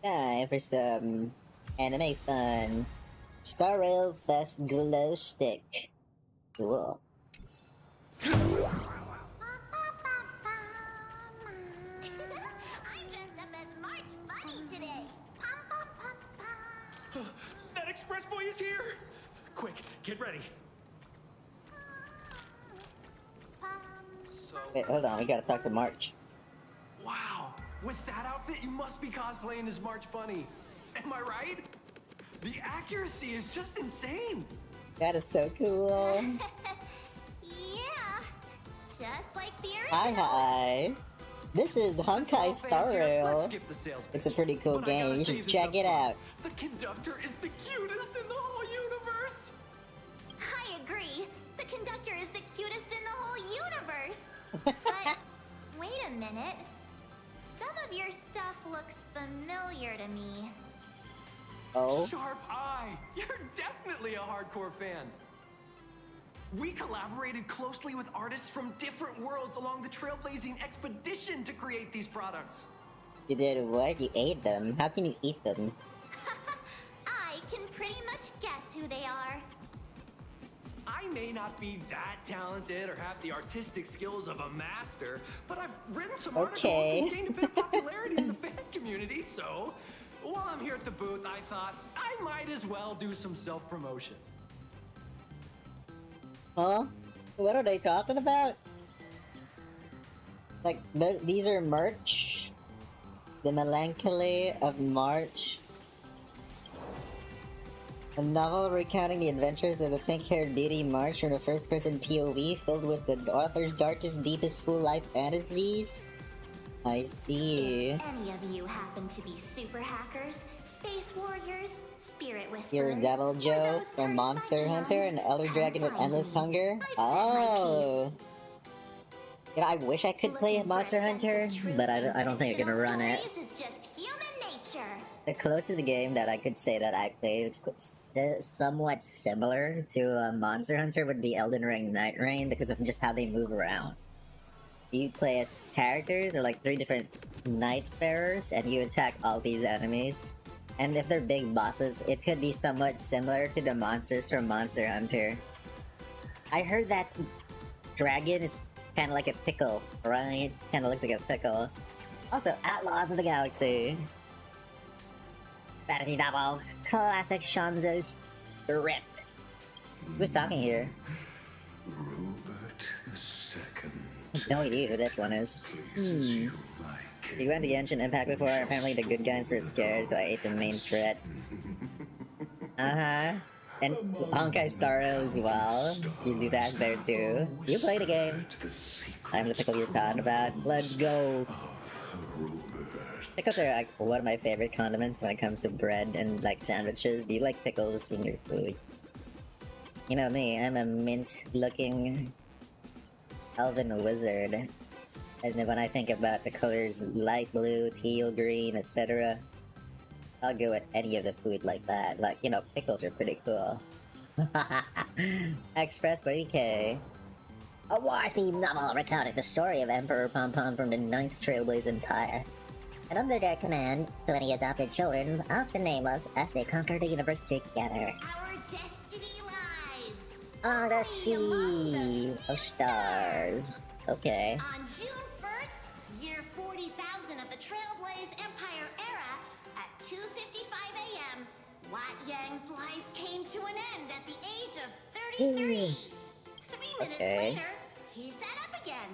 Time for some anime fun. Star Rail Fest Glow Stick. Cool. I'm dressed up as March Bunny today. That express boy is here! Quick, get ready. Wait, hold on, we gotta talk to March. Wow, with that outfit, you must be cosplaying as March Bunny. Am I right? The accuracy is just insane. That is so cool. Yeah, just like the original. Hi. This is Honkai Star Let's Rail. skip the sales It's a pitch. pretty cool But I gotta game. You say should this check up it front. out. The conductor is the cutest in the whole universe. I agree. The conductor is the cutest in the whole universe. But wait a minute. Some of your stuff looks familiar to me. Oh? Sharp eye! You're definitely a hardcore fan. We collaborated closely with artists from different worlds along the trailblazing expedition to create these products. You did what? You ate them? How can you eat them? I can pretty much guess who they are. I may not be that talented or have the artistic skills of a master, but I've written some articles and gained a bit of popularity in the fan community, so while I'm here at the booth, I thought I might as well do some self-promotion. Huh? What are they talking about? Like, these are merch? The Melancholy of March. A novel recounting the adventures of the pink-haired beauty March from a first-person POV filled with the author's darkest, deepest school-life fantasies? I see. If any of you happen to be super hackers, space warriors, spirit whisperers, You're a Devil Joe, or Monster Hunter, an Elder Dragon with endless hunger? Oh! You know, I wish I could play Monster Hunter, but I don't think I can run it. is just human nature. The closest game that I could say that I played, it's somewhat similar to Monster Hunter, would be Elden Ring Night Rain because of just how they move around. You play as characters, or like 3 different Nightfarers, and you attack all these enemies. And if they're big bosses, it could be somewhat similar to the monsters from Monster Hunter. I heard that dragon is kind of like a pickle, right? Kind of looks like a pickle. Also, Outlaws of the Galaxy. Fantasy novel. Classic Shanzo's Ripped. Who's talking here? Robert II. No idea who this one is. You went to Genshin Impact before, apparently the good guys were scared, so I ate the main threat. Uh-huh. And Honkai Star Rail as well. You do that there too. You play the game. I'm the pickle you're talking about. Let's go! Pickles are like one of my favorite condiments when it comes to bread and like sandwiches. Do you like pickles in your food? You know me, I'm a mint-looking elven wizard. And then when I think about the colors light blue, teal, green, etc., I'll go with any of the food like that. Like, you know, pickles are pretty cool. Express 40K. A war-themed novel recounting the story of Emperor Pompon from the 9th Trailblaze Empire. And under their command, 20 adopted children, often nameless, as they conquer the universe together. Our destiny lies On the sea of stars. Okay. on June 1st, year 40,000 of the Trailblaze Empire era, at 2:55 a.m., Wat Yang's life came to an end at the age of 33. 3 minutes later, he sat up again.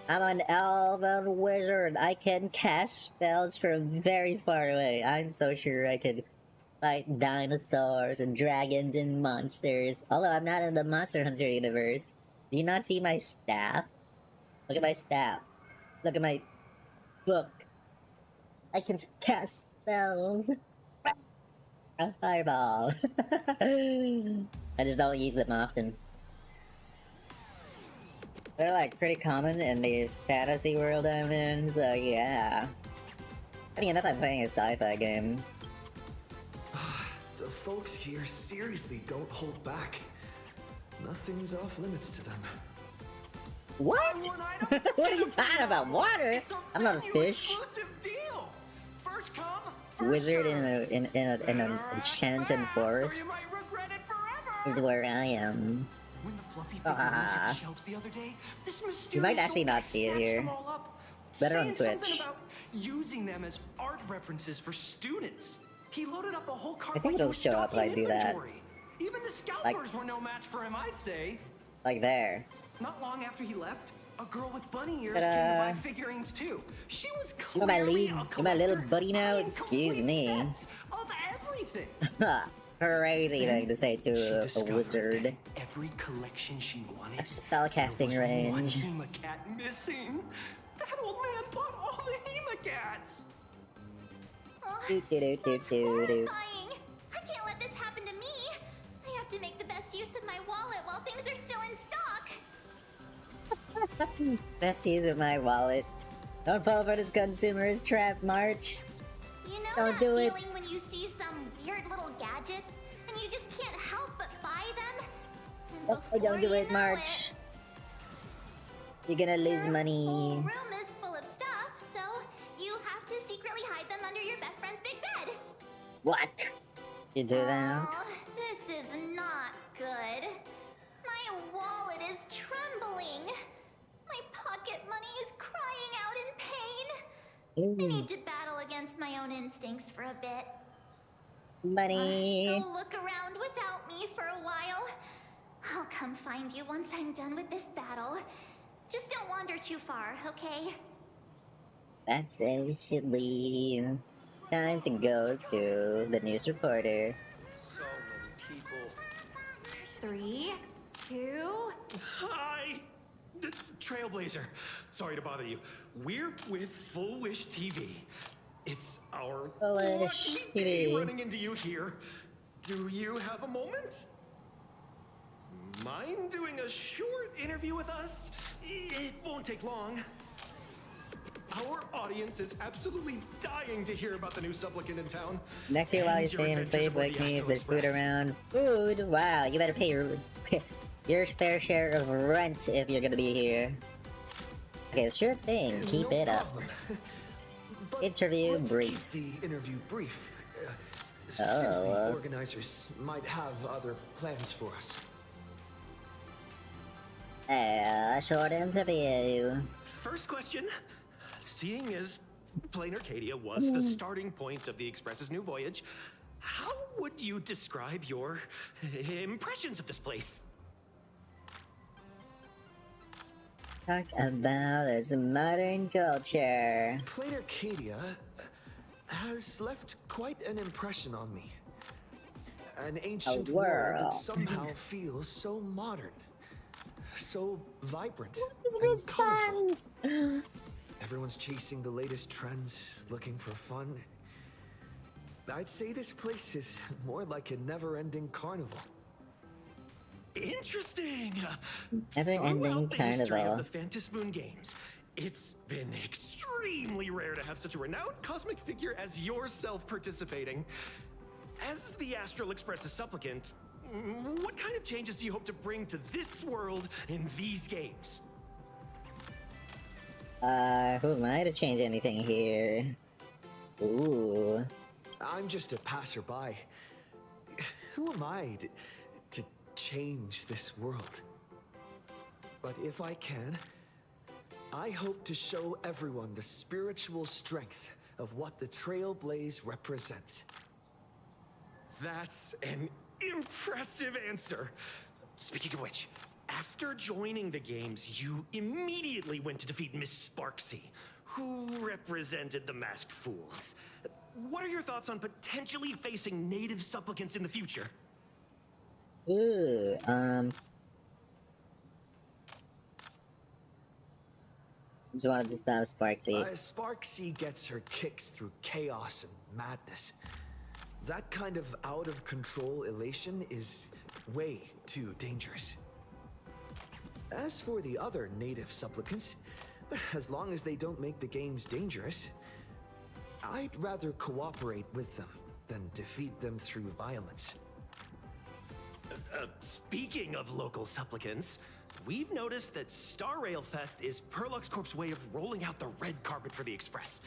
I'm an elven wizard. I can cast spells from very far away. I'm so sure I could fight dinosaurs and dragons and monsters. Although I'm not in the Monster Hunter universe. Do you not see my staff? Look at my staff. Look at my book. I can cast spells. A fireball. I just don't use them often. They're like pretty common in the fantasy world I'm in, so yeah. I mean, enough I'm playing a sci-fi game. The folks here seriously don't hold back. Nothing's off limits to them. What? What are you talking about? Water? I'm not a fish. First come, Wizard in an enchanted forest is where I am. When the fluffy figurines hit the shelves the other day, this mysterious You might actually not see it snatched here. them all up, Better on saying something Twitch. about using them as art references for students. He loaded up a whole cart I think like it'll he was show up stocking if I do that. inventory. Even the scalpers were no match for him, I'd say. Like there. Not long after he left, a girl with bunny ears Ta-da. came to buy figurines too. She was You my clearly lead, a you my little collector buddy now. buying Excuse complete me. sets of everything. Crazy thing to say to a wizard. Every collection she wanted. At spellcasting One range. Hemacat missing. That old man bought all the Hemacats. Do do do do do do. Horrifying! I can't let this happen to me! I have to make the best use of my wallet while things are still in stock! Best use of my wallet. Don't fall for this consumer's trap, March. You know Don't that do it. feeling when you Oh, don't do it, March. You're gonna lose money. Whole room is full of stuff, so you have to secretly hide them under your best friend's big bed. What? You do that? Oh, this is not good. My wallet is trembling. My pocket money is crying out in pain. I need to battle against my own instincts for a bit. Money. Go look around without me for a while. I'll come find you once I'm done with this battle. Just don't wander too far, okay? That's it, we should leave. Time to go to the news reporter. So many people. 3, 2. Hi! Trailblazer. Sorry to bother you. We're with Full Wish TV. It's our Full Wish lucky TV. day running into you here. Do you have a moment? Mind doing a short interview with us? It won't take long. Our audience is absolutely dying to hear about the new supplicant in town. Next year while you stream, sleep, wake me, if there's food around. Food? Wow, you better pay your fair share of rent if you're gonna be here. Okay, sure thing, keep it up. Interview brief. Keep the interview brief. Since Oh. the organizers might have other plans for us. A short interview. First question. Seeing as Planarcadia was the starting point of the Express's new voyage, how would you describe your impressions of this place? Talk about its modern culture. Planarcadia has left quite an impression on me. An ancient world that somehow feels so modern. So vibrant and colorful. Everyone's chasing the latest trends, looking for fun. I'd say this place is more like a never-ending carnival. Interesting. Never-ending Throughout the history carnival. of the Phantom Moon games, it's been extremely rare to have such a renowned cosmic figure as yourself participating. As the Astral Express's supplicant, what kind of changes do you hope to bring to this world in these games? Who am I to change anything here? Ooh. I'm just a passerby. Who am I to change this world? But if I can, I hope to show everyone the spiritual strength of what the Trailblaze represents. That's an impressive answer. Speaking of which, after joining the games, you immediately went to defeat Miss Sparksy, who represented the Masked Fools. What are your thoughts on potentially facing native supplicants in the future? Ooh, just wanted to stop Sparksy. Sparksy gets her kicks through chaos and madness. That kind of out-of-control elation is way too dangerous. As for the other native supplicants, as long as they don't make the games dangerous, I'd rather cooperate with them than defeat them through violence. Speaking of local supplicants, we've noticed that Star Rail Fest is Perlux Corp's way of rolling out the red carpet for the Express.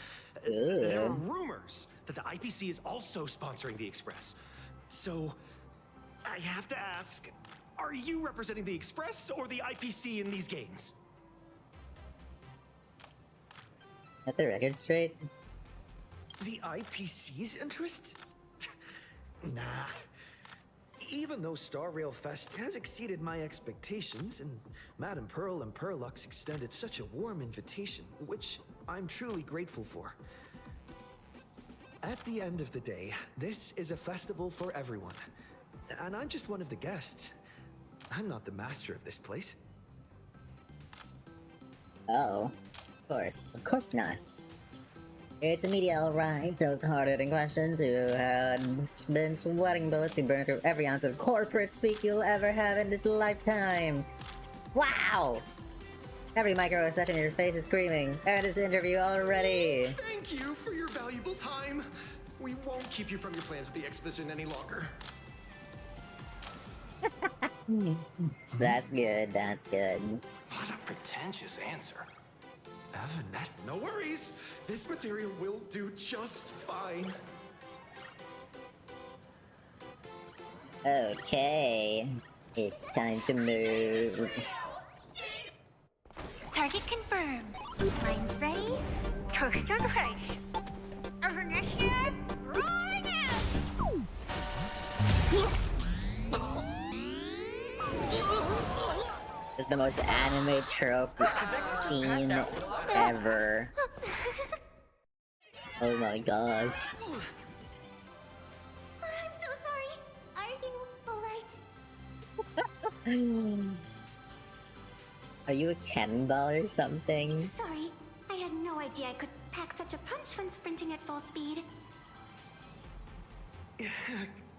There are rumors that the IPC is also sponsoring the Express. So, I have to ask, are you representing the Express or the IPC in these games? That's the record straight? The IPC's interest? Nah. Even though Star Rail Fest has exceeded my expectations, and Madame Pearl and Perlux extended such a warm invitation, which I'm truly grateful for. At the end of the day, this is a festival for everyone. And I'm just one of the guests. I'm not the master of this place. Oh, of course not. It's a media, alright. Those hard-hitting questions who had been sweating bullets who burned through every ounce of corporate speak you'll ever have in this lifetime. Wow! Every micro expression in your face is screaming. End this interview already. Thank you for your valuable time. We won't keep you from your plans at the exhibition any longer. That's good, that's good. What a pretentious answer. Evanescence? No worries. This material will do just fine. Okay. It's time to move. Target confirmed. Mine's ready. Toast on rice. Evanescence, right out! It's the most anime trope scene ever. Oh my gosh. I'm so sorry. Are you alright? Are you a cannonball or something? Sorry, I had no idea I could pack such a punch when sprinting at full speed.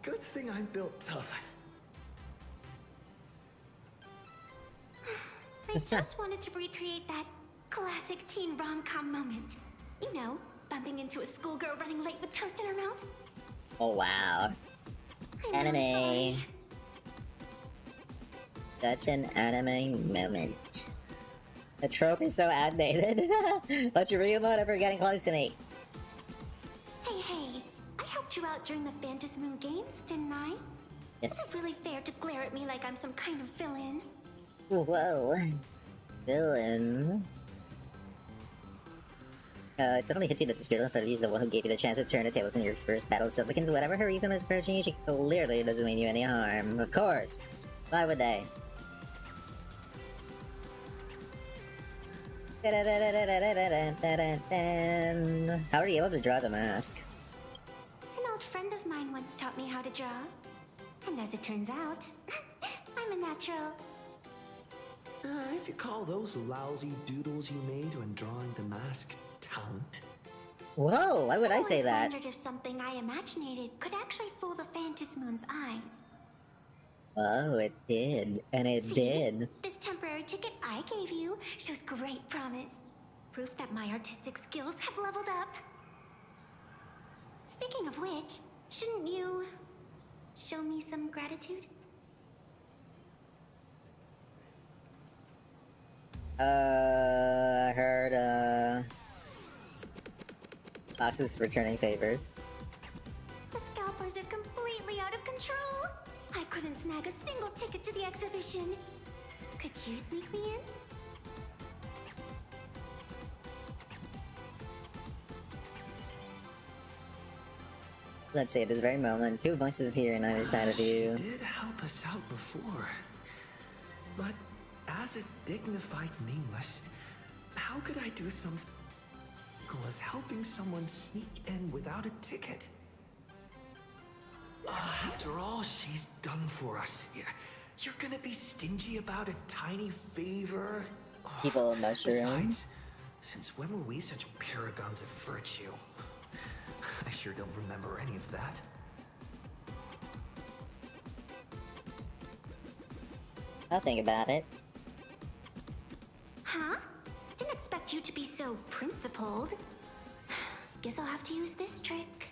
Good thing I'm built tough. I just wanted to recreate that classic teen rom-com moment. You know, bumping into a schoolgirl running late with toast in her mouth. Oh wow. I'm Anime. really Such an anime moment. The trope is so outdated. What's your real motive for getting close to me? Hey, I helped you out during the Phantom Moon Games, didn't I? Yes. Is it really fair to glare at me like I'm some kind of villain? Whoa. Villain. It's only hit you that this girl in front of you is the one who gave you the chance to turn the tables in your first battle of supplicants. Whatever her reason was approaching you, she clearly doesn't mean you any harm. Of course. Why would they? How are you able to draw the mask? An old friend of mine once taught me how to draw. And as it turns out, I'm a natural. If you call those lousy doodles you made when drawing the mask talent. Whoa, why would I say that? I wondered if something I imaginated could actually fool the Phantom Moon's eyes. Oh, it did. And it did. This temporary ticket I gave you shows great promise. Proof that my artistic skills have leveled up. Speaking of which, shouldn't you show me some gratitude? I heard, Fox's returning favors. The scalpers are completely out of control. I couldn't snag a single ticket to the exhibition. Could you sneak me in? Let's see, at this very moment, two voices appear on either side of you. She did help us out before. But as a dignified nameless, how could I do something as helping someone sneak in without a ticket? After all she's done for us, you're gonna be stingy about a tiny favor? People mushroom. Besides, since when were we such paragons of virtue? I sure don't remember any of that. I'll think about it. Huh? Didn't expect you to be so principled. Guess I'll have to use this trick.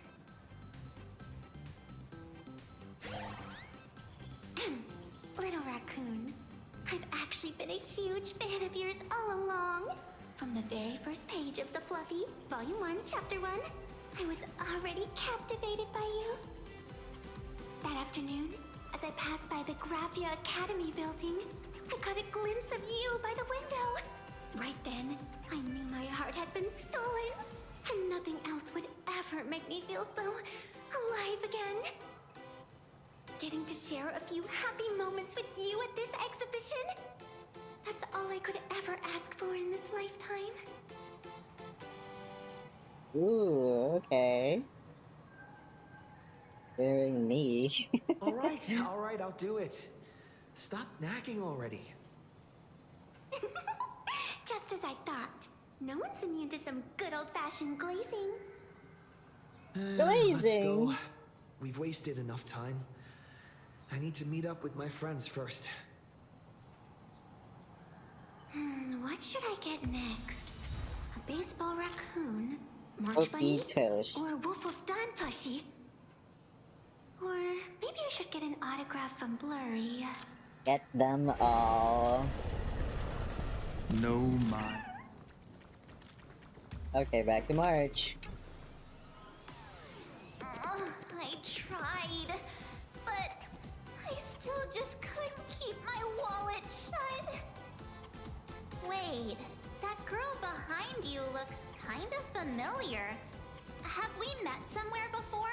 Little raccoon, I've actually been a huge fan of yours all along. From the very first page of The Fluffy, Volume 1, Chapter 1, I was already captivated by you. That afternoon, as I passed by the Graphia Academy building, I caught a glimpse of you by the window. Right then, I knew my heart had been stolen, and nothing else would ever make me feel so alive again. Getting to share a few happy moments with you at this exhibition, that's all I could ever ask for in this lifetime. Ooh, okay. Very me. Alright, I'll do it. Stop nagging already. Just as I thought. No one's immune to some good old-fashioned glazing. Let's go. We've wasted enough time. I need to meet up with my friends first. What should I get next? A baseball raccoon? March bunny? Toast. Or a Wolf of Dawn plushie? Or maybe I should get an autograph from Blurry. Get them all. No mind. Okay, back to March. I tried, but I still just couldn't keep my wallet shut. Wait, that girl behind you looks kind of familiar. Have we met somewhere before?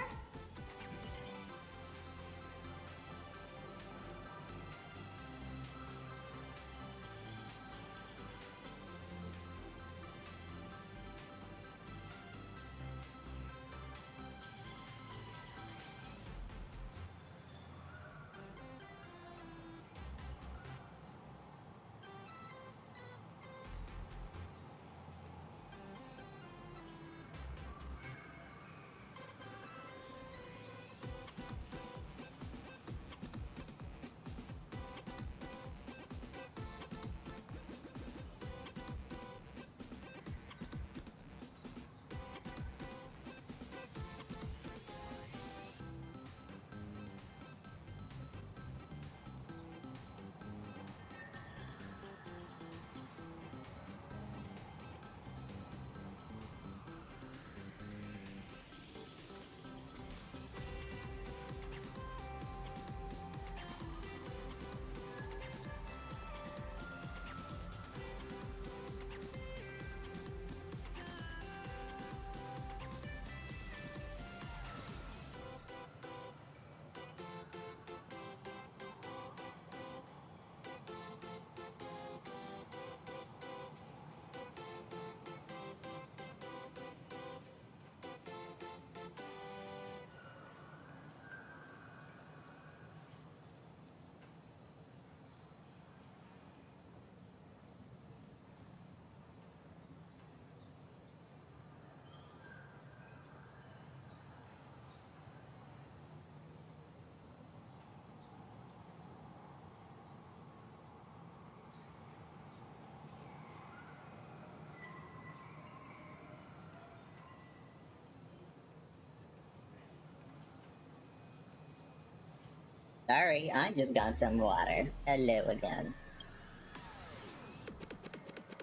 Sorry, I just got some water. Hello again.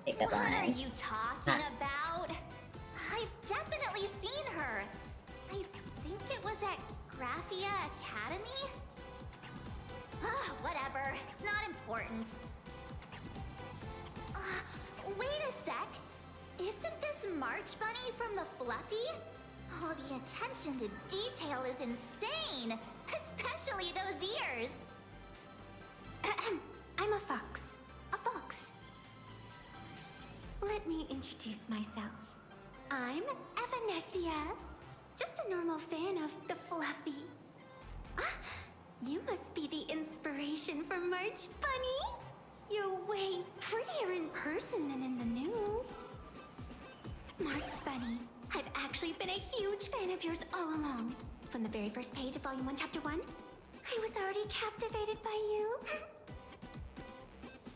Pick up What are lines. you talking about? I've definitely seen her. I think it was at Graphia Academy? Whatever, it's not important. Wait a sec. Isn't this March Bunny from the Fluffy? Oh, the attention to detail is insane! Especially those ears! I'm a fox. A fox. Let me introduce myself. I'm Evanesia. Just a normal fan of the Fluffy. You must be the inspiration for March Bunny. You're way prettier in person than in the news. March Bunny, I've actually been a huge fan of yours all along. From the very first page of Volume 1, Chapter 1, I was already captivated by you.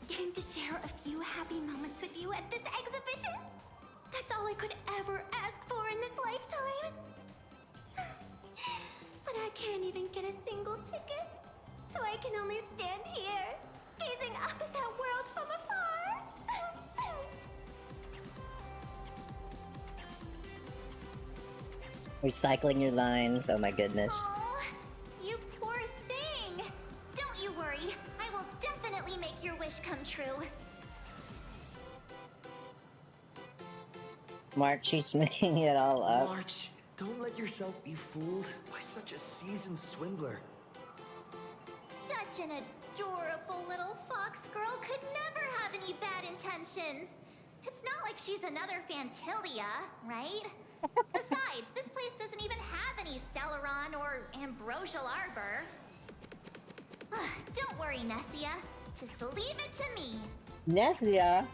Getting to share a few happy moments with you at this exhibition, that's all I could ever ask for in this lifetime. But I can't even get a single ticket, so I can only stand here, gazing up at that world from afar. Recycling your lines, oh my goodness. Oh, you poor thing! Don't you worry, I will definitely make your wish come true. March, she's making it all up. March, don't let yourself be fooled by such a seasoned swindler. Such an adorable little fox girl could never have any bad intentions. It's not like she's another Fantilia, right? Besides, this place doesn't even have any Stellaron or Ambrosial Arbor. Don't worry, Nessia. Just leave it to me. Nessia?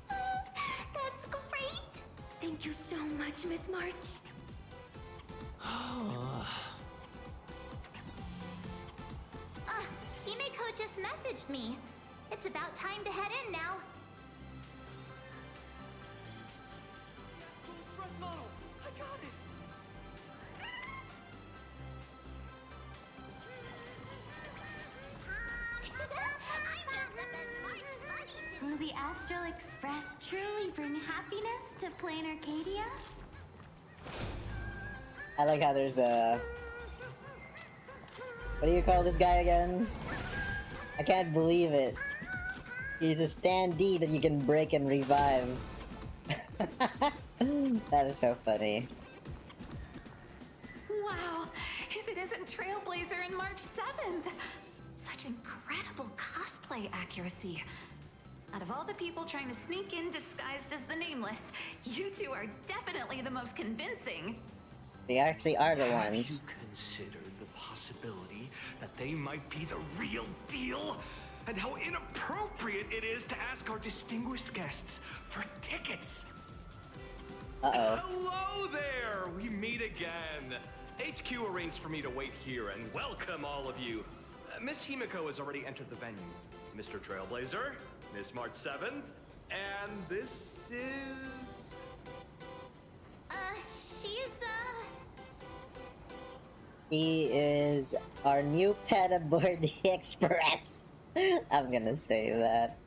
That's great. Thank you so much, Miss March. Himeko just messaged me. It's about time to head in now. I got it! Will the Astral Express truly bring happiness to Planarcadia? I like how there's a... What do you call this guy again? I can't believe it. He's a standee that you can break and revive. That is so funny. Wow! If it isn't Trailblazer and March 7th! Such incredible cosplay accuracy. Out of all the people trying to sneak in disguised as the Nameless, you two are definitely the most convincing. They actually are the Have ones. you considered the possibility that they might be the real deal? And how inappropriate it is to ask our distinguished guests for tickets? Uh-oh. Hello there! We meet again. HQ arranged for me to wait here and welcome all of you. Miss Himiko has already entered the venue. Mr. Trailblazer, Miss March 7th, and this is... He is our new pet aboard the Express. I'm gonna say that.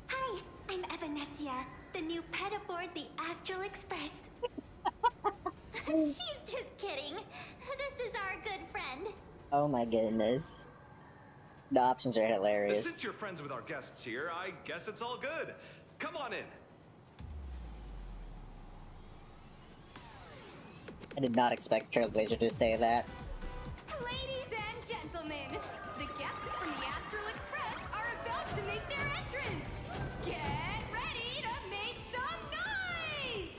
Hi, I'm Evanesia, the new pet aboard the Astral Express. She's just kidding. This is our good friend. Oh my goodness. The options are hilarious. Since you're friends with our guests here, I guess it's all good. Come on in. I did not expect Trailblazer to say that. Ladies and gentlemen, the guests from the Astral Express are about to make their entrance. Get ready to make some noise!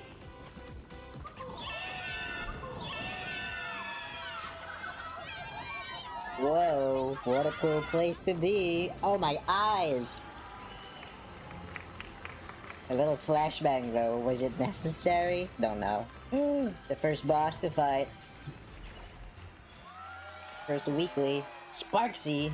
Whoa, what a cool place to be. Oh, my eyes! A little flashbang though, was it necessary? Don't know. The first boss to fight. First weekly. Sparksy!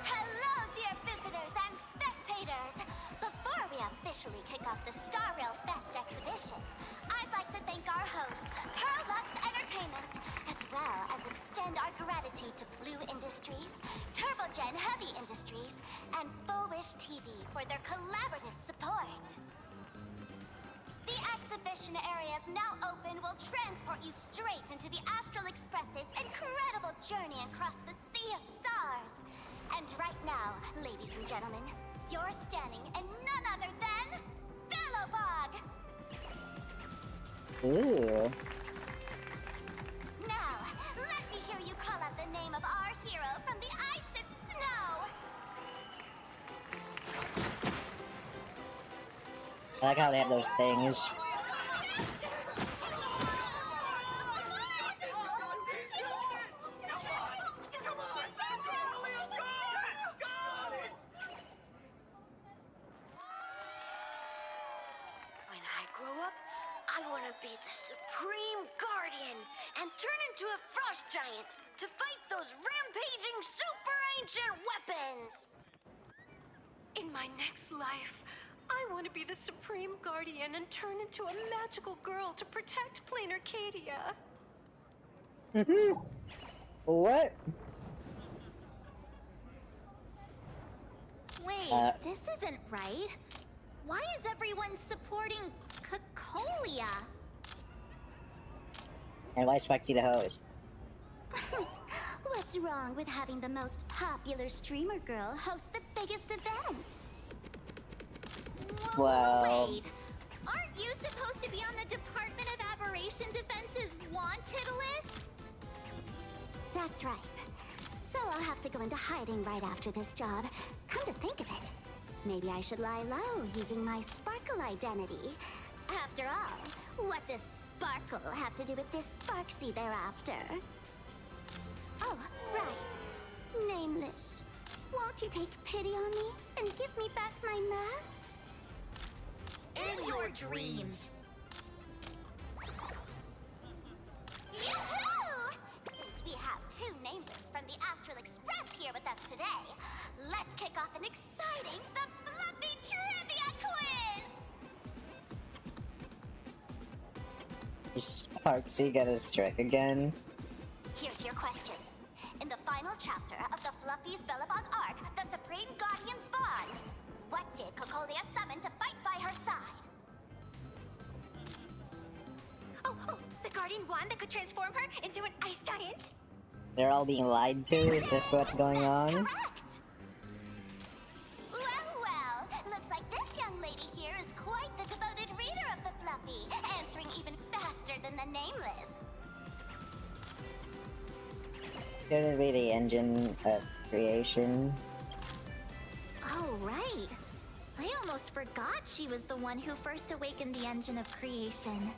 Hello, dear visitors and spectators! Before we officially kick off the Star Rail Fest exhibition, I'd like to thank our host, Pearlux Entertainment, as well as extend our gratitude to Blue Industries, Turbogen Heavy Industries, and Full Wish TV for their collaborative support. The exhibition area is now open will transport you straight into the Astral Express's incredible journey across the Sea of Stars. And right now, ladies and gentlemen, you're standing in none other than Bellowbog! Ooh. Now, let me hear you call out the name of our hero from the ice and snow! I like how they have those things. When I grow up, I want to be the Supreme Guardian and turn into a frost giant to fight those rampaging super ancient weapons! In my next life, I want to be the Supreme Guardian and turn into a magical girl to protect Planarcadia. What? Wait, this isn't right. Why is everyone supporting Cacolia? And why is Sparksy the host? What's wrong with having the most popular streamer girl host the biggest event? Well... Wait, aren't you supposed to be on the Department of Aberration Defense's wanted list? That's right. So I'll have to go into hiding right after this job. Come to think of it, maybe I should lie low using my Sparkle identity. After all, what does Sparkle have to do with this Sparksy thereafter? Oh, right. Nameless. Won't you take pity on me and give me back my mask? In your dreams. Yoo-hoo! Since we have two Nameless from the Astral Express here with us today, let's kick off an exciting The Fluffy Trivia Quiz! Sparksy got a strike again. Here's your question. In the final chapter of the Fluffy's Bellabog arc, the Supreme Guardians bond, what did Cocolia summon to fight by her side? Oh, the Guardian wand that could transform her into an ice giant? They're all being lied to? Is this what's going on? Correct! Well, looks like this young lady here is quite the devoted reader of the Fluffy, answering even faster than the Nameless. Gonna be the engine of creation. Oh, right. I almost forgot she was the one who first awakened the engine of creation.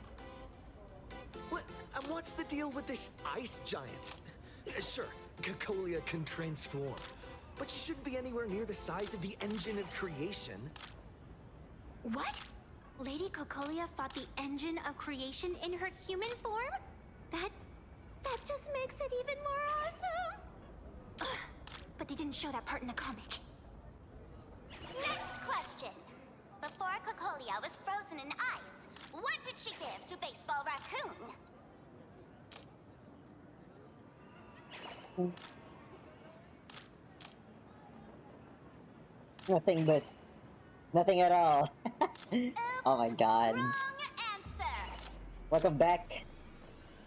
What's the deal with this ice giant? Sure, Cocolia can transform, but she shouldn't be anywhere near the size of the engine of creation. What? Lady Cocolia fought the engine of creation in her human form? That just makes it even more awesome! Ugh, but they didn't show that part in the comic. Next question. Before Cocolia was frozen in ice, what did she give to Baseball Raccoon? Nothing at all. Oh my god. Wrong answer. Welcome back.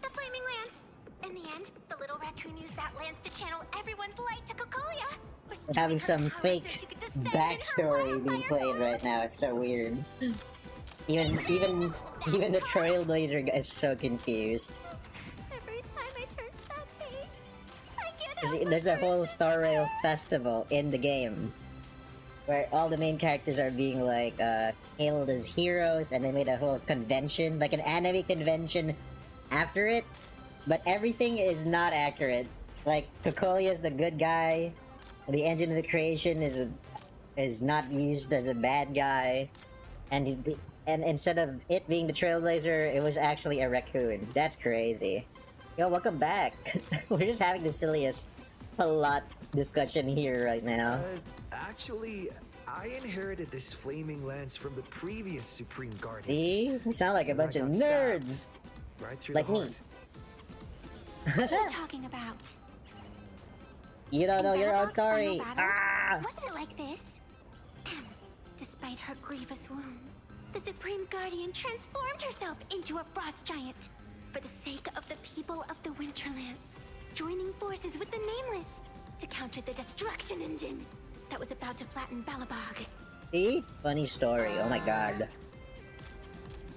The flaming lance. In the end, the little raccoon used that lance to channel everyone's light to Cocolia. We're having some fake backstory being played right now. It's so weird. Even the Trailblazer is so confused. Every time I turn to that page, I get There's a whole Star Rail festival in the game where all the main characters are being like hailed as heroes, and they made a whole convention, like an anime convention after it, but everything is not accurate. Like Cocolia is the good guy, the engine of the creation is not used as a bad guy, and instead of it being the Trailblazer, it was actually a raccoon. That's crazy. Yo, welcome back. We're just having the silliest plot discussion here right now. Actually, I inherited this flaming lance from the previous Supreme Guardians. See? You sound like a bunch of nerds. Right through like the me. heart. What are you talking about? You don't know your own Bellabog's final story. battle? Ah! Wasn't it like this? Despite her grievous wounds, the Supreme Guardian transformed herself into a frost giant for the sake of the people of the Winterlands, joining forces with the Nameless to counter the destruction engine that was about to flatten Bellabog. See? Funny story. Oh my god.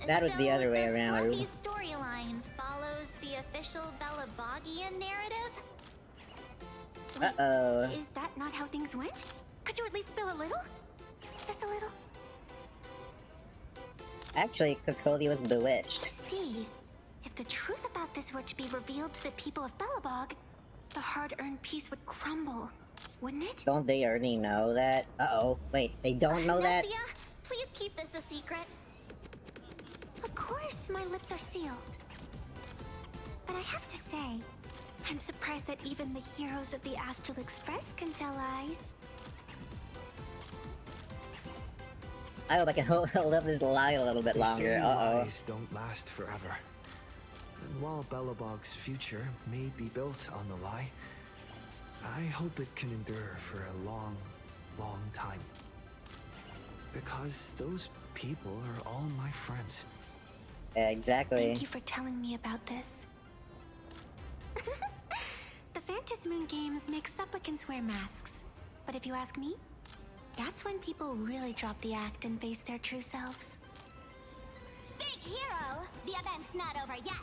That was the other way around. Fluffy's storyline follows the official Bellabogian narrative? Uh-oh. Is that not how things went? Could you at least spill a little? Just a little? Actually, Cocolia was bewitched. See, if the truth about this were to be revealed to the people of Bellabog, the hard-earned peace would crumble, wouldn't it? Don't they already know that? Uh-oh. Wait, they don't know that? Nessia, please keep this a secret. Of course, my lips are sealed. But I have to say, I'm surprised that even the heroes of the Astral Express can tell lies. I hope I can hold up this lie a little bit They longer. say Uh-oh. lies don't last forever. And while Bellabog's future may be built on the lie, I hope it can endure for a long, long time. Because those people are all my friends. Yeah, exactly. Thank you for telling me about this. The Phantasmoon games make supplicants wear masks. But if you ask me, that's when people really drop the act and face their true selves. Big hero! The event's not over yet.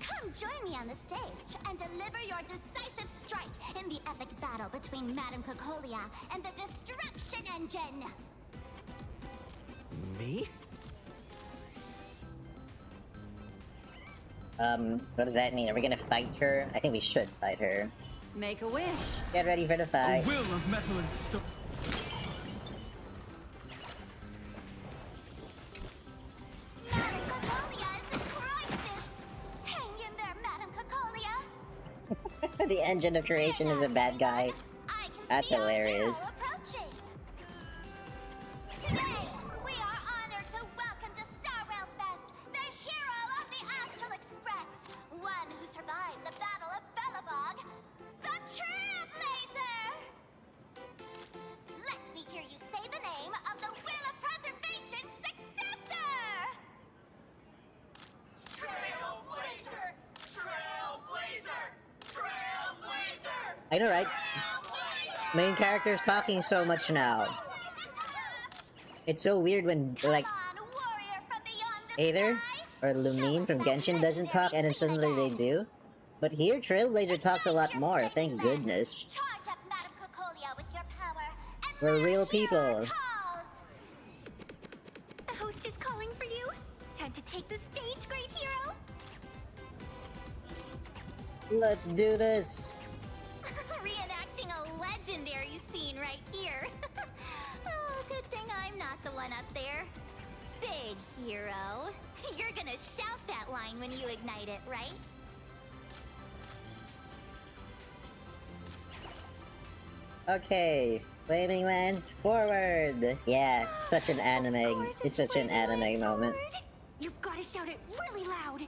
Come join me on the stage and deliver your decisive strike in the epic battle between Madame Cocolia and the Destruction Engine! Me? What does that mean? Are we gonna fight her? I think we should fight her. Make a wish. Get ready for the fight. A will of metal and stone. Madame Cocolia is in crisis! Hang in there, Madame Cocolia! The engine of creation is a bad guy. That's hilarious. Approaching. Today, we are honored to welcome to Star Rail Fest the hero of the Astral Express! I know, right? Main character's talking so much now. It's so weird when, like, Aether or Lumine from Genshin doesn't talk and then suddenly they do. But here, Trailblazer talks a lot more, thank goodness. Charge up Madame Cocolia with your power and We're real people. the host is calling for you. Time to take the stage, great hero. Let's do this. Reenacting a legendary scene right here. Oh, good thing I'm not the one up there. Big hero. You're gonna shout that line when you ignite it, right? Okay, Flaming Lands forward. Yeah, it's such an anime. It's such an anime moment. You've gotta shout it really loud.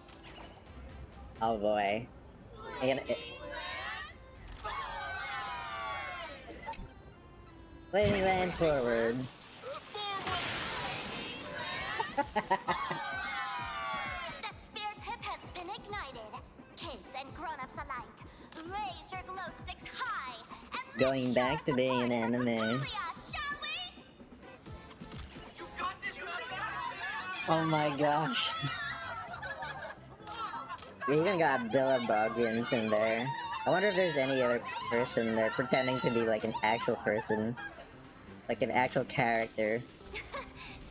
Oh boy. Flaming Lands forward. The spirit tip has been ignited. Kids and grown-ups alike, raise your glow sticks high and It's going back to being an anime. Oh my gosh. We even got Billaboggians in there. I wonder if there's any other person there pretending to be like an actual person. Like an actual character.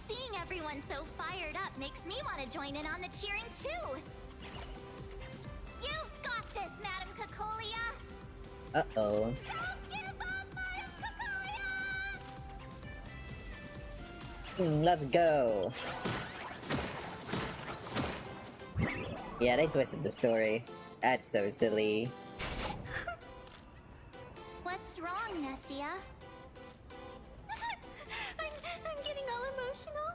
Seeing everyone so fired up makes me want to join in on the cheering too. You've got this, Madame Cocolia. Uh-oh. Let's go. Yeah, they twisted the story. That's so silly. What's wrong, Nessia? I'm getting all emotional.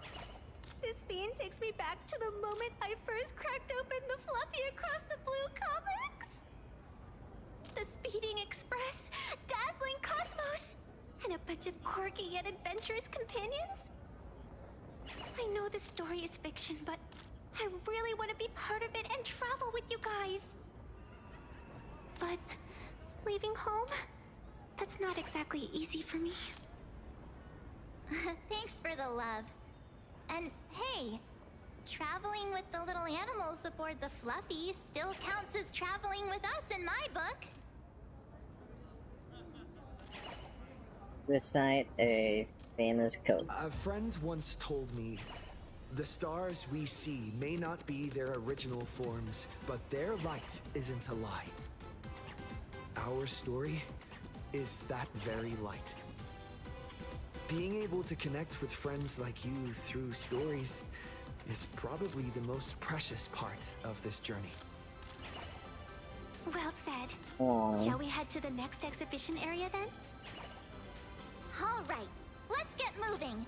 This scene takes me back to the moment I first cracked open the Fluffy Across the Blue comics. The speeding express, dazzling cosmos, and a bunch of quirky yet adventurous companions. I know the story is fiction, but I really want to be part of it and travel with you guys. But leaving home, that's not exactly easy for me. Thanks for the love. And hey, traveling with the little animals aboard the Fluffy still counts as traveling with us in my book. Recite a famous quote. A friend once told me, the stars we see may not be their original forms, but their light isn't a lie. Our story is that very light. Being able to connect with friends like you through stories is probably the most precious part of this journey. Well said. Aww. Shall we head to the next exhibition area then? All right, let's get moving.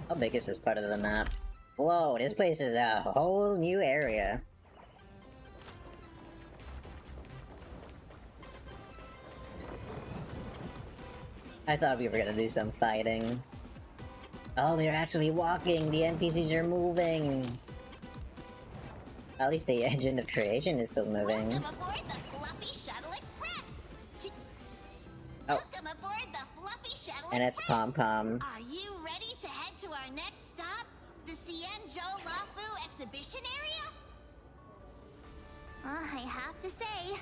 How big is this part of the map? Whoa, this place is a whole new area. I thought we were gonna do some fighting. Oh, they're actually walking! The NPCs are moving! At least the engine of creation is still moving. Welcome aboard the Fluffy Shuttle Express! Oh. Welcome aboard the Fluffy Shuttle And it's Express! Pom-Pom. Are you ready to head to our next stop? The Xianzhou Lafu exhibition area? I have to say,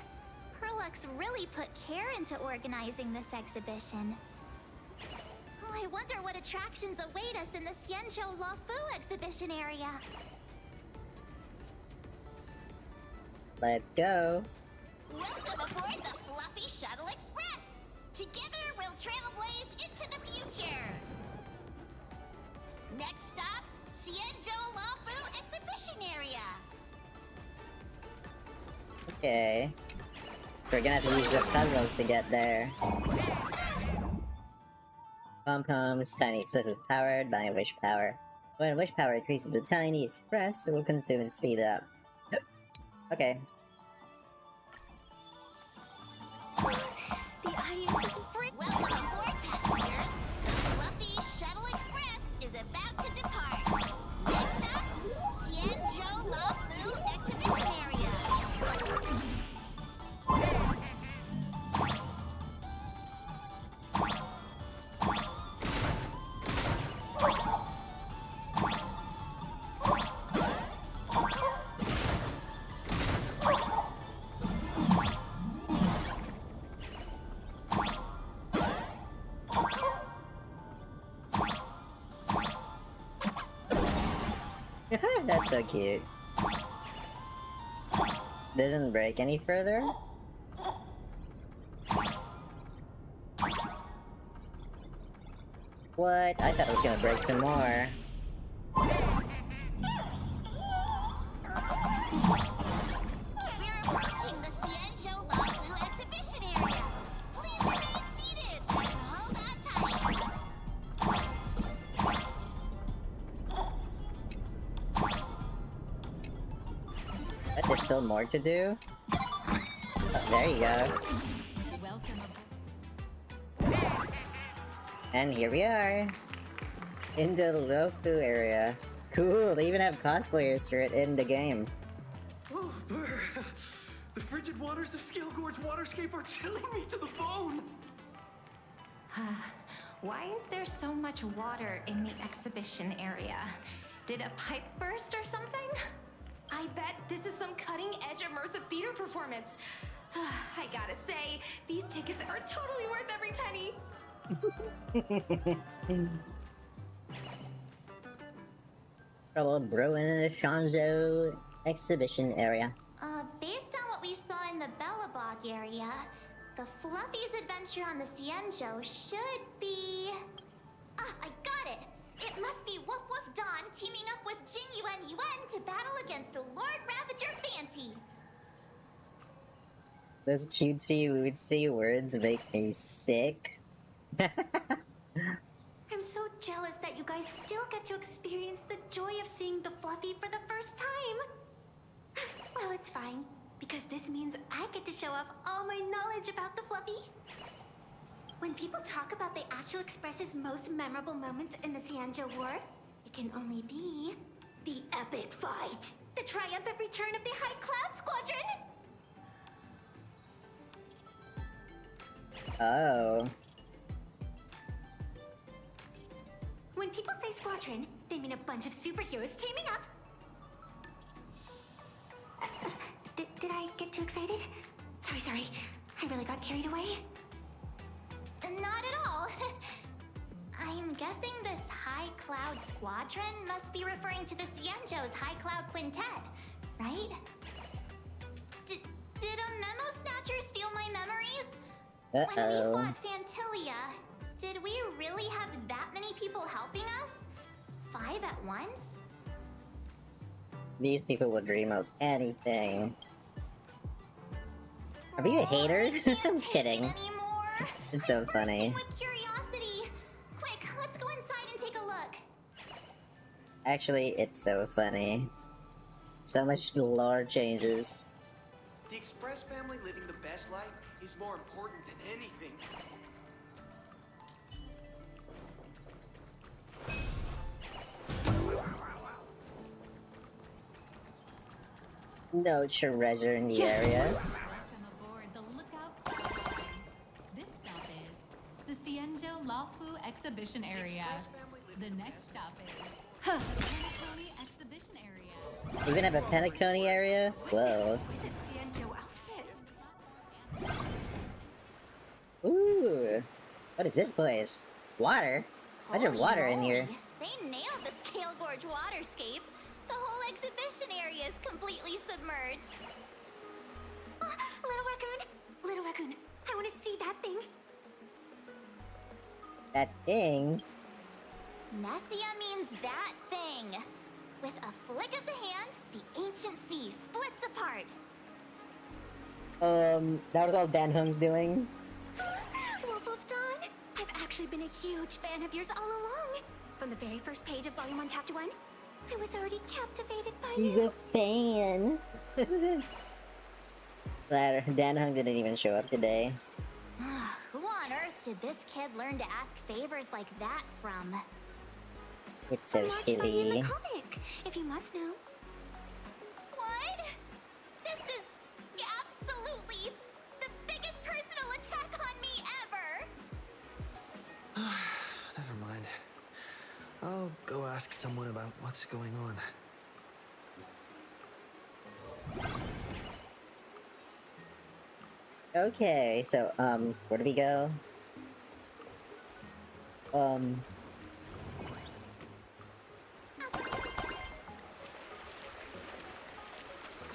Perlux really put care into organizing this exhibition. Oh, I wonder what attractions await us in the Xianzhou Lafu exhibition area. Let's go. Welcome aboard the Fluffy Shuttle Express! Together we'll trailblaze into the future! Next stop, Xianzhou Lafu exhibition area! Okay. We're gonna have to use the puzzles to get there. Pom-Pom's Tiny Express is powered by wish power. When wish power increases the Tiny Express, it will consume and speed up. Okay. The audience is Welcome aboard, passengers! The Fluffy Shuttle Express is about to depart! That's so cute. Doesn't break any further? What? I thought it was gonna break some more. We're approaching the Cienjo Lafu exhibition area. Please remain seated and hold on tight. But there's still more to do? Oh, there you go. And here we are. In the Lofu area. Cool, they even have cosplayers for it in the game. Oh, brr. The frigid waters of Scale Gorge Waterscape are chilling me to the bone. Why is there so much water in the exhibition area? Did a pipe burst or something? I bet this is some cutting-edge immersive theater performance. I gotta say, these tickets are totally worth every penny. A little bro in the Shanzhou exhibition area. Based on what we saw in the Bellabog area, the Fluffy's adventure on the Cienjo should be... Ah, I got it! It must be Woof Woof Dawn teaming up with Jing Yuan Yuan to battle against the Lord Ravager Fanti. Those cutesy wootsy words make me sick. I'm so jealous that you guys still get to experience the joy of seeing the Fluffy for the first time. Well, it's fine, because this means I get to show off all my knowledge about the Fluffy. When people talk about the Astral Express's most memorable moments in the Cienjo War, it can only be the epic fight, the triumphant return of the High Cloud Squadron. Oh. When people say squadron, they mean a bunch of superheroes teaming up. Did I get too excited? Sorry. I really got carried away. Not at all. I'm guessing this High Cloud Squadron must be referring to the Cienjo's High Cloud Quintet, right? Did a Memo Snatcher steal my memories? When we fought Fantilia, did we really have that many people helping us? 5 at once? These people will dream of anything. Are we a hater? I'm kidding. It's so funny. With curiosity. Quick, let's go inside and take a look. Actually, it's so funny. So much lore changes. The Express family living the best life is more important than anything. No treasure in the area. Welcome aboard the Lookout Squadron. This stop is the Cienjo Lafu Exhibition Area. The next stop is Planarcadia Exhibition Area. Even have a Penacony area? Whoa. Ooh. What is this place? Water? Why's there water in here? They nailed the Scale Gorge waterscape. The whole exhibition area is completely submerged. Little Raccoon, I want to see that thing. That thing? Nessia means that thing. With a flick of the hand, the ancient sea splits apart. That was all Dan Hung's doing? Wolf of Dawn, I've actually been a huge fan of yours all along. From the very first page of Volume 1, Chapter 1, I was already captivated by He's you. a fan. Glad Dan Hung didn't even show up today. Who on earth did this kid learn to ask favors like that from? It's so silly. Comic, if you must know. What? This is absolutely the biggest personal attack on me ever! Never mind. I'll go ask someone about what's going on. Okay, so, where do we go?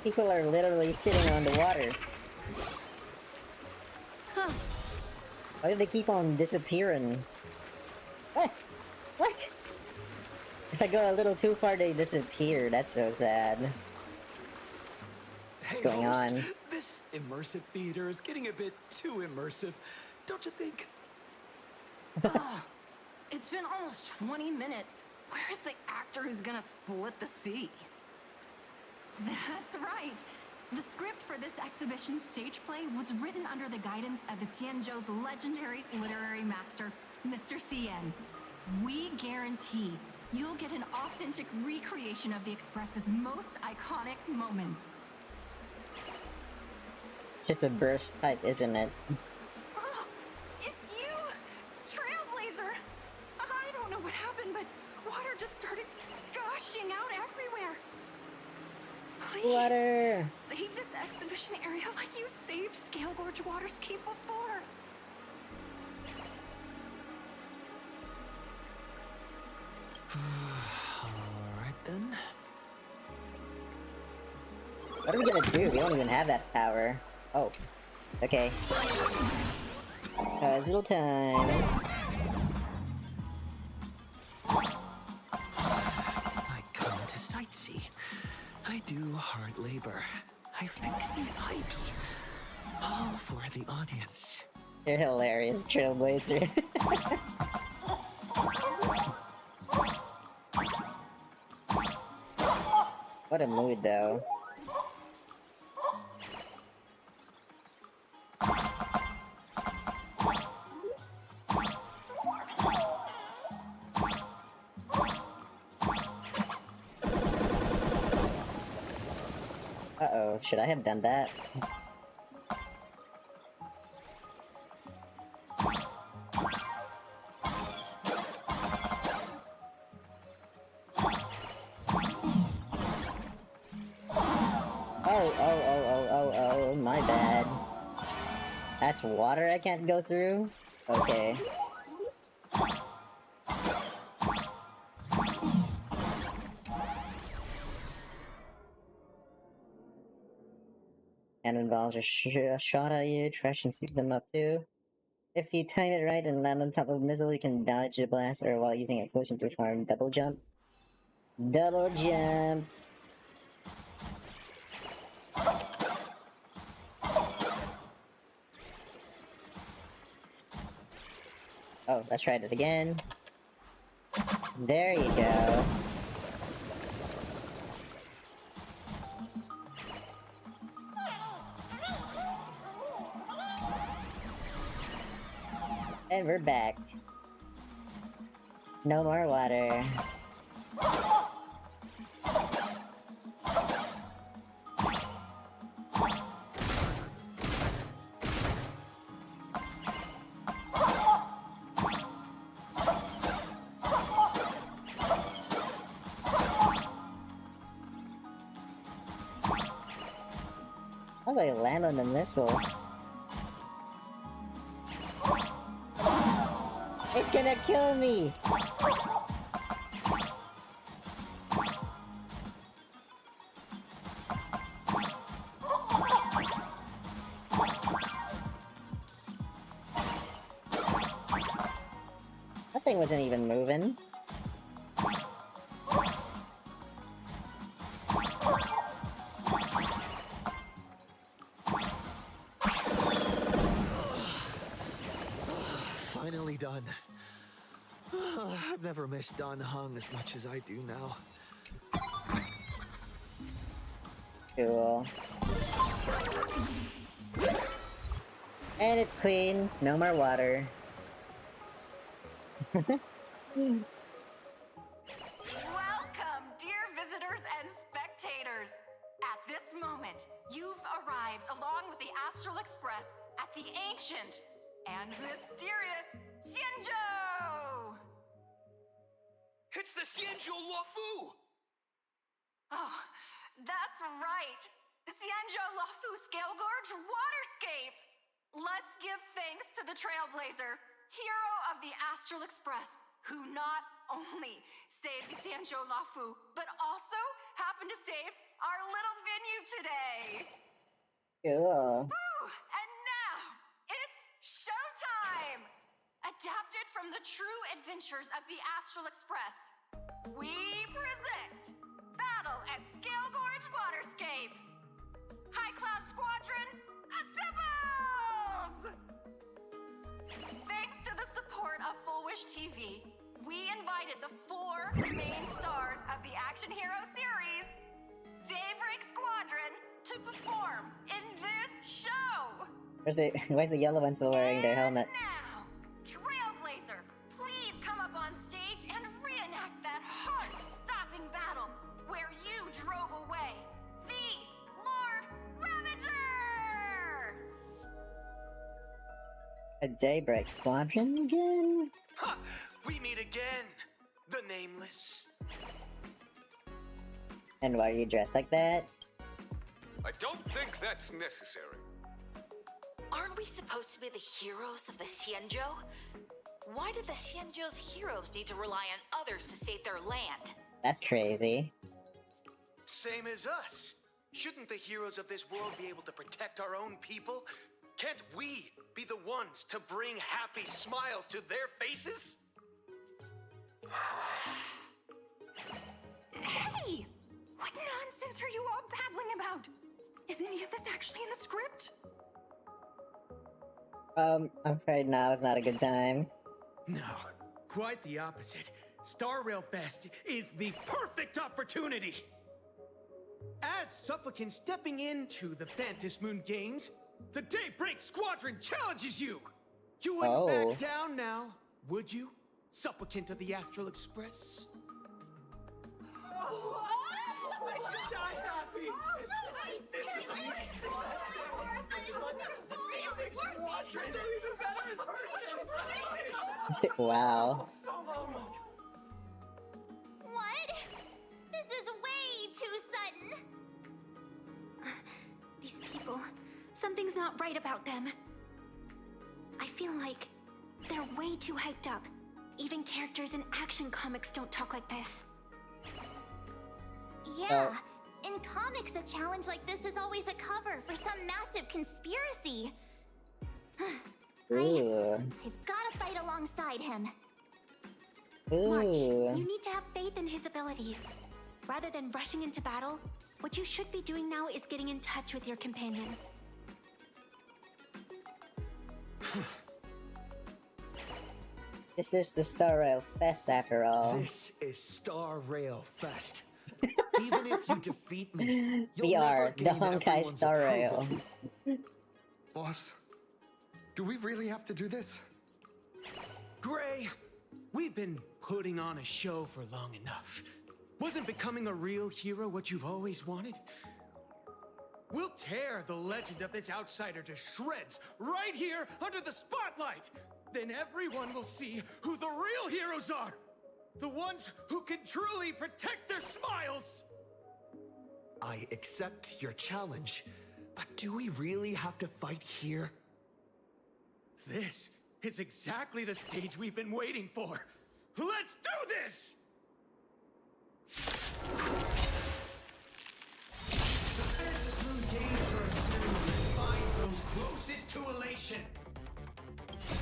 People are literally sitting on the water. Huh. Why do they keep on disappearing? What? What? If I go a little too far, they disappear. That's so sad. What's going host, on? This immersive theater is getting a bit too immersive, don't you think? Ugh. It's been almost 20 minutes. Where's the actor who's gonna split the sea? That's right. The script for this exhibition stage play was written under the guidance of the Xianzhou's legendary literary master, Mr. Cien. We guarantee you'll get an authentic recreation of the Express's most iconic moments. It's just a burst pipe, isn't it? Oh, it's you! Trailblazer! I don't know what happened, but water just started gushing out everywhere. Please, water! Save this exhibition area like you saved Scale Gorge Waterscape before. Alright then. What are we gonna do? We don't even have that power. Oh. Okay. Puzzle time. I come to sightsee. I do hard labor. I fix these pipes. All for the audience. You're hilarious, Trailblazer. What a mood, though. Uh-oh, should I have done that? Oh, my bad. That's water I can't go through? Okay. Cannonballs are shot at you, trash and sweep them up too. If you time it right and land on top of a missile, you can dodge the blast, or while using explosion to perform double jump. Double jump! Oh, let's try it again. There you go. And we're back. No more water. How do I land on the missile? It's gonna kill me! That thing wasn't even moving. Finally done. I've never missed Dan Heng as much as I do now. Cool. And it's clean. No more water. Welcome, dear visitors and spectators! At this moment, you've arrived along with the Astral Express at the ancient and mysterious Xianzhou! It's the Xianzhou Luofu! Oh, that's right! The Xianzhou Luofu Scale Gorge Waterscape! Let's give thanks to the Trailblazer, hero of the Astral Express, who not only saved the Xianzhou Luofu, but also happened to save our little vineyard venue today. Cool. Woo! And now, it's showtime! Adapted from the true adventures of the Astral Express, we present Battle at Scale Gorge Waterscape. High Cloud Squadron, assembles! Thanks to the support of Full Wish TV, we invited the 4 main stars of the action hero series, Daybreak Squadron, to perform in this show. Where's the yellow one still wearing their helmet? Now, Trailblazer, please come up on stage and reenact that heart-stopping battle where you drove away the Lord Ravager! A Daybreak Squadron again? Ha! We meet again, the Nameless. And why are you dressed like that? I don't think that's necessary. Aren't we supposed to be the heroes of the Xianzhou? Why do the Xianzhou's heroes need to rely on others to save their land? That's crazy. Same as us. Shouldn't the heroes of this world be able to protect our own people? Can't we be the ones to bring happy smiles to their faces? Hey! What nonsense are you all babbling about? Is any of this actually in the script? I'm afraid now is not a good time. No, quite the opposite. Star Rail Fest is the perfect opportunity. As supplicants stepping into the Phantom Moon Games, the Daybreak Squadron challenges you. You wouldn't back down now, would you, supplicant of the Astral Express? Wow. What? This is way too sudden. These people, something's not right about them. I feel like they're way too hyped up. Even characters in action comics don't talk like this. Yeah. In comics, a challenge like this is always a cover for some massive conspiracy. Ooh. I've gotta fight alongside him. March, Ooh. you need to have faith in his abilities. Rather than rushing into battle, what you should be doing now is getting in touch with your companions. This is the Star Rail Fest after all. This is Star Rail Fest. Even if you defeat me, We are the Honkai Star Rail. Boss, do we really have to do this? Gray, we've been putting on a show for long enough. Wasn't becoming a real hero what you've always wanted? We'll tear the legend of this outsider to shreds right here under the spotlight. Then everyone will see who the real heroes are. The ones who can truly protect their smiles. I accept your challenge, but do we really have to fight here? This is exactly the stage we've been waiting for. Let's do this! The Phantom Moon Games are a ceremony to find those closest to elation.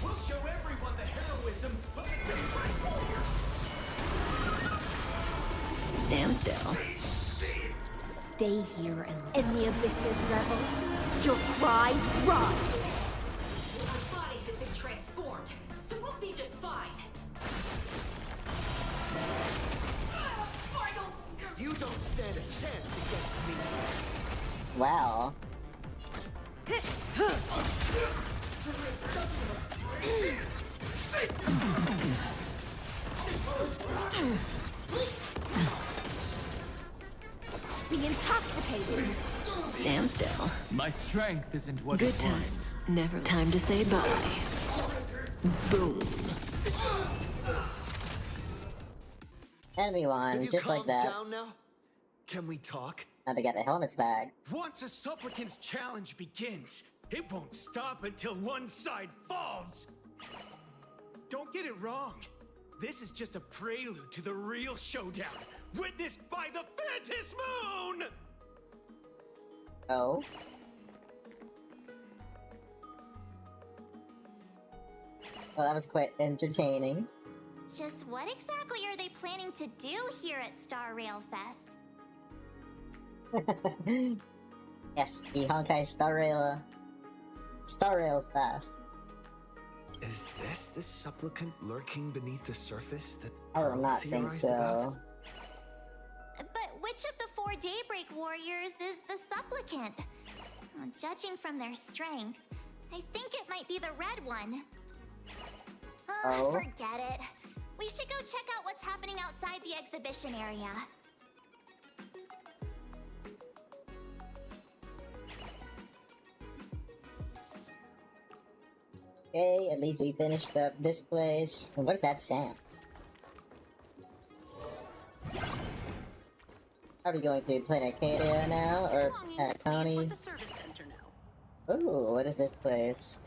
We'll show everyone the heroism of the Daybreak Warriors. Stand still. Stay here and in the abyss's revels, your cries rise. Our bodies have been transformed, so we'll be just fine. You don't stand a chance against me. Wow. Be intoxicated. Stand still. My strength isn't what Good it was. times. Never. Time to say bye. Boom. Enemy one, just like that. Down now? Can we talk? Now they got the helmets back. Once a supplicant's challenge begins, it won't stop until one side falls. Don't get it wrong. This is just a prelude to the real showdown, witnessed by the Phantom Moon! Oh? Well, that was quite entertaining. Just what exactly are they planning to do here at Star Rail Fest? Yes, the Honkai Star Rail Fest. Is this the supplicant lurking beneath the surface that I do Pearl not think theorized so. about? But which of the 4 Daybreak warriors is the supplicant? Well, judging from their strength, I think it might be the red one. Oh? Forget it. We should go check out what's happening outside the exhibition area. Okay, at least we finished up this place. What does that sound? Are we going to Planarcadia now, or Planarcadia? Ooh, what is this place?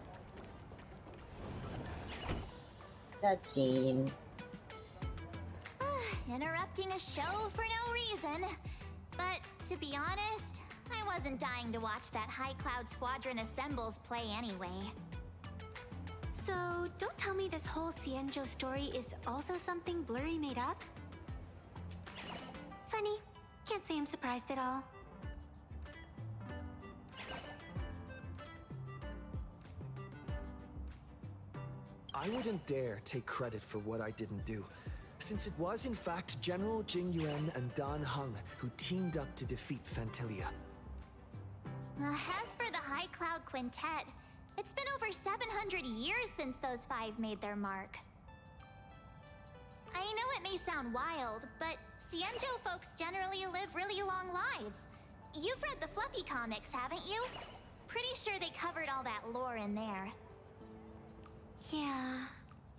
Cutscene. Interrupting a show for no reason. But to be honest, I wasn't dying to watch that High Cloud Squadron Assembles play anyway. So, don't tell me this whole Xianzhou story is also something Blurry made up? Funny. Can't say I'm surprised at all. I wouldn't dare take credit for what I didn't do, since it was in fact General Jing Yuan and Dan Heng who teamed up to defeat Fantilia. As for the High Cloud Quintet, it's been over 700 years since those 5 made their mark. I know it may sound wild, but Xianzhou folks generally live really long lives. You've read the Fluffy comics, haven't you? Pretty sure they covered all that lore in there. Yeah,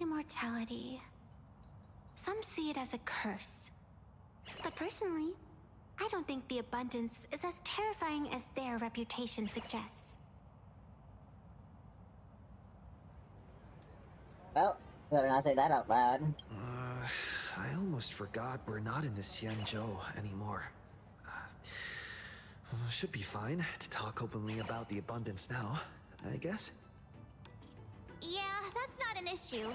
immortality. Some see it as a curse. But personally, I don't think the abundance is as terrifying as their reputation suggests. Well, better not say that out loud. I almost forgot we're not in the Xianzhou anymore. Should be fine to talk openly about the abundance now, I guess. Yeah, that's not an issue.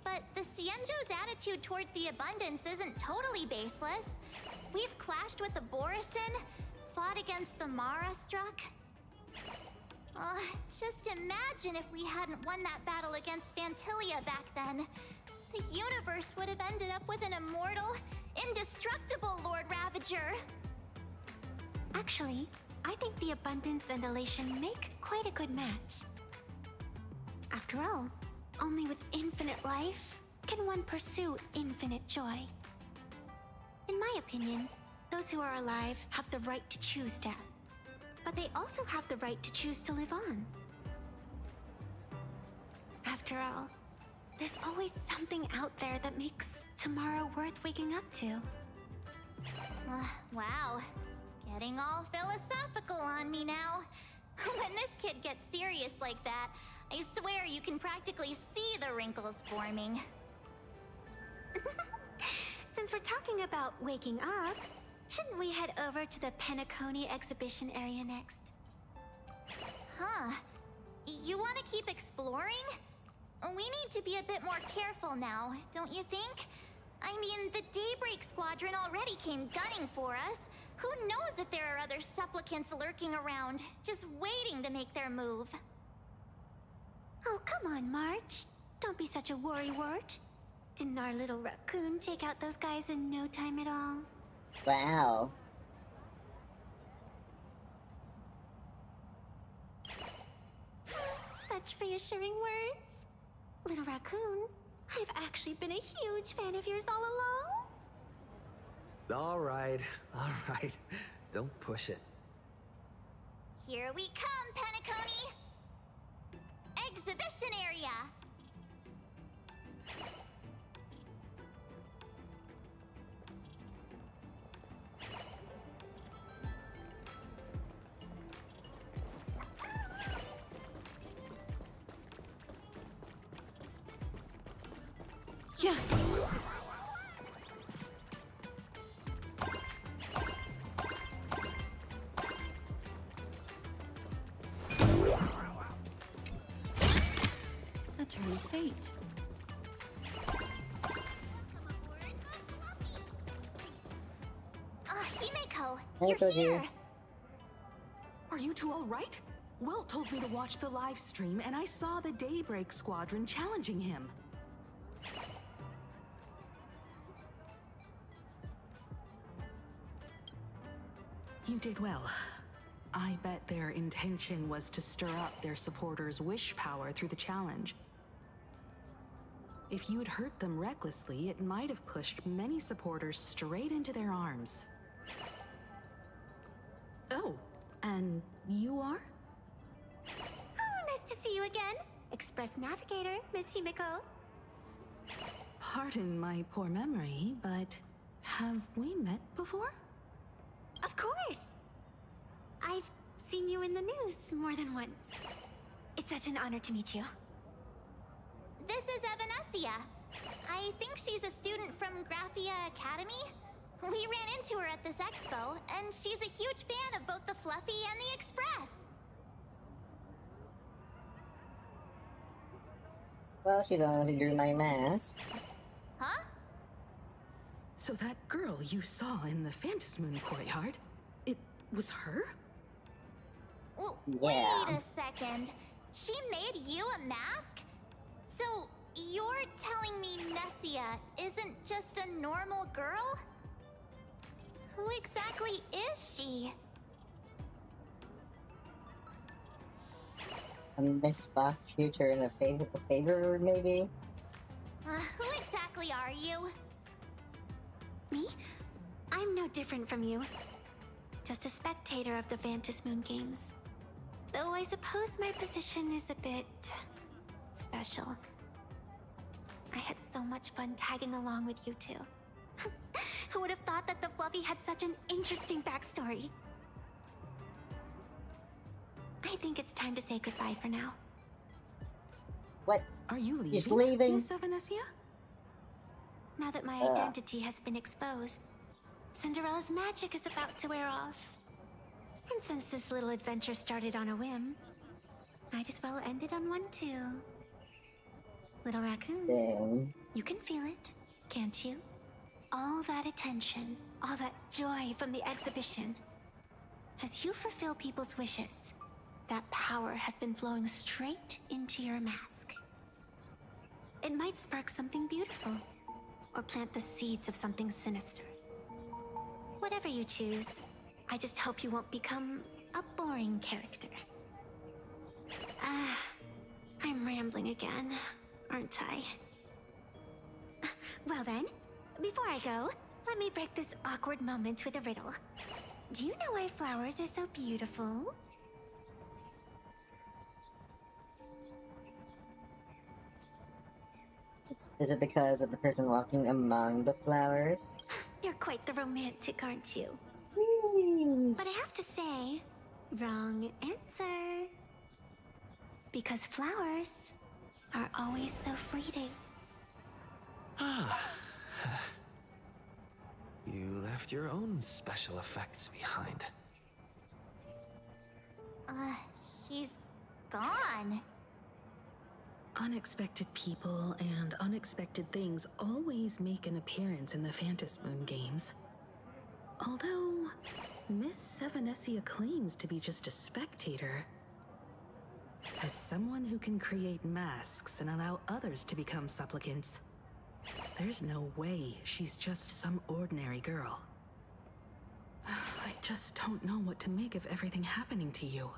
But the Xianzhou's attitude towards the abundance isn't totally baseless. We've clashed with the Borisin, fought against the Mara struck. Just imagine if we hadn't won that battle against Fantilia back then. The universe would have ended up with an immortal, indestructible Lord Ravager. Actually, I think the abundance and elation make quite a good match. After all, only with infinite life can one pursue infinite joy. In my opinion, those who are alive have the right to choose death, but they also have the right to choose to live on. After all, there's always something out there that makes tomorrow worth waking up to. Wow. Getting all philosophical on me now. When this kid gets serious like that, I swear you can practically see the wrinkles forming. Since we're talking about waking up, shouldn't we head over to the Penacony exhibition area next? Huh. You want to keep exploring? We need to be a bit more careful now, don't you think? I mean, the Daybreak Squadron already came gunning for us. Who knows if there are other supplicants lurking around, just waiting to make their move. Oh, come on, March. Don't be such a worrywart. Didn't our little raccoon take out those guys in no time at all? Wow. Such reassuring words. Little raccoon, I've actually been a huge fan of yours all along. Alright. Don't push it. Here we come, Penacony! Exhibition area! Yeah. planetary fate. Himeko, Hey, you're here. Are you two all right? Will told me to watch the live stream, and I saw the Daybreak squadron challenging him. You did well. I bet their intention was to stir up their supporters' wish power through the challenge. If you had hurt them recklessly, it might have pushed many supporters straight into their arms. Oh, and you are? Oh, nice to see you again. Express Navigator, Miss Himeko. Pardon my poor memory, but have we met before? Of course. I've seen you in the news more than once. It's such an honor to meet you. This is Evanescia. I think she's a student from Graphia Academy. We ran into her at this expo, and she's a huge fan of both the Fluffy and the Express. Well, she's the one who drew my mask. Huh? So that girl you saw in the Phantasmoon courtyard, it was her? Well, Yeah. wait a second. She made you a mask? So, you're telling me Nessia isn't just a normal girl? Who exactly is she? A Miss Fox future in a favor, maybe? Who exactly are you? Me? I'm no different from you. Just a spectator of the Phantasmoon games. Though I suppose my position is a bit special. I had so much fun tagging along with you two. Who would have thought that the Fluffy had such an interesting backstory? I think it's time to say goodbye for now. What? Are you leaving, He's leaving? Miss Evanescia? Now that my identity has been exposed, Cinderella's magic is about to wear off. And since this little adventure started on a whim, might as well end it on one too. Little raccoon, Same. you can feel it, can't you? All that attention, all that joy from the exhibition. As you fulfill people's wishes, that power has been flowing straight into your mask. It might spark something beautiful, or plant the seeds of something sinister. Whatever you choose, I just hope you won't become a boring character. I'm rambling again, aren't I? Well then, before I go, let me break this awkward moment with a riddle. Do you know why flowers are so beautiful? Is it because of the person walking among the flowers? You're quite the romantic, aren't you? But I have to say, wrong answer. Because flowers are always so fleeting. Ah. You left your own special effects behind. She's gone. Unexpected people and unexpected things always make an appearance in the Phantasmoon games. Although, Miss Evanescia claims to be just a spectator. As someone who can create masks and allow others to become supplicants, there's no way she's just some ordinary girl. I just don't know what to make of everything happening to you.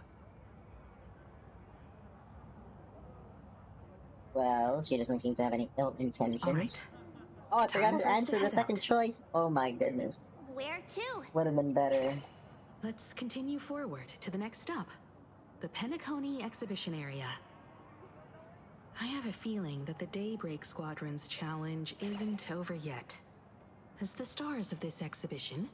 Well, she doesn't seem to have any ill intentions. All right. Oh, I forgot Time to for us answer to the head second out. choice. Oh my goodness. Where to? Would have been better. Let's continue forward to the next stop, the Penacony exhibition area. I have a feeling that the Daybreak Squadron's challenge isn't over yet. As the stars of this exhibition,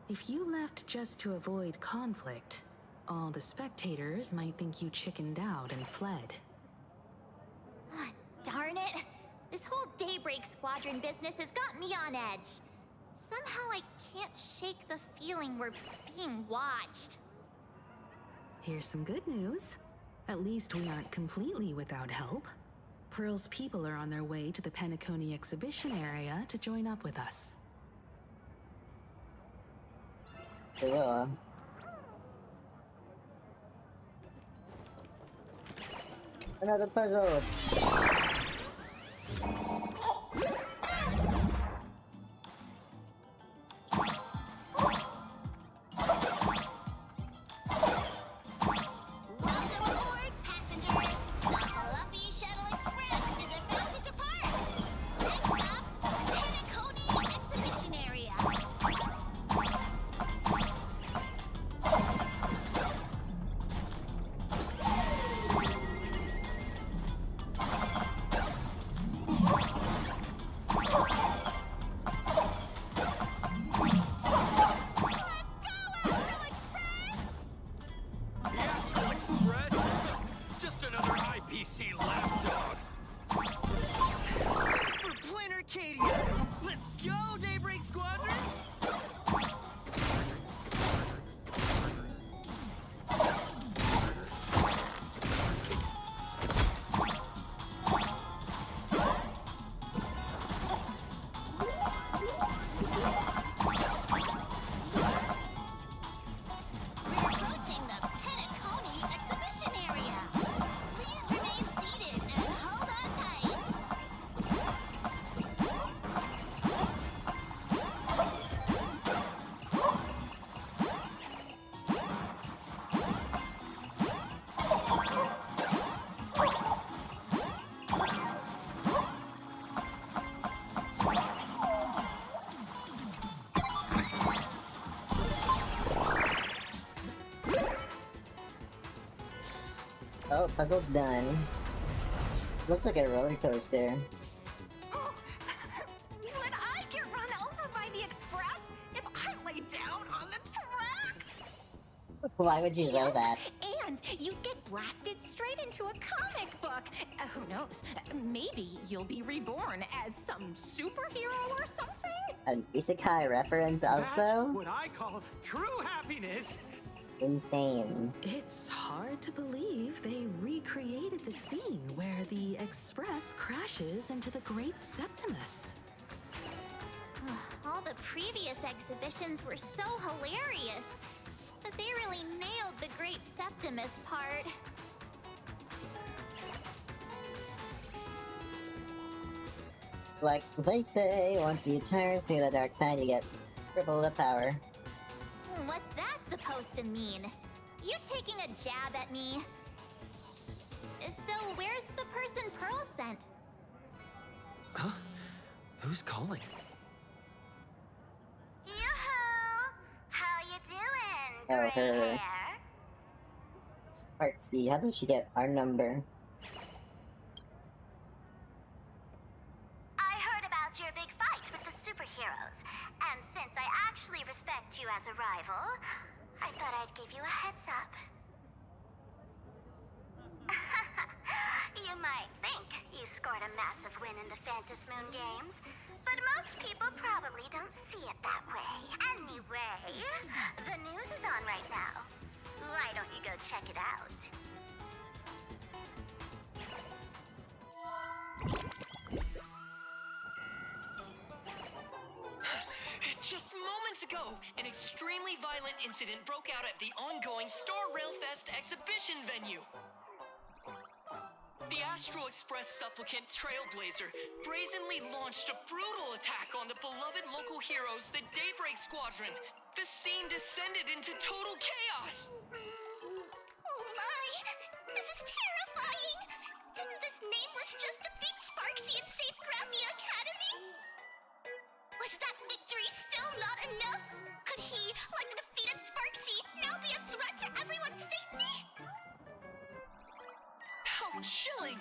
if you left just to avoid conflict, all the spectators might think you chickened out and fled. Darn it! This whole Daybreak Squadron business has got me on edge. Somehow I can't shake the feeling we're being watched. Here's some good news. At least we aren't completely without help. Pearl's people are on their way to the Penacony exhibition area to join up with us. Cool. Another puzzle. Welcome aboard, passengers. The fluffy Shuttle Express is about to depart. Next stop, Penacony Exhibition Area. The Astral Express? Just another IPC lapdog. For Planarcadia! Let's go, Daybreak Squadron! We're approaching the Penacony Exhibition Area. Please remain seated and hold on tight. Oh, puzzle's done. Looks like a roller coaster. Would I get run over by the express if I lay down on the tracks? Why would you say that? And you'd get blasted straight into a comic book. Who knows? Maybe you'll be reborn as some superhero or something? An isekai reference also? That's what I call true happiness. Insane. It's hard to believe they recreated the scene where the Express crashes into the Great Septimus. All the previous exhibitions were so hilarious, but they really nailed the Great Septimus part. Like they say, once you turn to the dark side, you get triple the power. What's that supposed to mean? You taking a jab at me? So where's the person Pearl sent? Huh? Who's calling? Yoo-hoo! How you doing, Oh, gray her. hair? Part C. How did she get our number? I heard about your big fight with the superheroes, and since I actually respect you as a rival, I thought I'd give you a heads up. You might think you scored a massive win in the Phantom Moon Games, but most people probably don't see it that way. Anyway, the news is on right now. Why don't you go check it out? Just moments ago, an extremely violent incident broke out at the ongoing Star Rail Fest exhibition venue. The Astral Express supplicant Trailblazer brazenly launched a brutal attack on the beloved local heroes, the Daybreak Squadron. The scene descended into total chaos. Oh my! This is terrifying! Didn't this nameless just defeat Sparksy and save Grammia Academy? Was that victory still not enough? Could he, like the defeated Sparksy, now be a threat to everyone's safety? How chilling!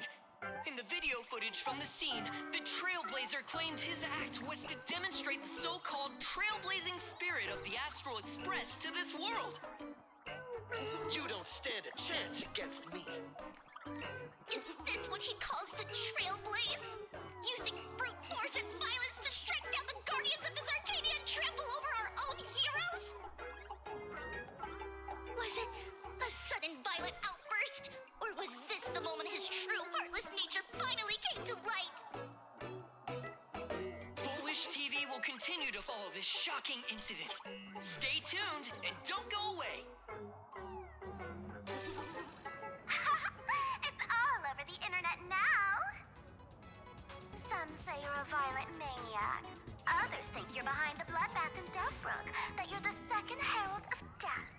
In the video footage from the scene, the Trailblazer claimed his act was to demonstrate the so-called trailblazing spirit of the Astral Express to this world. You don't stand a chance against me. Is this what he calls the Trailblaze? Using brute force and violence to strike down the guardians of this Arcadia and trample over our own heroes? Was it a sudden violent outburst? Or was this the moment his true heartless nature finally this shocking incident. Stay tuned and don't go away. It's all over the internet now. Some say you're a violent maniac. Others think you're behind the bloodbath in Daybreak, that you're the second herald of death.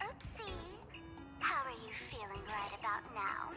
Oopsie. How are you feeling right about now,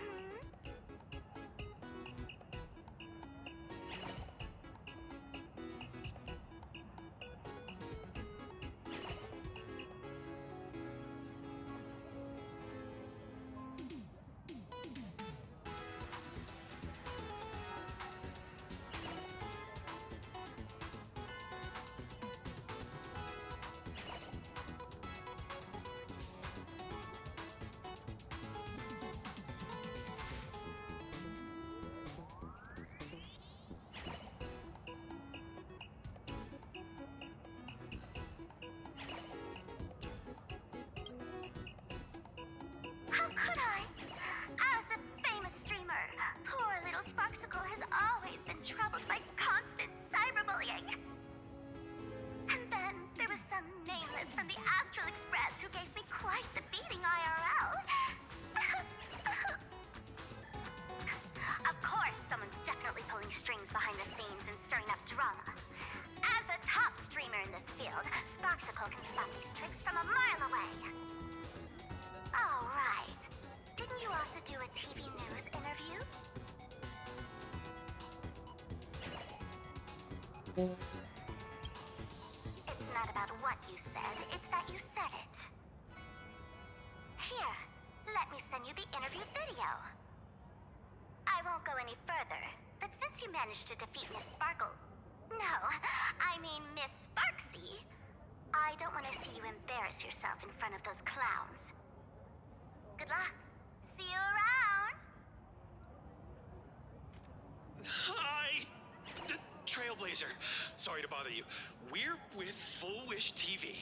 How could I? As a famous streamer, poor little Sparksicle has always been troubled by constant cyberbullying. And then there was some nameless from the Astral Express who gave me quite the beating IRL. Of course, someone's definitely pulling strings behind the scenes and stirring up drama. As a top streamer in this field, Sparksicle can spot these tricks from a mile away. Oh, right. Didn't you also do a TV news interview? It's not about what you said, it's that you said it. Here, let me send you the interview video. I won't go any further, but since you managed to defeat Miss Sparkle... No, I mean Miss Sparksy, I don't want to see you embarrass yourself in front of those clowns. Good luck. See you around. Hi! Trailblazer. Sorry to bother you. We're with Full Wish TV.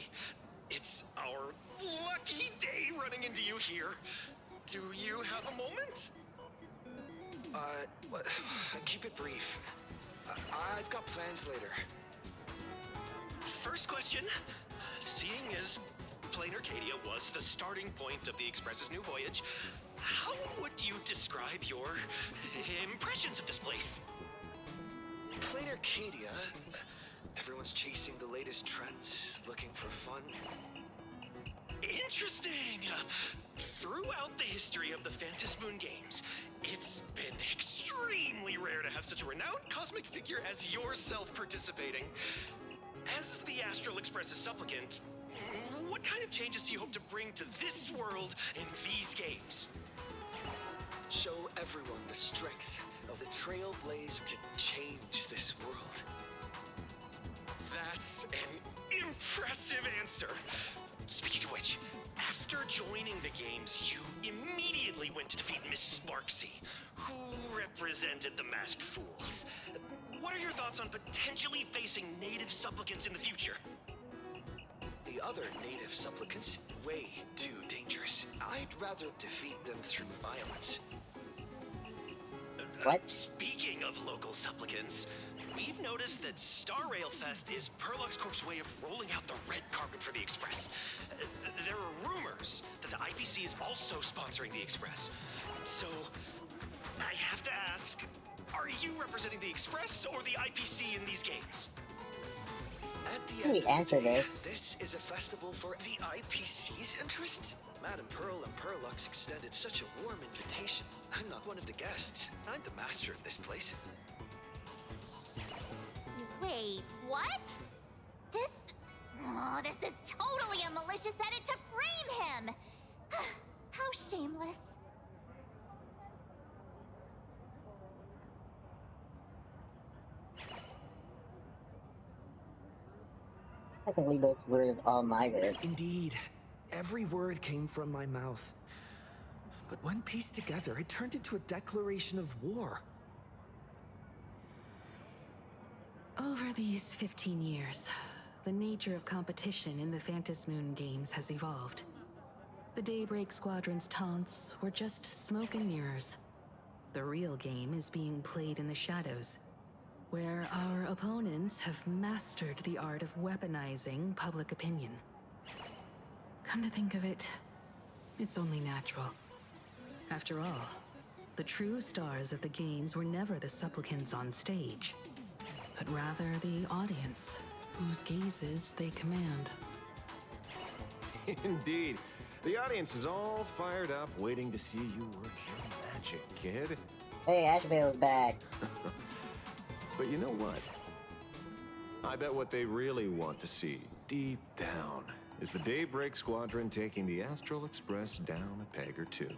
It's our lucky day running into you here. Do you have a moment? Keep it brief. I've got plans later. First question. Seeing as Planarcadia was the starting point of the Express's new voyage, how would you describe your impressions of this place? Planarcadia. Everyone's chasing the latest trends, looking for fun. Interesting! Throughout the history of the Phantasmoon games, it's been extremely rare to have such a renowned cosmic figure as yourself participating. As the Astral Express's supplicant, what kind of changes do you hope to bring to this world in these games? Show everyone the strength of the Trailblazer to change this world. That's an impressive answer. Speaking of which, after joining the games, you immediately went to defeat Miss Sparksy, who represented the Masked Fools. What are your thoughts on potentially facing native supplicants in the future? The other native supplicants, way too dangerous. I'd rather defeat them through violence. What? Speaking of local supplicants, we've noticed that Star Rail Fest is Perlux Corp's way of rolling out the red carpet for the Express. There are rumors that the IPC is also sponsoring the Express. So, I have to ask, are you representing the Express or the IPC in these games? At the Can we end of the answer day, this? This is a festival for the IPC's interests. Madame Pearl and Perlux extended such a warm invitation. I'm not one of the guests. I'm the master of this place. Wait, what? This is totally a malicious edit to frame him! How shameless. Technically, those were all my words. Indeed. Every word came from my mouth. But when pieced together, it turned into a declaration of war. Over these 15 years, the nature of competition in the Phantasmoon games has evolved. The Daybreak Squadron's taunts were just smoke and mirrors. The real game is being played in the shadows, where our opponents have mastered the art of weaponizing public opinion. Come to think of it, it's only natural. After all, the true stars of the games were never the supplicants on stage, but rather the audience, whose gazes they command. Indeed. The audience is all fired up, waiting to see you work your magic, kid. Hey, Ashveil's back. But you know what? I bet what they really want to see, deep down, is the Daybreak Squadron taking the Astral Express down a peg or two.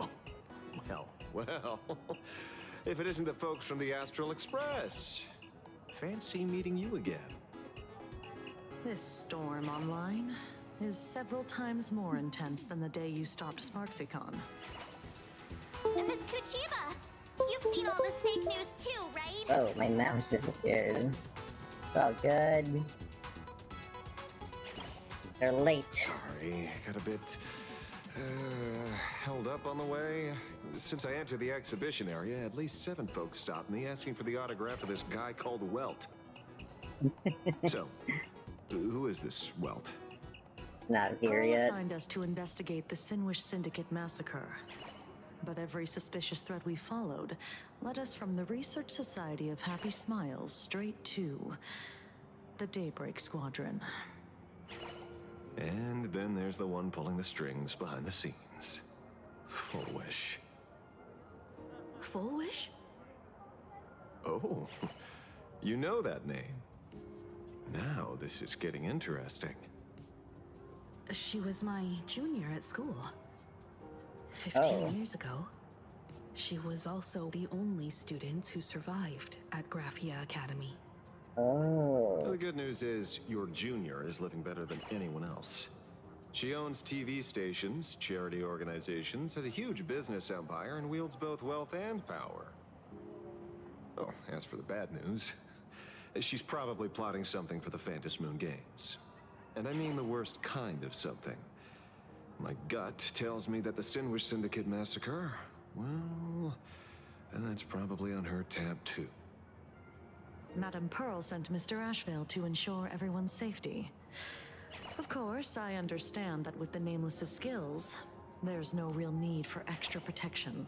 Oh, well. If it isn't the folks from the Astral Express. Fancy meeting you again. This storm online is several times more intense than the day you stopped SparksyCon. Miss Kuchiba, you've seen all this fake news too, right? Oh, my mouse disappeared. Oh, good. They're late. Sorry, got a bit held up on the way. Since I entered the exhibition area, at least 7 folks stopped me asking for the autograph of this guy called Welt. So, who is this Welt? Not here Carl yet. assigned us to investigate the Sinwish Syndicate massacre. But every suspicious thread we followed led us from the Research Society of Happy Smiles straight to the Daybreak Squadron. And then there's the one pulling the strings behind the scenes. Full Wish. Full Wish? Oh, you know that name. Now this is getting interesting. She was my junior at school. 15 years ago. She was also the only student who survived at Graphia Academy. Oh. The good news is, your junior is living better than anyone else. She owns TV stations, charity organizations, has a huge business empire, and wields both wealth and power. Oh, as for the bad news, she's probably plotting something for the Phantom Moon Games. And I mean the worst kind of something. My gut tells me that the Sinwish Syndicate massacre, well, and that's probably on her tab too. Madame Pearl sent Mr. Ashveil to ensure everyone's safety. Of course, I understand that with the Nameless's skills, there's no real need for extra protection.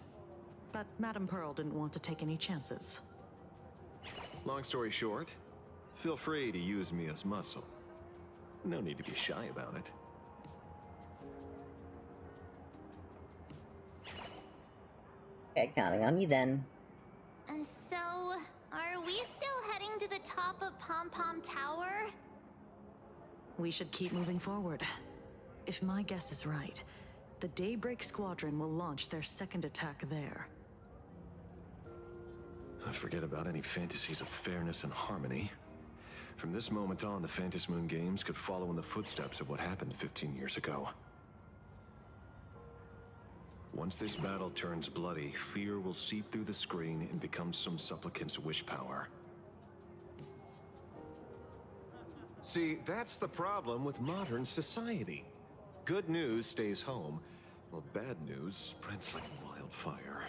But Madame Pearl didn't want to take any chances. Long story short, feel free to use me as muscle. No need to be shy about it. Okay, counting on you then. So, are we still heading to the top of Pom Pom Tower? We should keep moving forward. If my guess is right, the Daybreak Squadron will launch their second attack there. Forget about any fantasies of fairness and harmony. From this moment on, the Phantom Moon Games could follow in the footsteps of what happened 15 years ago. Once this battle turns bloody, fear will seep through the screen and become some supplicant's wish power. See, that's the problem with modern society. Good news stays home, while bad news spreads like wildfire.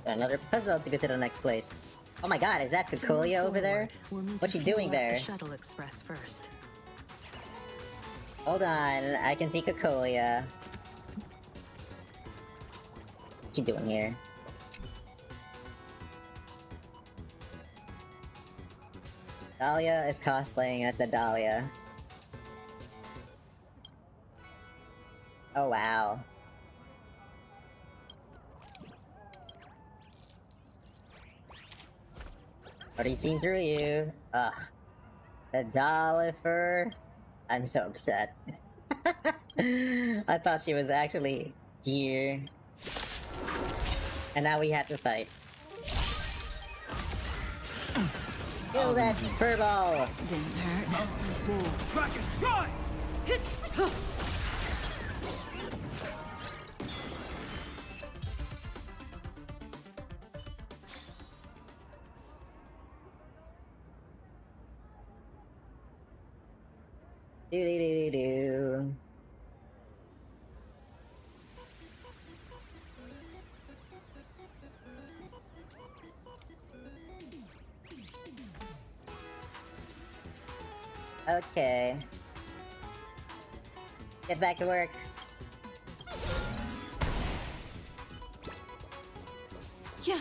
Another puzzle to get to the next place. Oh my god, is that Kukulia over there? What's she doing there? The Shuttle Express first. Hold on, I can see Kukulia. What's she doing here? Dahlia is cosplaying as the Dahlia. Oh wow. Already seen through you. Ugh. The Dollifer. I'm so upset. I thought she was actually here. And now we have to fight. Kill that furball! Didn't hurt. Rocket, rise! Hit! Do do do do do. Okay. Get back to work. Yeah.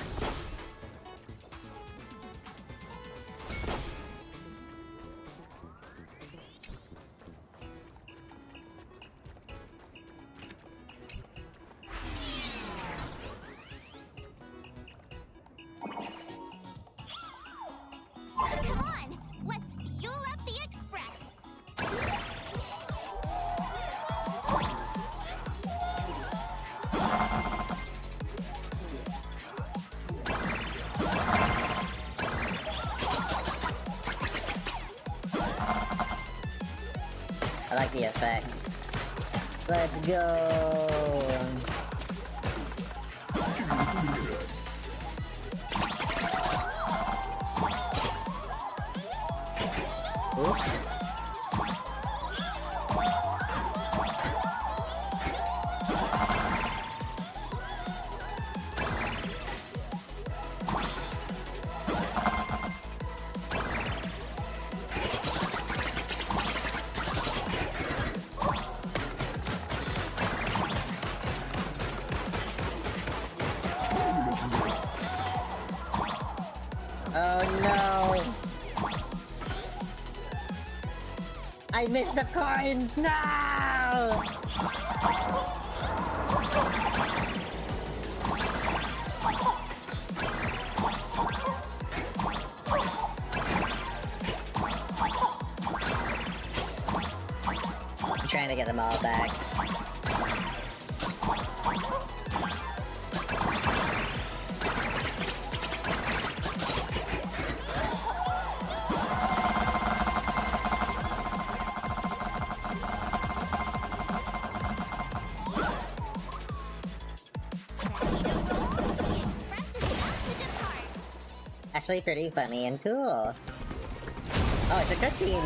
Come on, let's fuel up the express. I like the effects. Let's go. Oops. Oh no! I missed the coins! No! I'm trying to get them all back. Actually pretty funny and cool. Oh, it's a cutscene!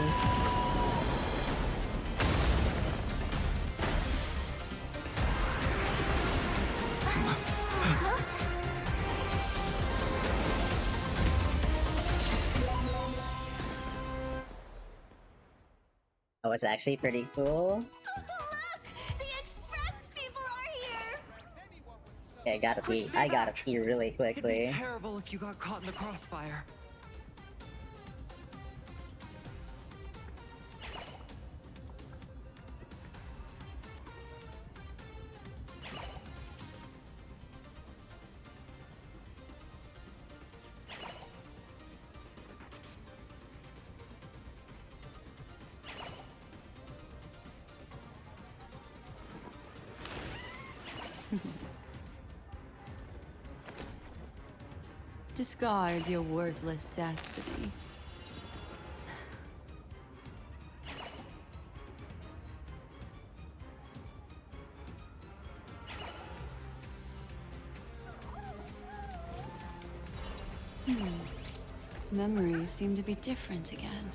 Oh, it's actually pretty cool. Okay, I gotta pee really quickly. It'd be terrible if you got caught in the crossfire. Discard your worthless destiny. Memories seem to be different again.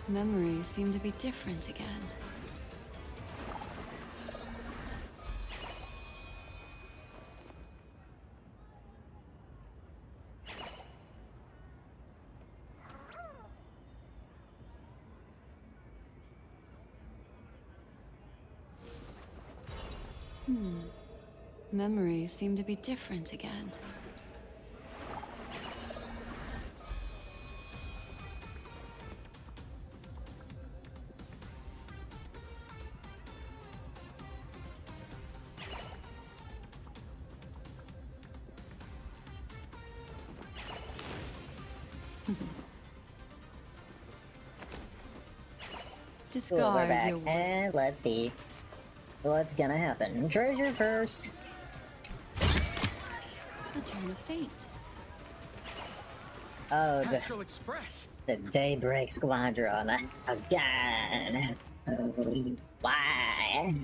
Memories seem to be different again. Memories seem to be different again. Cool, we're back, and let's see what's gonna happen. Treasure first. The turn of fate. Oh, Astral Express. the Daybreak Squadron again. Why?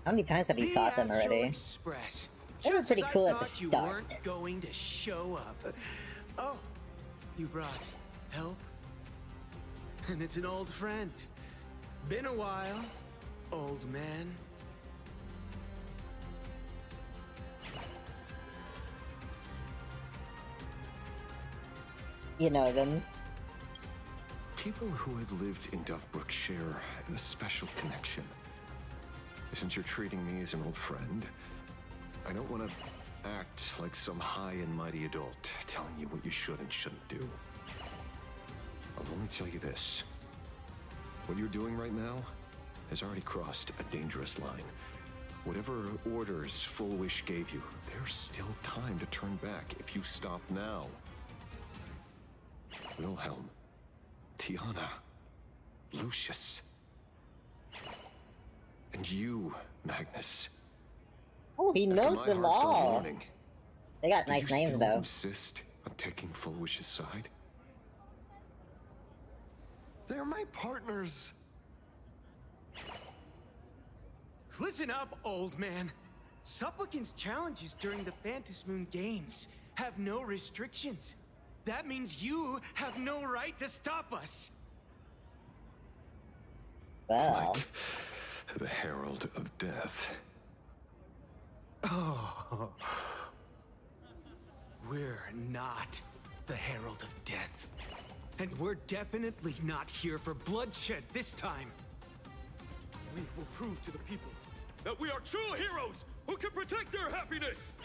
How many times have you fought them already? Express. They were pretty Just as cool I at the thought you start. weren't going to show up. Oh, you brought help? And it's an old friend. Been a while, old man. You know them. People who have lived in Dovebrook share a special connection. Since you're treating me as an old friend, I don't want to act like some high and mighty adult telling you what you should and shouldn't do. I'll only tell you this. What you're doing right now has already crossed a dangerous line. Whatever orders Full Wish gave you, there's still time to turn back if you stop now. Wilhelm, Tiana, Lucius, and you, Magnus. Oh, he knows After my them heartfelt all. warning, They got do nice you names still though. insist on taking Full Wish's side? They're my partners. Listen up, old man. Supplicants' challenges during the Phantasmoon Games have no restrictions. That means you have no right to stop us. Well, Like the Herald of Death. Oh. We're not the Herald of Death. And we're definitely not here for bloodshed this time. We will prove to the people that we are true heroes who can protect their happiness!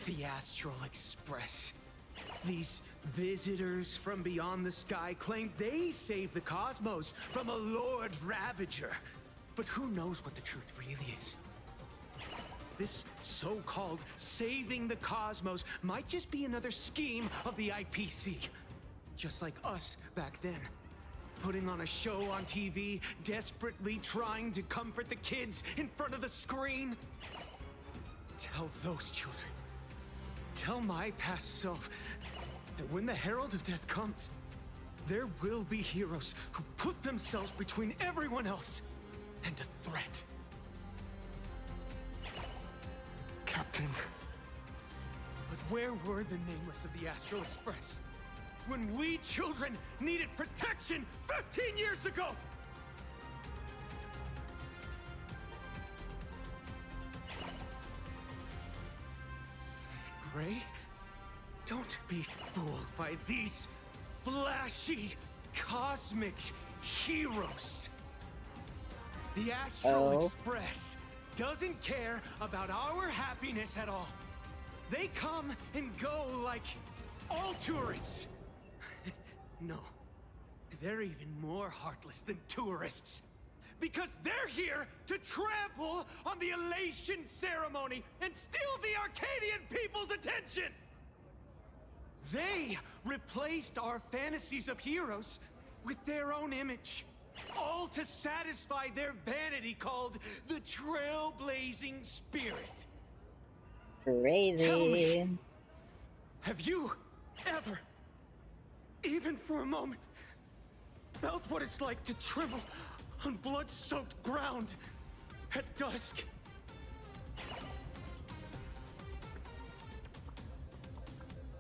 The Astral Express. These visitors from beyond the sky claim they saved the cosmos from a Lord Ravager. But who knows what the truth really is? This so-called saving the cosmos might just be another scheme of the IPC. Just like us back then. Putting on a show on TV, desperately trying to comfort the kids in front of the screen. Tell those children. Tell my past self that when the Herald of Death comes, there will be heroes who put themselves between everyone else and a threat. Captain. But where were the nameless of the Astral Express when we children needed protection 15 years ago? Gray, don't be fooled by these flashy, cosmic heroes. The Astral Express doesn't care about our happiness at all. They come and go like all tourists. No, they're even more heartless than tourists. Because they're here to trample on the elation ceremony and steal the Arcadian people's attention! They replaced our fantasies of heroes with their own image. All to satisfy their vanity called the Trailblazing Spirit. Crazy. Tell me, have you ever, even for a moment, felt what it's like to tremble on blood-soaked ground at dusk?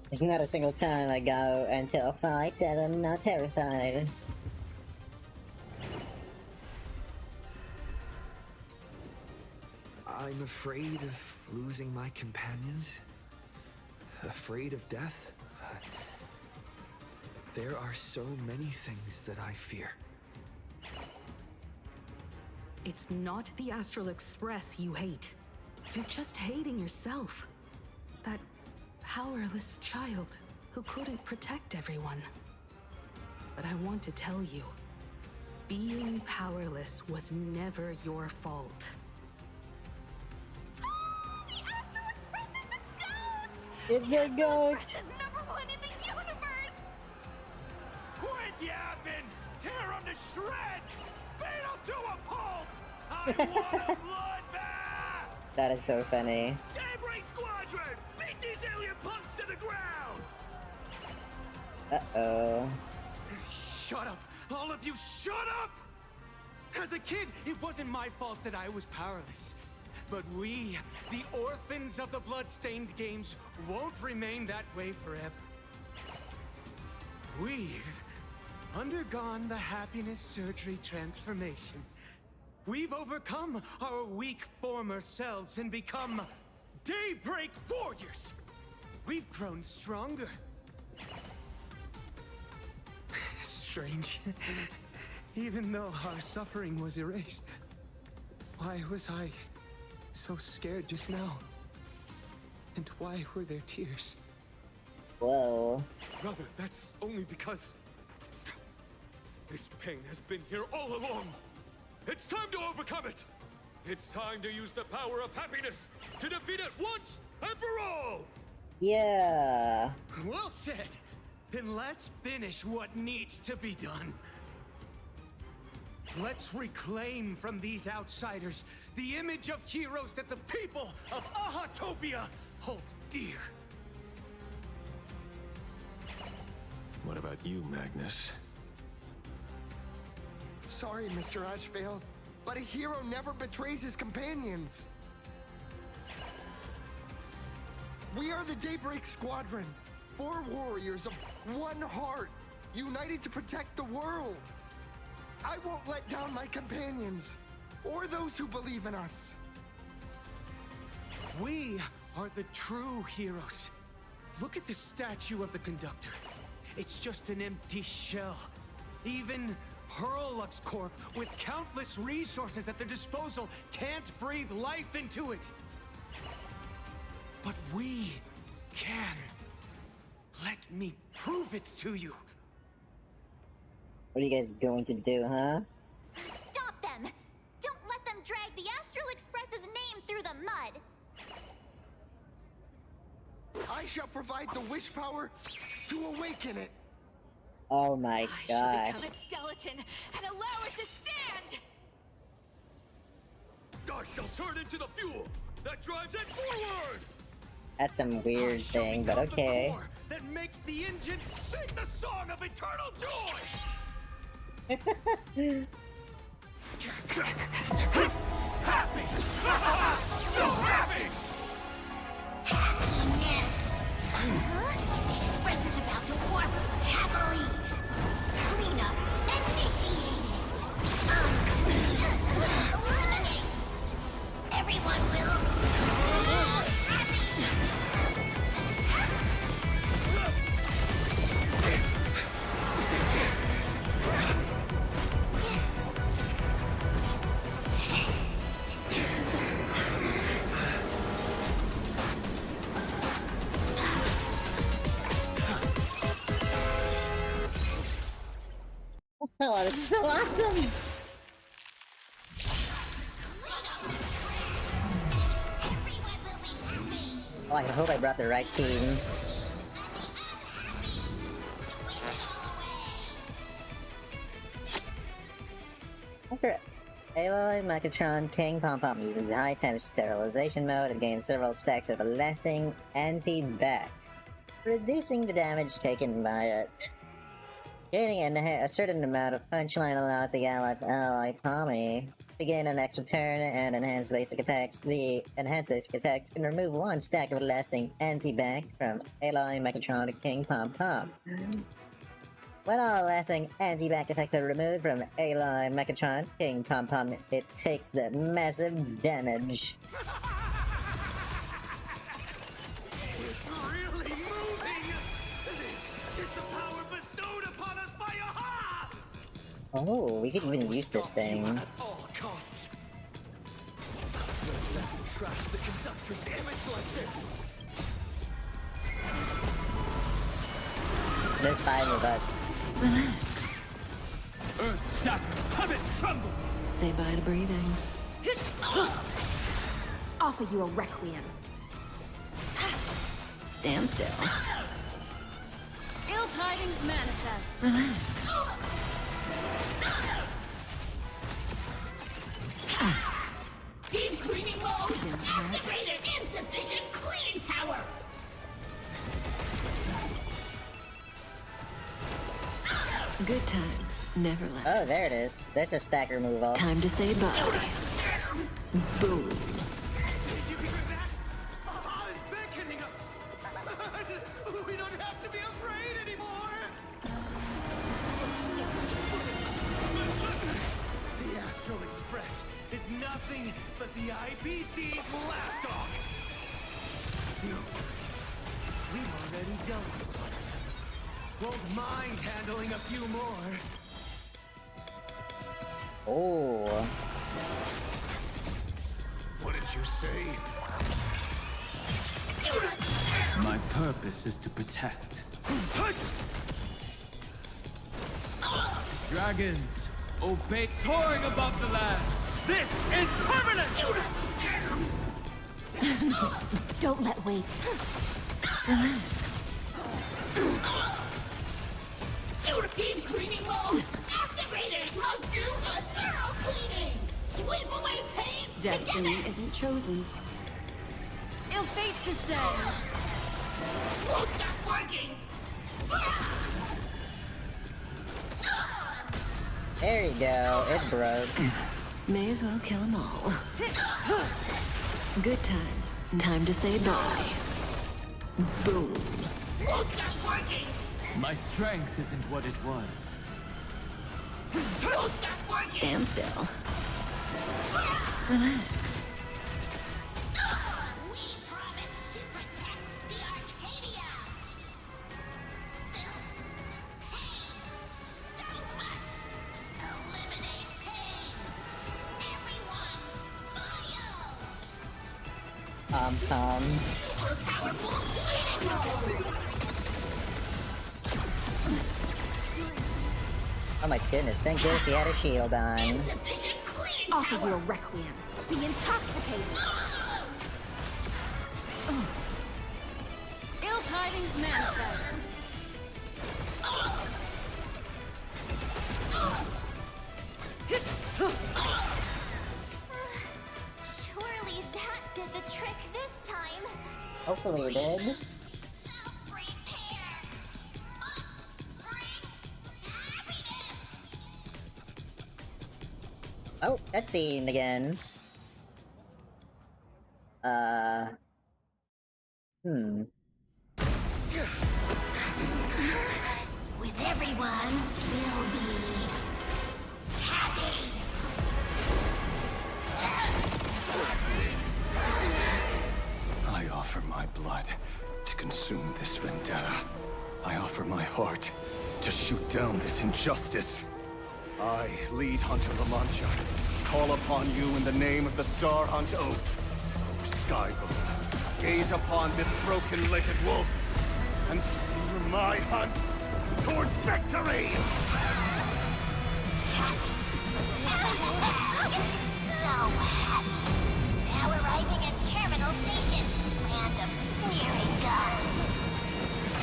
There's not a single time I go into a fight that I'm not terrified. I'm afraid of losing my companions. Afraid of death. There are so many things that I fear. It's not the Astral Express you hate. You're just hating yourself. That powerless child who couldn't protect everyone. But I want to tell you, being powerless was never your fault. The It's the goat! Express is #1 in the universe! Quit yapping! Tear them to shreds! Beat them to a pulp! I want a bloodbath! That is so funny. Daybreak Squadron! Beat these alien punks to the ground! Uh-oh. Shut up! All of you, shut up! As a kid, it wasn't my fault that I was powerless. But we, the orphans of the Bloodstained Games, won't remain that way forever. We've undergone the happiness surgery transformation. We've overcome our weak former selves and become Daybreak Warriors. We've grown stronger. Strange. Even though our suffering was erased, why was I so scared just now? And why were there tears? Whoa. Brother, that's only because this pain has been here all along. It's time to overcome it. It's time to use the power of happiness to defeat it once and for all. Yeah. Well said. Then let's finish what needs to be done. Let's reclaim from these outsiders the image of heroes that the people of Ahatopia hold dear. What about you, Magnus? Sorry, Mr. Ashveil, but a hero never betrays his companions. We are the Daybreak Squadron, 4 warriors of one heart, united to protect the world. I won't let down my companions, or those who believe in us. We are the true heroes. Look at the statue of the conductor. It's just an empty shell. Even Hurlux Corp, with countless resources at their disposal, can't breathe life into it. But we can. Let me prove it to you. What are you guys going to do, huh? Stop them! Don't let them drag the Astral Express's name through the mud! I shall provide the wish power to awaken it. Oh my I shall gosh. become its skeleton and allow it to stand! I shall turn into the fuel that drives it forward! That's some weird thing, but okay. That makes the engine sing the song of eternal joy! Happy! So happy! Happiness! Huh? The Express is about to warp happily! Cleanup initiated! Unclean! Eliminate! Everyone will... happy! Oh, this is so awesome! Oh, I hope I brought the right team. After Aloy Megatron, King Pom Pom uses the high-temp sterilization mode and gains several stacks of a lasting anti-back, reducing the damage taken by it. Gaining a certain amount of punchline allows the ally Pommy to gain an extra turn and enhance basic attacks. The enhanced basic attacks can remove 1 stack of lasting anti-back from Aloy Megatron to King Pom Pom. When all lasting anti-back effects are removed from Aloy Megatron, King Pom Pom, it takes the massive damage. It's really moving! This is the power bestowed upon us by Aha! Oh, we could even use this thing. At all costs. Don't let me trash the conductor's image like this! There's 5 of us. Relax. Earth shatters, heaven trembles! Say bye to breathing. Offer you a requiem. Stand still. Ill tidings manifest. Relax. Deep cleaning mode activated. Insufficient cleaning power. Good times never last. Oh, there it is. There's a stack removal. Time to say bye. Boom. Did you hear that? Aha is beckoning us. We don't have to be afraid anymore. The Astral Express is nothing but the IBC's lapdog. No worries. We've already done it. Won't mind handling a few more. Oh. What did you say? My purpose is to protect. Dragons, obey, soaring above the lands. This is permanent! Don't let wait. Relax. Deep cleaning mode activated. Must do a thorough cleaning. Sweep away pain. Destiny isn't chosen. Ill fate descends. Won't stop working. There you go. It broke. May as well kill them all. Good times. Time to say bye. Boom. Won't stop working. My strength isn't what it was. Won't stop working. Stand still. Relax. We promise to protect the Arcadia. Filth, pain, so much. Eliminate pain. Everyone, smile. Super powerful cleaning mode. Oh my goodness, thank goodness he had a shield on. Offer you a requiem. Be intoxicated. Ill tidings manifest. Surely that did the trick this time. Hopefully it did. Oh, cutscene again. With everyone, we'll be happy. I offer my blood to consume this vendetta. I offer my heart to shoot down this injustice. I, lead Hunter La Mancha, call upon you in the name of the Star Hunt Oath. O Skybow, gaze upon this broken-legged wolf and steer my hunt toward victory! So happy. Now arriving at Terminal Station, land of sneering gods.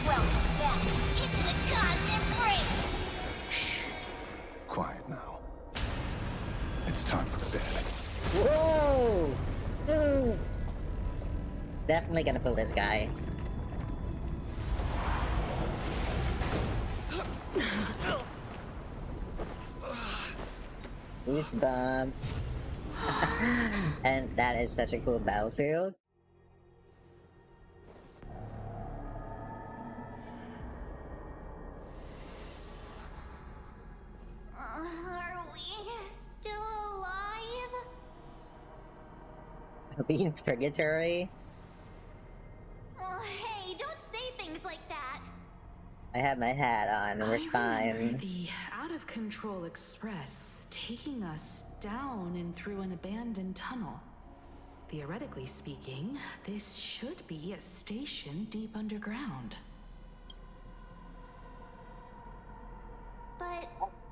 Welcome back into the gods' embrace. Quiet now. It's time for bed. Whoa! Ooh. Definitely gonna pull this guy. Goosebumps. And that is such a cool battlefield. Are we still alive? Are we in purgatory? Oh, hey, don't say things like that. I have my hat on, we're fine. The out-of-control express taking us down and through an abandoned tunnel. Theoretically speaking, this should be a station deep underground. But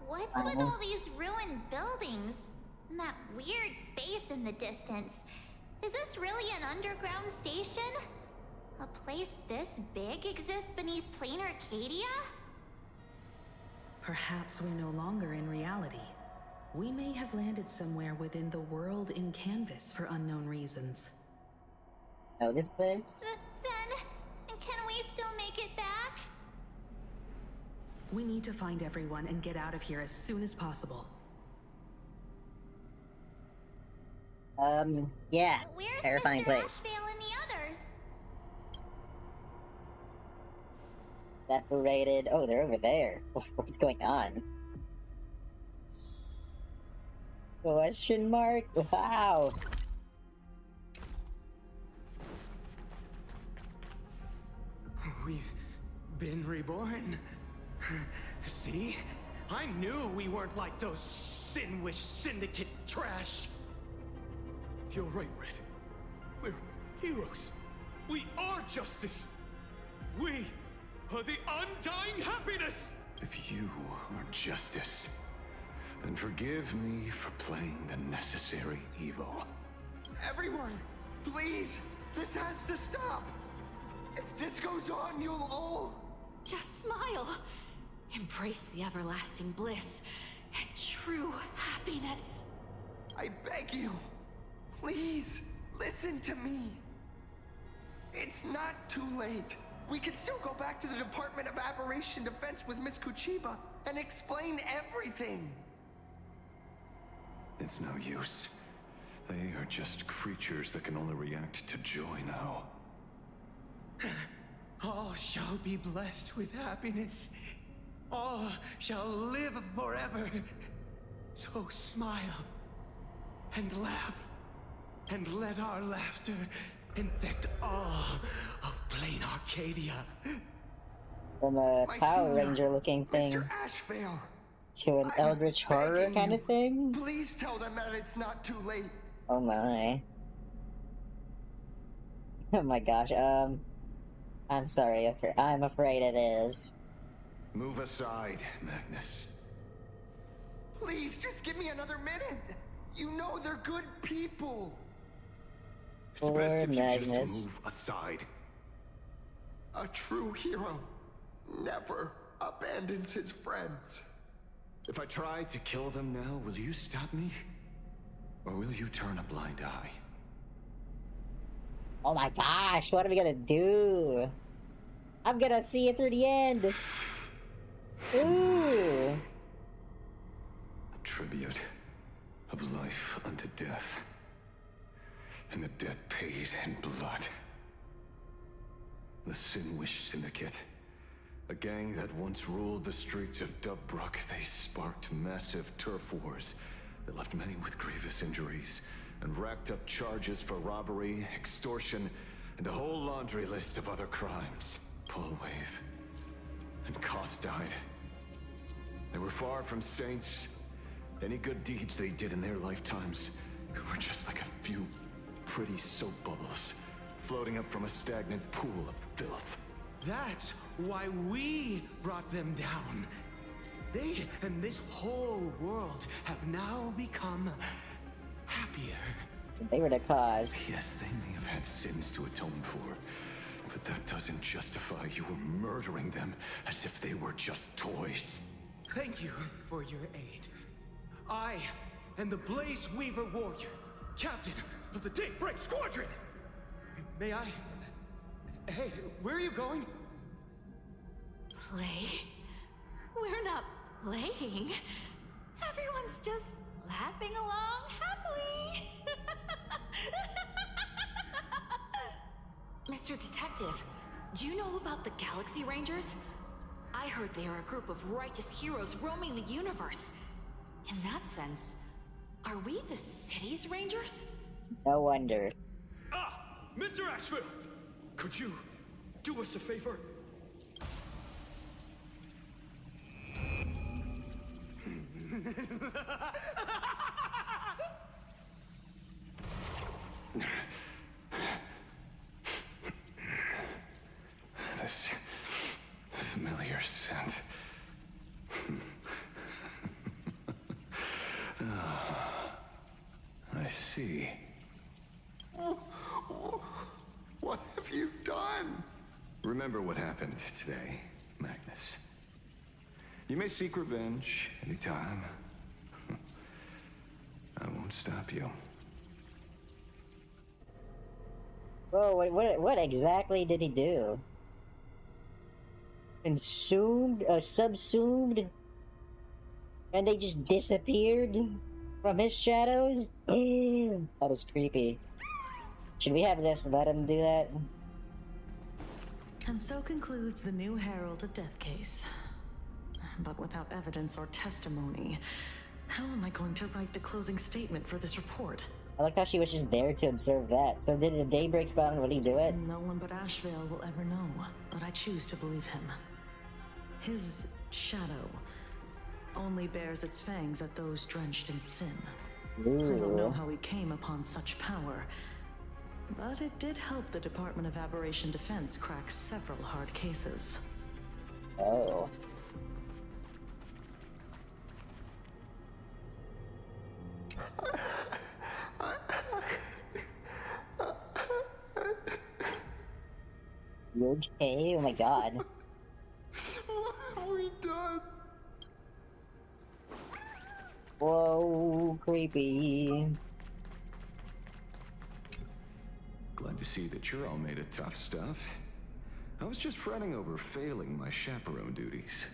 what's with all these ruined buildings? And that weird space in the distance? Is this really an underground station? A place this big exists beneath Planarcadia? Perhaps we're no longer in reality. We may have landed somewhere within the world in canvas for unknown reasons. Oh, this place? Then, can we still make it back? We need to find everyone and get out of here as soon as possible. Yeah. Where's Terrifying Mr. place. Ashveil and the others? Separated. Oh, they're over there. What's going on? Question mark? Wow. We've been reborn. See? I knew we weren't like those Sin-Wish Syndicate trash. You're right, Red. We're heroes. We are justice. We are the undying happiness. If you are justice, then forgive me for playing the necessary evil. Everyone, please, this has to stop. If this goes on, you'll all... Just smile. Embrace the everlasting bliss and true happiness. I beg you, please, listen to me. It's not too late. We can still go back to the Department of Aberration Defense with Miss Kuchiba and explain everything. It's no use. They are just creatures that can only react to joy now. All shall be blessed with happiness. All shall live forever. So smile and laugh, and let our laughter infect all of Planarcadia. From a My Power senior, Ranger looking thing Mr. Ashveil, to an Eldritch Horror begging kind you, of thing? Please tell them that it's not too late. Oh my. Oh my gosh, I'm sorry, I'm afraid it is. Move aside, Magnus. Please, just give me another minute. You know they're good people. It's best if you Magnus. just move aside. A true hero never abandons his friends. If I try to kill them now, will you stop me? Or will you turn a blind eye? Oh my gosh, what are we gonna do? I'm gonna see it through the end. Ooh. Tribute of life unto death. And the debt paid in blood. The Sin-Wish Syndicate. A gang that once ruled the streets of Daybreak. They sparked massive turf wars that left many with grievous injuries and racked up charges for robbery, extortion, and a whole laundry list of other crimes. Pullwave and Koss died. They were far from saints. Any good deeds they did in their lifetimes were just like a few pretty soap bubbles floating up from a stagnant pool of filth. That's why we brought them down. They and this whole world have now become happier. They were the cause. Yes, they may have had sins to atone for, but that doesn't justify you murdering them as if they were just toys. Thank you for your aid. I am the Blaze Weaver Warrior, Captain of the Daybreak Squadron. May I... Hey, where are you going? Play? We're not playing. Everyone's just laughing along happily. Mr. Detective, do you know about the Galaxy Rangers? I heard they are a group of righteous heroes roaming the universe. In that sense, are we the city's rangers? No wonder. Ah! Mr. Ashveil! Could you do us a favor? This familiar scent. I see. What have you done? done! Remember what happened today, Magnus. You may seek revenge anytime. I won't stop you. Whoa, wait, what exactly did he do? Consumed? Subsumed? And they just disappeared from his shadows? That is creepy. Should we have this let him do that? And so concludes the new Herald a death case. But without evidence or testimony, how am I going to write the closing statement for this report? I like how she was just there to observe that. So did the Daybreak spawn and would he do it? No one but Ashveil will ever know, but I choose to believe him. His shadow only bears its fangs at those drenched in sin. Ooh. I don't know how he came upon such power, but it did help the Department of Aberration Defense crack several hard cases. Oh. You okay? Oh my god. What have we done? Whoa, creepy. Glad to see that you're all made of tough stuff. I was just fretting over failing my chaperone duties.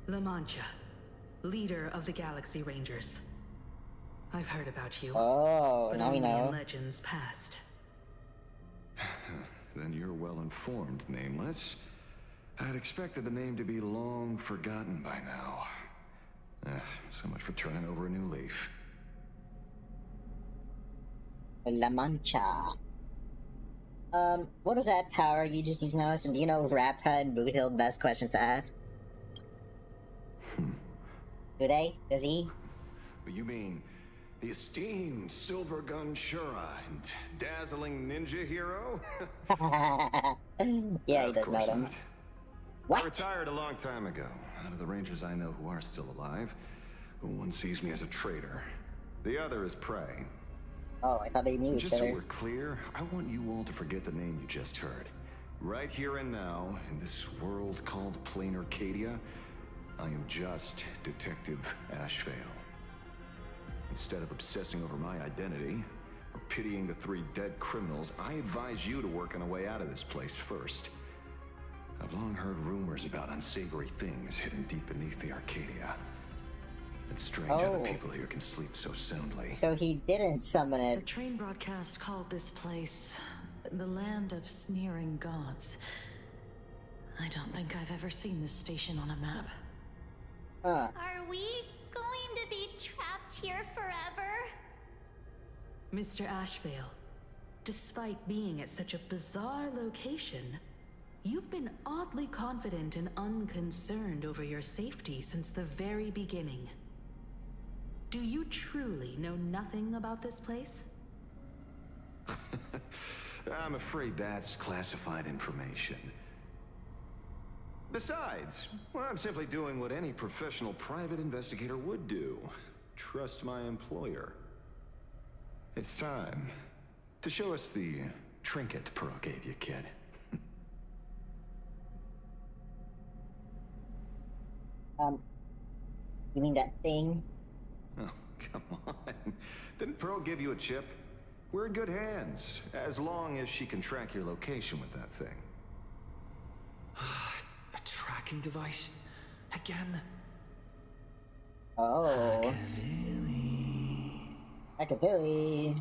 La Mancha, leader of the Galaxy Rangers. I've heard about you. Oh, but now we only know. in legends past. Then you're well informed, Nameless. I'd expected the name to be long forgotten by now. So much for turning over a new leaf. La Mancha. What was that power you just used now? So do you know Rappa and Boot Hill best question to ask? Do they? Does he? You mean the esteemed Silver Gun Shura and dazzling ninja hero? Yeah, he does know them. Not. What? I retired a long time ago. Out of the Rangers I know who are still alive, one sees me as a traitor. The other is prey. Oh, I thought they knew each Just so other. we're clear, I want you all to forget the name you just heard. Right here and now, in this world called Planarcadia, I am just Detective Ashveil. Instead of obsessing over my identity, or pitying the 3 dead criminals, I advise you to work on a way out of this place first. I've long heard rumors about unsavory things hidden deep beneath the Arcadia. It's strange how the people here can sleep so soundly. So he didn't summon The it. train broadcast called this place the land of sneering gods. I don't think I've ever seen this station on a map. Are we going to be trapped here forever? Mr. Ashveil, despite being at such a bizarre location, you've been oddly confident and unconcerned over your safety since the very beginning. Do you truly know nothing about this place? I'm afraid that's classified information. Besides, well, I'm simply doing what any professional private investigator would do. Trust my employer. It's time to show us the trinket Pearl gave you, kid. You mean that thing? Oh, come on. Didn't Pearl give you a chip? We're in good hands, as long as she can track your location with that thing. A tracking device? Again? Oh. Akavilli.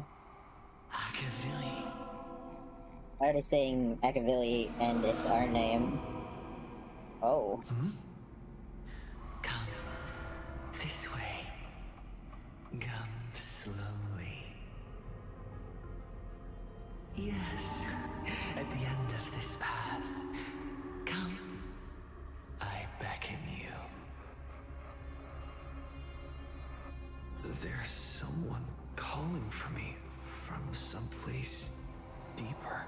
Why are they saying Akavilli and it's our name? Oh. Come this way. Come slowly. Yes, at the end of this path. Come. I beckon you. There's someone calling for me from someplace deeper.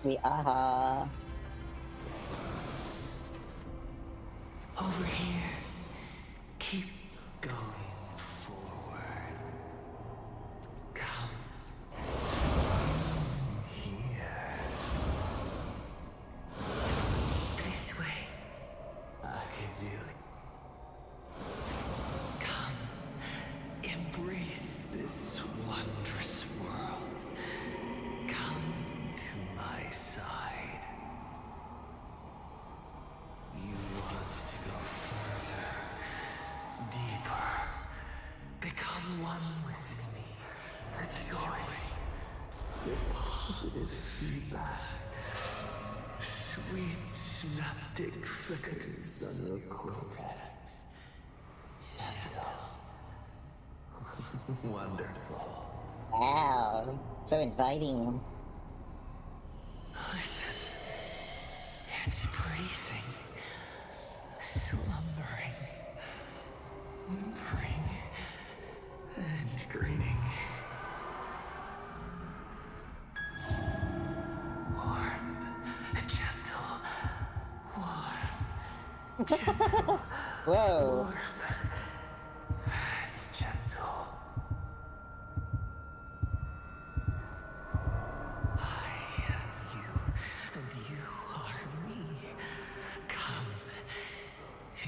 We aha. Over here. Keep going forward. Come. Here. This way. I can feel it. Come. Embrace this wondrous world. Come to my side. You want to go further, deeper, become one with me. The joy, the positive feedback, sweet synaptic flickers on your cortex. Gentle. Wonderful. Wow, so inviting. Listen, it's breathing, slumbering, whimpering, and grinning. Warm, gentle, warm, gentle, Whoa. warm, and gentle. I am you, and you are me. Come,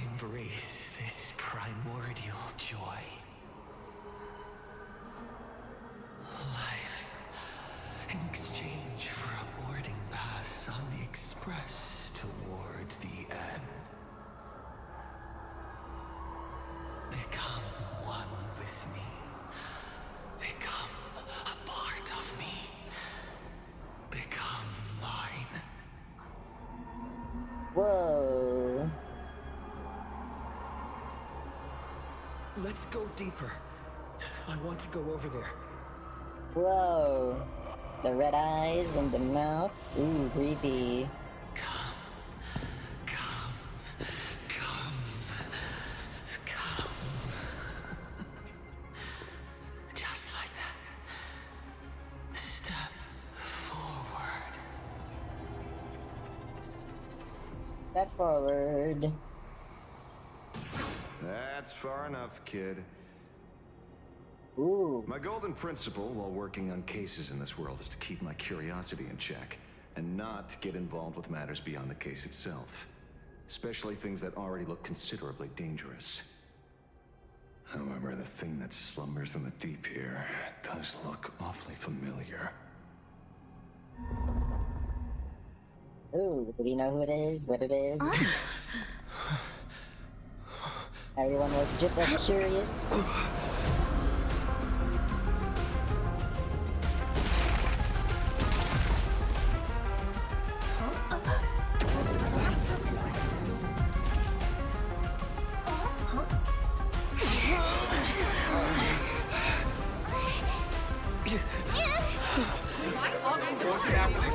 embrace this primordial joy. Life, in exchange for a boarding pass on the express toward the end. Become one with me. Become a part of me. Become mine. Whoa. Let's go deeper. I want to go over there. Whoa. The red eyes and the mouth. Ooh, creepy. Come. Just like that. Step forward. Step forward. That's far enough, kid. Ooh. My golden principle while working on cases in this world is to keep my curiosity in check and not get involved with matters beyond the case itself, especially things that already look considerably dangerous. However, the thing that slumbers in the deep here does look awfully familiar. Ooh, do we know who it is? What it is? Everyone was just as curious. What's happening?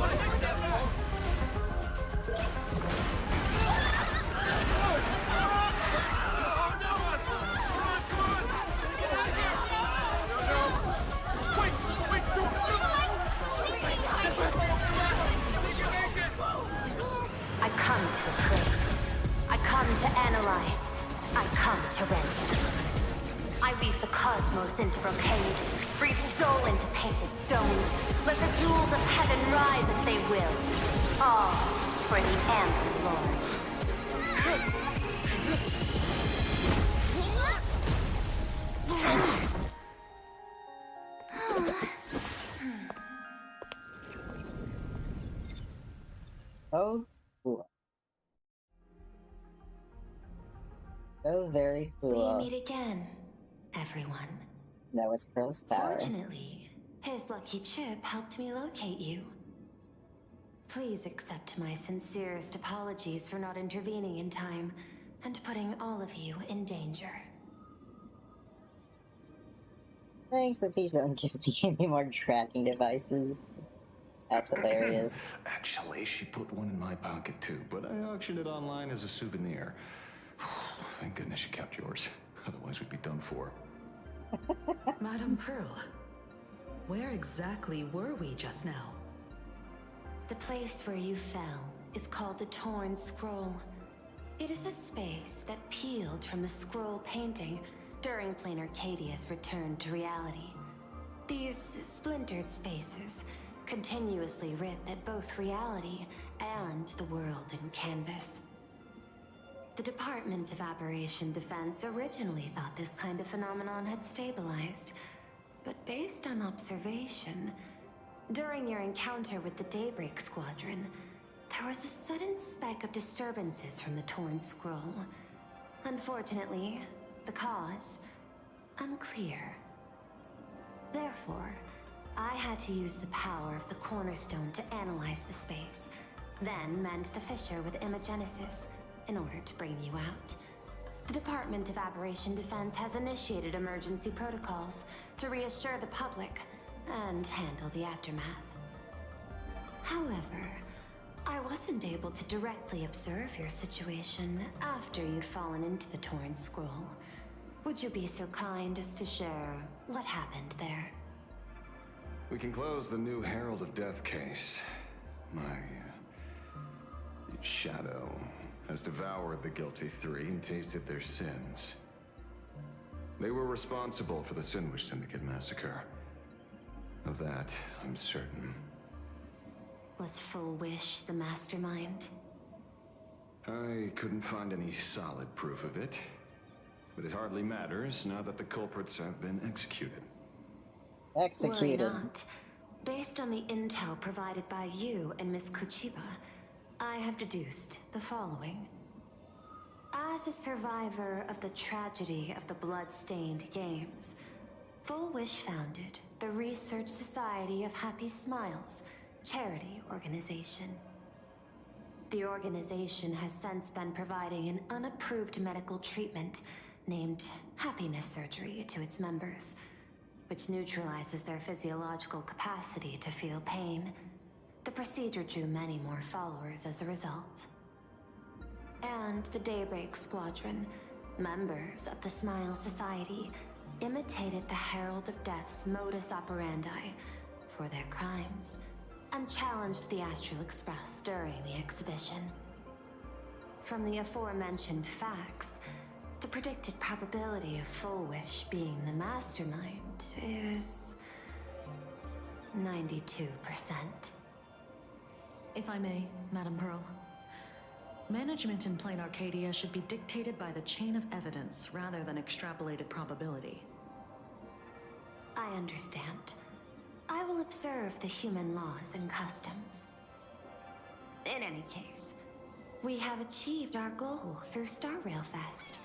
I come to appraise. I come to analyze. I come to render. I weave the cosmos into brocade, breathe soul into painted stones. Let the jewels of heaven rise as they will. All for the Amber Lord. Oh, cool. So very cool. We meet again, everyone. That was Pearl's power. Fortunately, his lucky chip helped me locate you. Please accept my sincerest apologies for not intervening in time and putting all of you in danger. Thanks, but please don't give me any more tracking devices. That's hilarious. Actually, she put one in my pocket too, but I auctioned it online as a souvenir. Thank goodness you kept yours. Otherwise we'd be done for. Madame Pearl, where exactly were we just now? The place where you fell is called the Torn Scroll. It is a space that peeled from the scroll painting during Planarcadia's return to reality. These splintered spaces continuously rip at both reality and the world in canvas. The Department of Aberration Defense originally thought this kind of phenomenon had stabilized, but based on observation, during your encounter with the Daybreak Squadron, there was a sudden speck of disturbances from the Torn Scroll. Unfortunately, the cause, unclear. Therefore, I had to use the power of the Cornerstone to analyze the space, then mend the fissure with Imagenesis in order to bring you out. The Department of Aberration Defense has initiated emergency protocols to reassure the public and handle the aftermath. However, I wasn't able to directly observe your situation after you'd fallen into the Torn Scroll. Would you be so kind as to share what happened there? We can close the new Herald of Death case. My shadow has devoured the guilty three and tasted their sins. They were responsible for the Sinwish Syndicate massacre. Of that, I'm certain. Was Full Wish the mastermind? I couldn't find any solid proof of it, but it hardly matters now that the culprits have been executed. Executed. Worry not. Based on the intel provided by you and Miss Kuchiba, I have deduced the following. As a survivor of the tragedy of the Blood-Stained Games, Full Wish founded the Research Society of Happy Smiles, charity organization. The organization has since been providing an unapproved medical treatment named happiness surgery to its members, which neutralizes their physiological capacity to feel pain. The procedure drew many more followers as a result. And the Daybreak Squadron, members of the Smile Society, imitated the Herald of Death's modus operandi for their crimes, and challenged the Astral Express during the exhibition. From the aforementioned facts, the predicted probability of Full Wish being the mastermind is 92%. If I may, Madam Pearl. Management in Planarcadia should be dictated by the chain of evidence rather than extrapolated probability. I understand. I will observe the human laws and customs. In any case, we have achieved our goal through Star Rail Fest,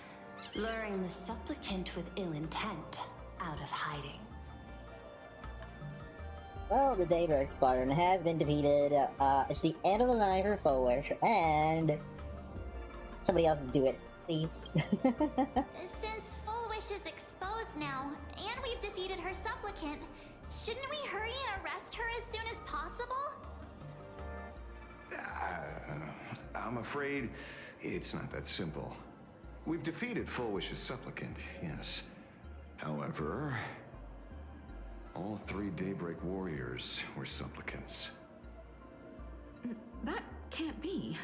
luring the supplicant with ill intent out of hiding. Well, the Daybreak Squadron has been defeated. It's the end of the night for Full Wish, and somebody else do it, please. Since Full Wish is exposed now, and we've defeated her supplicant, shouldn't we hurry and arrest her as soon as possible? I'm afraid it's not that simple. We've defeated Full Wish's supplicant, yes. However, all three Daybreak warriors were supplicants. That can't be.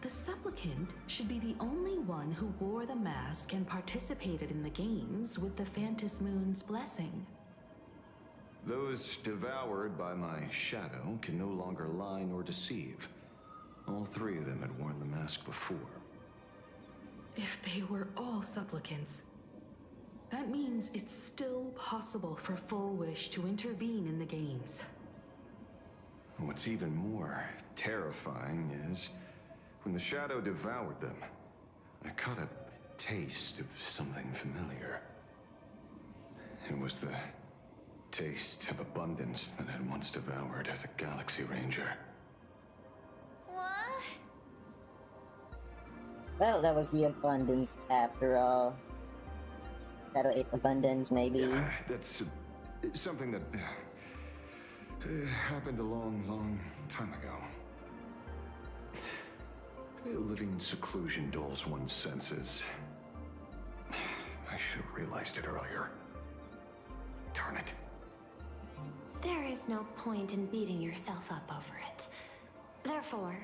The supplicant should be the only one who wore the mask and participated in the games with the Phantom Moon's blessing. Those devoured by my shadow can no longer lie nor deceive. All three of them had worn the mask before. If they were all supplicants, that means it's still possible for Full Wish to intervene in the games. What's even more terrifying is, when the shadow devoured them, I caught a taste of something familiar. It was the taste of abundance that had once devoured as a Galaxy Ranger. What? Well, that was the abundance after all. Shadow ate abundance, maybe. That's something that happened a long, long time ago. Living in seclusion dulls one's senses. I should have realized it earlier. Darn it. There is no point in beating yourself up over it. Therefore,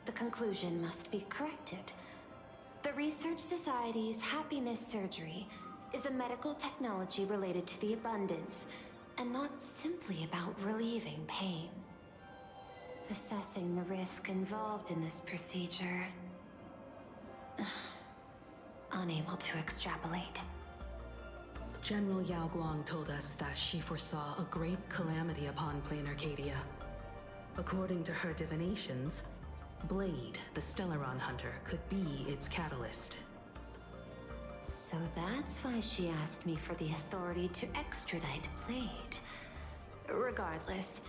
the conclusion must be corrected. The Research Society's happiness surgery is a medical technology related to the abundance, and not simply about relieving pain. Assessing the risk involved in this procedure... unable to extrapolate. General Yao Guang told us that she foresaw a great calamity upon Planarcadia. According to her divinations, Blade, the Stellaron hunter, could be its catalyst. So that's why she asked me for the authority to extradite Blade. Regardless,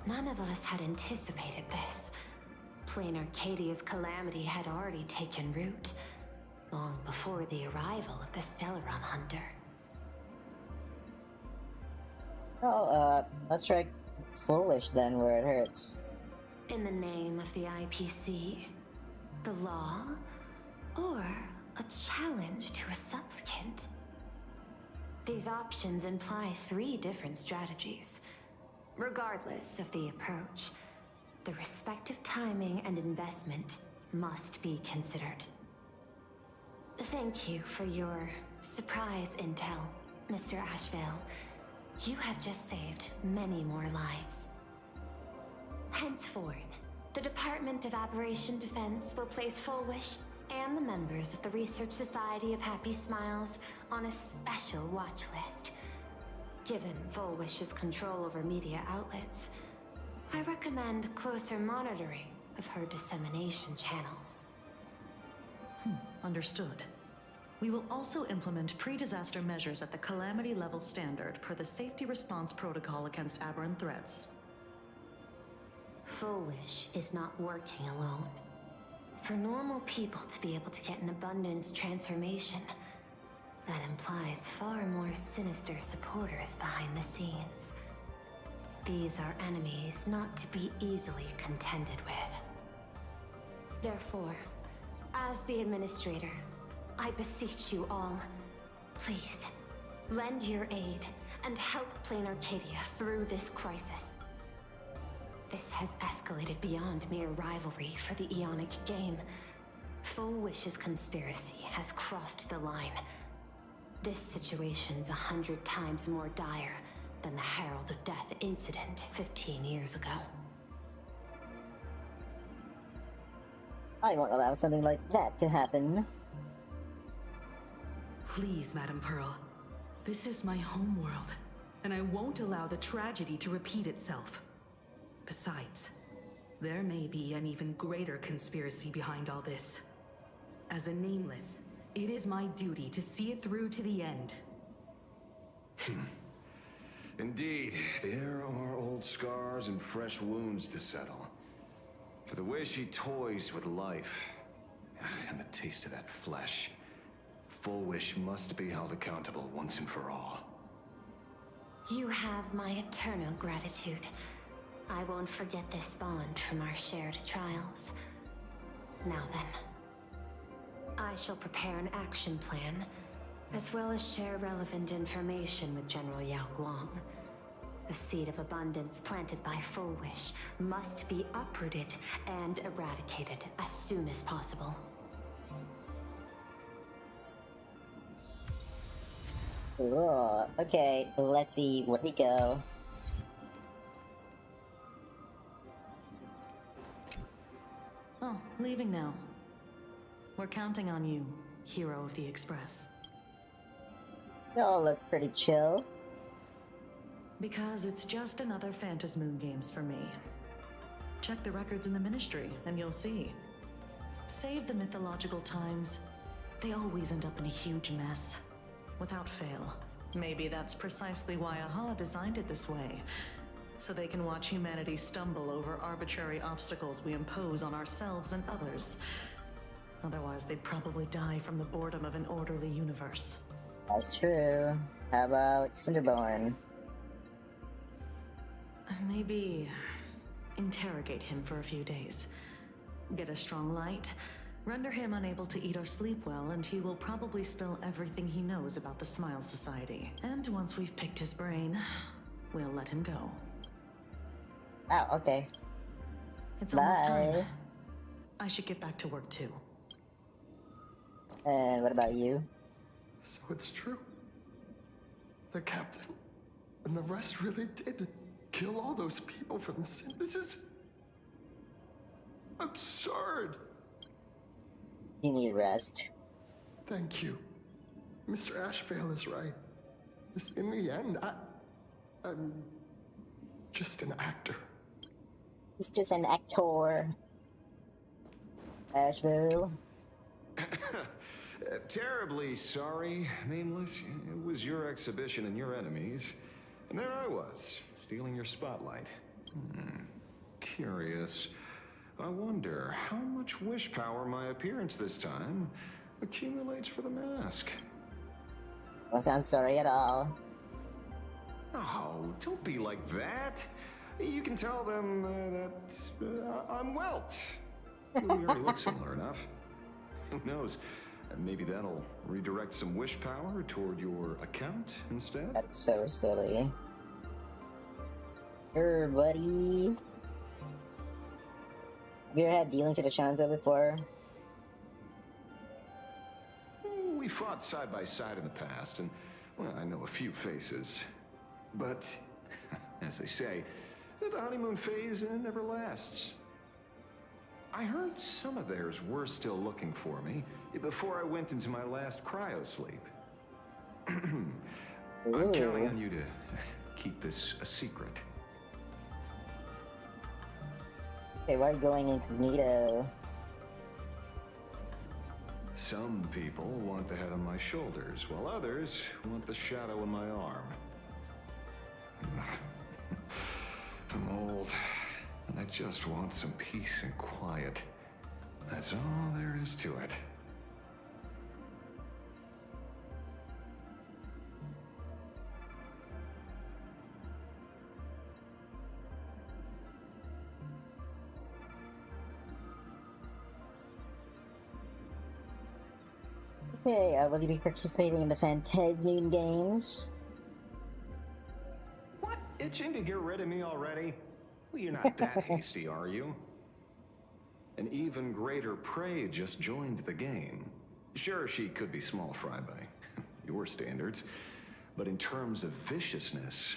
none of us had anticipated this. Planarcadia's calamity had already taken root, long before the arrival of the Stellaron hunter. Oh, let's try Foolish then, where it hurts. In the name of the IPC, the law, or a challenge to a supplicant? These options imply 3 different strategies. Regardless of the approach, the respective timing and investment must be considered. Thank you for your surprise intel, Mr. Ashveil. You have just saved many more lives. Henceforth, the Department of Aberration Defense will place Foolish and the members of the Research Society of Happy Smiles on a special watch list. Given Volwish's control over media outlets, I recommend closer monitoring of her dissemination channels. Understood. We will also implement pre-disaster measures at the calamity level standard per the Safety Response Protocol against aberrant threats. Foolish is not working alone. For normal people to be able to get an abundance transformation, that implies far more sinister supporters behind the scenes. These are enemies not to be easily contended with. Therefore, as the administrator, I beseech you all, please, lend your aid and help Planarcadia through this crisis. This has escalated beyond mere rivalry for the Ionic game. Foolwish's conspiracy has crossed the line. This situation's 100 times more dire than the Herald of Death incident 15 years ago. I won't allow something like that to happen. Please, Madam Pearl. This is my homeworld, and I won't allow the tragedy to repeat itself. Besides, there may be an even greater conspiracy behind all this. As a Nameless, it is my duty to see it through to the end. Indeed, there are old scars and fresh wounds to settle. For the way she toys with life, and the taste of that flesh, Foolish must be held accountable once and for all. You have my eternal gratitude. I won't forget this bond from our shared trials. Now then, I shall prepare an action plan, as well as share relevant information with General Yao Guang. The seed of abundance planted by Foolish must be uprooted and eradicated as soon as possible. Cool. Okay, let's see where we go. Oh, leaving now. We're counting on you, hero of the Express. They all look pretty chill. Because it's just another Phantasmoon Games for me. Check the records in the Ministry, and you'll see. Save the mythological times, they always end up in a huge mess. Without fail. Maybe that's precisely why AHA designed it this way. So they can watch humanity stumble over arbitrary obstacles we impose on ourselves and others. Otherwise, they'd probably die from the boredom of an orderly universe. That's true. How about Cinderborn? Maybe interrogate him for a few days. Get a strong light, render him unable to eat or sleep well, and he will probably spill everything he knows about the Smile Society. And once we've picked his brain, we'll let him go. Oh, okay. It's almost time. Bye. I should get back to work too. And what about you? So it's true. The captain and the rest really did kill all those people from the city. This is absurd. You need rest. Thank you. Mr. Ashveil is right. In the end, I'm just an actor. He's just an actor. Ashveil. Terribly sorry, Nameless. It was your exhibition and your enemies. And there I was, stealing your spotlight. Curious. I wonder how much wish power my appearance this time accumulates for the mask. Don't sound sorry at all. Oh, don't be like that. You can tell them that I'm Welt. We already look similar enough. Who knows? Maybe that'll redirect some wish power toward your account instead? That's so silly. Sure, buddy. Have you ever had dealings with the Shanzo before? We fought side by side in the past, and well, I know a few faces. But, as they say, the honeymoon phase never lasts. I heard some of theirs were still looking for me before I went into my last cryo-sleep. I'm counting on you to keep this a secret. Okay, why are you going incognito? Some people want the head on my shoulders, while others want the shadow in my arm. I'm old, and I just want some peace and quiet. That's all there is to it. Okay, will you be participating in the Phantasmoon games? What? Itching to get rid of me already? Well, you're not that hasty, are you? An even greater prey just joined the game. Sure, she could be small fry by your standards, but in terms of viciousness,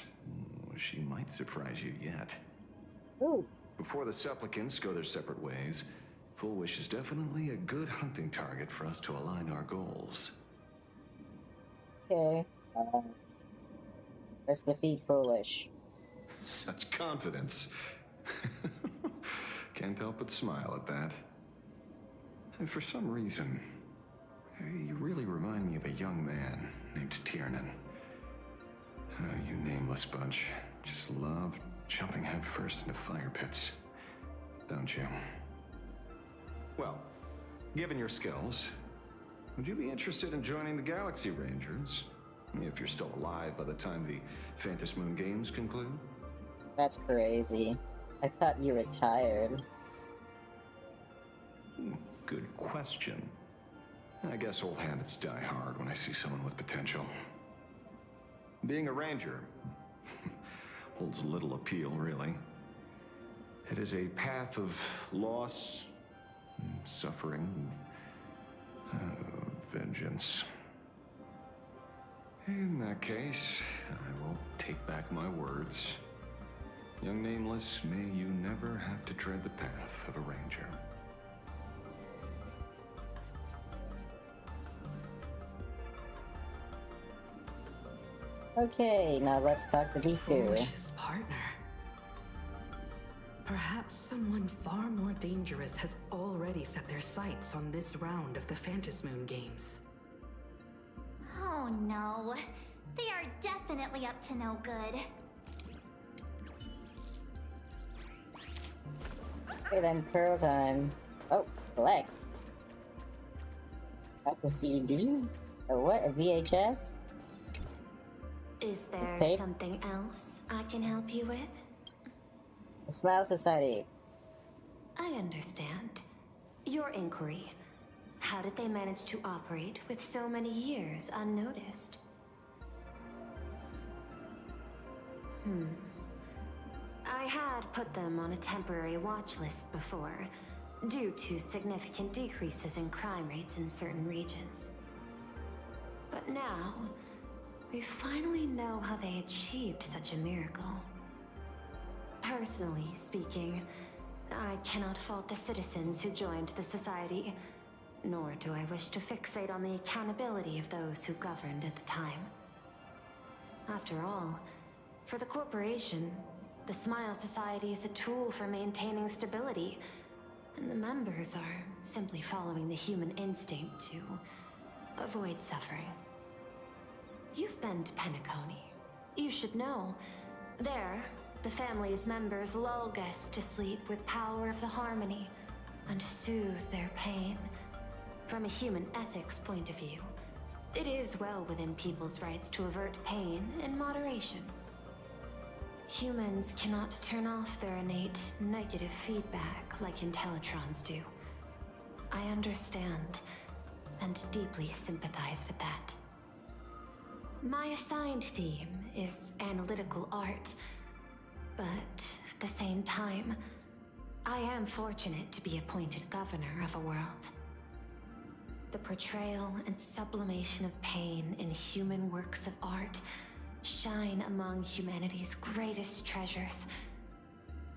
she might surprise you yet. Ooh. Before the supplicants go their separate ways, Full Wish is definitely a good hunting target for us to align our goals. Okay. Let's defeat Full Wish. Such confidence. Can't help but smile at that. And for some reason, you really remind me of a young man named Tiernan. You nameless bunch just love jumping headfirst into fire pits, don't you? Well, given your skills, would you be interested in joining the Galaxy Rangers? If you're still alive by the time the Phantasmoon games conclude? That's crazy. I thought you retired. Good question. I guess old habits die hard when I see someone with potential. Being a ranger holds little appeal, really. It is a path of loss, suffering, vengeance. In that case, I will take back my words. Young Nameless, may you never have to tread the path of a ranger. Okay, now let's talk to these two. Foolish's partner. Perhaps someone far more dangerous has already set their sights on this round of the Phantasmoon games. Oh no. They are definitely up to no good. Okay then, Pearl time. Oh, collect. Got the CD? A what? A VHS? Is there Tape? something else I can help you with? The Smile Society. I understand. Your inquiry. How did they manage to operate with so many years unnoticed? I had put them on a temporary watch list before, due to significant decreases in crime rates in certain regions. But now, we finally know how they achieved such a miracle. Personally speaking, I cannot fault the citizens who joined the society, nor do I wish to fixate on the accountability of those who governed at the time. After all, for the corporation, the Smile Society is a tool for maintaining stability, and the members are simply following the human instinct to avoid suffering. You've been to Penacony. You should know. There, the family's members lull guests to sleep with power of the harmony and soothe their pain. From a human ethics point of view, it is well within people's rights to avert pain in moderation. Humans cannot turn off their innate negative feedback like Intellitrons do. I understand and deeply sympathize with that. My assigned theme is analytical art, but at the same time, I am fortunate to be appointed governor of a world. The portrayal and sublimation of pain in human works of art shine among humanity's greatest treasures.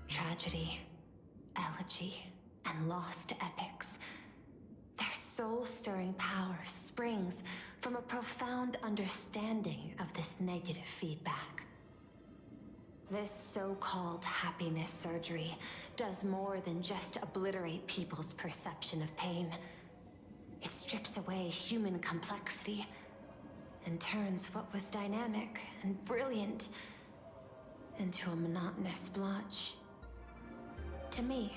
Tragedy, elegy, and lost epics. Their soul-stirring power springs from a profound understanding of this negative feedback. This so-called happiness surgery does more than just obliterate people's perception of pain. It strips away human complexity and turns what was dynamic and brilliant into a monotonous blotch. To me,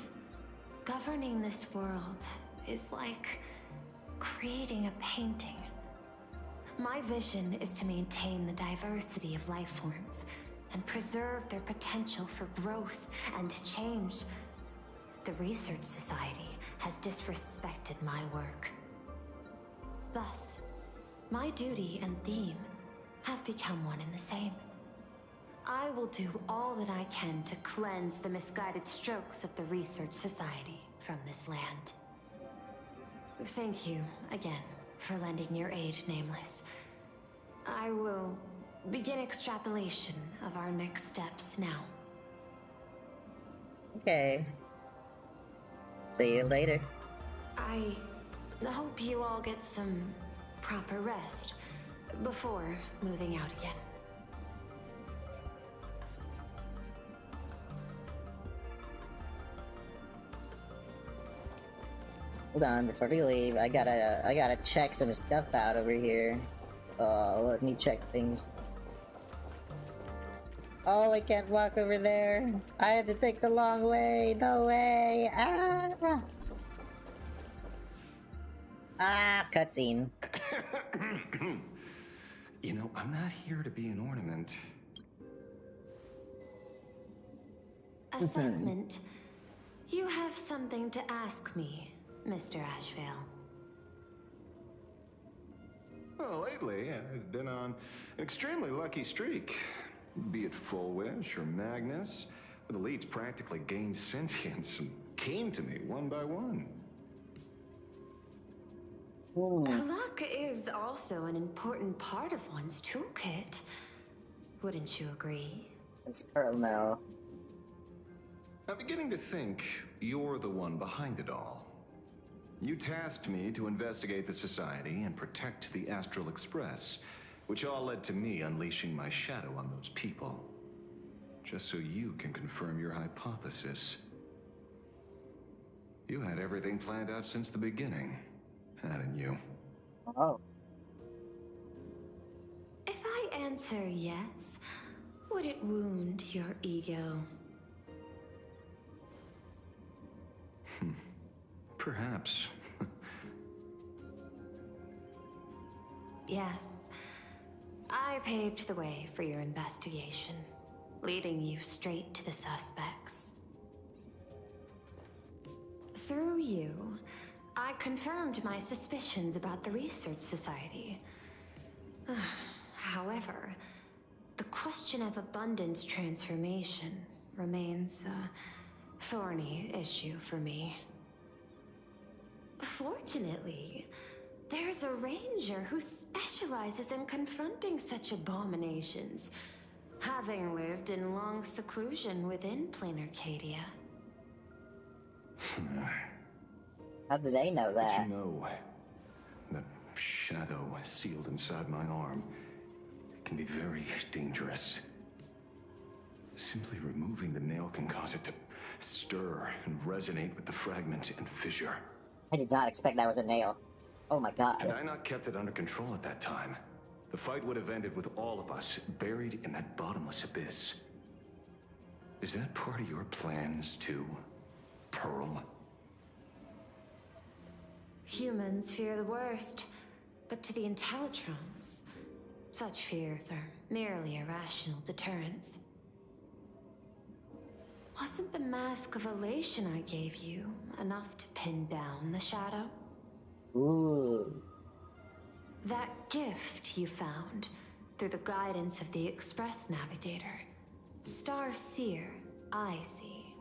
governing this world is like creating a painting. My vision is to maintain the diversity of life forms and preserve their potential for growth and change. The Research Society has disrespected my work. Thus, my duty and theme have become one and the same. I will do all that I can to cleanse the misguided strokes of the Research Society from this land. Thank you again for lending your aid, Nameless. I will begin extrapolation of our next steps now. Okay. See you later. I hope you all get some proper rest before moving out again. Hold on, before we leave, I gotta check some stuff out over here. Let me check things. Oh, I can't walk over there. I have to take the long way. No way. Ah! Ah, cutscene. You know, I'm not here to be an ornament. Assessment. You have something to ask me, Mr. Ashveil. Well, lately, I've been on an extremely lucky streak. Be it Full Wish or Magnus, the leads practically gained sentience and came to me one by one. Luck is also an important part of one's toolkit. Wouldn't you agree? It's Pearl now. I'm beginning to think you're the one behind it all. You tasked me to investigate the Society and protect the Astral Express, which all led to me unleashing my shadow on those people. Just so you can confirm your hypothesis. You had everything planned out since the beginning, hadn't you? Oh. If I answer yes, would it wound your ego? Perhaps. Yes. I paved the way for your investigation, leading you straight to the suspects. Through you, I confirmed my suspicions about the Research Society. However, the question of abundance transformation remains a thorny issue for me. Fortunately, there's a ranger who specializes in confronting such abominations, having lived in long seclusion within Planarcadia. How do they know that? But you know, the shadow sealed inside my arm can be very dangerous. Simply removing the nail can cause it to stir and resonate with the fragment and fissure. I did not expect that was a nail. Oh my god. Had I not kept it under control at that time, the fight would have ended with all of us buried in that bottomless abyss. Is that part of your plans too, Pearl? Humans fear the worst, but to the Intellitrons, such fears are merely irrational deterrents. Wasn't the mask of elation I gave you enough to pin down the shadow? Ooh. That gift you found through the guidance of the Express Navigator, Star Seer, I see.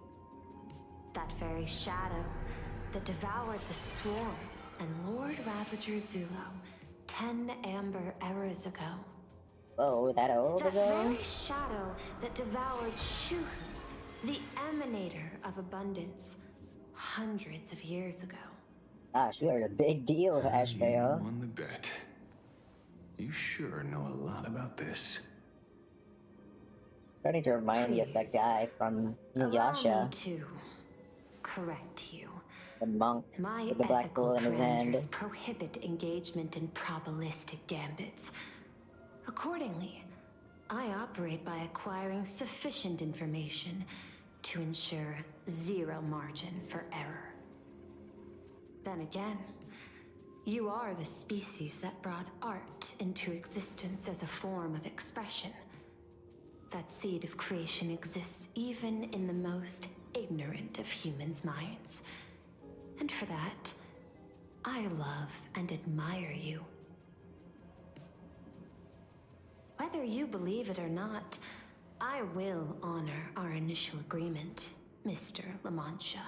That very shadow that devoured the Swarm and Lord Ravager Zulo 10 amber eras ago. Oh, that old that ago? Very shadow that devoured Shuhu, the emanator of abundance, hundreds of years ago. Gosh, you are a big deal, Ashveil. You won the bet. You sure know a lot about this. Starting to remind me of that guy from Inuyasha. Allow me to correct you. The monk My with the black bull in his hand. parameters prohibit engagement in probabilistic gambits. Accordingly, I operate by acquiring sufficient information to ensure zero margin for error. Then again, you are the species that brought art into existence as a form of expression. That seed of creation exists even in the most ignorant of humans' minds. And for that, I love and admire you. Whether you believe it or not, I will honor our initial agreement, Mr. La Mancha.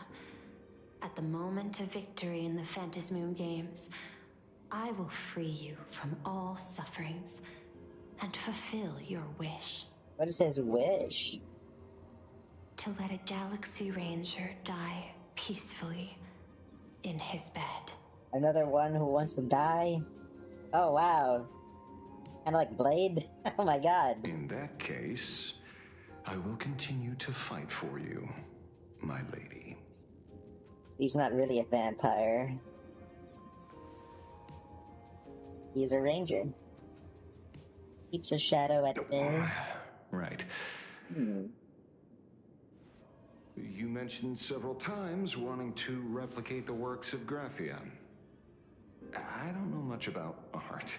At the moment of victory in the Phantasmoon Games, I will free you from all sufferings and fulfill your wish. What is his wish? To let a Galaxy Ranger die peacefully in his bed. Another one who wants to die? Oh wow. Kinda like Blade? Oh my god. In that case, I will continue to fight for you, my lady. He's not really a vampire. He's a ranger. Keeps a shadow at bay. Right. You mentioned several times wanting to replicate the works of Graphia. I don't know much about art.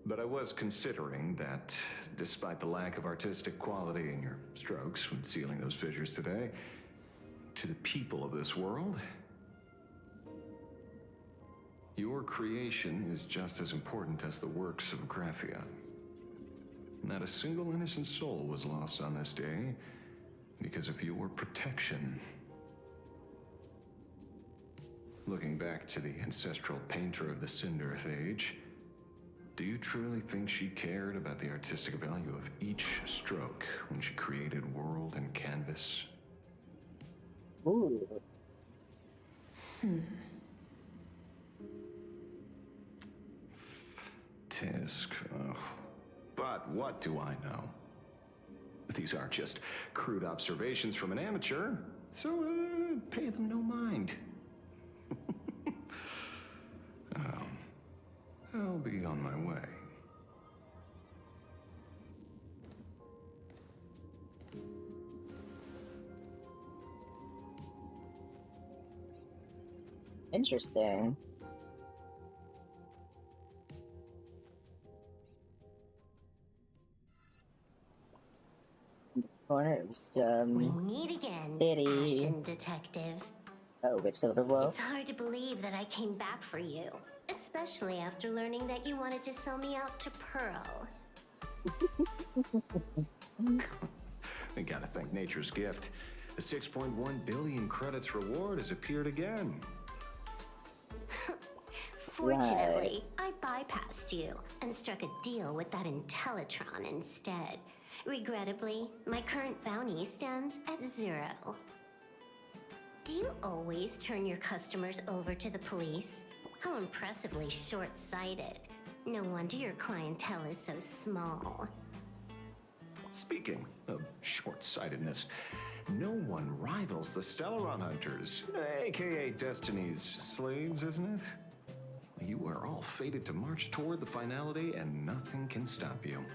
But I was considering that, despite the lack of artistic quality in your strokes when sealing those fissures today, to the people of this world, your creation is just as important as the works of Graphia. Not a single innocent soul was lost on this day because of your protection. Looking back to the ancestral painter of the Cinderth Age, do you truly think she cared about the artistic value of each stroke when she created world and canvas? Ooh. Tisk. But what do I know? These are just crude observations from an amateur, so pay them no mind. I'll be on my way. Interesting. Corner of some We meet again, city. Ashen Detective. Oh, with Silver Wolf. It's hard to believe that I came back for you, especially after learning that you wanted to sell me out to Pearl. We gotta thank nature's gift. The 6.1 billion credits reward has appeared again. Fortunately, I bypassed you and struck a deal with that Intellitron instead. Regrettably, my current bounty stands at 0. Do you always turn your customers over to the police? How impressively short-sighted. No wonder your clientele is so small. Speaking of short-sightedness, no one rivals the Stellaron Hunters, aka Destiny's slaves, isn't it? You are all fated to march toward the finality, and nothing can stop you.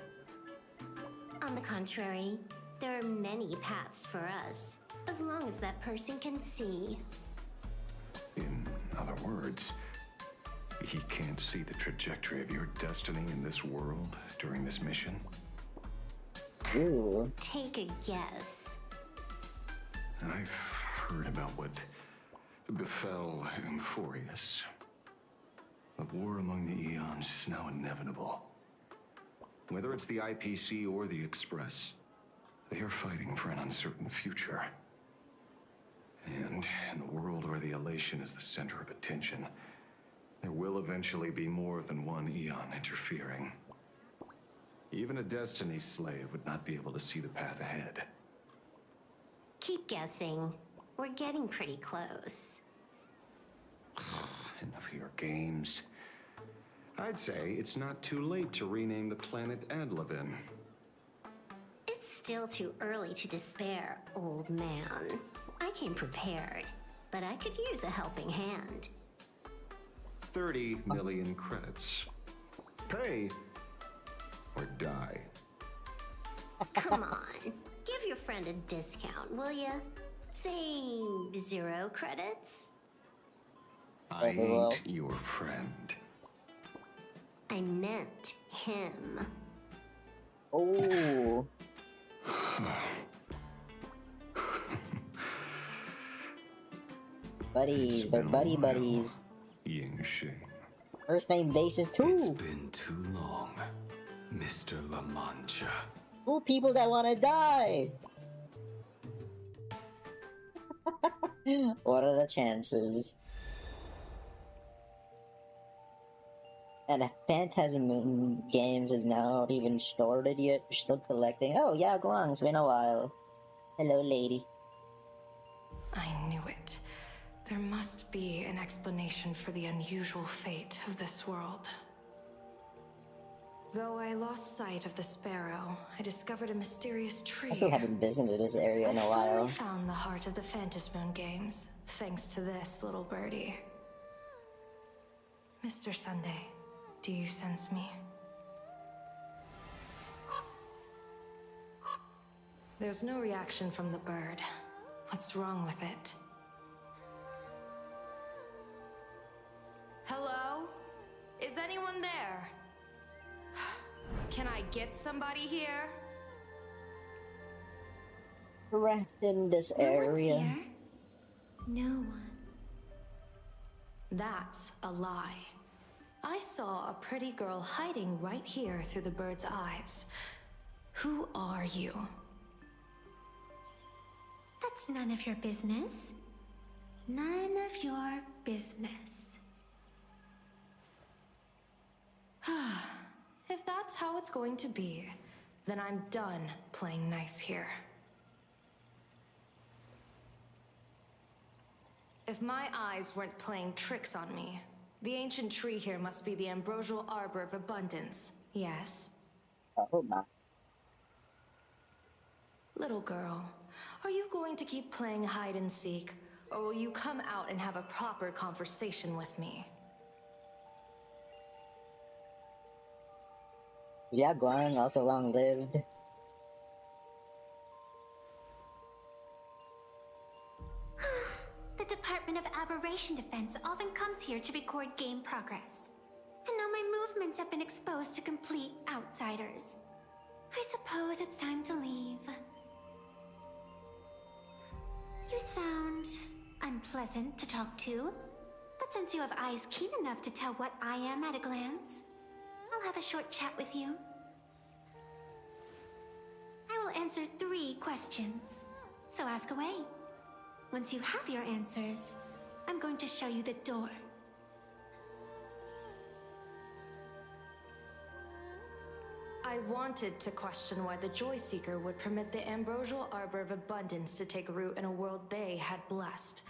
On the contrary, there are many paths for us, as long as that person can see. In other words, he can't see the trajectory of your destiny in this world during this mission? Ooh. Take a guess. I've heard about what befell Euphorius. The war among the Eons is now inevitable. Whether it's the IPC or the Express, they are fighting for an uncertain future. And in the world where the elation is the center of attention, there will eventually be more than one Eon interfering. Even a Destiny slave would not be able to see the path ahead. Keep guessing. We're getting pretty close. Enough of your games. I'd say it's not too late to rename the planet Adlevin. It's still too early to despair, old man. I came prepared, but I could use a helping hand. 30 million credits. Pay or die. Come on. Give your friend a discount, will ya? Say 0 credits? I ain't your friend. I meant him. Oh. Buddies, they're buddies. Ying Shing. First name basis too. It's been too long, Mr. La Mancha. Cool people that want to die. What are the chances? And if Phantasm Moon Games is not even started yet, we're still collecting. Oh yeah, Guang, it's been a while. Hello, lady. I knew it. There must be an explanation for the unusual fate of this world. Though I lost sight of the sparrow, I discovered a mysterious tree. I still haven't visited this area in a I while. finally found the heart of the Phantasmoon Games, thanks to this little birdie. Mr. Sunday, do you sense me? There's no reaction from the bird. What's wrong with it? Hello? Is anyone there? Can I get somebody here? Correct in this area. No one. That's a lie. I saw a pretty girl hiding right here through the bird's eyes. Who are you? That's none of your business. None of your business. If that's how it's going to be, then I'm done playing nice here. If my eyes weren't playing tricks on me, the ancient tree here must be the ambrosial arbor of abundance, yes? Oh my. Little girl, are you going to keep playing hide and seek, or will you come out and have a proper conversation with me? Yeah, Guang, also long-lived. The Department of Aberration Defense often comes here to record game progress. And now my movements have been exposed to complete outsiders. I suppose it's time to leave. You sound unpleasant to talk to. But since you have eyes keen enough to tell what I am at a glance, I'll have a short chat with you. I will will answer 3 questions. So ask away. Once you have your answers, I'm going to show you the door. I wanted to question why the Joyseeker would permit the Ambrosial Arbor of Abundance to take root in a world they had blessed.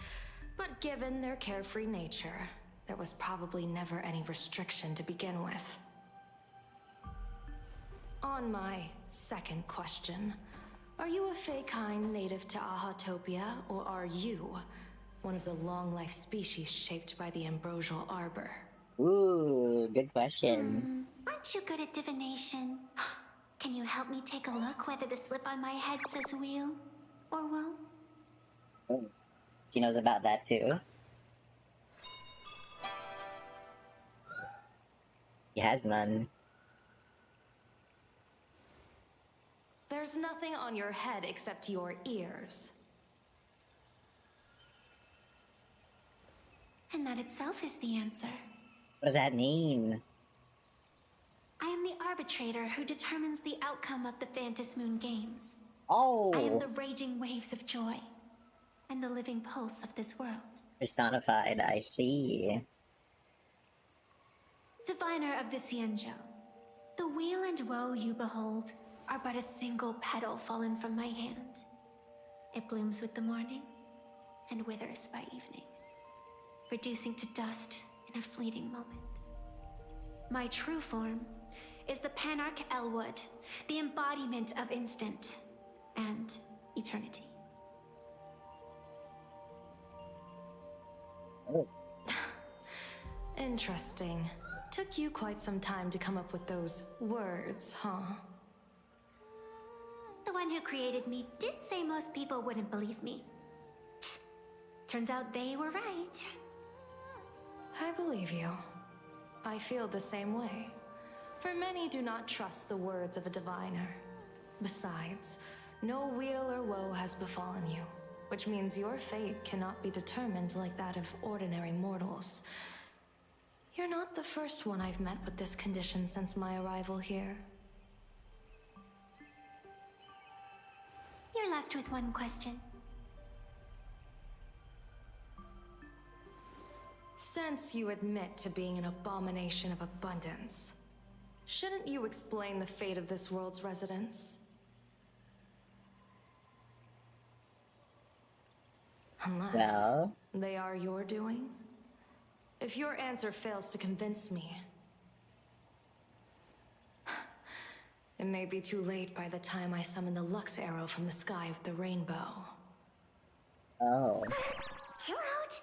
But given their carefree nature, there was probably never any restriction to begin with. On my second question, are you a Feykind native to Ahatopia, or are you one of the long-life species shaped by the Ambrosial Arbor? Ooh, good question. Aren't you good at divination? Can you help me take a look whether the slip on my head says wheel or woe? Oh, she knows about that too. He has none. There's nothing on your head except your ears. And that itself is the answer. What does that mean? I am the arbitrator who determines the outcome of the Phantom Moon Games. Oh! I am the raging waves of joy, and the living pulse of this world. Personified, I see. Diviner of the Xianzhou, the weal and woe you behold are but a single petal fallen from my hand. It blooms with the morning, and withers by evening, reducing to dust in a fleeting moment. My true form is the Panarch Elwood, the embodiment of instant and eternity. Oh. Interesting. Took you quite some time to come up with those words, huh? The one who created me did say most people wouldn't believe me. Turns out they were right. I believe you. I feel the same way. For many do not trust the words of a diviner. Besides, no weal or woe has befallen you, which means your fate cannot be determined like that of ordinary mortals. You're not the first one I've met with this condition since my arrival here. You're left with one question. Since you admit to being an abomination of abundance, shouldn't you explain the fate of this world's residents? Unless they are your doing? If your answer fails to convince me, it may be too late by the time I summon the Lux Arrow from the sky with the rainbow. Oh. Chill out!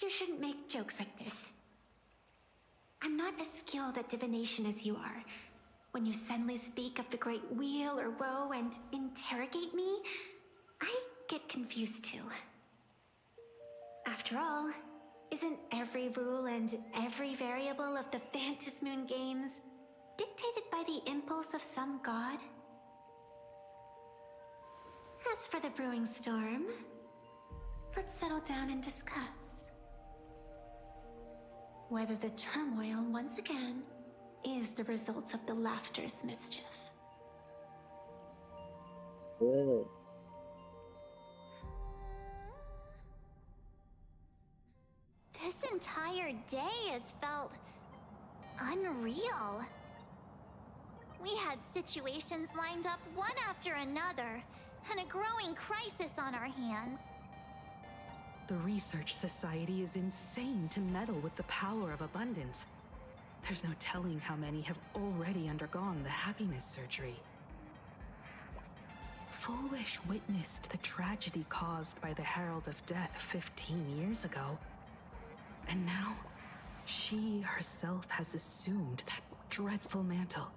You shouldn't make jokes like this. I'm not as skilled at divination as you are. When you suddenly speak of the great wheel or woe and interrogate me, I get confused too. After all, isn't every rule and every variable of the Phantom Moon Games dictated by the impulse of some god? As for the brewing storm, let's settle down and discuss whether the turmoil once again is the result of the laughter's mischief. Good. This entire day has felt unreal. We had situations lined up one after another, and a growing crisis on our hands. The Research Society is insane to meddle with the power of abundance. There's no telling how many have already undergone the happiness surgery. Fullwish witnessed the tragedy caused by the Herald of Death 15 years ago. And now, she herself has assumed that dreadful mantle.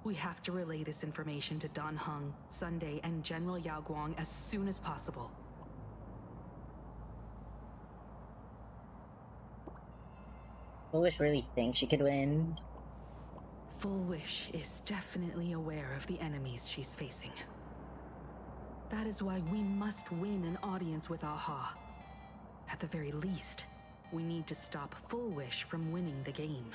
We have to relay this information to Dan Heng, Sunday, and General Yao Guang as soon as possible. Foolish really thinks she could win. Fullwish is definitely aware of the enemies she's facing. That is why we must win an audience with Aha. At the very least, we need to stop Fullwish from winning the game.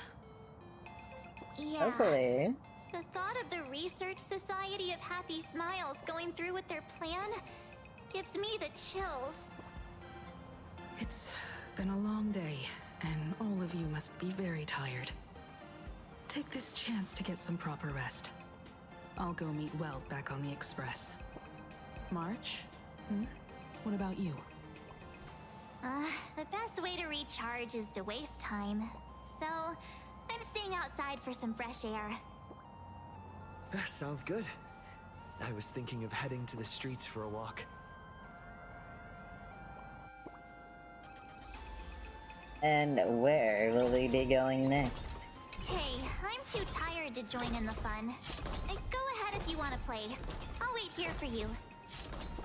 Yeah. Hopefully. The thought of the Research Society of Happy Smiles going through with their plan gives me the chills. It's been a long day, and all of you must be very tired. Take this chance to get some proper rest. I'll go meet Weld back on the Express. March? What about you? The best way to recharge is to waste time. So, I'm staying outside for some fresh air. Sounds good. I was thinking of heading to the streets for a walk. And where will we be going next? Hey, I'm too tired to join in the fun. Go ahead if you want to play. I'll wait here for you.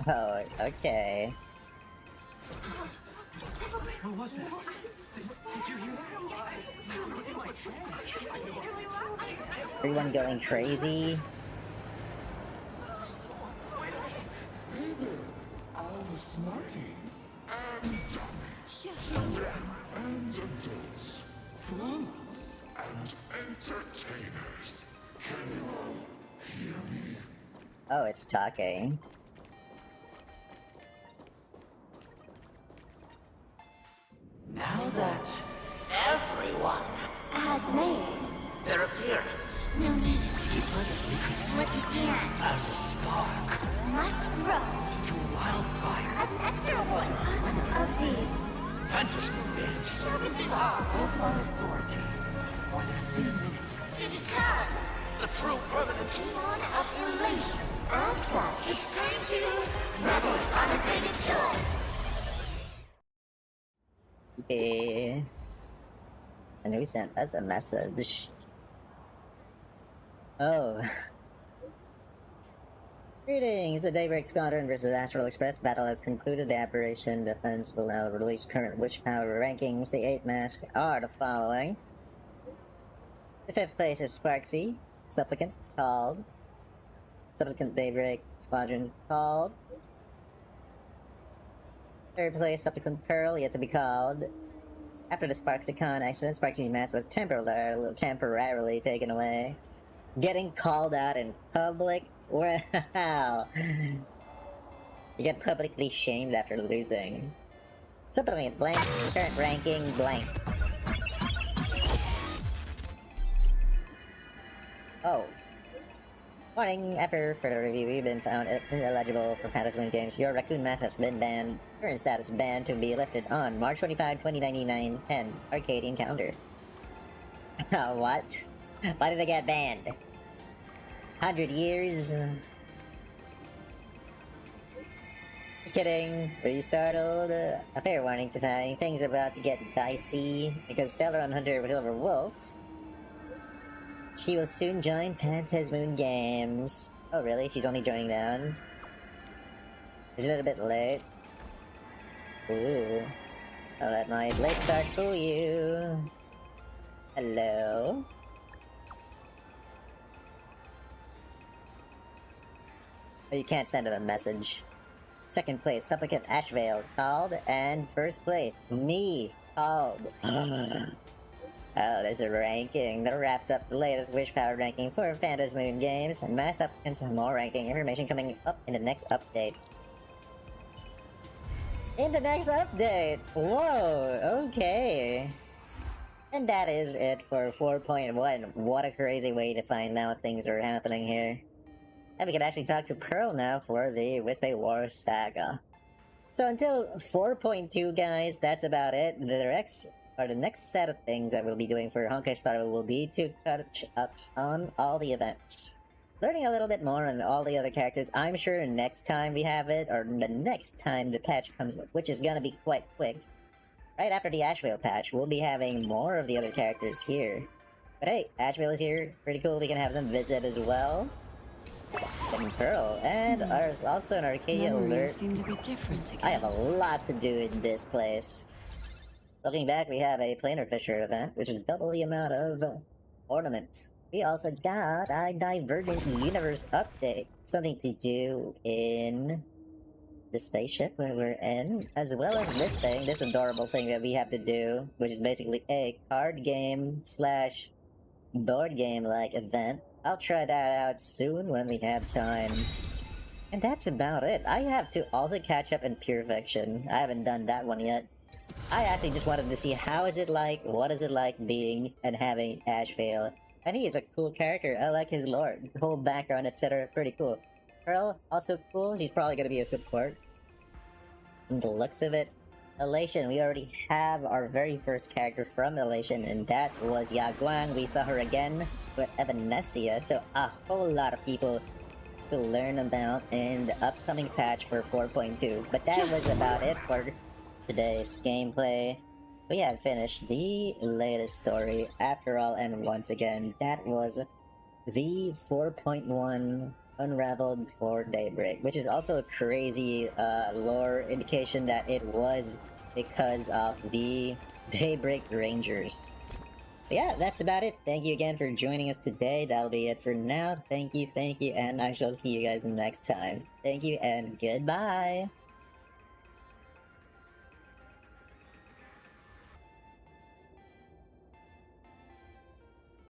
Oh, okay. What was that? Did you hear Everyone going crazy? Hey there, all the smarties and dummies, children and adults, fools and entertainers. Can you all hear me? Oh, it's talking. Now that everyone has made their appearance, no need to keep further secrets what you can as a spark must grow into wildfire as an extra one of these fantasy games servicing all of my authority more than a thin minute to become the true permanent demon of elation. As such, it's time to revel in unabated joy. Okay. And who sent us a message? Oh. Greetings! The Daybreak Squadron versus Astral Express battle has concluded. The Operation Defense will now release current wish power rankings. The 8 masks are the following. The 5th place is Sparksy, Supplicant, called. Supplicant Daybreak Squadron, called. 3rd place, Supplicant Pearl, yet to be called. After the Sparksicon accident, Sparksy's mask was temporarily taken away. Getting called out in public? Wow! You get publicly shamed after losing. Supplicant blank, current ranking blank. Oh. Warning, after further review, you've been found ineligible for Fantasy games. Your Raccoon mask has been banned. Current status banned to be lifted on March 25, 2099, 10, Arcadian calendar. What? Why did they get banned? 100 years? Just kidding. Were you startled? A fair warning tonight. Things are about to get dicey because Stellar Hunter Silver Wolf. She will soon join Phantasmoon Games. Oh really? She's only joining down? Is it a bit late? Ooh. I'll let my late start fool you. Hello? Oh, you can't send him a message. 2nd place, Supplicant Ashveil, called, and 1st place, me, called. Oh, there's a ranking that wraps up the latest wish power ranking for Phantasmoon Games, and my supplicants have more ranking information coming up in the next update. In the next update! Whoa, okay. And that is it for 4.1. What a crazy way to find out things are happening here. And we can actually talk to Pearl now for the Wispe War Saga. So until 4.2, guys, that's about it. The next set of things that we'll be doing for Honkai Star Rail will be to catch up on all the events. Learning a little bit more on all the other characters. I'm sure next time we have it, or the next time the patch comes, which is gonna be quite quick, right after the Ashveil patch, we'll be having more of the other characters here. But hey, Ashveil is here. Pretty cool. We can have them visit as well. And Pearl, and there's also an Arcadia alert. Seem to be different again. I have a lot to do in this place. Looking back, we have a Planar Fisher event, which is double the amount of ornaments. We also got a Divergent Universe update. Something to do in the spaceship where we're in, as well as this adorable thing that we have to do, which is basically a card game slash board game like event I'll try that out soon when we have time. And that's about it. I have to also catch up in Pure Fiction. I haven't done that one yet. I actually just wanted to see how is it like, what is it like being and having Ashveil. And he is a cool character. I like his lore, the whole background, etc. Pretty cool. Pearl, also cool. She's probably gonna be a support. From the looks of it. Elation, we already have our very first character from Elation, and that was Yaguang. We saw her again with Evanesia, so a whole lot of people to learn about in the upcoming patch for 4.2. But that was about it for today's gameplay. We have finished the latest story after all, and once again, that was the 4.1 Unraveled for Daybreak, which is also a crazy lore indication that it was because of the Daybreak Rangers. But yeah, that's about it. Thank you again for joining us today. That'll be it for now. Thank you, and I shall see you guys next time. Thank you, and goodbye!